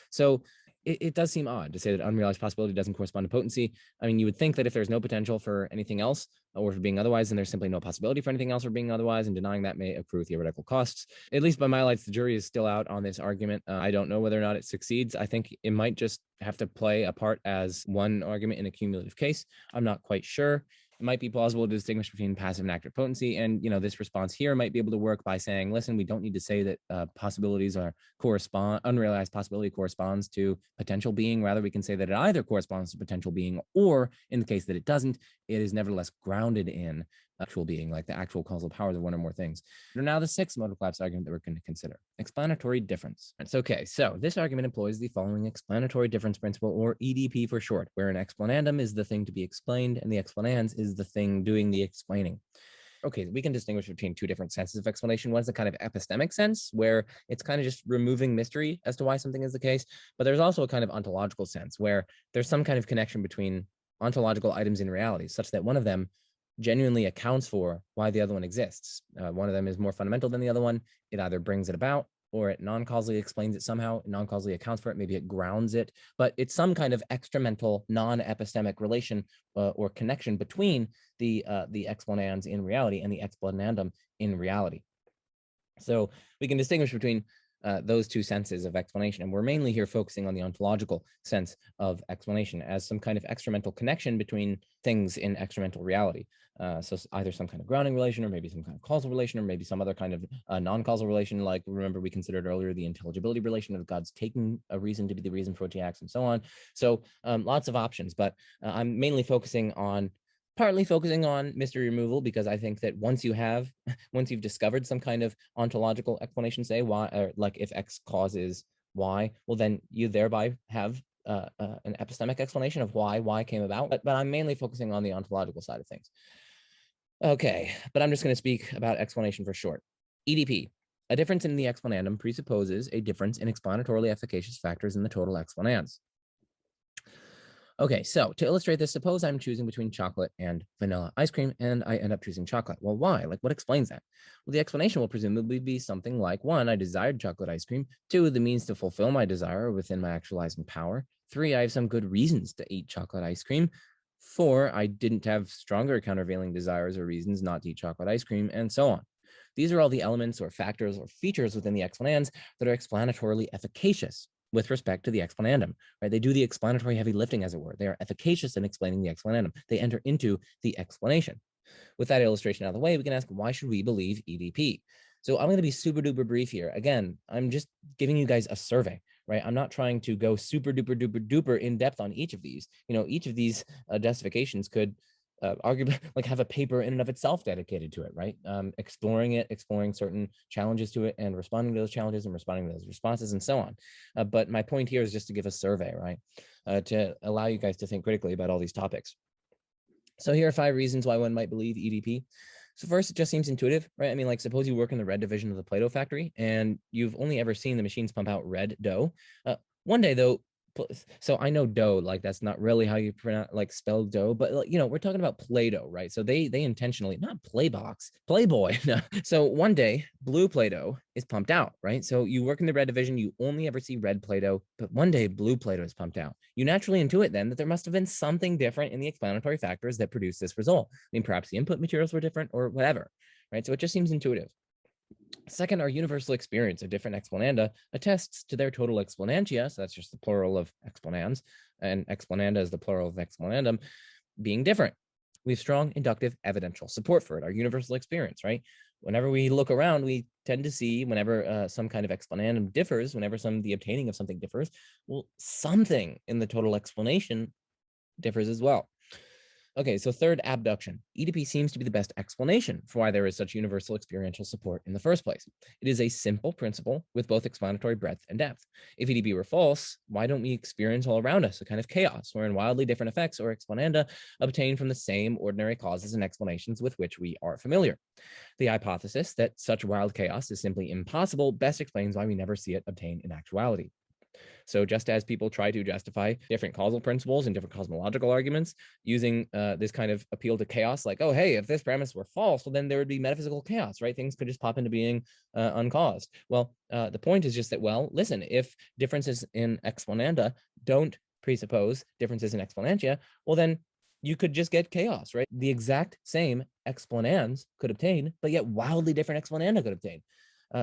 So it does seem odd to say that unrealized possibility doesn't correspond to potency. I mean, you would think that if there's no potential for anything else or for being otherwise, then there's simply no possibility for anything else or being otherwise, and denying that may accrue theoretical costs. At least by my lights, the jury is still out on this argument. I don't know whether or not it succeeds. I think it might just have to play a part as one argument in a cumulative case. I'm not quite sure. It might be plausible to distinguish between passive and active potency. And, this response here might be able to work by saying, listen, we don't need to say that possibilities unrealized possibility corresponds to potential being. Rather, we can say that it either corresponds to potential being, or in the case that it doesn't, it is nevertheless grounded in actual being, like the actual causal powers of one or more things. And now the sixth modal collapse argument that we're going to consider, explanatory difference. It's okay. So this argument employs the following explanatory difference principle, or EDP for short, where an explanandum is the thing to be explained and the explanans is the thing doing the explaining. Okay, we can distinguish between two different senses of explanation. One is the kind of epistemic sense, where it's kind of just removing mystery as to why something is the case. But there's also a kind of ontological sense, where there's some kind of connection between ontological items in reality, such that one of them genuinely accounts for why the other one exists. One of them is more fundamental than the other one. It either brings it about, or it non-causally explains it somehow, it non-causally accounts for it, maybe it grounds it, but it's some kind of extramental non-epistemic relation or connection between the explanans in reality and the explanandum in reality. So we can distinguish between those two senses of explanation, and we're mainly here focusing on the ontological sense of explanation as some kind of extramental connection between things in extramental reality. So either some kind of grounding relation, or maybe some kind of causal relation, or maybe some other kind of non-causal relation, like remember we considered earlier the intelligibility relation of God's taking a reason to be the reason for which he acts, and so on. So lots of options, but I'm mainly partly focusing on mystery removal, because I think that once you've discovered some kind of ontological explanation, say why, or like if X causes Y, well, then you thereby have an epistemic explanation of why Y came about. But I'm mainly focusing on the ontological side of things. Okay, but I'm just going to speak about explanation for short. EDP. A difference in the explanandum presupposes a difference in explanatorily efficacious factors in the total explanans. Okay, so to illustrate this, suppose I'm choosing between chocolate and vanilla ice cream, and I end up choosing chocolate. Well, why? Like, what explains that? Well, the explanation will presumably be something like, 1, I desired chocolate ice cream. 2, the means to fulfill my desire within my actualizing power. 3, I have some good reasons to eat chocolate ice cream. 4, I didn't have stronger countervailing desires or reasons not to eat chocolate ice cream, and so on. These are all the elements or factors or features within the explanans that are explanatorily efficacious with respect to the explanandum, right? They do the explanatory heavy lifting, as it were. They are efficacious in explaining the explanandum. They enter into the explanation. With that illustration out of the way, we can ask, why should we believe EDP? So I'm going to be super duper brief here. Again, I'm just giving you guys a survey, right? I'm not trying to go super duper duper duper in depth on each of these. Each of these justifications could arguably like have a paper in and of itself dedicated to it, right? Exploring certain challenges to it, and responding to those challenges and responding to those responses, and so on. But my point here is just to give a survey, right? To allow you guys to think critically about all these topics. So here are 5 reasons why one might believe EDP. So first, it just seems intuitive, right? I mean, like, suppose you work in the red division of the Play-Doh factory and you've only ever seen the machines pump out red dough. One day though, so I know dough, like that's not really how you pronounce, like spell dough, but we're talking about Play-Doh, right? So they intentionally, not Playboy. No. So one day blue Play-Doh is pumped out, right? So you work in the red division, you only ever see red Play-Doh, but one day blue Play-Doh is pumped out. You naturally intuit then that there must have been something different in the explanatory factors that produced this result. I mean, perhaps the input materials were different or whatever, right? So it just seems intuitive. Second, our universal experience of different explananda attests to their total explanantia, so that's just the plural of explanans, and explananda is the plural of explanandum, being different. We have strong inductive evidential support for it, our universal experience, right? Whenever we look around, we tend to see whenever some kind of explanandum differs, whenever the obtaining of something differs, well, something in the total explanation differs as well. Okay, so third, abduction. EDP seems to be the best explanation for why there is such universal experiential support in the first place. It is a simple principle with both explanatory breadth and depth. If EDP were false, why don't we experience all around us a kind of chaos wherein wildly different effects or explananda obtain from the same ordinary causes and explanations with which we are familiar? The hypothesis that such wild chaos is simply impossible best explains why we never see it obtain in actuality. So just as people try to justify different causal principles and different cosmological arguments using this kind of appeal to chaos, like, oh, hey, if this premise were false, well, then there would be metaphysical chaos, right? Things could just pop into being uncaused. Well, the point is just that, well, listen, if differences in explananda don't presuppose differences in explanantia, well, then you could just get chaos, right? The exact same explanans could obtain, but yet wildly different explananda could obtain.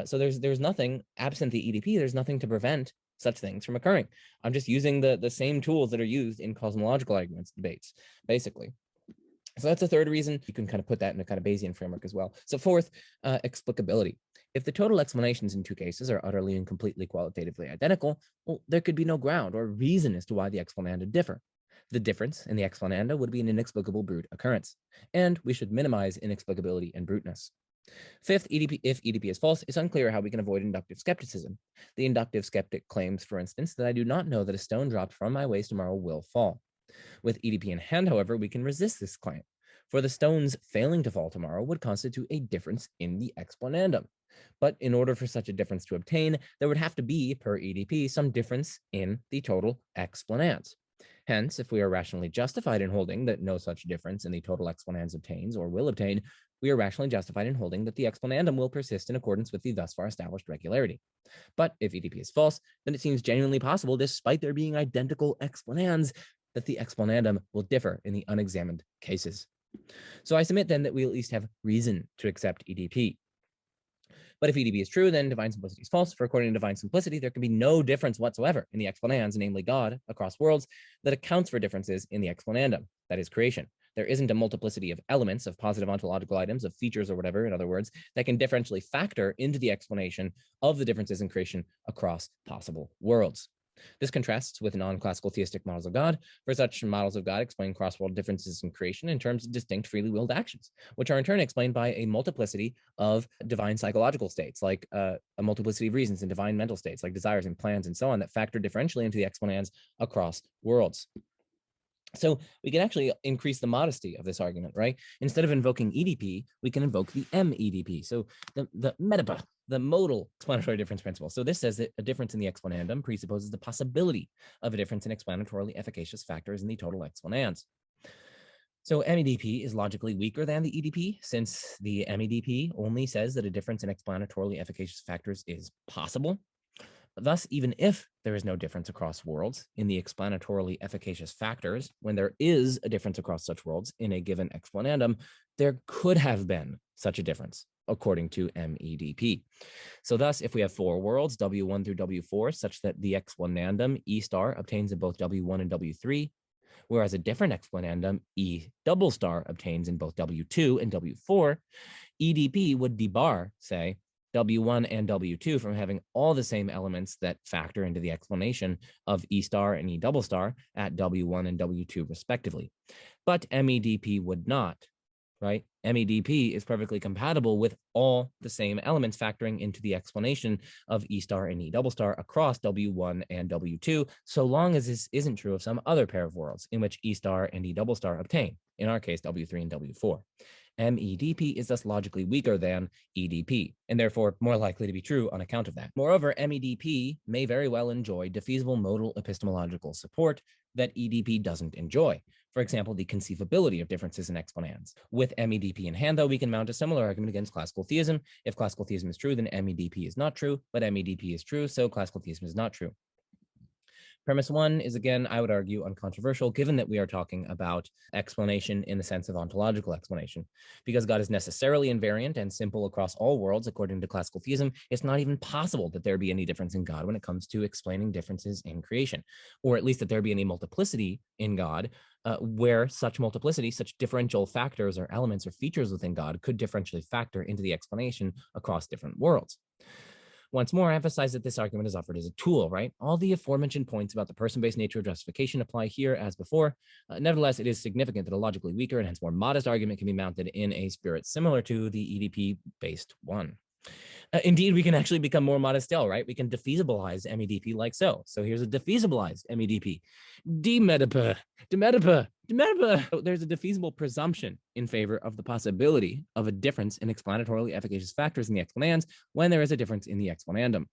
So there's nothing, absent the EDP, there's nothing to prevent such things from occurring. I'm just using the same tools that are used in cosmological arguments debates, basically. So that's a third reason. You can kind of put that in a kind of Bayesian framework as well. So fourth, explicability. If the total explanations in two cases are utterly and completely qualitatively identical, well, there could be no ground or reason as to why the explananda differ. The difference in the explananda would be an inexplicable brute occurrence, and we should minimize inexplicability and bruteness. Fifth, if EDP is false, it's unclear how we can avoid inductive skepticism. The inductive skeptic claims, for instance, that I do not know that a stone dropped from my waist tomorrow will fall. With EDP in hand, however, we can resist this claim, for the stones failing to fall tomorrow would constitute a difference in the explanandum. But in order for such a difference to obtain, there would have to be, per EDP, some difference in the total explanans. Hence, if we are rationally justified in holding that no such difference in the total explanans obtains or will obtain, we are rationally justified in holding that the explanandum will persist in accordance with the thus far established regularity. But if EDP is false, then it seems genuinely possible, despite there being identical explanans, that the explanandum will differ in the unexamined cases. So I submit then that we at least have reason to accept EDP. But if EDP is true, then divine simplicity is false, for according to divine simplicity, there can be no difference whatsoever in the explanans, namely God, across worlds, that accounts for differences in the explanandum, that is creation. There isn't a multiplicity of elements, of positive ontological items, of features or whatever, in other words, that can differentially factor into the explanation of the differences in creation across possible worlds. This contrasts with non-classical theistic models of God, for such models of God explain cross-world differences in creation in terms of distinct freely willed actions, which are in turn explained by a multiplicity of divine psychological states, like a multiplicity of reasons, and divine mental states, like desires and plans and so on, that factor differentially into the explanans across worlds. So we can actually increase the modesty of this argument, right? Instead of invoking EDP, we can invoke the MEDP. So the MEDP, the modal explanatory difference principle. So this says that a difference in the explanandum presupposes the possibility of a difference in explanatorily efficacious factors in the total explanans. So MEDP is logically weaker than the EDP, since the MEDP only says that a difference in explanatorily efficacious factors is possible. Thus, even if there is no difference across worlds in the explanatorily efficacious factors, when there is a difference across such worlds in a given explanandum, there could have been such a difference, according to MEDP. So thus, if we have four worlds, W1 through W4, such that the explanandum E star obtains in both W1 and W3, whereas a different explanandum E double star obtains in both W2 and W4, EDP would debar, say, W1 and W2 from having all the same elements that factor into the explanation of E star and E double star at W1 and W2 respectively. But MEDP would not, right? MEDP is perfectly compatible with all the same elements factoring into the explanation of E star and E double star across W1 and W2, so long as this isn't true of some other pair of worlds in which E star and E double star obtain, in our case, W3 and W4. MEDP is thus logically weaker than EDP, and therefore more likely to be true on account of that. Moreover, MEDP may very well enjoy defeasible modal epistemological support that EDP doesn't enjoy. For example, the conceivability of differences in explanans. With MEDP in hand, though, we can mount a similar argument against classical theism. If classical theism is true, then MEDP is not true, but MEDP is true, so classical theism is not true. Premise 1 is, again, I would argue, uncontroversial, given that we are talking about explanation in the sense of ontological explanation. Because God is necessarily invariant and simple across all worlds, according to classical theism, it's not even possible that there be any difference in God when it comes to explaining differences in creation, or at least that there be any multiplicity in God, where such multiplicity, such differential factors or elements or features within God could differentially factor into the explanation across different worlds. Once more, I emphasize that this argument is offered as a tool, right? All the aforementioned points about the person-based nature of justification apply here as before. Nevertheless, it is significant that a logically weaker and hence more modest argument can be mounted in a spirit similar to the EDP-based one. Indeed, we can actually become more modest still, right? We can defeasibilize MEDP like so. So here's a defeasibilized MEDP. There's a defeasible presumption in favor of the possibility of a difference in explanatorily efficacious factors in the explanans when there is a difference in the explanandum.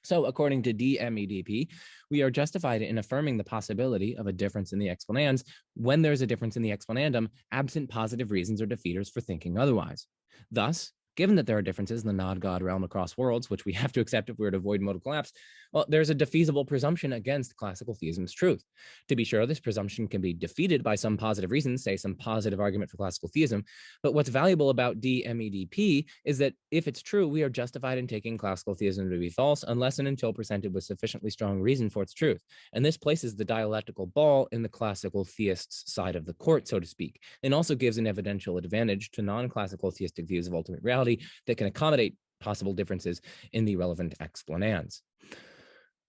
So according to DMEDP, we are justified in affirming the possibility of a difference in the explanans when there's a difference in the explanandum, absent positive reasons or defeaters for thinking otherwise. Thus, given that there are differences in the non-God realm across worlds, which we have to accept if we were to avoid modal collapse, well, there's a defeasible presumption against classical theism's truth. To be sure, this presumption can be defeated by some positive reasons, say some positive argument for classical theism, but what's valuable about DMEDP is that if it's true, we are justified in taking classical theism to be false unless and until presented with sufficiently strong reason for its truth. And this places the dialectical ball in the classical theist's side of the court, so to speak, and also gives an evidential advantage to non-classical theistic views of ultimate reality that can accommodate possible differences in the relevant explanans.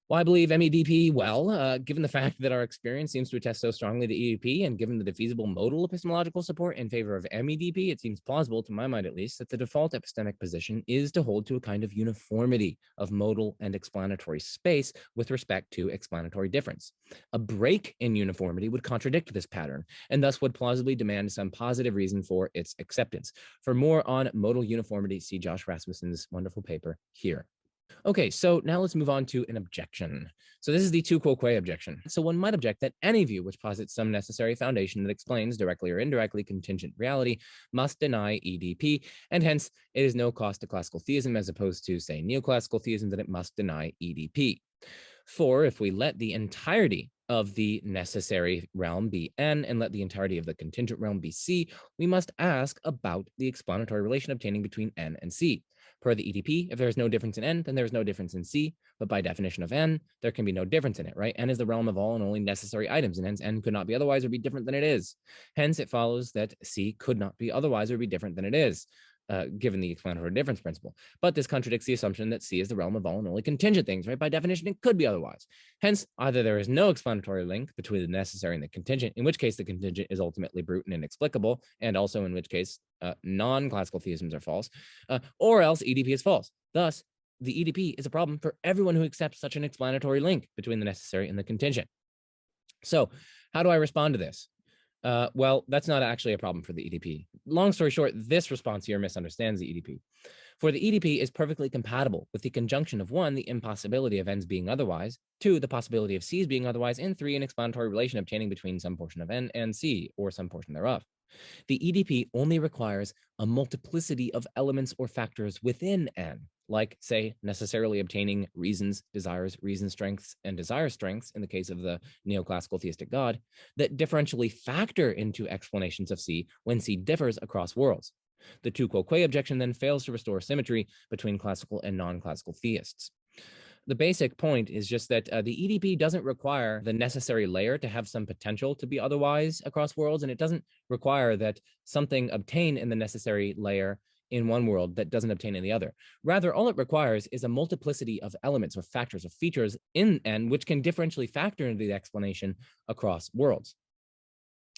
Why believe MEDP? Well, given the fact that our experience seems to attest so strongly to EDP, and given the defeasible modal epistemological support in favor of MEDP, it seems plausible, to my mind at least, that the default epistemic position is to hold to a kind of uniformity of modal and explanatory space with respect to explanatory difference. A break in uniformity would contradict this pattern, and thus would plausibly demand some positive reason for its acceptance. For more on modal uniformity, see Josh Rasmussen's wonderful paper here. Okay, so now let's move on to an objection. So this is the tu quoque objection. So one might object that any view which posits some necessary foundation that explains directly or indirectly contingent reality must deny EDP, and hence it is no cost to classical theism as opposed to, say, neoclassical theism that it must deny EDP. For if we let the entirety of the necessary realm be N and let the entirety of the contingent realm be C, we must ask about the explanatory relation obtaining between N and C. Per the EDP, if there's no difference in N, then there's no difference in C, but by definition of N, there can be no difference in it, right? N is the realm of all and only necessary items, and hence N could not be otherwise or be different than it is. Hence, it follows that C could not be otherwise or be different than it is, given the explanatory difference principle. But this contradicts the assumption that C is the realm of all and only contingent things, right? By definition, it could be otherwise. Hence, either there is no explanatory link between the necessary and the contingent, in which case the contingent is ultimately brute and inexplicable, and also in which case non-classical theisms are false, or else EDP is false. Thus, the EDP is a problem for everyone who accepts such an explanatory link between the necessary and the contingent. So how do I respond to this? Well, that's not actually a problem for the EDP. Long story short, this response here misunderstands the EDP. For the EDP is perfectly compatible with the conjunction of 1, the impossibility of N's being otherwise, 2, the possibility of C's being otherwise, and 3, an explanatory relation obtaining between some portion of N and C, or some portion thereof. The EDP only requires a multiplicity of elements or factors within N, like, say, necessarily obtaining reasons, desires, reason strengths, and desire strengths in the case of the neoclassical theistic God, that differentially factor into explanations of C when C differs across worlds. The tu quoque objection then fails to restore symmetry between classical and non-classical theists. The basic point is just that the EDP doesn't require the necessary layer to have some potential to be otherwise across worlds, and it doesn't require that something obtain in the necessary layer in one world that doesn't obtain in the other. Rather, all it requires is a multiplicity of elements or factors or features in N which can differentially factor into the explanation across worlds.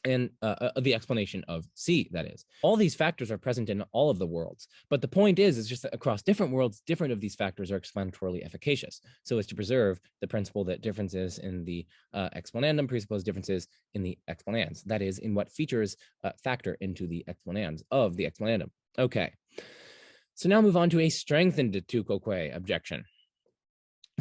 And the explanation of C, that is. All these factors are present in all of the worlds, but the point is just that across different worlds, different of these factors are explanatorily efficacious, so as to preserve the principle that differences in the explanandum presuppose differences in the explanans, that is, in what features factor into the explanans of the explanandum. Okay, so now move on to a strengthened tu quoque objection.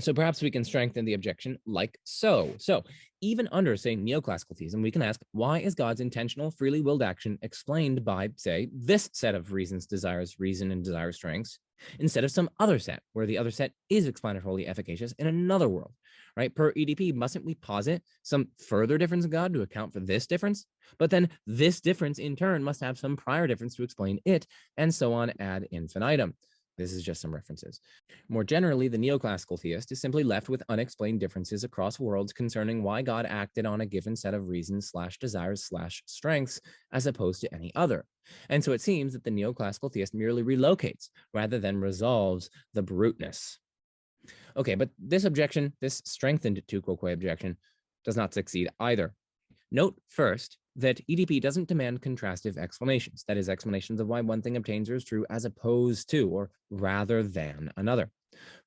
So perhaps we can strengthen the objection like so. So even under, say, neoclassical theism, we can ask, why is God's intentional, freely willed action explained by, say, this set of reasons, desires, reason, and desire strengths, instead of some other set, where the other set is explanatorily efficacious in another world? right? Per EDP, mustn't we posit some further difference in God to account for this difference? But then this difference in turn must have some prior difference to explain it, and so on ad infinitum. This is just some references. More generally, the neoclassical theist is simply left with unexplained differences across worlds concerning why God acted on a given set of reasons / desires / strengths as opposed to any other. And so it seems that the neoclassical theist merely relocates rather than resolves the bruteness. Okay, but this objection, this strengthened tu quoque objection, does not succeed either. Note first that EDP doesn't demand contrastive explanations, that is, explanations of why one thing obtains or is true as opposed to or rather than another.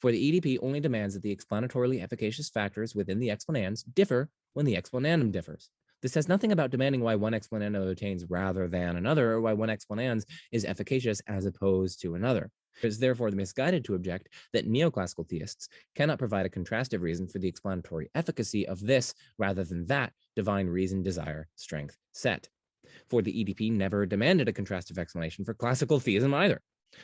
For the EDP only demands that the explanatorily efficacious factors within the explanans differ when the explanandum differs. This says nothing about demanding why one explanandum obtains rather than another, or why one explanans is efficacious as opposed to another. It is therefore misguided to object that neoclassical theists cannot provide a contrastive reason for the explanatory efficacy of this rather than that divine reason, desire, strength set. For the EDP never demanded a contrastive explanation for classical theism either. So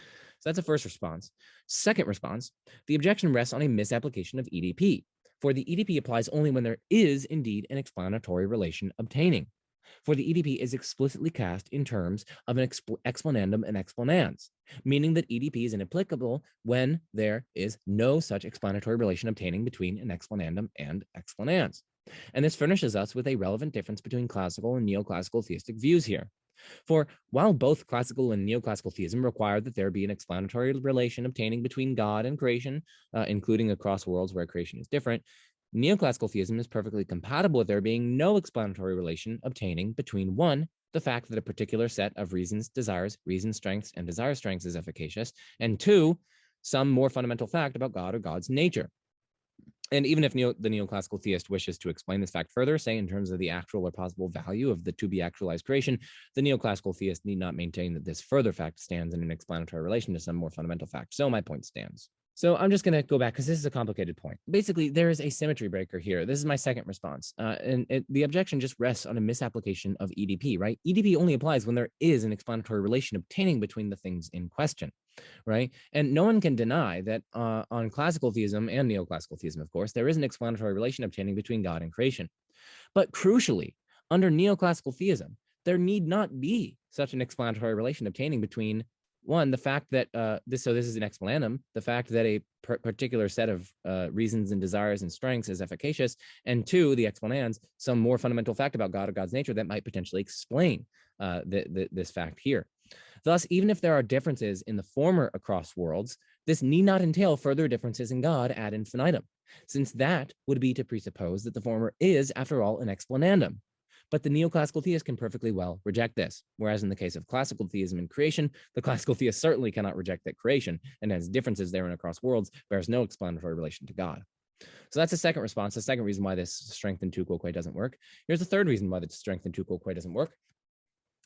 that's a first response. Second response, the objection rests on a misapplication of EDP. For the EDP applies only when there is indeed an explanatory relation obtaining. For the EDP is explicitly cast in terms of an explanandum and explanans, meaning that EDP is inapplicable when there is no such explanatory relation obtaining between an explanandum and explanans. And this furnishes us with a relevant difference between classical and neoclassical theistic views here. For while both classical and neoclassical theism require that there be an explanatory relation obtaining between God and creation, including across worlds where creation is different, neoclassical theism is perfectly compatible with there being no explanatory relation obtaining between one, the fact that a particular set of reasons, desires, reason strengths, and desire strengths is efficacious, and two, some more fundamental fact about God or God's nature. And even if the neoclassical theist wishes to explain this fact further, say in terms of the actual or possible value of the to-be-actualized creation, the neoclassical theist need not maintain that this further fact stands in an explanatory relation to some more fundamental fact. So my point stands. So I'm just going to go back because this is a complicated point. Basically, there is a symmetry breaker here. This is my second response. The objection just rests on a misapplication of EDP, right? EDP only applies when there is an explanatory relation obtaining between the things in question, right? And no one can deny that on classical theism and neoclassical theism, of course, there is an explanatory relation obtaining between God and creation. But crucially, under neoclassical theism, there need not be such an explanatory relation obtaining between one, the fact that this is an explanandum, the fact that a particular set of reasons and desires and strengths is efficacious, and two, the explanans, some more fundamental fact about God or God's nature that might potentially explain this fact here. Thus, even if there are differences in the former across worlds, this need not entail further differences in God ad infinitum, since that would be to presuppose that the former is, after all, an explanandum. But the neoclassical theist can perfectly well reject this, whereas in the case of classical theism and creation, the classical theist certainly cannot reject that creation, and as differences therein across worlds, bears no explanatory relation to God. So that's the second response, the second reason why this strengthened tu quoque doesn't work. Here's the third reason why the strengthened tu quoque doesn't work.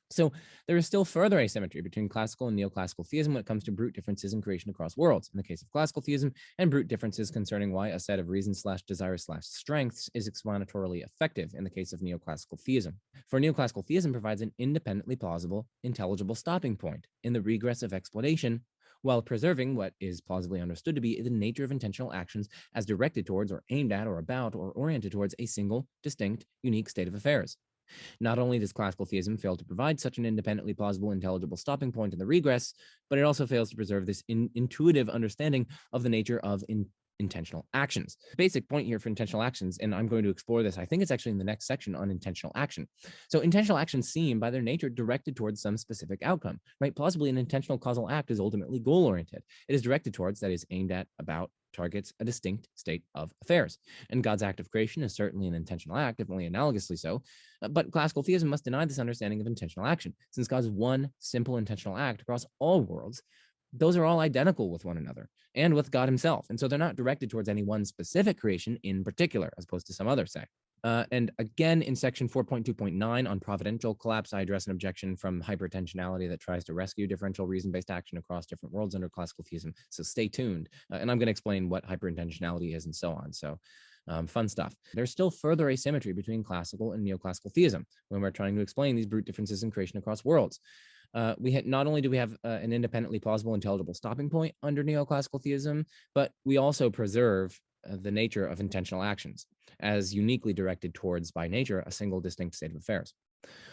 So there is still further asymmetry between classical and neoclassical theism when it comes to brute differences in creation across worlds, in the case of classical theism, and brute differences concerning why a set of reasons / desires / strengths is explanatorily effective in the case of neoclassical theism. For neoclassical theism provides an independently plausible, intelligible stopping point in the regress of explanation, while preserving what is plausibly understood to be the nature of intentional actions as directed towards or aimed at or about or oriented towards a single, distinct, unique state of affairs. Not only does classical theism fail to provide such an independently plausible, intelligible stopping point in the regress, but it also fails to preserve this intuitive understanding of the nature of intentional actions. Basic point here for intentional actions, and I'm going to explore this, I think it's actually in the next section on intentional action. So intentional actions seem by their nature directed towards some specific outcome, right? Plausibly, an intentional causal act is ultimately goal-oriented. It is directed towards, that is, aimed at, about, targets a distinct state of affairs. And God's act of creation is certainly an intentional act, if only analogously so. But classical theism must deny this understanding of intentional action, since God's one simple intentional act across all worlds, those are all identical with one another and with God himself. And so they're not directed towards any one specific creation in particular, as opposed to some other sect. And again, in section 4.2.9 on providential collapse, I address an objection from hyperintentionality that tries to rescue differential reason-based action across different worlds under classical theism. So stay tuned. And I'm going to explain what hyperintentionality is and so on. So fun stuff. There's still further asymmetry between classical and neoclassical theism when we're trying to explain these brute differences in creation across worlds. Not only do we have an independently plausible, intelligible stopping point under neoclassical theism, but we also preserve the nature of intentional actions, as uniquely directed towards, by nature, a single distinct state of affairs.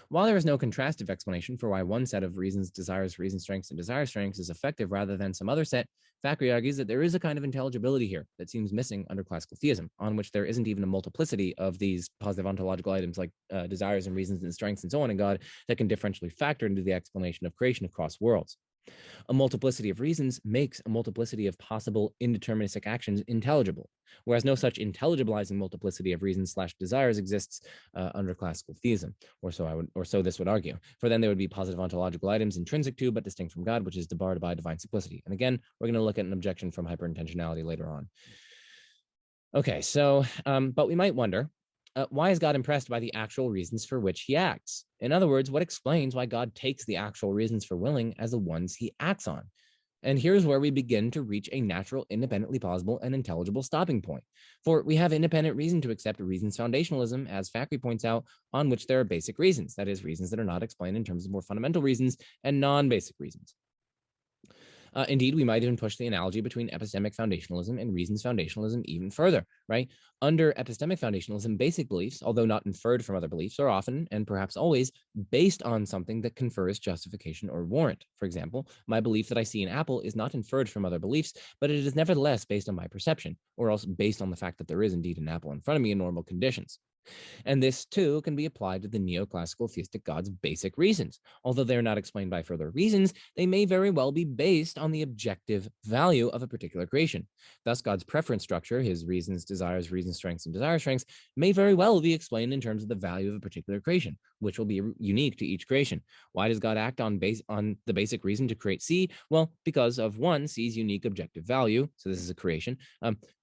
While there is no contrastive explanation for why one set of reasons, desires, reason strengths, and desire strengths is effective rather than some other set, Fakhri argues that there is a kind of intelligibility here that seems missing under classical theism, on which there isn't even a multiplicity of these positive ontological items like desires and reasons and strengths and so on in God that can differentially factor into the explanation of creation across worlds. A multiplicity of reasons makes a multiplicity of possible indeterministic actions intelligible, whereas no such intelligibilizing multiplicity of reasons / desires exists under classical theism, or so this would argue. For then there would be positive ontological items intrinsic to but distinct from God, which is debarred by divine simplicity. And again, we're going to look at an objection from hyperintentionality later on. Okay, so, but we might wonder, why is God impressed by the actual reasons for which he acts? In other words, what explains why God takes the actual reasons for willing as the ones he acts on? And here's where we begin to reach a natural, independently plausible, and intelligible stopping point. For we have independent reason to accept reason's foundationalism, as Fakhri points out, on which there are basic reasons, that is, reasons that are not explained in terms of more fundamental reasons, and non-basic reasons. Indeed, we might even push the analogy between epistemic foundationalism and reason's foundationalism even further, right? Under epistemic foundationalism, basic beliefs, although not inferred from other beliefs, are often, and perhaps always, based on something that confers justification or warrant. For example, my belief that I see an apple is not inferred from other beliefs, but it is nevertheless based on my perception, or else based on the fact that there is indeed an apple in front of me in normal conditions. And this, too, can be applied to the neoclassical theistic God's basic reasons. Although they are not explained by further reasons, they may very well be based on the objective value of a particular creation. Thus, God's preference structure, his reasons, desires, reason strengths, and desire strengths, may very well be explained in terms of the value of a particular creation, which will be unique to each creation. Why does God act on the basic reason to create C? Well, because of 1, C's unique objective value, so this is a creation,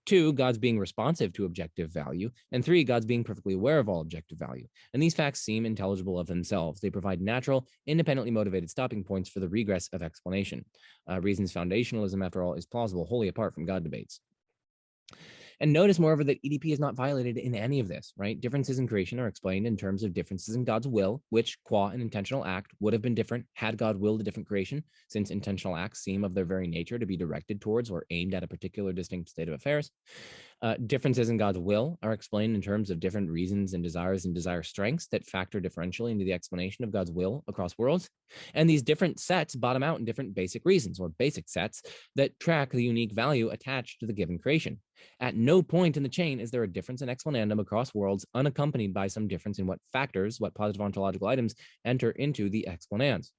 2, God's being responsive to objective value, and 3, God's being perfectly aware of all objective value. And these facts seem intelligible of themselves. They provide natural, independently motivated stopping points for the regress of explanation. Reason's foundationalism, after all, is plausible wholly apart from God debates. And notice, moreover, that EDP is not violated in any of this, right? Differences in creation are explained in terms of differences in God's will, which, qua an intentional act, would have been different had God willed a different creation, since intentional acts seem of their very nature to be directed towards or aimed at a particular distinct state of affairs. Differences in God's will are explained in terms of different reasons and desire strengths that factor differentially into the explanation of God's will across worlds. And these different sets bottom out in different basic reasons, or basic sets, that track the unique value attached to the given creation. At no point in the chain is there a difference in explanandum across worlds unaccompanied by some difference in what factors, what positive ontological items enter into the explanans.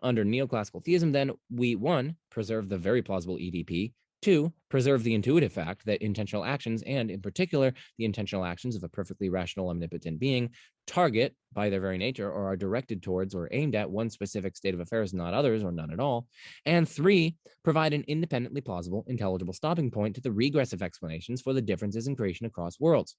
Under neoclassical theism, then, we 1, preserve the very plausible EDP, 2, preserve the intuitive fact that intentional actions, and in particular, the intentional actions of a perfectly rational, omnipotent being, target, by their very nature, or are directed towards or aimed at one specific state of affairs, not others, or none at all. And 3, provide an independently plausible, intelligible stopping point to the regressive explanations for the differences in creation across worlds.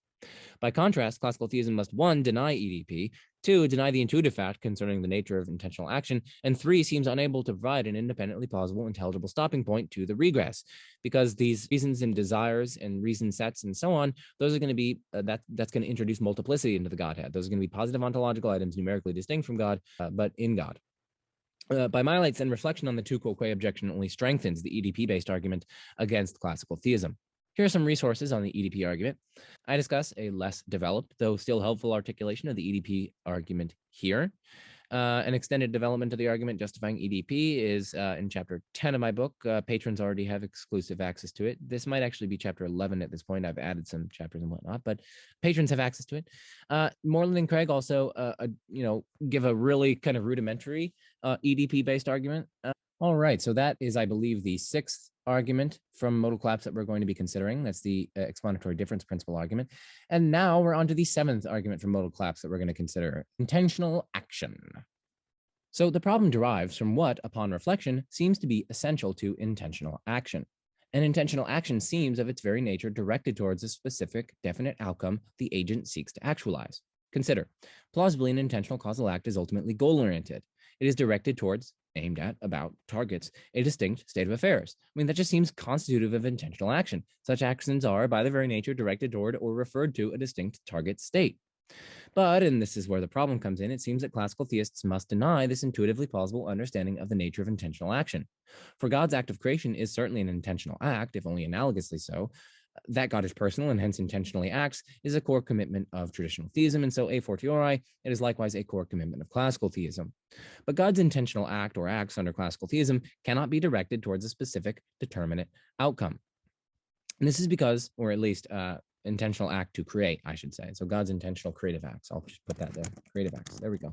By contrast, classical theism must 1, deny EDP, 2, deny the intuitive fact concerning the nature of intentional action, and 3, seems unable to provide an independently plausible, intelligible stopping point to the regress, because these reasons and desires and reason sets and so on, those are going to be, that's going to introduce multiplicity into the Godhead. Those are going to be positive ontological items numerically distinct from God, but in God. By my lights and reflection on the tu quoque objection only strengthens the EDP-based argument against classical theism. Here are some resources on the EDP argument. I discuss a less developed, though still helpful articulation of the EDP argument here. An extended development of the argument justifying EDP is in chapter 10 of my book. Patrons already have exclusive access to it. This might actually be chapter 11 at this point. I've added some chapters and whatnot, but patrons have access to it. Moreland and Craig also, give a really kind of rudimentary EDP-based argument. All right, so that is, I believe, the 6th argument from Modal Collapse that we're going to be considering. That's the explanatory difference principle argument. And now we're on to the 7th argument from Modal Collapse that we're going to consider, intentional action. So the problem derives from what, upon reflection, seems to be essential to intentional action. And intentional action seems of its very nature directed towards a specific, definite outcome the agent seeks to actualize. Consider, plausibly, an intentional causal act is ultimately goal-oriented. It is directed towards, aimed at, about, targets, a distinct state of affairs. I mean, that just seems constitutive of intentional action. Such actions are, by their very nature, directed toward or referred to a distinct target state. But, and this is where the problem comes in, it seems that classical theists must deny this intuitively plausible understanding of the nature of intentional action. For God's act of creation is certainly an intentional act, if only analogously so, That God is personal and hence intentionally acts is a core commitment of traditional theism, and so a fortiori, it is likewise a core commitment of classical theism. But God's intentional act or acts under classical theism cannot be directed towards a specific determinate outcome. And this is because, or at least intentional act to create, I should say. So God's intentional creative acts. I'll just put that there. Creative acts. There we go.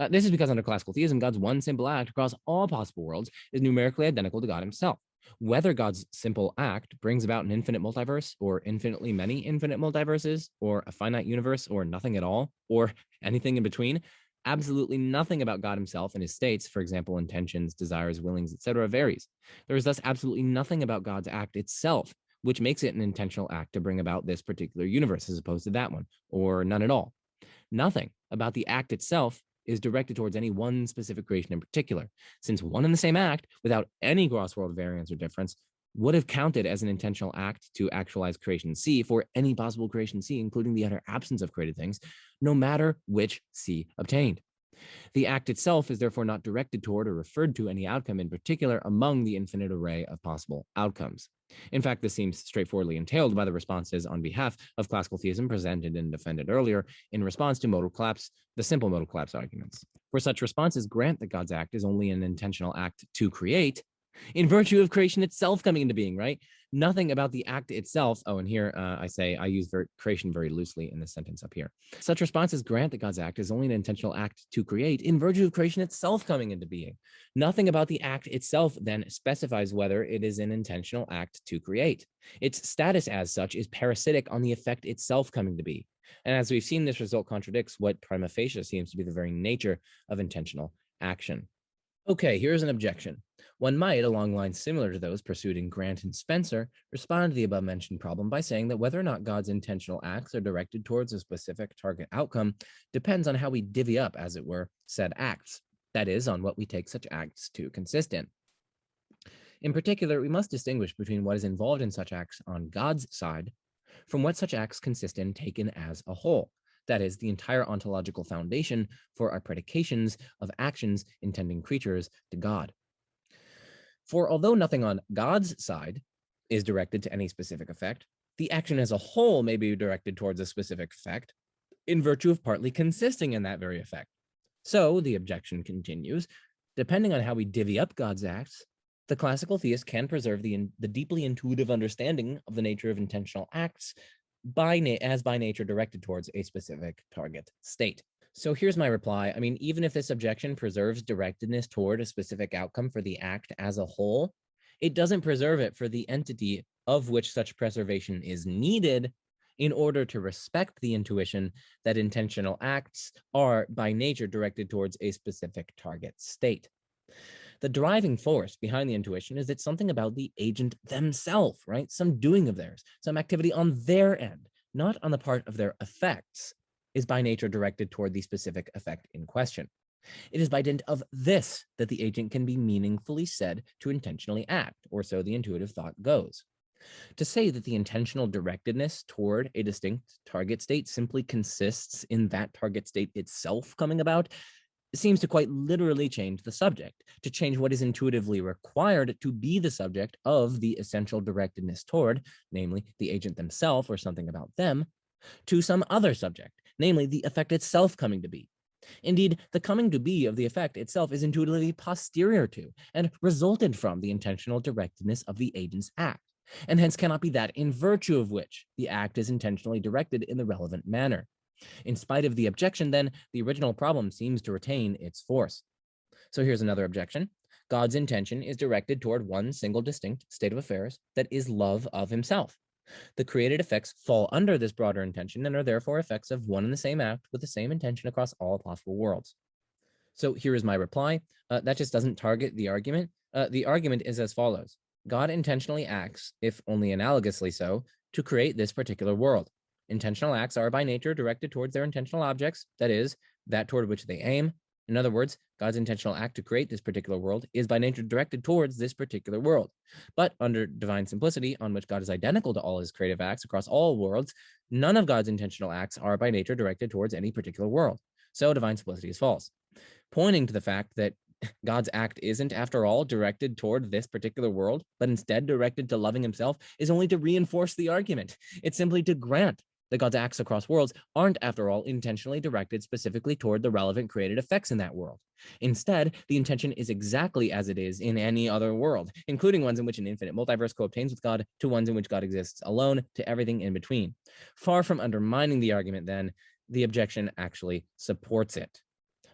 This is because under classical theism, God's one simple act across all possible worlds is numerically identical to God himself. Whether God's simple act brings about an infinite multiverse or infinitely many infinite multiverses or a finite universe or nothing at all or anything in between, absolutely nothing about God himself and his states, for example, intentions, desires, willings, etc., varies. There is thus absolutely nothing about God's act itself which makes it an intentional act to bring about this particular universe as opposed to that one, or none at all. Nothing about the act itself is directed towards any one specific creation in particular, since one and the same act, without any cross-world variance or difference, would have counted as an intentional act to actualize creation C for any possible creation C, including the utter absence of created things, no matter which C obtained. The act itself is therefore not directed toward or referred to any outcome in particular among the infinite array of possible outcomes. In fact, this seems straightforwardly entailed by the responses on behalf of classical theism presented and defended earlier in response to modal collapse, the simple modal collapse arguments. For such responses grant that God's act is only an intentional act to create, in virtue of creation itself coming into being, right? Nothing about the act itself. Oh, and here I use creation very loosely in this sentence up here. Such responses grant that God's act is only an intentional act to create in virtue of creation itself coming into being. Nothing about the act itself then specifies whether it is an intentional act to create. Its status as such is parasitic on the effect itself coming to be. And as we've seen, this result contradicts what prima facie seems to be the very nature of intentional action. Okay, here's an objection. One might, along lines similar to those pursued in Grant and Spencer, respond to the above-mentioned problem by saying that whether or not God's intentional acts are directed towards a specific target outcome depends on how we divvy up, as it were, said acts. That is, on what we take such acts to consist in. In particular, we must distinguish between what is involved in such acts on God's side from what such acts consist in taken as a whole. That is, the entire ontological foundation for our predications of actions intending creatures to God. For although nothing on God's side is directed to any specific effect, the action as a whole may be directed towards a specific effect in virtue of partly consisting in that very effect. So, the objection continues, depending on how we divvy up God's acts, the classical theist can preserve the deeply intuitive understanding of the nature of intentional acts as by nature directed towards a specific target state. So here's my reply. I mean, even if this objection preserves directedness toward a specific outcome for the act as a whole, it doesn't preserve it for the entity of which such preservation is needed in order to respect the intuition that intentional acts are by nature directed towards a specific target state. The driving force behind the intuition is that something about the agent themselves, right? Some doing of theirs, some activity on their end, not on the part of their effects, is by nature directed toward the specific effect in question. It is by dint of this that the agent can be meaningfully said to intentionally act, or so the intuitive thought goes. To say that the intentional directedness toward a distinct target state simply consists in that target state itself coming about seems to quite literally change the subject, to change what is intuitively required to be the subject of the essential directedness toward, namely the agent themselves or something about them, to some other subject, namely the effect itself coming to be. Indeed, the coming to be of the effect itself is intuitively posterior to and resulted from the intentional directedness of the agent's act, and hence cannot be that in virtue of which the act is intentionally directed in the relevant manner. In spite of the objection, then, the original problem seems to retain its force. So here's another objection. God's intention is directed toward one single distinct state of affairs that is love of himself. The created effects fall under this broader intention and are therefore effects of one and the same act with the same intention across all possible worlds. So here is my reply. That just doesn't target the argument. The argument is as follows. God intentionally acts, if only analogously so, to create this particular world. Intentional acts are by nature directed towards their intentional objects, that is, that toward which they aim. In other words, God's intentional act to create this particular world is by nature directed towards this particular world. But under divine simplicity, on which God is identical to all his creative acts across all worlds, none of God's intentional acts are by nature directed towards any particular world. So divine simplicity is false. Pointing to the fact that God's act isn't, after all, directed toward this particular world, but instead directed to loving himself, is only to reinforce the argument. It's simply to grant that God's acts across worlds aren't, after all, intentionally directed specifically toward the relevant created effects in that world. Instead, the intention is exactly as it is in any other world, including ones in which an infinite multiverse co-obtains with God, to ones in which God exists alone, to everything in between. Far from undermining the argument, then, the objection actually supports it.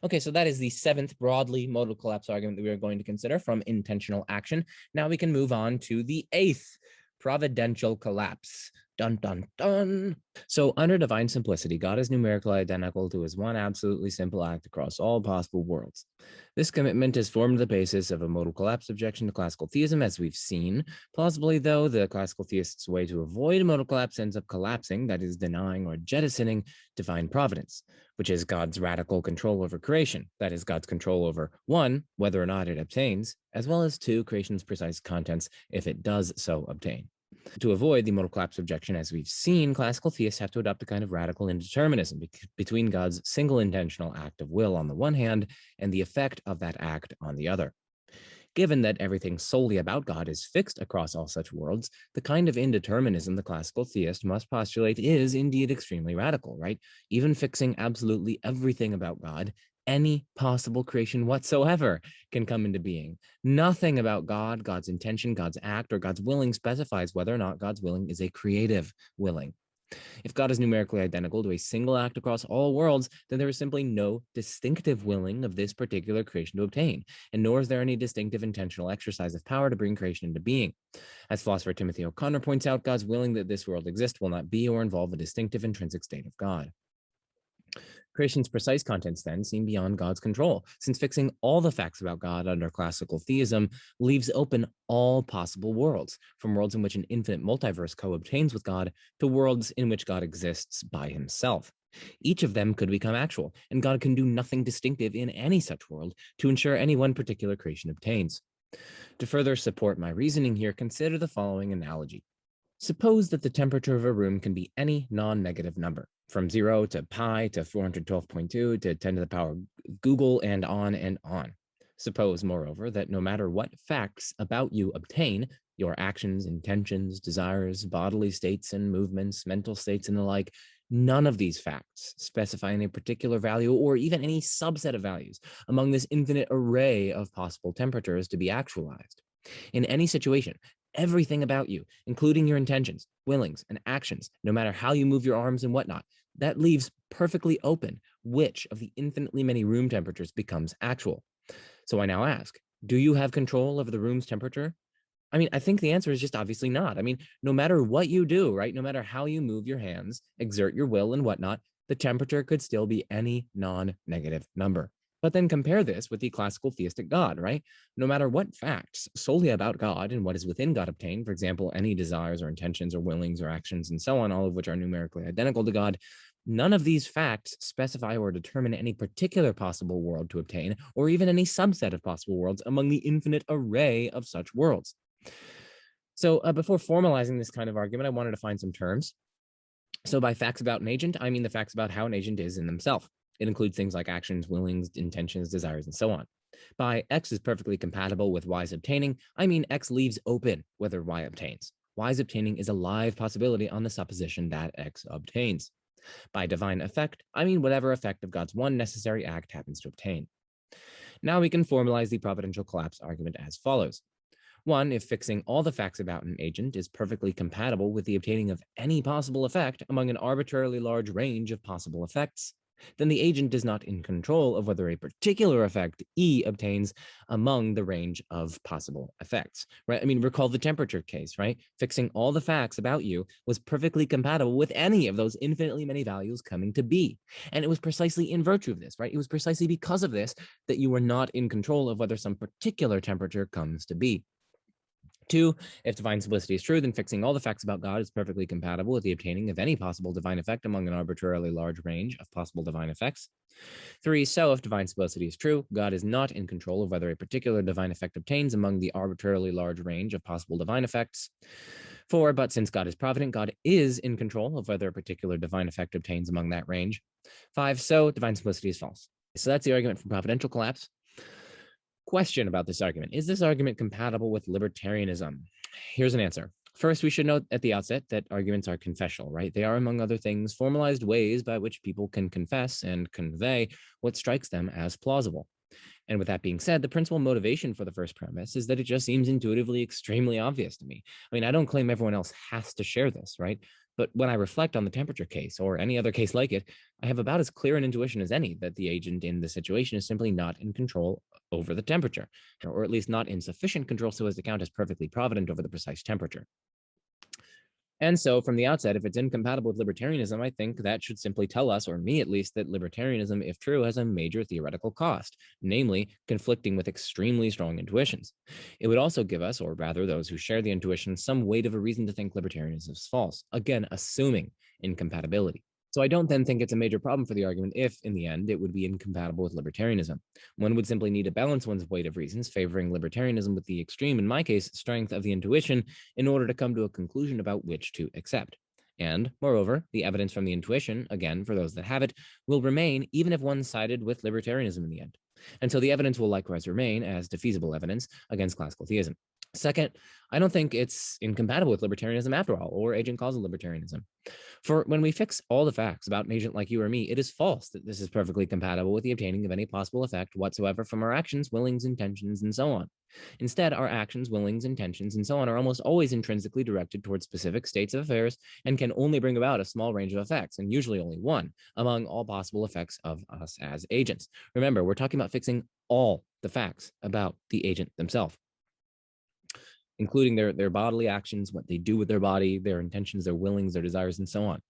Okay, so that is the seventh broadly modal collapse argument that we are going to consider from intentional action. Now we can move on to the eighth, providential collapse. Dun, dun, dun. So under divine simplicity, God is numerically identical to his one absolutely simple act across all possible worlds. This commitment has formed the basis of a modal collapse objection to classical theism, as we've seen. Plausibly, though, the classical theist's way to avoid modal collapse ends up collapsing, that is, denying or jettisoning divine providence, which is God's radical control over creation, that is, God's control over, one, whether or not it obtains, as well as two, creation's precise contents, if it does so obtain. To avoid the modal collapse objection, as we've seen, classical theists have to adopt a kind of radical indeterminism between God's single intentional act of will on the one hand and the effect of that act on the other. Given that everything solely about God is fixed across all such worlds, the kind of indeterminism the classical theist must postulate is indeed extremely radical, right? Even fixing absolutely everything about God, any possible creation whatsoever can come into being. Nothing about God, God's intention, God's act, or God's willing specifies whether or not God's willing is a creative willing. If God is numerically identical to a single act across all worlds, then there is simply no distinctive willing of this particular creation to obtain, and nor is there any distinctive intentional exercise of power to bring creation into being. As philosopher Timothy O'Connor points out, God's willing that this world exist will not be or involve a distinctive intrinsic state of God. Creation's precise contents, then, seem beyond God's control, since fixing all the facts about God under classical theism leaves open all possible worlds, from worlds in which an infinite multiverse co-obtains with God to worlds in which God exists by himself. Each of them could become actual, and God can do nothing distinctive in any such world to ensure any one particular creation obtains. To further support my reasoning here, consider the following analogy. Suppose that the temperature of a room can be any non-negative number, from 0 to pi to 412.2 to 10 to the power Google and on and on. Suppose, moreover, that no matter what facts about you obtain, your actions, intentions, desires, bodily states and movements, mental states and the like, none of these facts specify any particular value or even any subset of values among this infinite array of possible temperatures to be actualized. In any situation, everything about you, including your intentions, willings, and actions, no matter how you move your arms and whatnot, that leaves perfectly open which of the infinitely many room temperatures becomes actual. So I now ask, do you have control over the room's temperature? I mean, I think the answer is just obviously not. I mean, no matter what you do, right, no matter how you move your hands, exert your will and whatnot, the temperature could still be any non-negative number. But then compare this with the classical theistic God, right? No matter what facts solely about God and what is within God obtain, for example, any desires or intentions or willings or actions and so on, all of which are numerically identical to God, none of these facts specify or determine any particular possible world to obtain, or even any subset of possible worlds among the infinite array of such worlds. So before formalizing this kind of argument, I wanted to find some terms. So by facts about an agent, I mean the facts about how an agent is in themselves. It includes things like actions, willings, intentions, desires, and so on. By X is perfectly compatible with Y's obtaining, I mean X leaves open whether Y obtains. Y's obtaining is a live possibility on the supposition that X obtains. By divine effect, I mean whatever effect of God's one necessary act happens to obtain. Now we can formalize the providential collapse argument as follows. 1, if fixing all the facts about an agent is perfectly compatible with the obtaining of any possible effect among an arbitrarily large range of possible effects, then the agent is not in control of whether a particular effect E obtains among the range of possible effects, right? I mean, recall the temperature case, right? Fixing all the facts about you was perfectly compatible with any of those infinitely many values coming to be. And it was precisely in virtue of this, right? It was precisely because of this that you were not in control of whether some particular temperature comes to be. 2, if divine simplicity is true, then fixing all the facts about God is perfectly compatible with the obtaining of any possible divine effect among an arbitrarily large range of possible divine effects. 3, so if divine simplicity is true, God is not in control of whether a particular divine effect obtains among the arbitrarily large range of possible divine effects. 4, but since God is provident, God is in control of whether a particular divine effect obtains among that range. 5, so divine simplicity is false. So that's the argument for providential collapse. Question about this argument. Is this argument compatible with libertarianism? Here's an answer. First, we should note at the outset that arguments are confessional, right? They are, among other things, formalized ways by which people can confess and convey what strikes them as plausible. And with that being said, the principal motivation for the first premise is that it just seems intuitively extremely obvious to me. I mean, I don't claim everyone else has to share this, right? But when I reflect on the temperature case or any other case like it, I have about as clear an intuition as any that the agent in the situation is simply not in control over the temperature, or at least not in sufficient control so as to count as perfectly provident over the precise temperature. And so from the outset, if it's incompatible with libertarianism, I think that should simply tell us, or me at least, that libertarianism, if true, has a major theoretical cost, namely conflicting with extremely strong intuitions. It would also give us, or rather those who share the intuition, some weight of a reason to think libertarianism is false, again, assuming incompatibility. So I don't then think it's a major problem for the argument if, in the end, it would be incompatible with libertarianism. One would simply need to balance one's weight of reasons favoring libertarianism with the extreme, in my case, strength of the intuition in order to come to a conclusion about which to accept. And, moreover, the evidence from the intuition, again, for those that have it, will remain even if one sided with libertarianism in the end. And so the evidence will likewise remain as defeasible evidence against classical theism. Second, I don't think it's incompatible with libertarianism after all, or agent causal libertarianism. For when we fix all the facts about an agent like you or me, it is false that this is perfectly compatible with the obtaining of any possible effect whatsoever from our actions, willings, intentions, and so on. Instead, our actions, willings, intentions, and so on are almost always intrinsically directed towards specific states of affairs and can only bring about a small range of effects, and usually only one, among all possible effects of us as agents. Remember, we're talking about fixing all the facts about the agent themselves, including their bodily actions, what they do with their body, their intentions, their willings, their desires, and so on.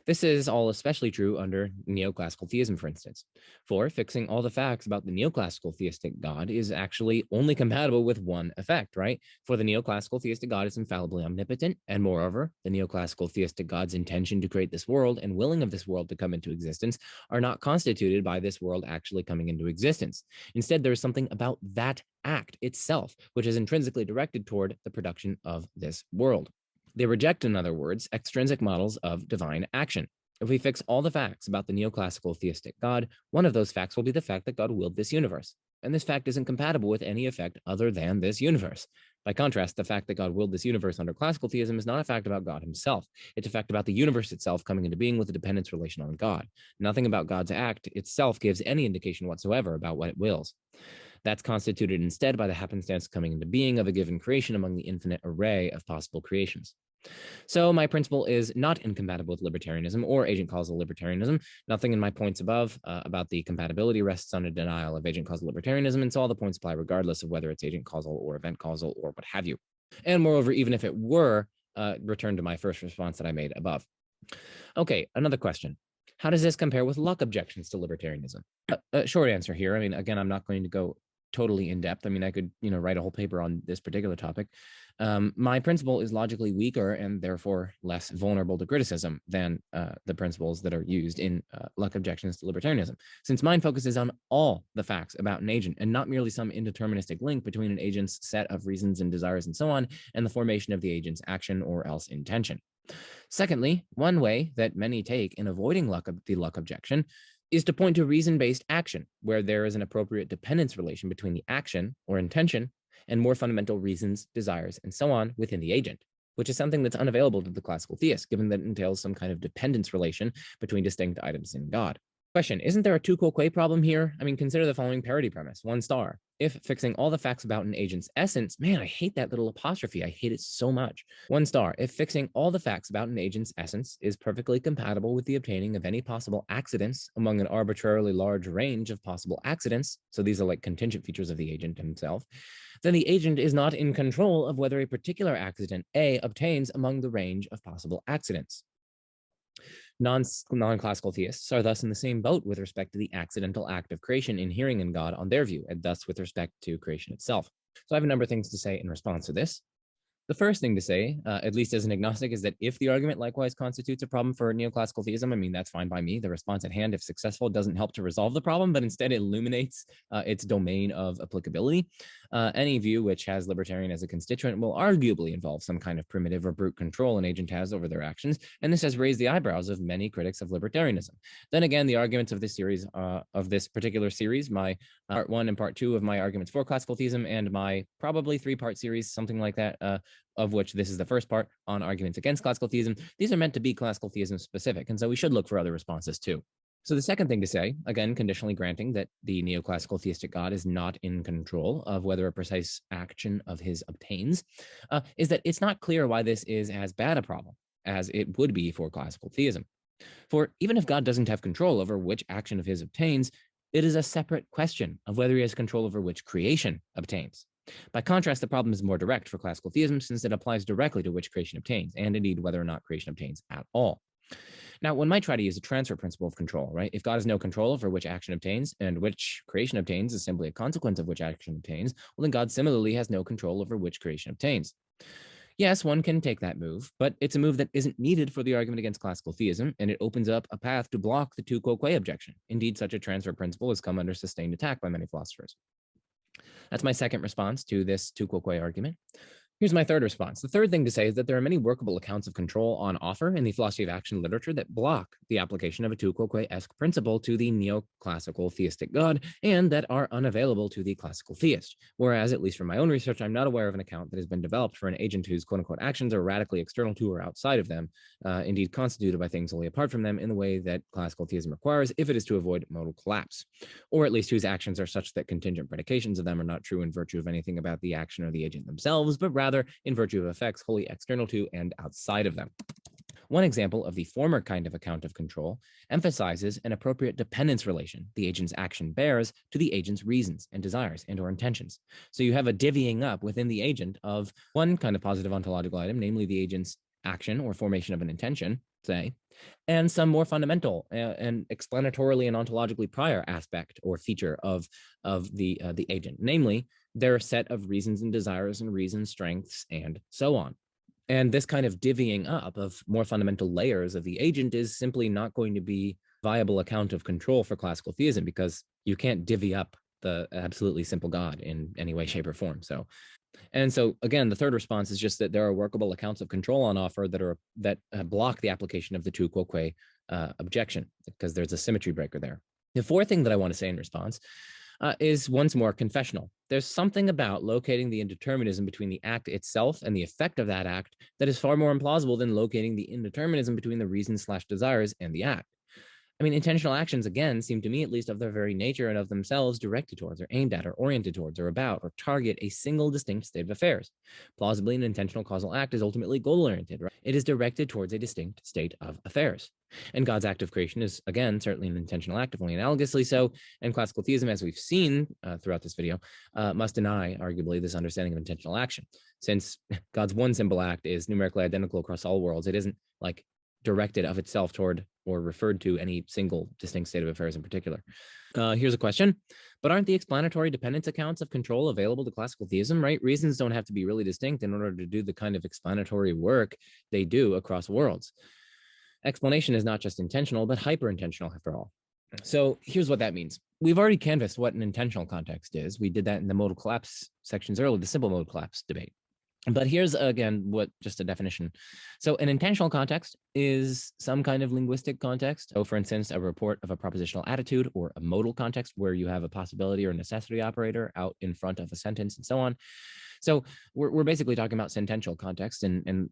This is all especially true under neoclassical theism, for instance. For fixing all the facts about the neoclassical theistic God is actually only compatible with one effect, right? For the neoclassical theistic God is infallibly omnipotent, and moreover, the neoclassical theistic God's intention to create this world and willing of this world to come into existence are not constituted by this world actually coming into existence. Instead, there is something about that act itself, which is intrinsically directed toward the production of this world. They reject, in other words, extrinsic models of divine action. If we fix all the facts about the neoclassical theistic God, one of those facts will be the fact that God willed this universe. And this fact isn't compatible with any effect other than this universe. By contrast, the fact that God willed this universe under classical theism is not a fact about God himself. It's a fact about the universe itself coming into being with a dependence relation on God. Nothing about God's act itself gives any indication whatsoever about what it wills. That's constituted instead by the happenstance coming into being of a given creation among the infinite array of possible creations. So my principle is not incompatible with libertarianism or agent causal libertarianism. Nothing in my points above about the compatibility rests on a denial of agent causal libertarianism, and so all the points apply regardless of whether it's agent causal or event causal or what have you. And moreover, even if it were, return to my first response that I made above. Okay, another question. How does this compare with Luck objections to libertarianism? Short answer here. I mean, again, I'm not going to go totally in depth. I mean, I could, write a whole paper on this particular topic. My principle is logically weaker and therefore less vulnerable to criticism than the principles that are used in Luck objections to libertarianism, since mine focuses on all the facts about an agent and not merely some indeterministic link between an agent's set of reasons and desires and so on, and the formation of the agent's action or else intention. Secondly, one way that many take in avoiding the Luck objection is to point to reason-based action, where there is an appropriate dependence relation between the action or intention and more fundamental reasons, desires, and so on within the agent, which is something that's unavailable to the classical theist, given that it entails some kind of dependence relation between distinct items in God. Question, isn't there a two-quoque problem here? I mean, consider the following parity premise, 1 star. If fixing all the facts about an agent's essence, man, I hate that little apostrophe. I hate it so much. 1 star. If fixing all the facts about an agent's essence is perfectly compatible with the obtaining of any possible accidents among an arbitrarily large range of possible accidents, so these are like contingent features of the agent himself, then the agent is not in control of whether a particular accident A obtains among the range of possible accidents. Non-classical theists are thus in the same boat with respect to the accidental act of creation inhering in God on their view, and thus with respect to creation itself. So I have a number of things to say in response to this. The first thing to say, at least as an agnostic, is that if the argument likewise constitutes a problem for neoclassical theism, I mean, that's fine by me. The response at hand, if successful, doesn't help to resolve the problem, but instead illuminates its domain of applicability. Any view which has libertarian as a constituent will arguably involve some kind of primitive or brute control an agent has over their actions, and this has raised the eyebrows of many critics of libertarianism. Then again, the arguments of this series, of this particular series, my part 1 and part 2 of my arguments for classical theism, and my probably 3-part series, something like that, of which this is the first part on arguments against classical theism, these are meant to be classical theism specific, and so we should look for other responses too. So the second thing to say, again, conditionally granting that the neoclassical theistic God is not in control of whether a precise action of his obtains, is that it's not clear why this is as bad a problem as it would be for classical theism. For even if God doesn't have control over which action of his obtains, it is a separate question of whether he has control over which creation obtains. By contrast, the problem is more direct for classical theism since it applies directly to which creation obtains, and indeed whether or not creation obtains at all. Now, one might try to use a transfer principle of control, right? If God has no control over which action obtains and which creation obtains is simply a consequence of which action obtains, well, then God similarly has no control over which creation obtains. Yes, one can take that move, but it's a move that isn't needed for the argument against classical theism, and it opens up a path to block the tu quoque objection. Indeed, such a transfer principle has come under sustained attack by many philosophers. That's my second response to this tu quoque argument. Here's my third response. The third thing to say is that there are many workable accounts of control on offer in the philosophy of action literature that block the application of a tu quoque-esque principle to the neoclassical theistic God and that are unavailable to the classical theist. Whereas, at least from my own research, I'm not aware of an account that has been developed for an agent whose quote-unquote actions are radically external to or outside of them, indeed constituted by things wholly apart from them in the way that classical theism requires if it is to avoid modal collapse, or at least whose actions are such that contingent predications of them are not true in virtue of anything about the action or the agent themselves, but rather in virtue of effects wholly external to and outside of them. One example of the former kind of account of control emphasizes an appropriate dependence relation the agent's action bears to the agent's reasons and desires and or intentions. So you have a divvying up within the agent of one kind of positive ontological item, namely the agent's action or formation of an intention, say, and some more fundamental and explanatorily and ontologically prior aspect or feature of the agent, namely their set of reasons and desires and reason strengths and so on. And this kind of divvying up of more fundamental layers of the agent is simply not going to be a viable account of control for classical theism because you can't divvy up the absolutely simple God in any way, shape, or form. So again, the third response is just that there are workable accounts of control on offer that block the application of the tu quoque objection because there's a symmetry breaker there. The fourth thing that I want to say in response is once more confessional. There's something about locating the indeterminism between the act itself and the effect of that act that is far more implausible than locating the indeterminism between the reasons/desires and the act. I mean, intentional actions, again, seem to me, at least of their very nature and of themselves, directed towards or aimed at or oriented towards or about or target a single distinct state of affairs. Plausibly, an intentional causal act is ultimately goal-oriented, right? It is directed towards a distinct state of affairs. And God's act of creation is, again, certainly an intentional act, if only analogously so, and classical theism, as we've seen throughout this video, must deny, arguably, this understanding of intentional action. Since God's one simple act is numerically identical across all worlds, it isn't like directed of itself toward or referred to any single distinct state of affairs in particular. Here's a question, but aren't the explanatory dependence accounts of control available to classical theism, right? Reasons don't have to be really distinct in order to do the kind of explanatory work they do across worlds. Explanation is not just intentional, but hyper-intentional after all. So here's what that means. We've already canvassed what an intentional context is. We did that in the modal collapse sections earlier, the simple modal collapse debate. But here's, again, just a definition. So an intentional context is some kind of linguistic context. So, for instance, a report of a propositional attitude or a modal context where you have a possibility or necessity operator out in front of a sentence and so on. So we're basically talking about sentential context and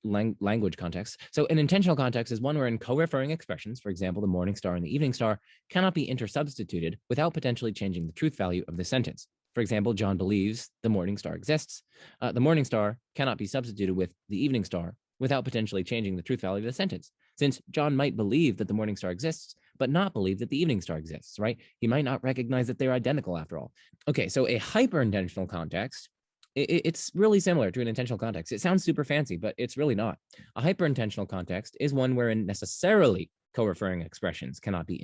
language context. So an intentional context is one wherein co-referring expressions, for example, the morning star and the evening star, cannot be intersubstituted without potentially changing the truth value of the sentence. For example, John believes the morning star exists. The morning star cannot be substituted with the evening star without potentially changing the truth value of the sentence. Since John might believe that the morning star exists, but not believe that the evening star exists, right? He might not recognize that they're identical after all. Okay, so a hyper-intentional context, it's really similar to an intentional context. It sounds super fancy, but it's really not. A hyper-intentional context is one wherein necessarily co-referring expressions cannot be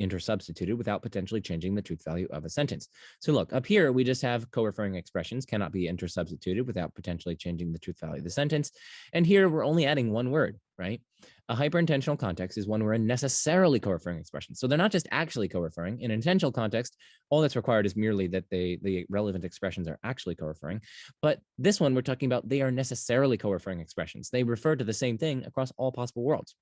intersubstituted without potentially changing the truth value of a sentence. So look, up here, we just have co-referring expressions cannot be intersubstituted without potentially changing the truth value of the sentence. And here we're only adding one word, right? A hyperintentional context is one where a necessarily co-referring expression. So they're not just actually co-referring. In an intentional context, all that's required is merely that the relevant expressions are actually co-referring. But this one, we're talking about they are necessarily co-referring expressions. They refer to the same thing across all possible worlds.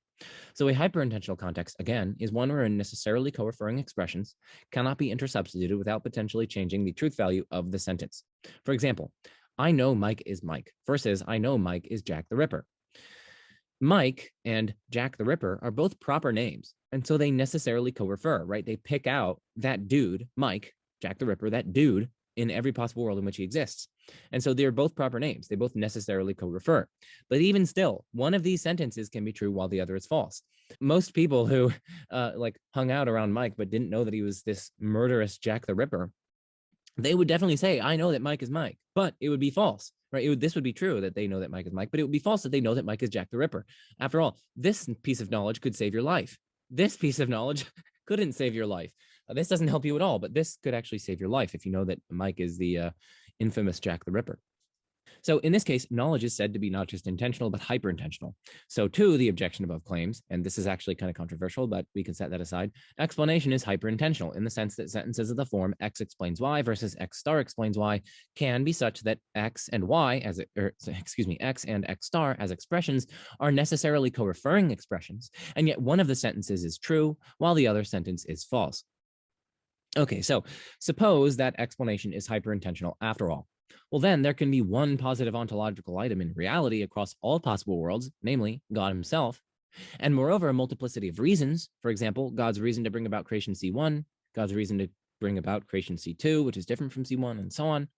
So a hyperintentional context, again, is one where necessarily co-referring expressions cannot be intersubstituted without potentially changing the truth value of the sentence. For example, I know Mike is Mike versus I know Mike is Jack the Ripper. Mike and Jack the Ripper are both proper names, and so they necessarily co-refer, right? They pick out that dude, Mike, Jack the Ripper, that dude in every possible world in which he exists. And so they're both proper names. They both necessarily co-refer. But even still, one of these sentences can be true while the other is false. Most people who hung out around Mike but didn't know that he was this murderous Jack the Ripper, they would definitely say, I know that Mike is Mike, but it would be false, right? This would be true that they know that Mike is Mike, but it would be false that they know that Mike is Jack the Ripper. After all, this piece of knowledge could save your life. This piece of knowledge couldn't save your life. This doesn't help you at all, but this could actually save your life if you know that Mike is the infamous Jack the Ripper. So in this case, knowledge is said to be not just intentional, but hyperintentional. So to the objection above claims, and this is actually kind of controversial, but we can set that aside, explanation is hyperintentional in the sense that sentences of the form X explains Y versus X star explains Y can be such that X and Y X and X star as expressions are necessarily co-referring expressions, and yet one of the sentences is true while the other sentence is false. Okay, so suppose that explanation is hyperintentional after all. Well, then there can be one positive ontological item in reality across all possible worlds, namely God himself, and moreover, a multiplicity of reasons. For example, God's reason to bring about creation C1, God's reason to bring about creation C2, which is different from C1, and so on,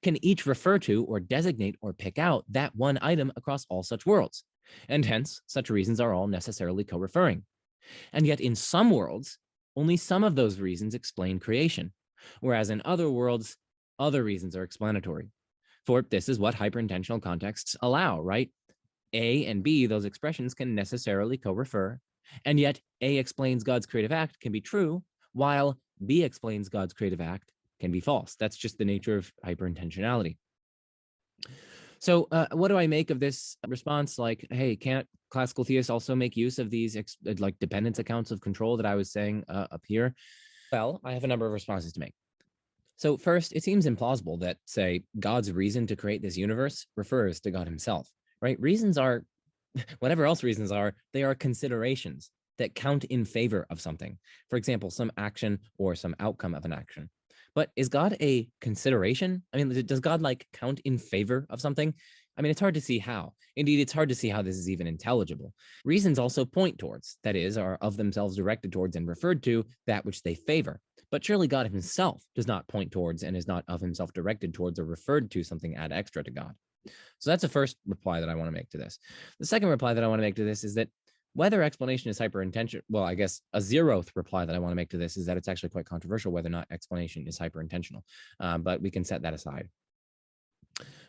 can each refer to or designate or pick out that one item across all such worlds. And hence, such reasons are all necessarily co-referring. And yet in some worlds, only some of those reasons explain creation, whereas in other worlds, other reasons are explanatory. For this is what hyperintentional contexts allow, right? A and B, those expressions can necessarily co-refer, and yet A explains God's creative act can be true, while B explains God's creative act can be false. That's just the nature of hyperintentionality. So what do I make of this response? Like, hey, can't classical theists also make use of these dependence accounts of control that I was saying up here? Well, I have a number of responses to make. So first, it seems implausible that, say, God's reason to create this universe refers to God himself, right? Reasons are, whatever else reasons are, they are considerations that count in favor of something. For example, some action or some outcome of an action. But is God a consideration? I mean, does God count in favor of something? I mean, it's hard to see how. Indeed, it's hard to see how this is even intelligible. Reasons also point towards, that is, are of themselves directed towards and referred to that which they favor. But surely God himself does not point towards and is not of himself directed towards or referred to something ad extra to God. So that's the first reply that I want to make to this. The second reply that I want to make to this is that whether explanation is hyperintentional, well, I guess a zeroth reply that I want to make to this is that it's actually quite controversial whether or not explanation is hyperintentional, but we can set that aside.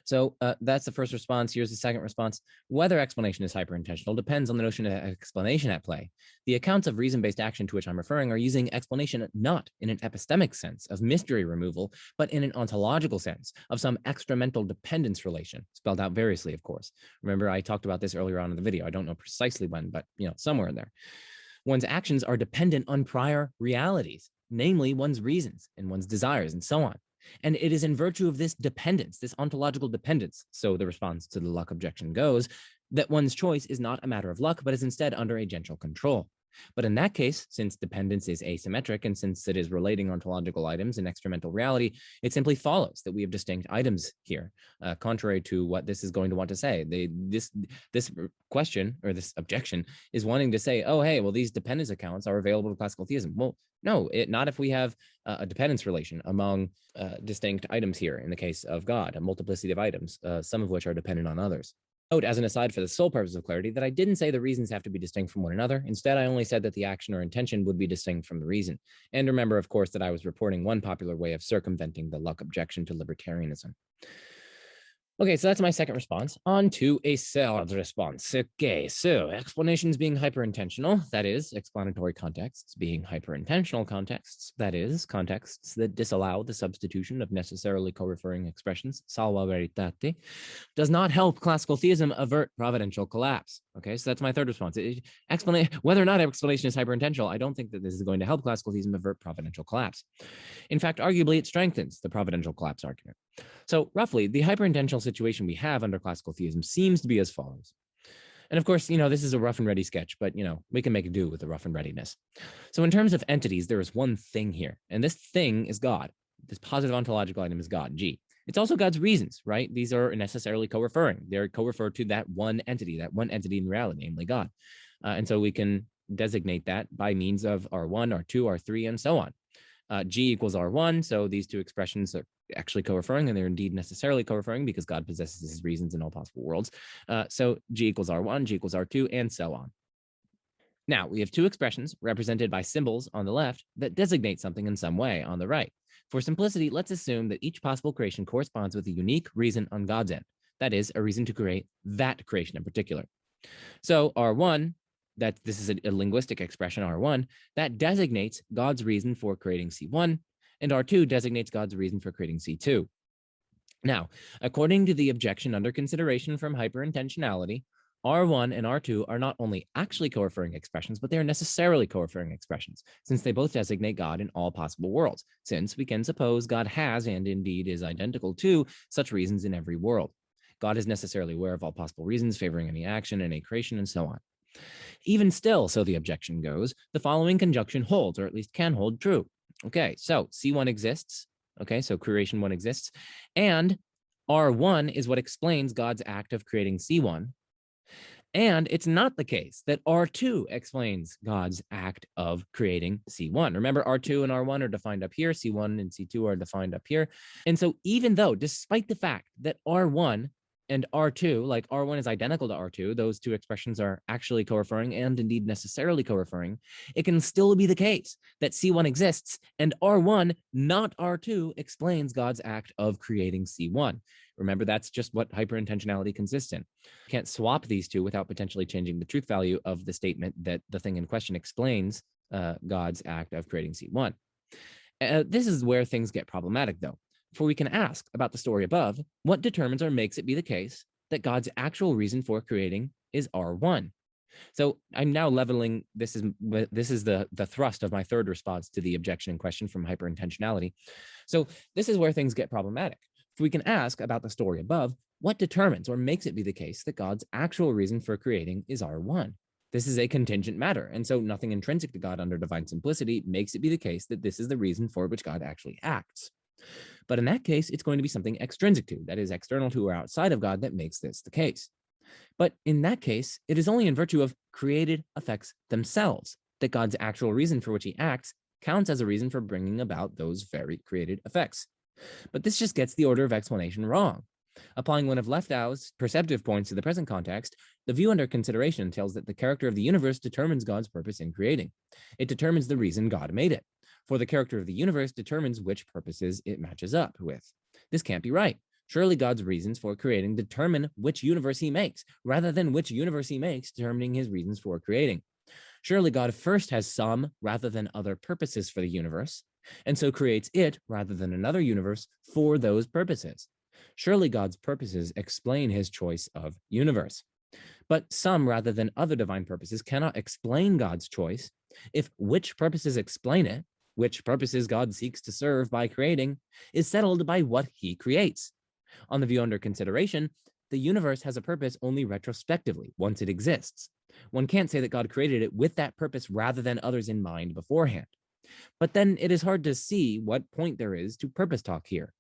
So that's the first response. Here's the second response. Whether explanation is hyperintentional depends on the notion of explanation at play. The accounts of reason-based action to which I'm referring are using explanation not in an epistemic sense of mystery removal, but in an ontological sense of some extramental dependence relation, spelled out variously, of course. Remember, I talked about this earlier on in the video. I don't know precisely when, but somewhere in there. One's actions are dependent on prior realities, namely one's reasons and one's desires and so on. And it is in virtue of this dependence, this ontological dependence, so the response to the luck objection goes, that one's choice is not a matter of luck, but is instead under agential control. But in that case, since dependence is asymmetric and since it is relating ontological items in extramental reality, it simply follows that we have distinct items here, contrary to what this is going to want to say. This question or this objection is wanting to say, oh, hey, well, these dependence accounts are available to classical theism. Well, no, not if we have a dependence relation among distinct items here in the case of God, a multiplicity of items, some of which are dependent on others. Note, as an aside for the sole purpose of clarity, that I didn't say the reasons have to be distinct from one another. Instead, I only said that the action or intention would be distinct from the reason. And remember, of course, that I was reporting one popular way of circumventing the luck objection to libertarianism. Okay, so that's my second response. On to a third response. Okay, so explanations being hyperintentional, that is, explanatory contexts being hyperintentional contexts, that is, contexts that disallow the substitution of necessarily co-referring expressions, salva veritate, does not help classical theism avert providential collapse. Okay, so that's my third response. Whether or not explanation is hyperintentional, I don't think that this is going to help classical theism avert providential collapse. In fact, arguably, it strengthens the providential collapse argument. So roughly, the hyperintentional situation we have under classical theism seems to be as follows. And of course, this is a rough and ready sketch, but, we can make do with the rough and readiness. So in terms of entities, there is one thing here, and this thing is God. This positive ontological item is God, G. It's also God's reasons, right? These are necessarily co-referring. They're co-referred to that one entity in reality, namely God. And so we can designate that by means of R1, R2, R3, and so on. G equals R1, so these two expressions are actually co-referring, and they're indeed necessarily co-referring because God possesses his reasons in all possible worlds. So G equals R1, G equals R2, and so on. Now, we have two expressions represented by symbols on the left that designate something in some way on the right. For simplicity, let's assume that each possible creation corresponds with a unique reason on God's end. That is, a reason to create that creation in particular. So R1, that this is a linguistic expression, R1, that designates God's reason for creating C1, and R2 designates God's reason for creating C2. Now, according to the objection under consideration from hyperintentionality, R1 and R2 are not only actually co-referring expressions, but they are necessarily co-referring expressions, since they both designate God in all possible worlds, since we can suppose God has, and indeed is identical to, such reasons in every world. God is necessarily aware of all possible reasons favoring any action, any creation, and so on. Even still, so the objection goes, the following conjunction holds, or at least can hold true. Okay, so C1 exists. Okay, so creation 1 exists. And R1 is what explains God's act of creating C1. And it's not the case that R2 explains God's act of creating C1. Remember, R2 and R1 are defined up here. C1 and C2 are defined up here. And so even though, despite the fact that R1 and R2, like R1 is identical to R2, those two expressions are actually co-referring and indeed necessarily co-referring, it can still be the case that C1 exists and R1, not R2, explains God's act of creating C1. Remember, that's just what hyperintentionality consists in. You can't swap these two without potentially changing the truth value of the statement that the thing in question explains God's act of creating C1. This is where things get problematic, though. For we can ask about the story above, what determines or makes it be the case that God's actual reason for creating is R1? So I'm now leveling, this is the thrust of my third response to the objection in question from hyperintentionality. So this is where things get problematic. If we can ask about the story above, what determines or makes it be the case that God's actual reason for creating is R1? This is a contingent matter, and so nothing intrinsic to God under divine simplicity makes it be the case that this is the reason for which God actually acts. But in that case, it's going to be something extrinsic to, that is external to or outside of God, that makes this the case. But in that case, it is only in virtue of created effects themselves that God's actual reason for which he acts counts as a reason for bringing about those very created effects. But this just gets the order of explanation wrong. Applying one of Lefthau's perceptive points to the present context, the view under consideration tells that the character of the universe determines God's purpose in creating. It determines the reason God made it. For the character of the universe determines which purposes it matches up with. This can't be right. Surely God's reasons for creating determine which universe he makes, rather than which universe he makes determining his reasons for creating. Surely God first has some rather than other purposes for the universe, and so creates it rather than another universe for those purposes. Surely God's purposes explain his choice of universe. But some rather than other divine purposes cannot explain God's choice if which purposes explain it, which purposes God seeks to serve by creating, is settled by what he creates. On the view under consideration, the universe has a purpose only retrospectively, once it exists. One can't say that God created it with that purpose rather than others in mind beforehand. But then it is hard to see what point there is to purpose talk here.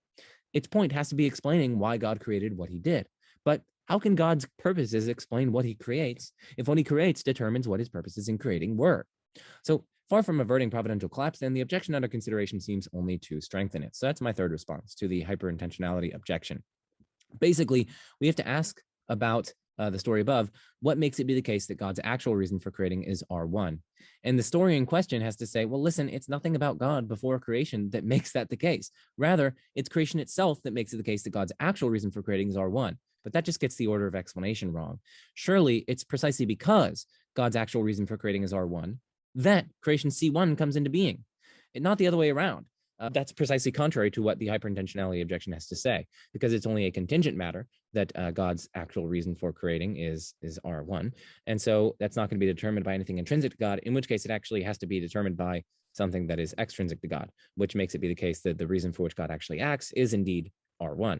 Its point has to be explaining why God created what he did. But how can God's purposes explain what he creates if what he creates determines what his purposes in creating were? So far from averting providential collapse, then the objection under consideration seems only to strengthen it. So that's my third response to the hyperintentionality objection. Basically, we have to ask about the story above, what makes it be the case that God's actual reason for creating is R1? And the story in question has to say, well, listen, it's nothing about God before creation that makes that the case. Rather, it's creation itself that makes it the case that God's actual reason for creating is R1. But that just gets the order of explanation wrong. Surely it's precisely because God's actual reason for creating is R1 that creation C1 comes into being, and not the other way around. That's precisely contrary to what the hyperintentionality objection has to say, because it's only a contingent matter that God's actual reason for creating is R1. And so that's not going to be determined by anything intrinsic to God, in which case it actually has to be determined by something that is extrinsic to God, which makes it be the case that the reason for which God actually acts is indeed R1,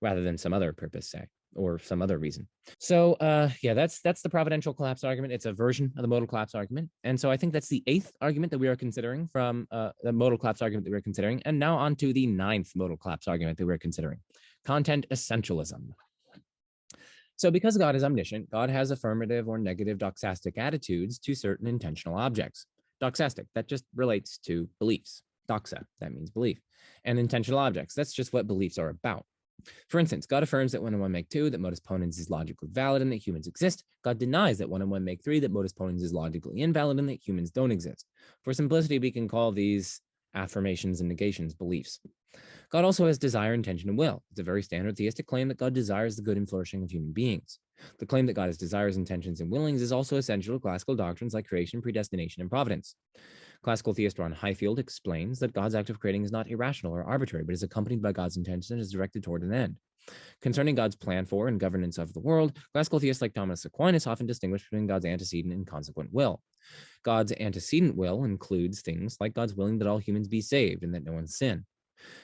rather than some other purpose, say, or some other reason. So yeah, that's the providential collapse argument. It's a version of the modal collapse argument. And so I think that's the 8th argument that we are considering from the modal collapse argument that we're considering. And now on to the 9th modal collapse argument that we're considering, content essentialism. So because God is omniscient, God has affirmative or negative doxastic attitudes to certain intentional objects. Doxastic, that just relates to beliefs. Doxa, that means belief. And intentional objects, that's just what beliefs are about. For instance, God affirms that 1 and 1 make 2, that modus ponens is logically valid and that humans exist. God denies that 1 and 1 make 3, that modus ponens is logically invalid and that humans don't exist. For simplicity, we can call these affirmations and negations beliefs. God also has desire, intention, and will. It's a very standard theistic claim that God desires the good and flourishing of human beings. The claim that God has desires, intentions, and willings is also essential to classical doctrines like creation, predestination, and providence. Classical theist Ron Highfield explains that God's act of creating is not irrational or arbitrary, but is accompanied by God's intention and is directed toward an end. Concerning God's plan for and governance of the world, classical theists like Thomas Aquinas often distinguish between God's antecedent and consequent will. God's antecedent will includes things like God's willing that all humans be saved and that no one sin.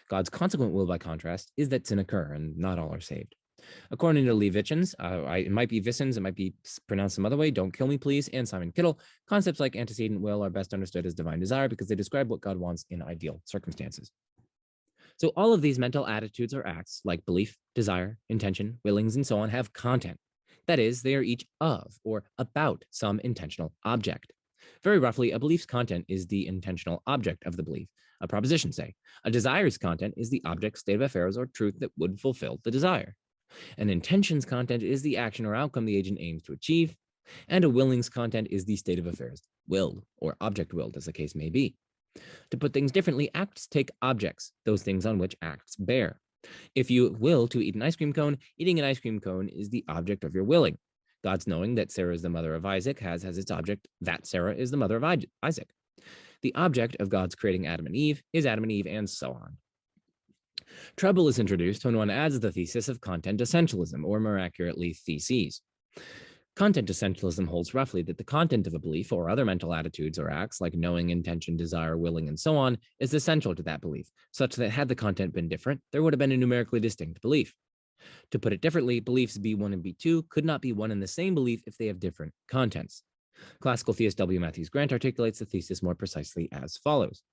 God's consequent will, by contrast, is that sin occur and not all are saved. According to Leibnizians, it might be Vissens, it might be pronounced some other way, don't kill me please, and Simon Kittle, concepts like antecedent will are best understood as divine desire because they describe what God wants in ideal circumstances. So all of these mental attitudes or acts, like belief, desire, intention, willings, and so on, have content. That is, they are each of or about some intentional object. Very roughly, a belief's content is the intentional object of the belief, a proposition, say. A desire's content is the object, state of affairs, or truth that would fulfill the desire. An intention's content is the action or outcome the agent aims to achieve, and a willing's content is the state of affairs, willed, or object willed, as the case may be. To put things differently, acts take objects, those things on which acts bear. If you will to eat an ice cream cone, eating an ice cream cone is the object of your willing. God's knowing that Sarah is the mother of Isaac has as its object that Sarah is the mother of Isaac. The object of God's creating Adam and Eve is Adam and Eve, and so on. Trouble is introduced when one adds the thesis of content essentialism, or more accurately, theses. Content essentialism holds roughly that the content of a belief or other mental attitudes or acts like knowing, intention, desire, willing, and so on is essential to that belief, such that had the content been different, there would have been a numerically distinct belief. To put it differently, beliefs B1 and B2 could not be one and the same belief if they have different contents. Classical theist W. Matthews Grant articulates the thesis more precisely as follows.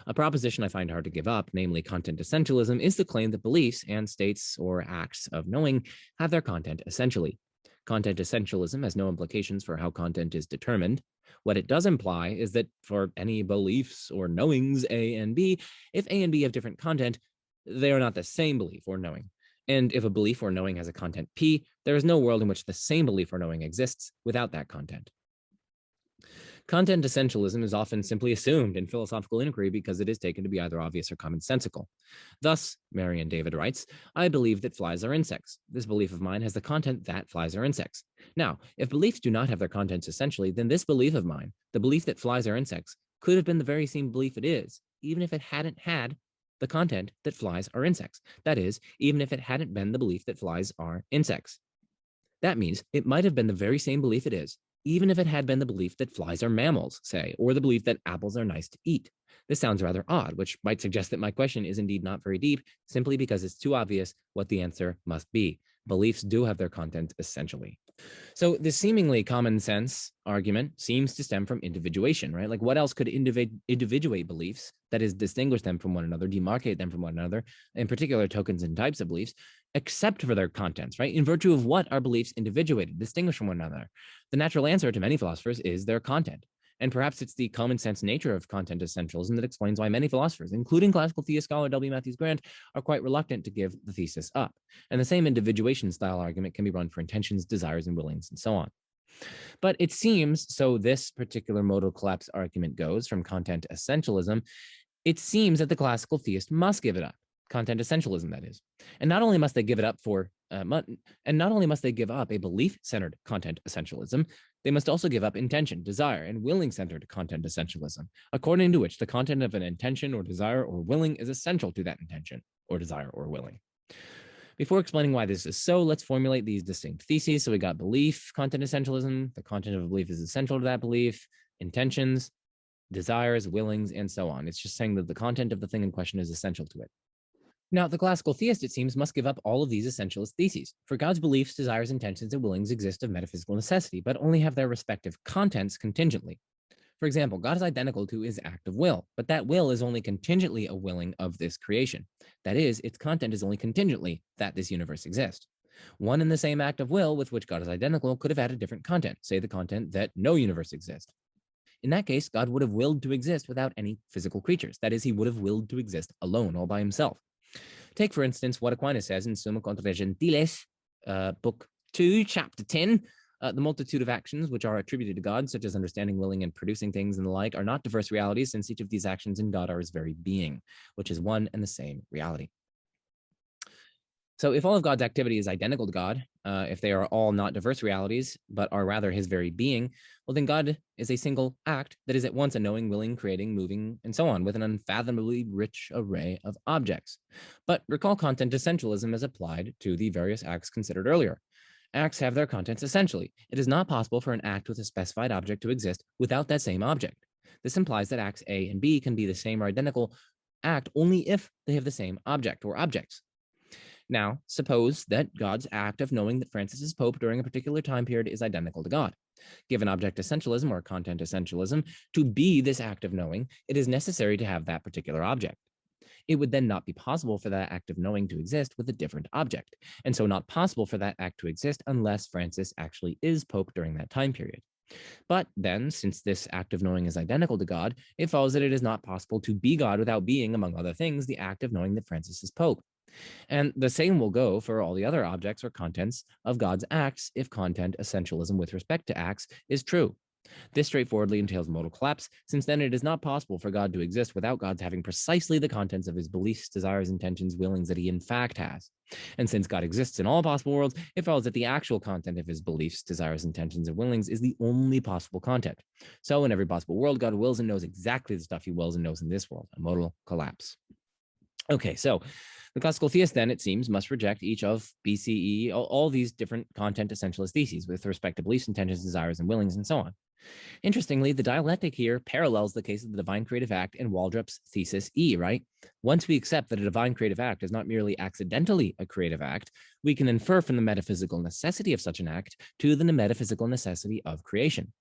A proposition I find hard to give up, namely content essentialism, is the claim that beliefs and states or acts of knowing have their content essentially. Content essentialism has no implications for how content is determined. What it does imply is that for any beliefs or knowings A and B, if A and B have different content, they are not the same belief or knowing. And if a belief or knowing has a content P, there is no world in which the same belief or knowing exists without that content. Content essentialism is often simply assumed in philosophical inquiry because it is taken to be either obvious or commonsensical. Thus, Marion David writes, I believe that flies are insects. This belief of mine has the content that flies are insects. Now, if beliefs do not have their contents essentially, then this belief of mine, the belief that flies are insects, could have been the very same belief it is, even if it hadn't had the content that flies are insects. That is, even if it hadn't been the belief that flies are insects. That means it might have been the very same belief it is, even if it had been the belief that flies are mammals, say, or the belief that apples are nice to eat. This sounds rather odd, which might suggest that my question is indeed not very deep, simply because it's too obvious what the answer must be. Beliefs do have their content essentially. So the seemingly common sense argument seems to stem from individuation, right? Like what else could individuate beliefs, that is, distinguish them from one another, demarcate them from one another, in particular tokens and types of beliefs, except for their contents, right? In virtue of what are beliefs individuated, distinguished from one another? The natural answer to many philosophers is their content. And perhaps it's the common sense nature of content essentialism that explains why many philosophers, including classical theist scholar W. Matthews Grant, are quite reluctant to give the thesis up. And the same individuation style argument can be run for intentions, desires, and willings, and so on. But it seems, so this particular modal collapse argument goes from content essentialism, it seems that the classical theist must give it up. Content essentialism, that is. And not only must they give it up not only must they give up a belief-centered content essentialism, they must also give up intention, desire, and willing-centered content essentialism, according to which the content of an intention or desire or willing is essential to that intention or desire or willing. Before explaining why this is so, let's formulate these distinct theses. So we got belief, content essentialism, the content of a belief is essential to that belief, intentions, desires, willings, and so on. It's just saying that the content of the thing in question is essential to it. Now, the classical theist, it seems, must give up all of these essentialist theses. For God's beliefs, desires, intentions, and willings exist of metaphysical necessity, but only have their respective contents contingently. For example, God is identical to his act of will, but that will is only contingently a willing of this creation. That is, its content is only contingently that this universe exists. One and the same act of will with which God is identical could have had a different content, say the content that no universe exists. In that case, God would have willed to exist without any physical creatures. That is, he would have willed to exist alone, all by himself. Take, for instance, what Aquinas says in Summa Contra Gentiles, Book 2, Chapter 10. The multitude of actions which are attributed to God, such as understanding, willing, and producing things and the like, are not diverse realities, since each of these actions in God are his very being, which is one and the same reality. So if all of God's activity is identical to God, if they are all not diverse realities, but are rather his very being, well, then God is a single act that is at once a knowing, willing, creating, moving, and so on, with an unfathomably rich array of objects. But recall content essentialism as applied to the various acts considered earlier. Acts have their contents essentially. It is not possible for an act with a specified object to exist without that same object. This implies that acts A and B can be the same or identical act only if they have the same object or objects. Now, suppose that God's act of knowing that Francis is Pope during a particular time period is identical to God. Given object essentialism or content essentialism, to be this act of knowing, it is necessary to have that particular object. It would then not be possible for that act of knowing to exist with a different object, and so not possible for that act to exist unless Francis actually is Pope during that time period. But then, since this act of knowing is identical to God, it follows that it is not possible to be God without being, among other things, the act of knowing that Francis is Pope. And the same will go for all the other objects or contents of God's acts if content essentialism with respect to acts is true. This straightforwardly entails modal collapse, since then it is not possible for God to exist without God's having precisely the contents of his beliefs, desires, intentions, willings that he in fact has. And since God exists in all possible worlds, it follows that the actual content of his beliefs, desires, intentions, and willings is the only possible content. So in every possible world, God wills and knows exactly the stuff he wills and knows in this world, a modal collapse. Okay, so the classical theist then, it seems, must reject each of BCE, all these different content essentialist theses with respect to beliefs, intentions, desires, and willings, and so on. Interestingly, the dialectic here parallels the case of the divine creative act in Waldrop's thesis E, right? Once we accept that a divine creative act is not merely accidentally a creative act, we can infer from the metaphysical necessity of such an act to the metaphysical necessity of creation.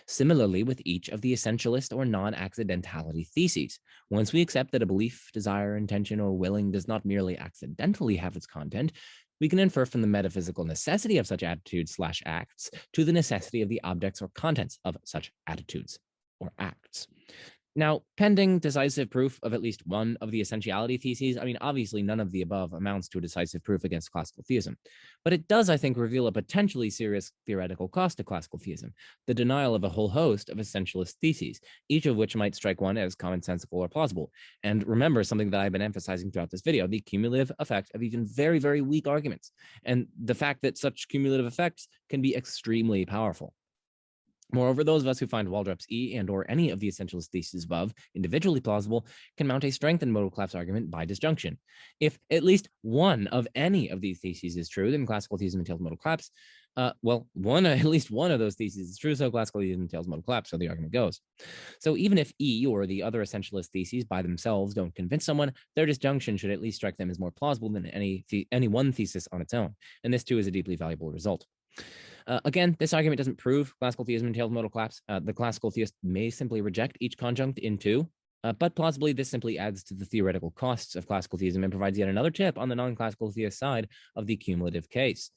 Similarly, with each of the essentialist or non-accidentality theses, once we accept that a belief, desire, intention, or willing does not merely accidentally have its content, we can infer from the metaphysical necessity of such attitudes/acts to the necessity of the objects or contents of such attitudes or acts. Now, pending decisive proof of at least one of the essentiality theses, I mean, obviously none of the above amounts to a decisive proof against classical theism, but it does, I think, reveal a potentially serious theoretical cost to classical theism, the denial of a whole host of essentialist theses, each of which might strike one as commonsensical or plausible. And remember something that I've been emphasizing throughout this video, the cumulative effect of even very, very weak arguments, and the fact that such cumulative effects can be extremely powerful. Moreover, those of us who find Waldrop's E and or any of the essentialist theses above individually plausible can mount a strengthened modal collapse argument by disjunction. If at least one of any of these theses is true, then classical theism entails modal collapse. At least one of those theses is true, so classical theism entails modal collapse, so the argument goes. So even if E or the other essentialist theses by themselves don't convince someone, their disjunction should at least strike them as more plausible than any one thesis on its own. And this too is a deeply valuable result. Again, this argument doesn't prove classical theism entails modal collapse. The classical theist may simply reject each conjunct in two, but plausibly this simply adds to the theoretical costs of classical theism and provides yet another tip on the non-classical theist side of the cumulative case.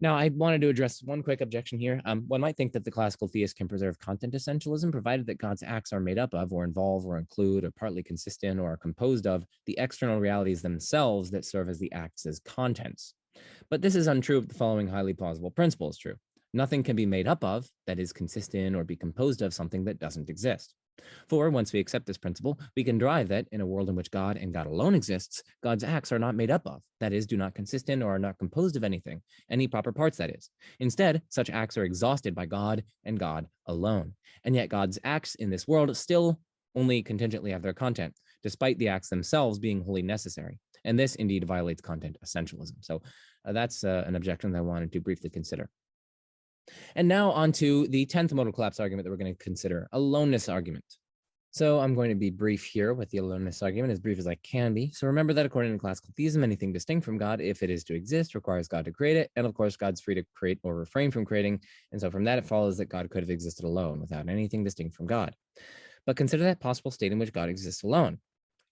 Now, I wanted to address one quick objection here. One might think that the classical theist can preserve content essentialism, provided that God's acts are made up of, or involve, or include, or partly consist in, or are composed of the external realities themselves that serve as the acts as contents. But this is untrue if the following highly plausible principle is true. Nothing can be made up of, that is, consist in, or be composed of something that doesn't exist. For once we accept this principle, we can derive that in a world in which God and God alone exists, God's acts are not made up of, that is, do not consist in or are not composed of anything, any proper parts, that is. Instead, such acts are exhausted by God and God alone. And yet God's acts in this world still only contingently have their content, despite the acts themselves being wholly necessary. And this indeed violates content essentialism. So that's an objection that I wanted to briefly consider. And now on to the 10th modal collapse argument that we're going to consider, aloneness argument. So I'm going to be brief here with the aloneness argument, as brief as I can be. So remember that according to classical theism, anything distinct from God, if it is to exist, requires God to create it. And of course, God's free to create or refrain from creating. And so from that, it follows that God could have existed alone without anything distinct from God. But consider that possible state in which God exists alone.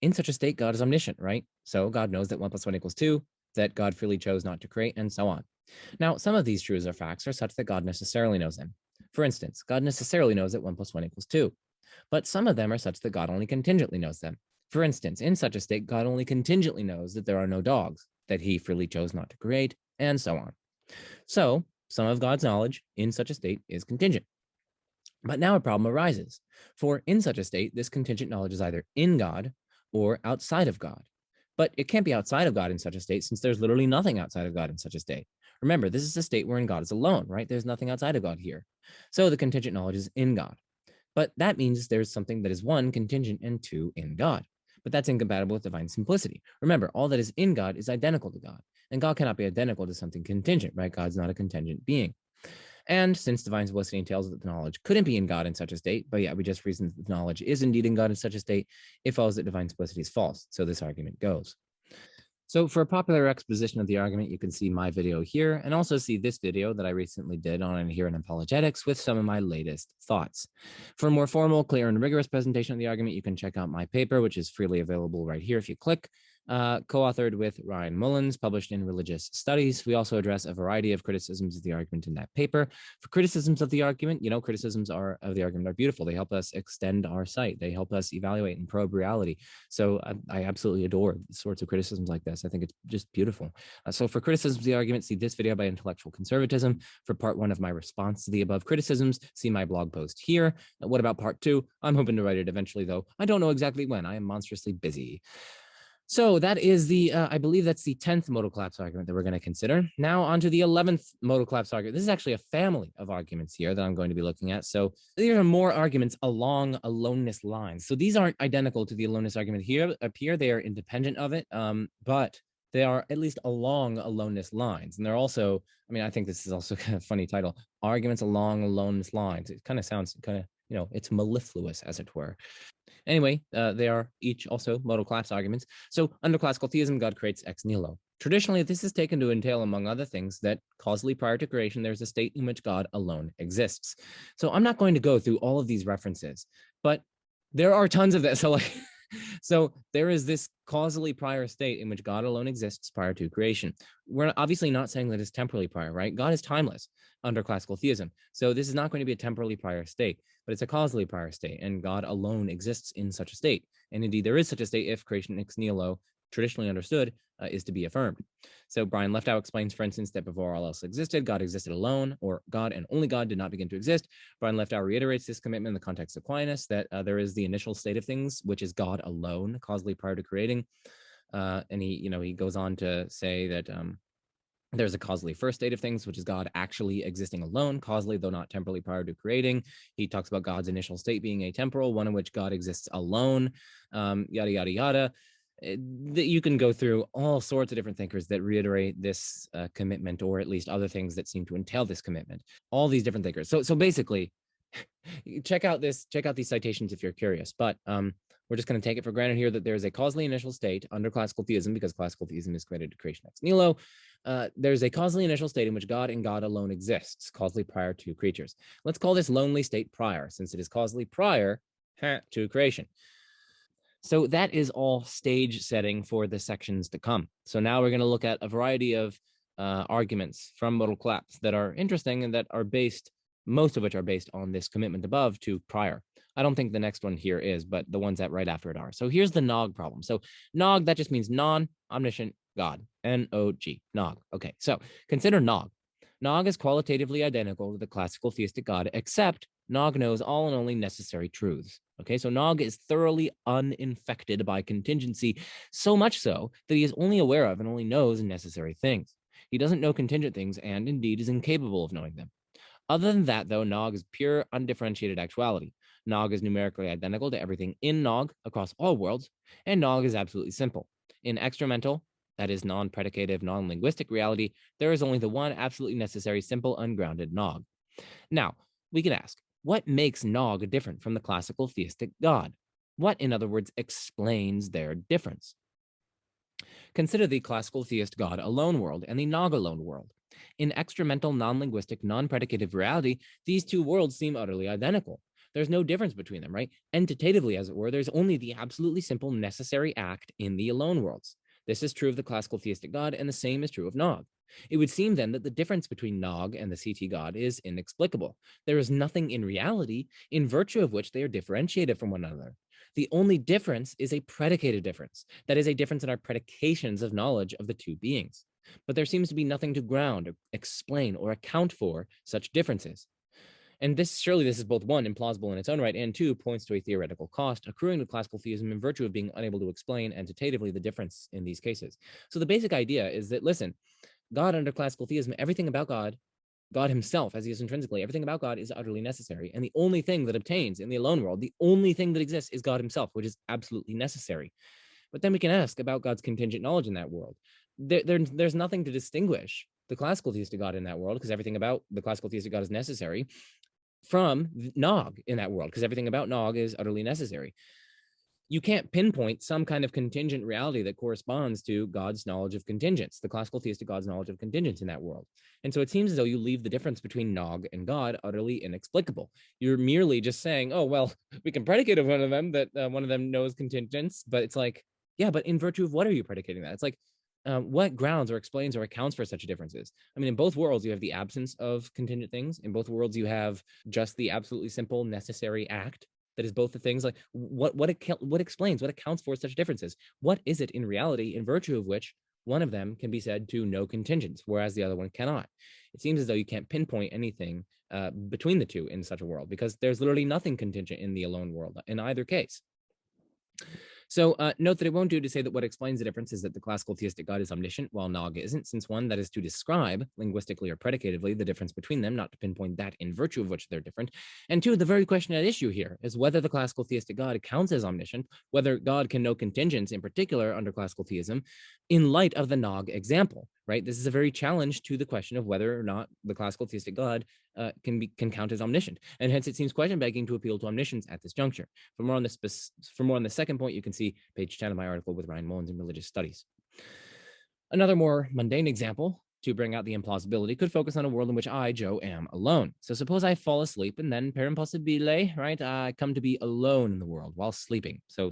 In such a state, God is omniscient, right? So God knows that 1 + 1 = 2, that God freely chose not to create, and so on. Now, some of these truths or facts are such that God necessarily knows them. For instance, God necessarily knows that 1 + 1 = 2. But some of them are such that God only contingently knows them. For instance, in such a state, God only contingently knows that there are no dogs, that he freely chose not to create, and so on. So, some of God's knowledge in such a state is contingent. But now a problem arises. For in such a state, this contingent knowledge is either in God or outside of God. But it can't be outside of God in such a state, since there's literally nothing outside of God in such a state. Remember, this is a state wherein God is alone, right? There's nothing outside of God here. So the contingent knowledge is in God. But that means there's something that is 1, contingent, and 2, in God. But that's incompatible with divine simplicity. Remember, all that is in God is identical to God. And God cannot be identical to something contingent, right? God's not a contingent being. And since divine simplicity entails that the knowledge couldn't be in God in such a state, but yeah, we just reasoned that the knowledge is indeed in God in such a state, it follows that divine simplicity is false. So this argument goes. So for a popular exposition of the argument, you can see my video here and also see this video that I recently did on inherent apologetics with some of my latest thoughts. For a more formal, clear, and rigorous presentation of the argument, you can check out my paper, which is freely available right here if you click, co-authored with Ryan Mullins, published in Religious Studies. We also address a variety of criticisms of the argument in that paper. For criticisms of the argument, criticisms of the argument are beautiful. They help us extend our sight. They help us evaluate and probe reality. So I absolutely adore sorts of criticisms like this. I think it's just beautiful. So for criticisms of the argument, see this video by Intellectual Conservatism. For part 1 of my response to the above criticisms, see my blog post here. What about part 2? I'm hoping to write it eventually, though. I don't know exactly when. I am monstrously busy. So that is the, I believe that's the 10th modal collapse argument that we're going to consider. Now on to the 11th modal collapse argument. This is actually a family of arguments here that I'm going to be looking at. So there are more arguments along aloneness lines. So these aren't identical to the aloneness argument here up here. They are independent of it, but they are at least along aloneness lines. And they're also, I think this is also kind of a funny title, arguments along aloneness lines. It kind of sounds it's mellifluous, as it were. Anyway, they are each also modal collapse arguments. So under classical theism, God creates ex nihilo. Traditionally, this is taken to entail, among other things, that causally prior to creation, there's a state in which God alone exists. So I'm not going to go through all of these references, but there are tons of this. So there is this causally prior state in which God alone exists prior to creation. We're obviously not saying that it's temporally prior, right? God is timeless under classical theism. So this is not going to be a temporally prior state, but it's a causally prior state, and God alone exists in such a state. And indeed, there is such a state if creation ex nihilo, traditionally understood, is to be affirmed. So Brian Leftow explains, for instance, that before all else existed, God existed alone, or God and only God did not begin to exist. Brian Leftow reiterates this commitment in the context of Aquinas, that there is the initial state of things, which is God alone, causally prior to creating. And he goes on to say that there's a causally first state of things, which is God actually existing alone, causally, though not temporally prior to creating. He talks about God's initial state being atemporal, one in which God exists alone, yada, yada, yada. You can go through all sorts of different thinkers that reiterate this commitment, or at least other things that seem to entail this commitment. All these different thinkers. So basically, check out these citations if you're curious. But we're just going to take it for granted here that there's a causally initial state under classical theism, because classical theism is credited to creation ex nihilo. There's a causally initial state in which God and God alone exists, causally prior to creatures. Let's call this lonely state prior, since it is causally prior to creation. So that is all stage setting for the sections to come. So now we're going to look at a variety of arguments from Modal Collapse that are interesting and that are based, most of which are based on this commitment above to prior. I don't think the next one here is, but the ones that right after it are. So here's the Nog problem. So Nog, that just means non-omniscient God, N-O-G, Nog. Okay, so consider Nog. Nog is qualitatively identical to the classical theistic God, except Nog knows all and only necessary truths. Okay, so Nog is thoroughly uninfected by contingency, so much so that he is only aware of and only knows necessary things. He doesn't know contingent things and indeed is incapable of knowing them. Other than that, though, Nog is pure, undifferentiated actuality. Nog is numerically identical to everything in Nog across all worlds, and Nog is absolutely simple. In extramental, that is non-predicative, non-linguistic reality, there is only the one absolutely necessary, simple, ungrounded Nog. Now, we can ask, what makes Nog different from the classical theistic God? What, in other words, explains their difference? Consider the classical theist God alone world and the Nog alone world. In extramental, non-linguistic, non-predicative reality, these two worlds seem utterly identical. There's no difference between them, right? Entitatively, as it were, there's only the absolutely simple necessary act in the alone worlds. This is true of the classical theistic God, and the same is true of Nog. It would seem then that the difference between Nog and the CT God is inexplicable. There is nothing in reality in virtue of which they are differentiated from one another. The only difference is a predicated difference. That is a difference in our predications of knowledge of the two beings. But there seems to be nothing to ground, or explain, or account for such differences. And surely this is both one, implausible in its own right, and two, points to a theoretical cost accruing to classical theism in virtue of being unable to explain entitatively the difference in these cases. So the basic idea is that, listen, God under classical theism, everything about God, God himself, as he is intrinsically, everything about God is utterly necessary. And the only thing that obtains in the alone world, the only thing that exists is God himself, which is absolutely necessary. But then we can ask about God's contingent knowledge in that world. There's nothing to distinguish the classical theistic God in that world, because everything about the classical theistic God is necessary, from Nog in that world, because everything about Nog is utterly necessary. You can't pinpoint some kind of contingent reality that corresponds to God's knowledge of contingents, the classical theistic God's knowledge of contingents in that world. And so it seems as though you leave the difference between Nog and God utterly inexplicable. You're merely just saying, oh, well, we can predicate of one of them that one of them knows contingents, but it's like, yeah, but in virtue of what are you predicating that? It's like, what grounds or explains or accounts for such differences? I mean, in both worlds, you have the absence of contingent things. In both worlds, you have just the absolutely simple necessary act that is both the things. Like what explains, what accounts for such differences? What is it in reality in virtue of which one of them can be said to know contingents, whereas the other one cannot? It seems as though you can't pinpoint anything between the two in such a world, because there's literally nothing contingent in the alone world in either case. So note that it won't do to say that what explains the difference is that the classical theistic God is omniscient, while Nog isn't, since one, that is to describe, linguistically or predicatively, the difference between them, not to pinpoint that in virtue of which they're different. And two, the very question at issue here is whether the classical theistic God counts as omniscient, whether God can know contingents in particular under classical theism, in light of the Nog example, right? This is a very challenge to the question of whether or not the classical theistic God can count as omniscient, and hence it seems question begging to appeal to omniscience at this juncture. For more on the second point, you can see page 10 of my article with Ryan Mullins in Religious Studies. Another more mundane example to bring out the implausibility could focus on a world in which I, Joe, am alone. So suppose I fall asleep and then per impossibile, right, I come to be alone in the world while sleeping. So,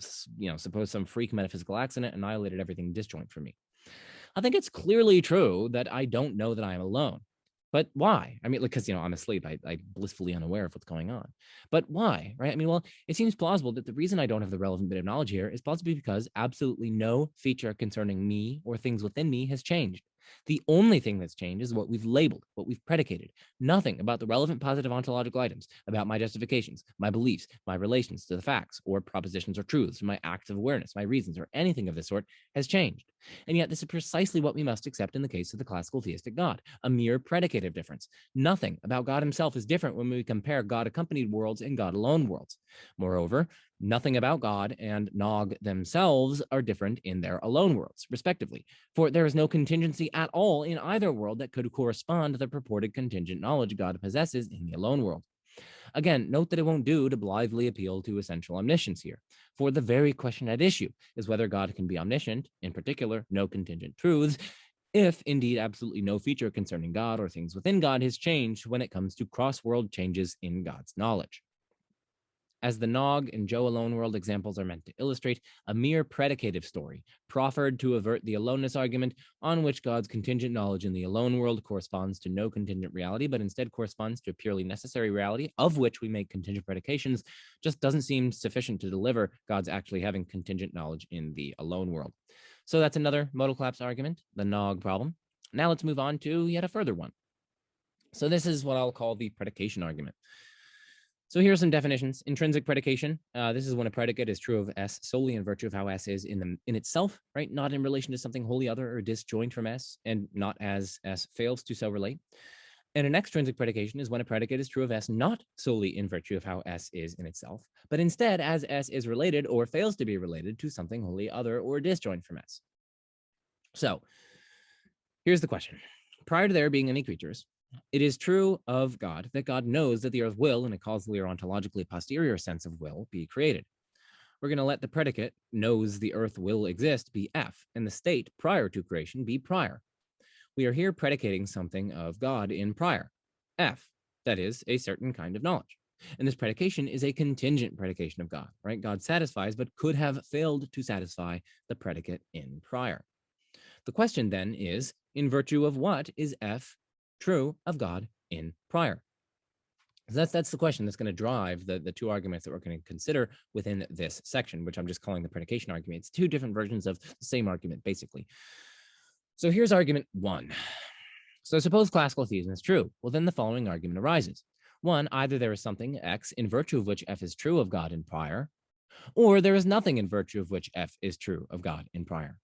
suppose some freak metaphysical accident annihilated everything disjoint for me. I think it's clearly true that I don't know that I am alone. But why? I mean, because, I'm asleep. I'm blissfully unaware of what's going on. But why, right? I mean, well, it seems plausible that the reason I don't have the relevant bit of knowledge here is possibly because absolutely no feature concerning me or things within me has changed. The only thing that's changed is what we've labeled, what we've predicated. Nothing about the relevant positive ontological items, about my justifications, my beliefs, my relations to the facts or propositions or truths, my acts of awareness, my reasons, or anything of this sort has changed. And yet this is precisely what we must accept in the case of the classical theistic God, a mere predicative difference. Nothing about God himself is different when we compare God-accompanied worlds and God-alone worlds. Moreover, nothing about God and Nog themselves are different in their alone worlds, respectively, for there is no contingency at all in either world that could correspond to the purported contingent knowledge God possesses in the alone world. Again, note that it won't do to blithely appeal to essential omniscience here, for the very question at issue is whether God can be omniscient, in particular, no contingent truths, if indeed absolutely no feature concerning God or things within God has changed when it comes to cross-world changes in God's knowledge. as the Nog and Joe alone world examples are meant to illustrate, a mere predicative story, proffered to avert the aloneness argument, on which God's contingent knowledge in the alone world corresponds to no contingent reality, but instead corresponds to a purely necessary reality, of which we make contingent predications, just doesn't seem sufficient to deliver God's actually having contingent knowledge in the alone world. So that's another modal collapse argument, the Nog problem. Now let's move on to yet a further one. So this is what I'll call the predication argument. So here are some definitions. Intrinsic predication. This is when a predicate is true of S solely in virtue of how S is in itself, right? Not in relation to something wholly other or disjoint from S, and not as S fails to so relate. And an extrinsic predication is when a predicate is true of S not solely in virtue of how S is in itself, but instead as S is related or fails to be related to something wholly other or disjoint from S. So here's the question. Prior to there being any creatures, it is true of God that God knows that the earth will, in a causally or ontologically posterior sense of will, be created. We're going to let the predicate knows the earth will exist be F, and the state prior to creation be prior. We are here predicating something of God in prior, F, that is, a certain kind of knowledge. And this predication is a contingent predication of God, right? God satisfies, but could have failed to satisfy the predicate in prior. The question then is, in virtue of what is F true of God in prior? So that's the question that's going to drive the two arguments that we're going to consider within this section, which I'm just calling the predication argument. It's two different versions of the same argument, basically. So here's argument one. So suppose classical theism is true. Well, then the following argument arises. One, either there is something X in virtue of which F is true of God in prior, or there is nothing in virtue of which F is true of God in prior.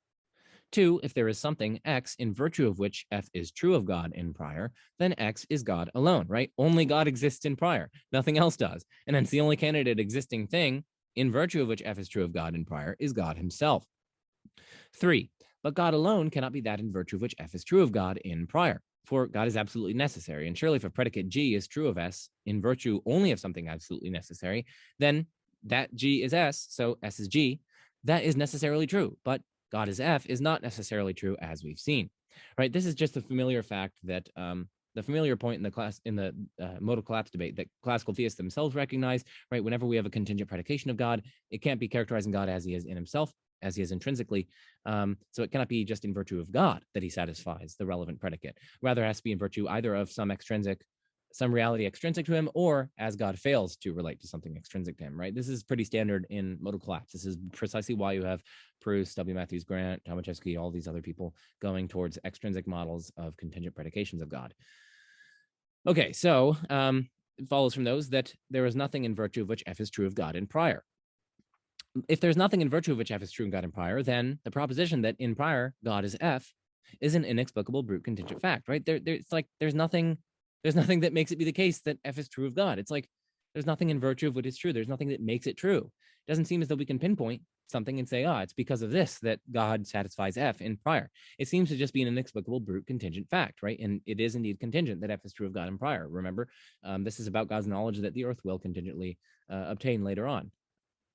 Two, if there is something X in virtue of which F is true of God in prior, then X is God alone, right? Only God exists in prior. Nothing else does. And hence the only candidate existing thing in virtue of which F is true of God in prior is God himself. Three, but God alone cannot be that in virtue of which F is true of God in prior, for God is absolutely necessary. And surely if a predicate G is true of S in virtue only of something absolutely necessary, then that G is S, so S is G. That is necessarily true, but God is F is not necessarily true, as we've seen, right? This is just a familiar fact that the familiar point in the modal collapse debate that classical theists themselves recognize, right? Whenever we have a contingent predication of God, it can't be characterizing God as he is in himself, as he is intrinsically. So it cannot be just in virtue of God that he satisfies the relevant predicate. Rather, it has to be in virtue either of some reality extrinsic to him, or as God fails to relate to something extrinsic to him, right? This is pretty standard in modal collapse. This is precisely why you have Pruss, W. Matthews Grant, Tomaszewski, all these other people going towards extrinsic models of contingent predications of God. Okay, so it follows from those that there is nothing in virtue of which F is true of God in prior. If there's nothing in virtue of which F is true of God in prior, then the proposition that in prior God is F is an inexplicable brute contingent fact, right? It's like there's nothing that makes it be the case that F is true of God. It's like there's nothing in virtue of what is true. There's nothing that makes it true. It doesn't seem as though we can pinpoint something and say, it's because of this that God satisfies F in prior. It seems to just be an inexplicable brute contingent fact, right? And it is indeed contingent that F is true of God in prior. Remember, this is about God's knowledge that the earth will contingently obtain later on.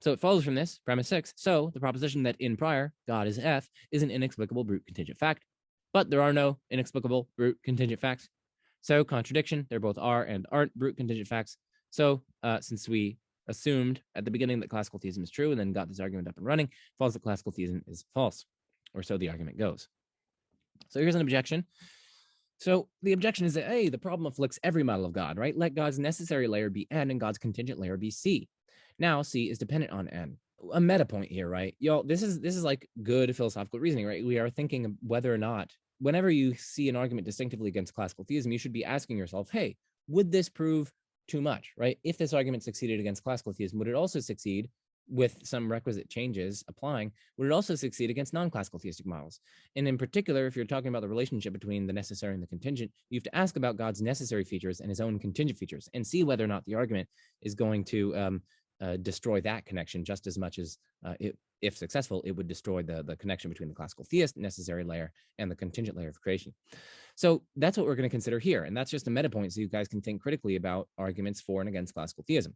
So it follows from this, premise 6. So the proposition that in prior God is F is an inexplicable brute contingent fact, but there are no inexplicable brute contingent facts. So contradiction, they both are and aren't brute contingent facts. So since we assumed at the beginning that classical theism is true and then got this argument up and running, follows that classical theism is false, or so the argument goes. So here's an objection. So the objection is that, hey, the problem afflicts every model of God, right? Let God's necessary layer be N and God's contingent layer be C. Now C is dependent on N. A meta point here, right? Y'all, this is like good philosophical reasoning, right? We are thinking whether or not, whenever you see an argument distinctively against classical theism, you should be asking yourself, hey, would this prove too much, right? If this argument succeeded against classical theism, would it also succeed with some requisite changes applying? Would it also succeed against non-classical theistic models? And in particular, if you're talking about the relationship between the necessary and the contingent, you have to ask about God's necessary features and his own contingent features and see whether or not the argument is going to destroy that connection just as much as if successful, it would destroy the connection between the classical theist necessary layer and the contingent layer of creation. So that's what we're going to consider here. And that's just a meta point so you guys can think critically about arguments for and against classical theism.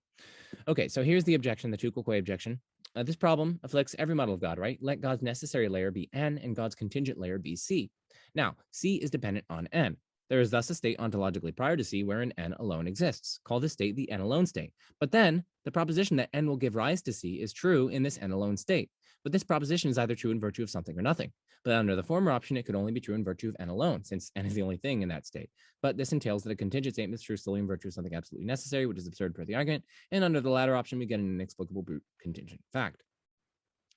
Okay, so here's the objection, the Tukul-Quay objection. This problem afflicts every model of God, right? Let God's necessary layer be N and God's contingent layer be C. Now, C is dependent on N. There is thus a state ontologically prior to C wherein N alone exists. Call this state the N alone state. But then the proposition that N will give rise to C is true in this N alone state. But this proposition is either true in virtue of something or nothing. But under the former option, it could only be true in virtue of N alone, since N is the only thing in that state. But this entails that a contingent statement is true solely in virtue of something absolutely necessary, which is absurd per the argument. And under the latter option, we get an inexplicable brute contingent fact.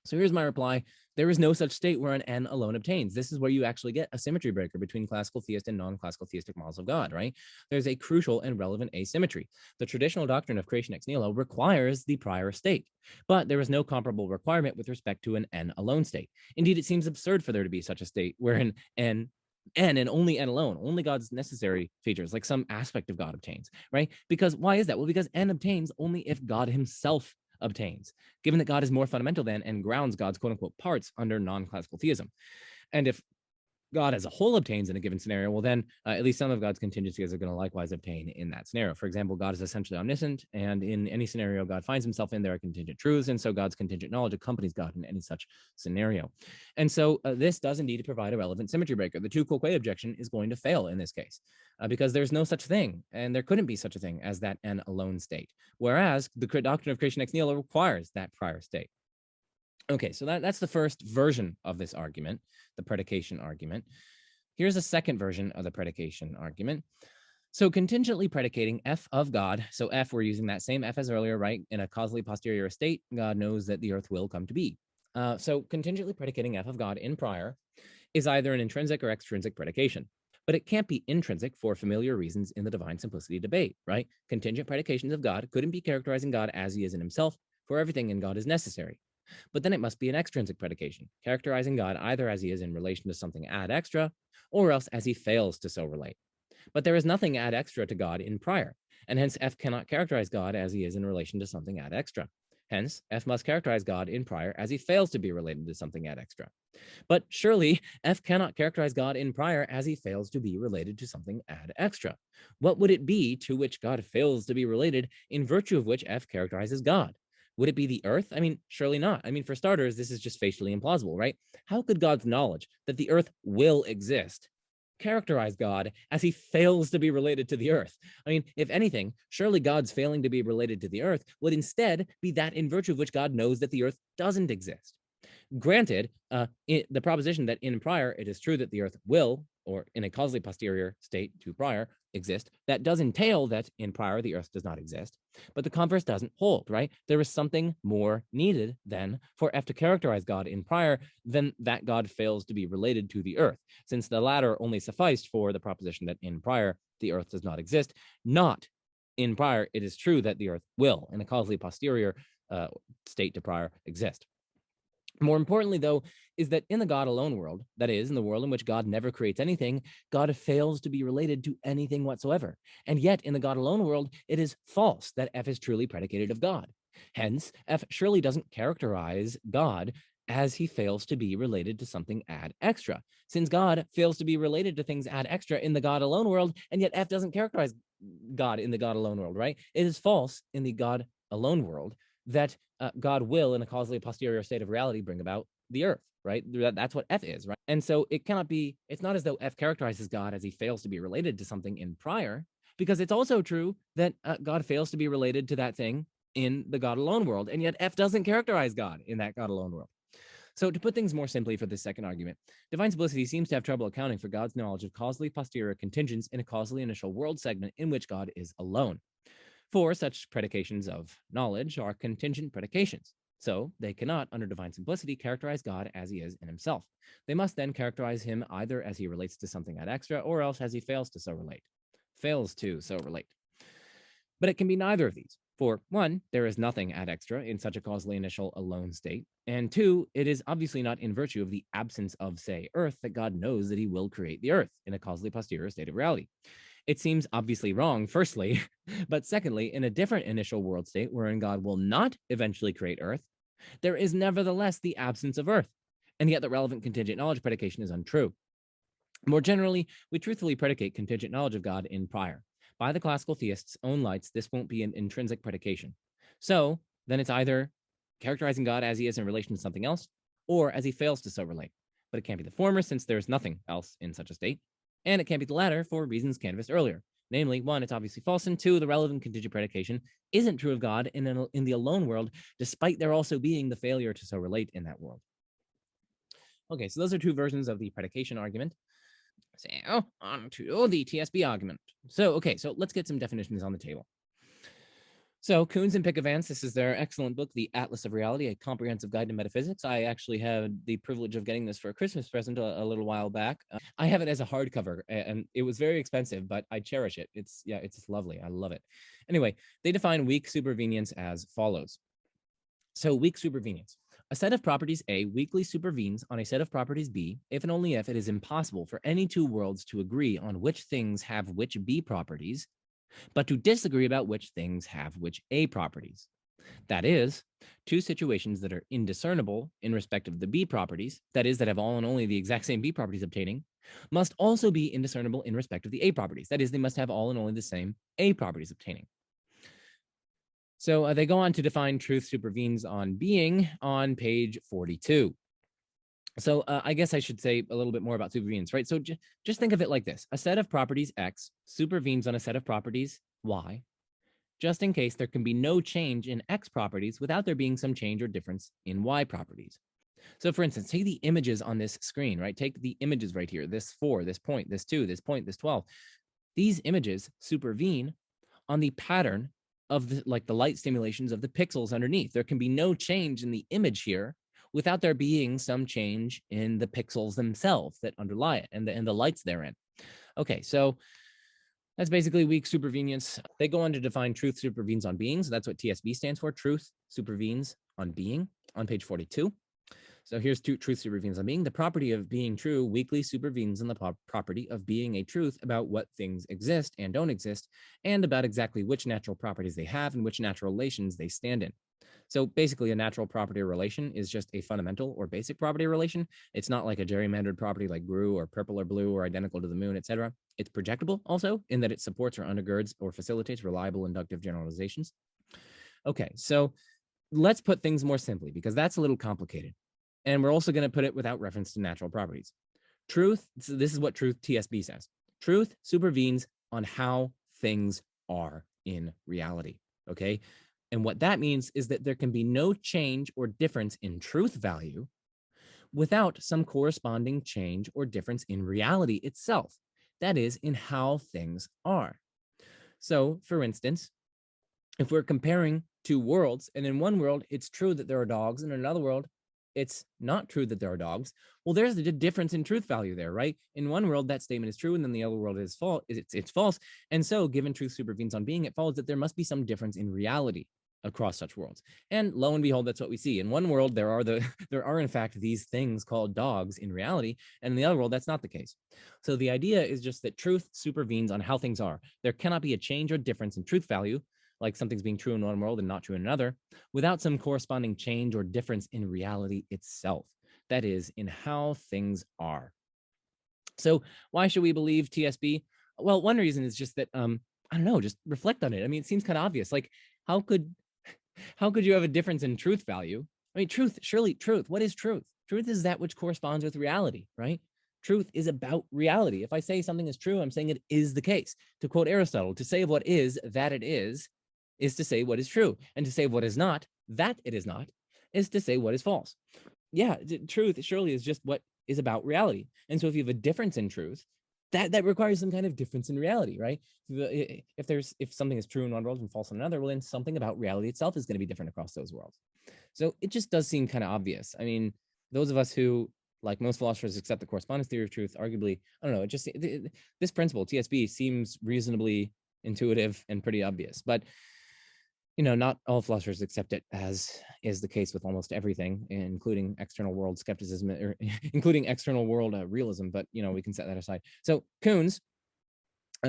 So here's my reply. There is no such state where an N alone obtains. This is where you actually get a symmetry breaker between classical theist and non-classical theistic models of God, right? There's a crucial and relevant asymmetry. The traditional doctrine of creation ex nihilo requires the prior state, but there is no comparable requirement with respect to an N alone state. Indeed, it seems absurd for there to be such a state wherein N and only N alone, only God's necessary features, like some aspect of God obtains, right? Because why is that? Well, because N obtains only if God himself obtains, given that God is more fundamental than and grounds God's quote unquote parts under non-classical theism. And if God as a whole obtains in a given scenario, well, then at least some of God's contingencies are going to likewise obtain in that scenario. For example, God is essentially omniscient, and in any scenario God finds himself in, there are contingent truths, and so God's contingent knowledge accompanies God in any such scenario. And so this does indeed provide a relevant symmetry breaker. The tu quoque objection is going to fail in this case because there's no such thing, and there couldn't be such a thing as that N alone state, whereas the doctrine of creation ex nihilo requires that prior state. Okay, so that's the first version of this argument, the predication argument. Here's a second version of the predication argument. So contingently predicating f of God, so f, we're using that same f as earlier, right? In a causally posterior state, God knows that the earth will come to be. So contingently predicating f of God in prior is either an intrinsic or extrinsic predication, but it can't be intrinsic for familiar reasons in the divine simplicity debate, right? Contingent predications of God couldn't be characterizing God as he is in himself, for everything in God is necessary. But then it must be an extrinsic predication, characterizing God either as he is in relation to something ad extra, or else as he fails to so relate. But there is nothing ad extra to God in prior, and hence F cannot characterize God as he is in relation to something ad extra. Hence, F must characterize God in prior as he fails to be related to something ad extra. But surely, F cannot characterize God in prior as he fails to be related to something ad extra. What would it be to which God fails to be related, in virtue of which F characterizes God? Would it be the earth? I mean, surely not. I mean, for starters, this is just facially implausible, right? How could God's knowledge that the earth will exist characterize God as he fails to be related to the earth? I mean, if anything, surely God's failing to be related to the earth would instead be that in virtue of which God knows that the earth doesn't exist. Granted, the proposition that in prior it is true that the earth will, or in a causally posterior state to prior, exist, that does entail that in prior the earth does not exist, but the converse doesn't hold, right? There is something more needed then for F to characterize God in prior than that God fails to be related to the earth, since the latter only sufficed for the proposition that in prior the earth does not exist, not in prior it is true that the earth will, in a causally posterior state to prior, exist. More importantly, though, is that in the God alone world, that is, in the world in which God never creates anything, God fails to be related to anything whatsoever. And yet, in the God alone world, it is false that F is truly predicated of God. Hence, F surely doesn't characterize God as he fails to be related to something ad extra, since God fails to be related to things ad extra in the God alone world, and yet F doesn't characterize God in the God alone world, right? It is false in the God alone world that God will, in a causally posterior state of reality, bring about the earth, right? That's what F is, right? And so it cannot be, it's not as though F characterizes God as he fails to be related to something in prior, because it's also true that God fails to be related to that thing in the God alone world, and yet F doesn't characterize God in that God alone world. So to put things more simply for this second argument, divine simplicity seems to have trouble accounting for God's knowledge of causally posterior contingents in a causally initial world segment in which God is alone. For such predications of knowledge are contingent predications, so they cannot, under divine simplicity, characterize God as he is in himself. They must then characterize him either as he relates to something ad extra, or else as he fails to so relate. But it can be neither of these. For one, there is nothing ad extra in such a causally initial alone state, and two, it is obviously not in virtue of the absence of, say, earth, that God knows that he will create the earth in a causally posterior state of reality. It seems obviously wrong, firstly, but secondly, in a different initial world state wherein God will not eventually create earth, there is nevertheless the absence of earth, and yet the relevant contingent knowledge predication is untrue. More generally, we truthfully predicate contingent knowledge of God in prior. By the classical theists' own lights, this won't be an intrinsic predication. So then it's either characterizing God as he is in relation to something else, or as he fails to so relate. But it can't be the former, since there's nothing else in such a state. and it can't be the latter for reasons canvassed earlier. Namely, 1, it's obviously false, and 2, the relevant contingent predication isn't true of God in the alone world, despite there also being the failure to so relate in that world. Okay, so those are two versions of the predication argument. So on to the TSB argument. So let's get some definitions on the table. So Koons and Pickavance, this is their excellent book, The Atlas of Reality, a comprehensive guide to metaphysics. I actually had the privilege of getting this for a Christmas present a little while back. I have it as a hardcover, and it was very expensive, but I cherish it. It's just lovely. I love it. Anyway, they define weak supervenience as follows. So weak supervenience. A set of properties A weakly supervenes on a set of properties B if and only if it is impossible for any two worlds to agree on which things have which B properties, but to disagree about which things have which A properties. That is, two situations that are indiscernible in respect of the B properties, that is, that have all and only the exact same B properties obtaining, must also be indiscernible in respect of the A properties. That is, they must have all and only the same A properties obtaining. So they go on to define truth supervenes on being on page 42. So I guess I should say a little bit more about supervenes, right? So just think of it like this. A set of properties X supervenes on a set of properties Y, just in case there can be no change in X properties without there being some change or difference in Y properties. So for instance, take the images on this screen, right? Take the images right here, this 4, this point, this 2, this point, this 12. These images supervene on the pattern of the light stimulations of the pixels underneath. There can be no change in the image here without there being some change in the pixels themselves that underlie it and the lights therein. Okay, so that's basically weak supervenience. They go on to define truth supervenes on being. So that's what TSB stands for, truth supervenes on being, on page 42. So here's truth supervenes on being. The property of being true weakly supervenes on the property of being a truth about what things exist and don't exist, and about exactly which natural properties they have and which natural relations they stand in. So basically, a natural property relation is just a fundamental or basic property relation. It's not like a gerrymandered property like GRU or purple or blue or identical to the moon, etc. It's projectable also in that it supports or undergirds or facilitates reliable inductive generalizations. Okay, so let's put things more simply because that's a little complicated. And we're also going to put it without reference to natural properties. Truth, so this is what truth TSB says. Truth supervenes on how things are in reality, okay? And what that means is that there can be no change or difference in truth value without some corresponding change or difference in reality itself. That is, in how things are. So, for instance, if we're comparing two worlds, and in one world, it's true that there are dogs, and in another world, it's not true that there are dogs. Well, there's the difference in truth value there, right? In one world, that statement is true, and then the other world is false. It's false. And so, given truth supervenes on being, it follows that there must be some difference in reality across such worlds. And lo and behold, that's what we see. In one world, there are in fact these things called dogs in reality, and in the other world, that's not the case. So the idea is just that truth supervenes on how things are. There cannot be a change or difference in truth value, like something's being true in one world and not true in another, without some corresponding change or difference in reality itself. That is, in how things are. So why should we believe TSB? Well, one reason is just that, I don't know, just reflect on it. I mean, it seems kind of obvious. Like, how could you have a difference in truth value? I mean, surely truth. What is truth? Truth is that which corresponds with reality, right? Truth is about reality. If I say something is true, I'm saying it is the case. To quote Aristotle, to say of what is that it is to say what is true. And to say what is not, that it is not, is to say what is false. Yeah, truth surely is just what is about reality. And so if you have a difference in truth, that requires some kind of difference in reality, right? If something is true in one world and false in another, well, then something about reality itself is going to be different across those worlds. So it just does seem kind of obvious. I mean, those of us who, like most philosophers, accept the correspondence theory of truth, arguably, I don't know, this principle, TSB, seems reasonably intuitive and pretty obvious. But not all philosophers accept it, as is the case with almost everything, including external world skepticism, or including external world realism. But, we can set that aside. So Koons,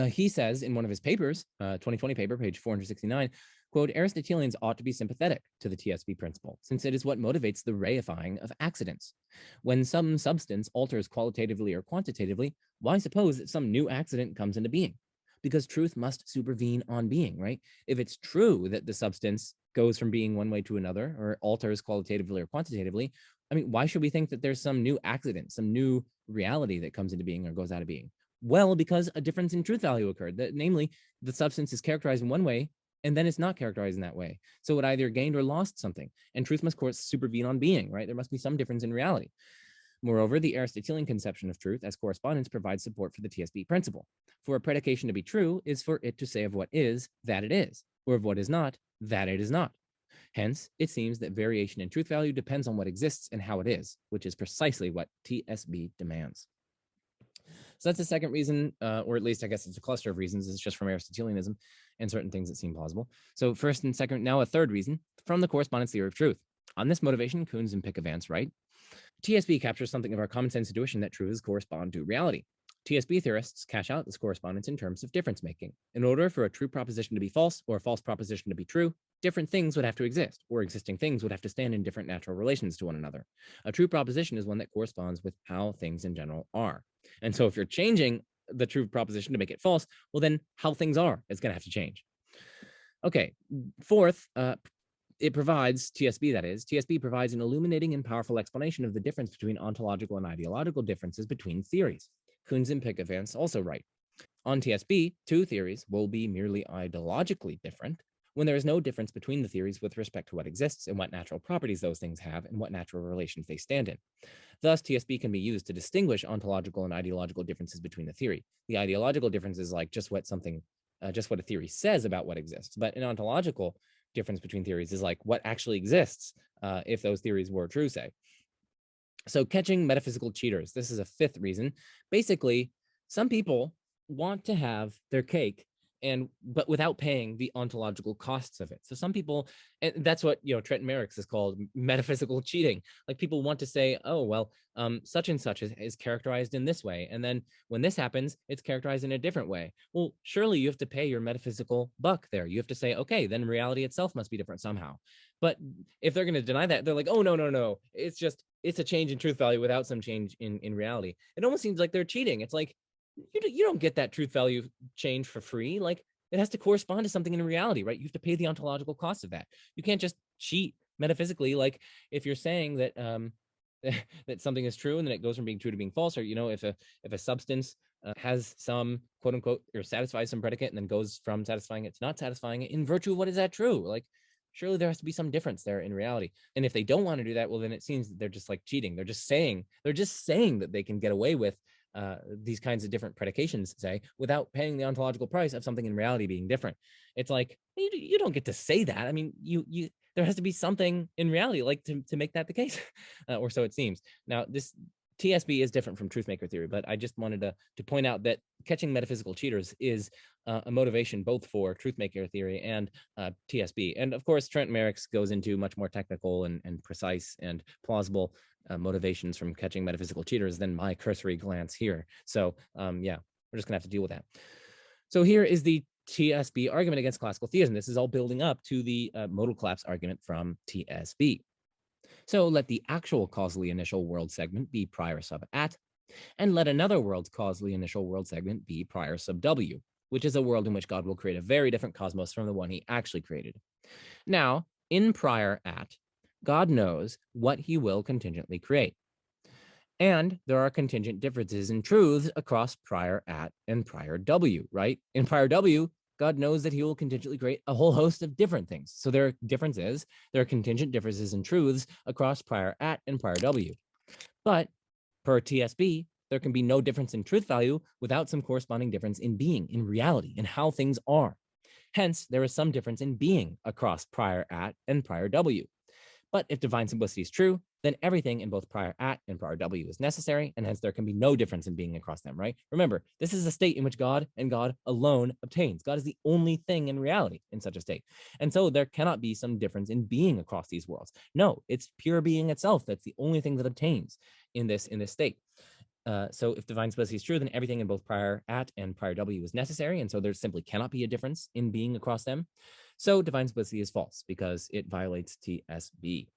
he says in one of his papers, 2020 paper, page 469, quote, Aristotelians ought to be sympathetic to the TSB principle, since it is what motivates the reifying of accidents. When some substance alters qualitatively or quantitatively, why suppose that some new accident comes into being? Because truth must supervene on being, right? If it's true that the substance goes from being one way to another or alters qualitatively or quantitatively, I mean, why should we think that there's some new accident, some new reality that comes into being or goes out of being? Well, because a difference in truth value occurred, that namely the substance is characterized in one way and then it's not characterized in that way. So it either gained or lost something, and truth must, of course, supervene on being, right? There must be some difference in reality. Moreover, the Aristotelian conception of truth as correspondence provides support for the TSB principle. For a predication to be true is for it to say of what is, that it is, or of what is not, that it is not. Hence, it seems that variation in truth value depends on what exists and how it is, which is precisely what TSB demands. So that's the second reason, or at least I guess it's a cluster of reasons. It's just from Aristotelianism and certain things that seem plausible. So first and second, now a third reason from the correspondence theory of truth. On this motivation, Kuhns and Pick-Avance write, TSB captures something of our common sense intuition that truths correspond to reality. TSB theorists cash out this correspondence in terms of difference making. In order for a true proposition to be false or a false proposition to be true, different things would have to exist, or existing things would have to stand in different natural relations to one another. A true proposition is one that corresponds with how things in general are. And so if you're changing the true proposition to make it false, well, then how things are is going to have to change. Okay, fourth, it provides, TSB that is, TSB provides an illuminating and powerful explanation of the difference between ontological and ideological differences between theories. Kuhns and Pick-Avance also write, on TSB, two theories will be merely ideologically different when there is no difference between the theories with respect to what exists and what natural properties those things have and what natural relations they stand in. Thus, TSB can be used to distinguish ontological and ideological differences between the theory. The ideological difference is like just what a theory says about what exists, but an ontological difference between theories is like what actually exists if those theories were true, say. So catching metaphysical cheaters. This is a fifth reason. Basically, some people want to have their cake but without paying the ontological costs of it. So some people, and that's what, Trenton Merrick's is called metaphysical cheating. Like people want to say, oh, well, such and such is characterized in this way. And then when this happens, it's characterized in a different way. Well, surely you have to pay your metaphysical buck there. You have to say, okay, then reality itself must be different somehow. But if they're going to deny that, they're like, oh, no. It's a change in truth value without some change in reality. It almost seems like they're cheating. It's like, you don't get that truth value change for free. Like it has to correspond to something in reality, right? You have to pay the ontological cost of that. You can't just cheat metaphysically. Like if you're saying that that something is true and then it goes from being true to being false, or if a substance has some quote unquote or satisfies some predicate and then goes from satisfying it to not satisfying it in virtue of what is that true? Like surely there has to be some difference there in reality. And if they don't want to do that, well, then it seems that they're just like cheating. They're just saying that they can get away with these kinds of different predications, say, without paying the ontological price of something in reality being different. It's like, you don't get to say that. I mean, there has to be something in reality like to make that the case, or so it seems. Now, this TSB is different from truth-maker theory, but I just wanted to point out that catching metaphysical cheaters is a motivation both for truth-maker theory and TSB. And of course, Trent Merrick's goes into much more technical and precise and plausible motivations from catching metaphysical cheaters than my cursory glance here. So yeah, we're just gonna have to deal with that. So here is the TSB argument against classical theism. This is all building up to the modal collapse argument from TSB. So let the actual causally initial world segment be prior sub at, and let another world's causally initial world segment be prior sub W, which is a world in which God will create a very different cosmos from the one he actually created. Now, in prior at, God knows what he will contingently create. And there are contingent differences in truths across prior at and prior W, right? In prior W, God knows that he will contingently create a whole host of different things. So there are contingent differences in truths across prior at and prior W. But per TSB, there can be no difference in truth value without some corresponding difference in being, in reality, in how things are. Hence, there is some difference in being across prior at and prior W. But if divine simplicity is true, then everything in both prior at and prior W is necessary, and hence there can be no difference in being across them, right? Remember, this is a state in which God and God alone obtains. God is the only thing in reality in such a state. And so there cannot be some difference in being across these worlds. No, it's pure being itself that's the only thing that obtains in this state. So if divine simplicity is true, then everything in both prior at and prior W is necessary, and so there simply cannot be a difference in being across them. So divine simplicity is false because it violates TSB.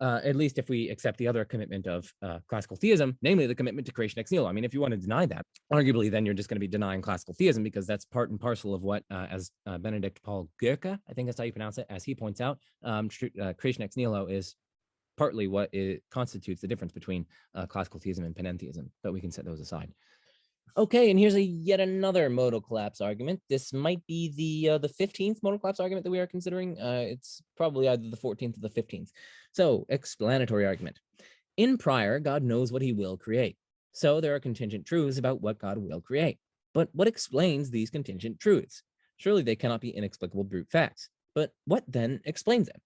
At least if we accept the other commitment of classical theism, namely the commitment to creation ex nihilo. I mean, if you want to deny that, arguably, then you're just going to be denying classical theism, because that's part and parcel of what, as Benedict Paul Goerke, I think that's how you pronounce it, as he points out, creation ex nihilo is partly what it constitutes the difference between classical theism and panentheism, but we can set those aside. Okay, and here's yet another modal collapse argument. This might be the 15th modal collapse argument that we are considering. It's probably either the 14th or the 15th. So, explanatory argument. In prior, God knows what he will create. So there are contingent truths about what God will create. But what explains these contingent truths? Surely they cannot be inexplicable brute facts. But what then explains them?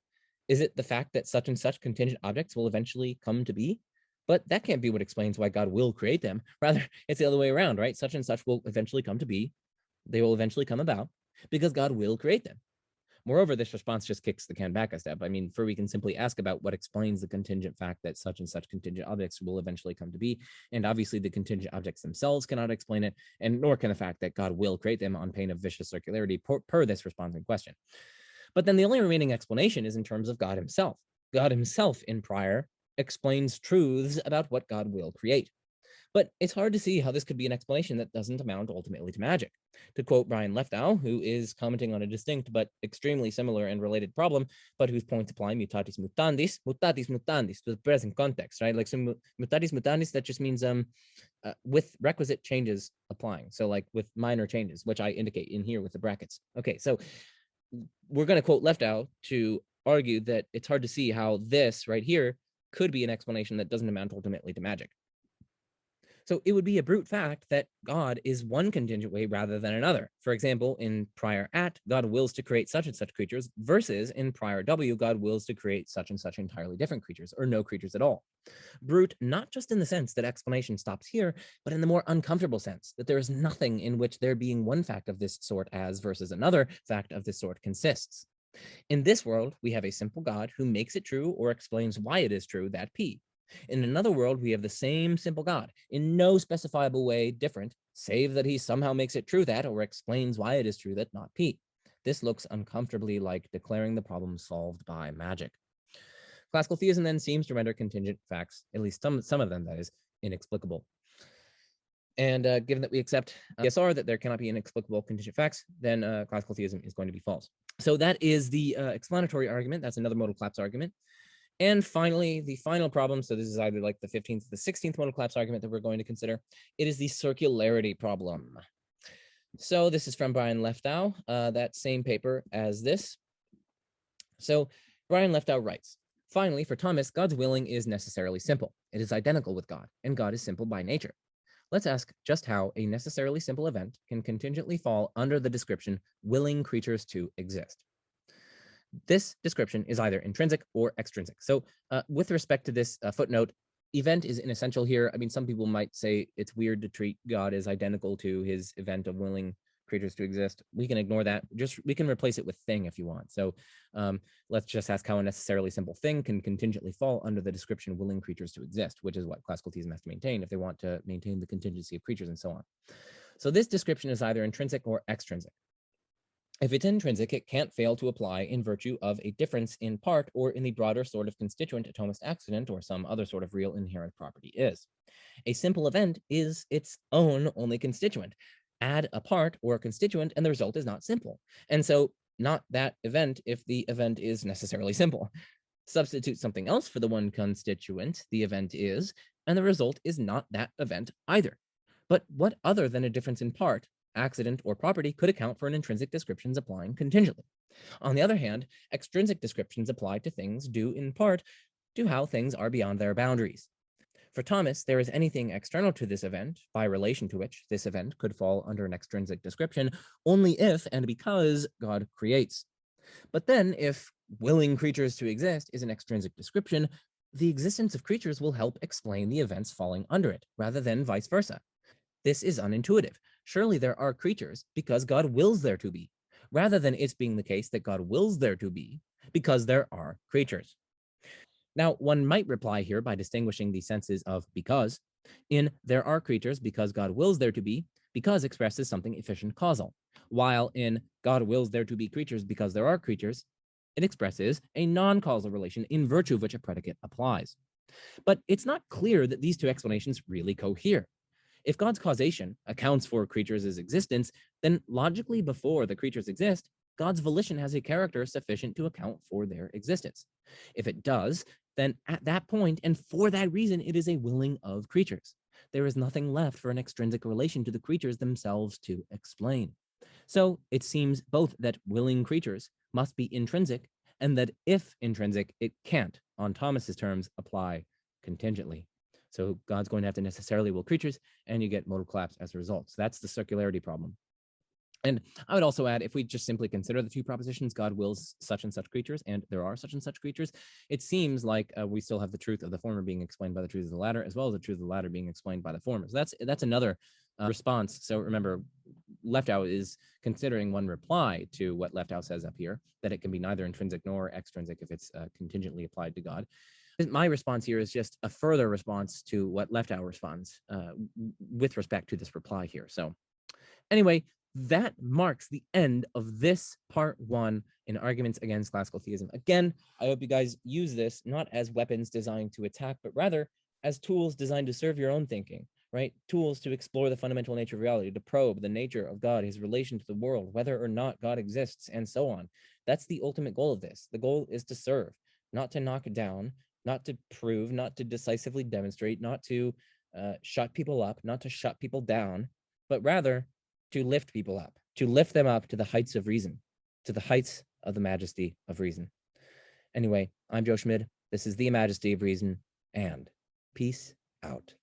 Is it the fact that such and such contingent objects will eventually come to be? But that can't be what explains why God will create them. Rather, it's the other way around, right? Such and such will eventually come to be. They will eventually come about because God will create them. Moreover, this response just kicks the can back a step. I mean, for we can simply ask about what explains the contingent fact that such and such contingent objects will eventually come to be. And obviously, the contingent objects themselves cannot explain it, and nor can the fact that God will create them on pain of vicious circularity per this response in question. But then the only remaining explanation is in terms of God himself. God himself in prior explains truths about what God will create. But it's hard to see how this could be an explanation that doesn't amount ultimately to magic. To quote Brian Leftow, who is commenting on a distinct but extremely similar and related problem, but whose points apply mutatis mutandis to the present context, right? Like, so mutatis mutandis, that just means with requisite changes applying. So like with minor changes, which I indicate in here with the brackets. Okay, so we're going to quote Leftow to argue that it's hard to see how this right here could be an explanation that doesn't amount ultimately to magic. So it would be a brute fact that God is one contingent way rather than another. For example, in prior at, God wills to create such and such creatures, versus in prior W, God wills to create such and such entirely different creatures, or no creatures at all. Brute, not just in the sense that explanation stops here, but in the more uncomfortable sense that there is nothing in which there being one fact of this sort as versus another fact of this sort consists. In this world, we have a simple God who makes it true or explains why it is true, that P. In another world, we have the same simple God, in no specifiable way different, save that he somehow makes it true that, or explains why it is true that, not P. This looks uncomfortably like declaring the problem solved by magic. Classical theism then seems to render contingent facts, at least some of them, that is, inexplicable. And given that we accept ESR, that there cannot be inexplicable contingent facts, then classical theism is going to be false. So that is the explanatory argument. That's another modal collapse argument. And finally, the final problem, so this is either like the 15th or the 16th modal collapse argument that we're going to consider. It is the circularity problem. So this is from Brian Leftow, that same paper as this. So Brian Leftow writes, finally, for Thomas, God's willing is necessarily simple. It is identical with God, and God is simple by nature. Let's ask just how a necessarily simple event can contingently fall under the description willing creatures to exist. This description is either intrinsic or extrinsic. So with respect to this footnote, event is inessential here. I mean, some people might say it's weird to treat God as identical to his event of willing creatures to exist. We can ignore that. We can replace it with thing if you want. So let's just ask how a necessarily simple thing can contingently fall under the description willing creatures to exist, which is what classical theism has to maintain if they want to maintain the contingency of creatures and so on. So this description is either intrinsic or extrinsic. If it's intrinsic, it can't fail to apply in virtue of a difference in part or in the broader sort of constituent a Thomist accident or some other sort of real inherent property is. A simple event is its own only constituent. Add a part or a constituent and the result is not simple. And so not that event if the event is necessarily simple. Substitute something else for the one constituent the event is, and the result is not that event either. But what other than a difference in part, accident, or property could account for an intrinsic descriptions applying contingently? On the other hand, extrinsic descriptions apply to things due in part to how things are beyond their boundaries. For Thomas, there is anything external to this event, by relation to which this event could fall under an extrinsic description, only if and because God creates. But then, if willing creatures to exist is an extrinsic description, the existence of creatures will help explain the events falling under it, rather than vice versa. This is unintuitive. Surely there are creatures because God wills there to be, rather than it being the case that God wills there to be because there are creatures. Now, one might reply here by distinguishing the senses of because. In there are creatures because God wills there to be, because expresses something efficient causal, while in God wills there to be creatures because there are creatures, it expresses a non-causal relation in virtue of which a predicate applies. But it's not clear that these two explanations really cohere. If God's causation accounts for creatures' existence, then logically before the creatures exist, God's volition has a character sufficient to account for their existence. If it does, then at that point, and for that reason, it is a willing of creatures. there is nothing left for an extrinsic relation to the creatures themselves to explain. So it seems both that willing creatures must be intrinsic, and that if intrinsic, it can't, on Thomas's terms, apply contingently. So God's going to have to necessarily will creatures, and you get modal collapse as a result. So that's the circularity problem. And I would also add, if we just simply consider the two propositions, God wills such and such creatures, and there are such and such creatures, it seems like we still have the truth of the former being explained by the truth of the latter, as well as the truth of the latter being explained by the former. So that's another response. So remember, Leftow is considering one reply to what Leftow says up here, that it can be neither intrinsic nor extrinsic if it's contingently applied to God. My response here is just a further response to what Leftow responds with respect to this reply here. So anyway, that marks the end of this part 1 in arguments against classical theism. Again, I hope you guys use this not as weapons designed to attack, but rather as tools designed to serve your own thinking, right? Tools to explore the fundamental nature of reality, to probe the nature of God, his relation to the world, whether or not God exists, and so on. That's the ultimate goal of this. The goal is to serve, not to knock down, not to prove, not to decisively demonstrate, not to shut people up, not to shut people down, but rather to lift people up, to lift them up to the heights of reason, to the heights of the majesty of reason. Anyway, I'm Joe Schmid. This is the Majesty of Reason, and peace out.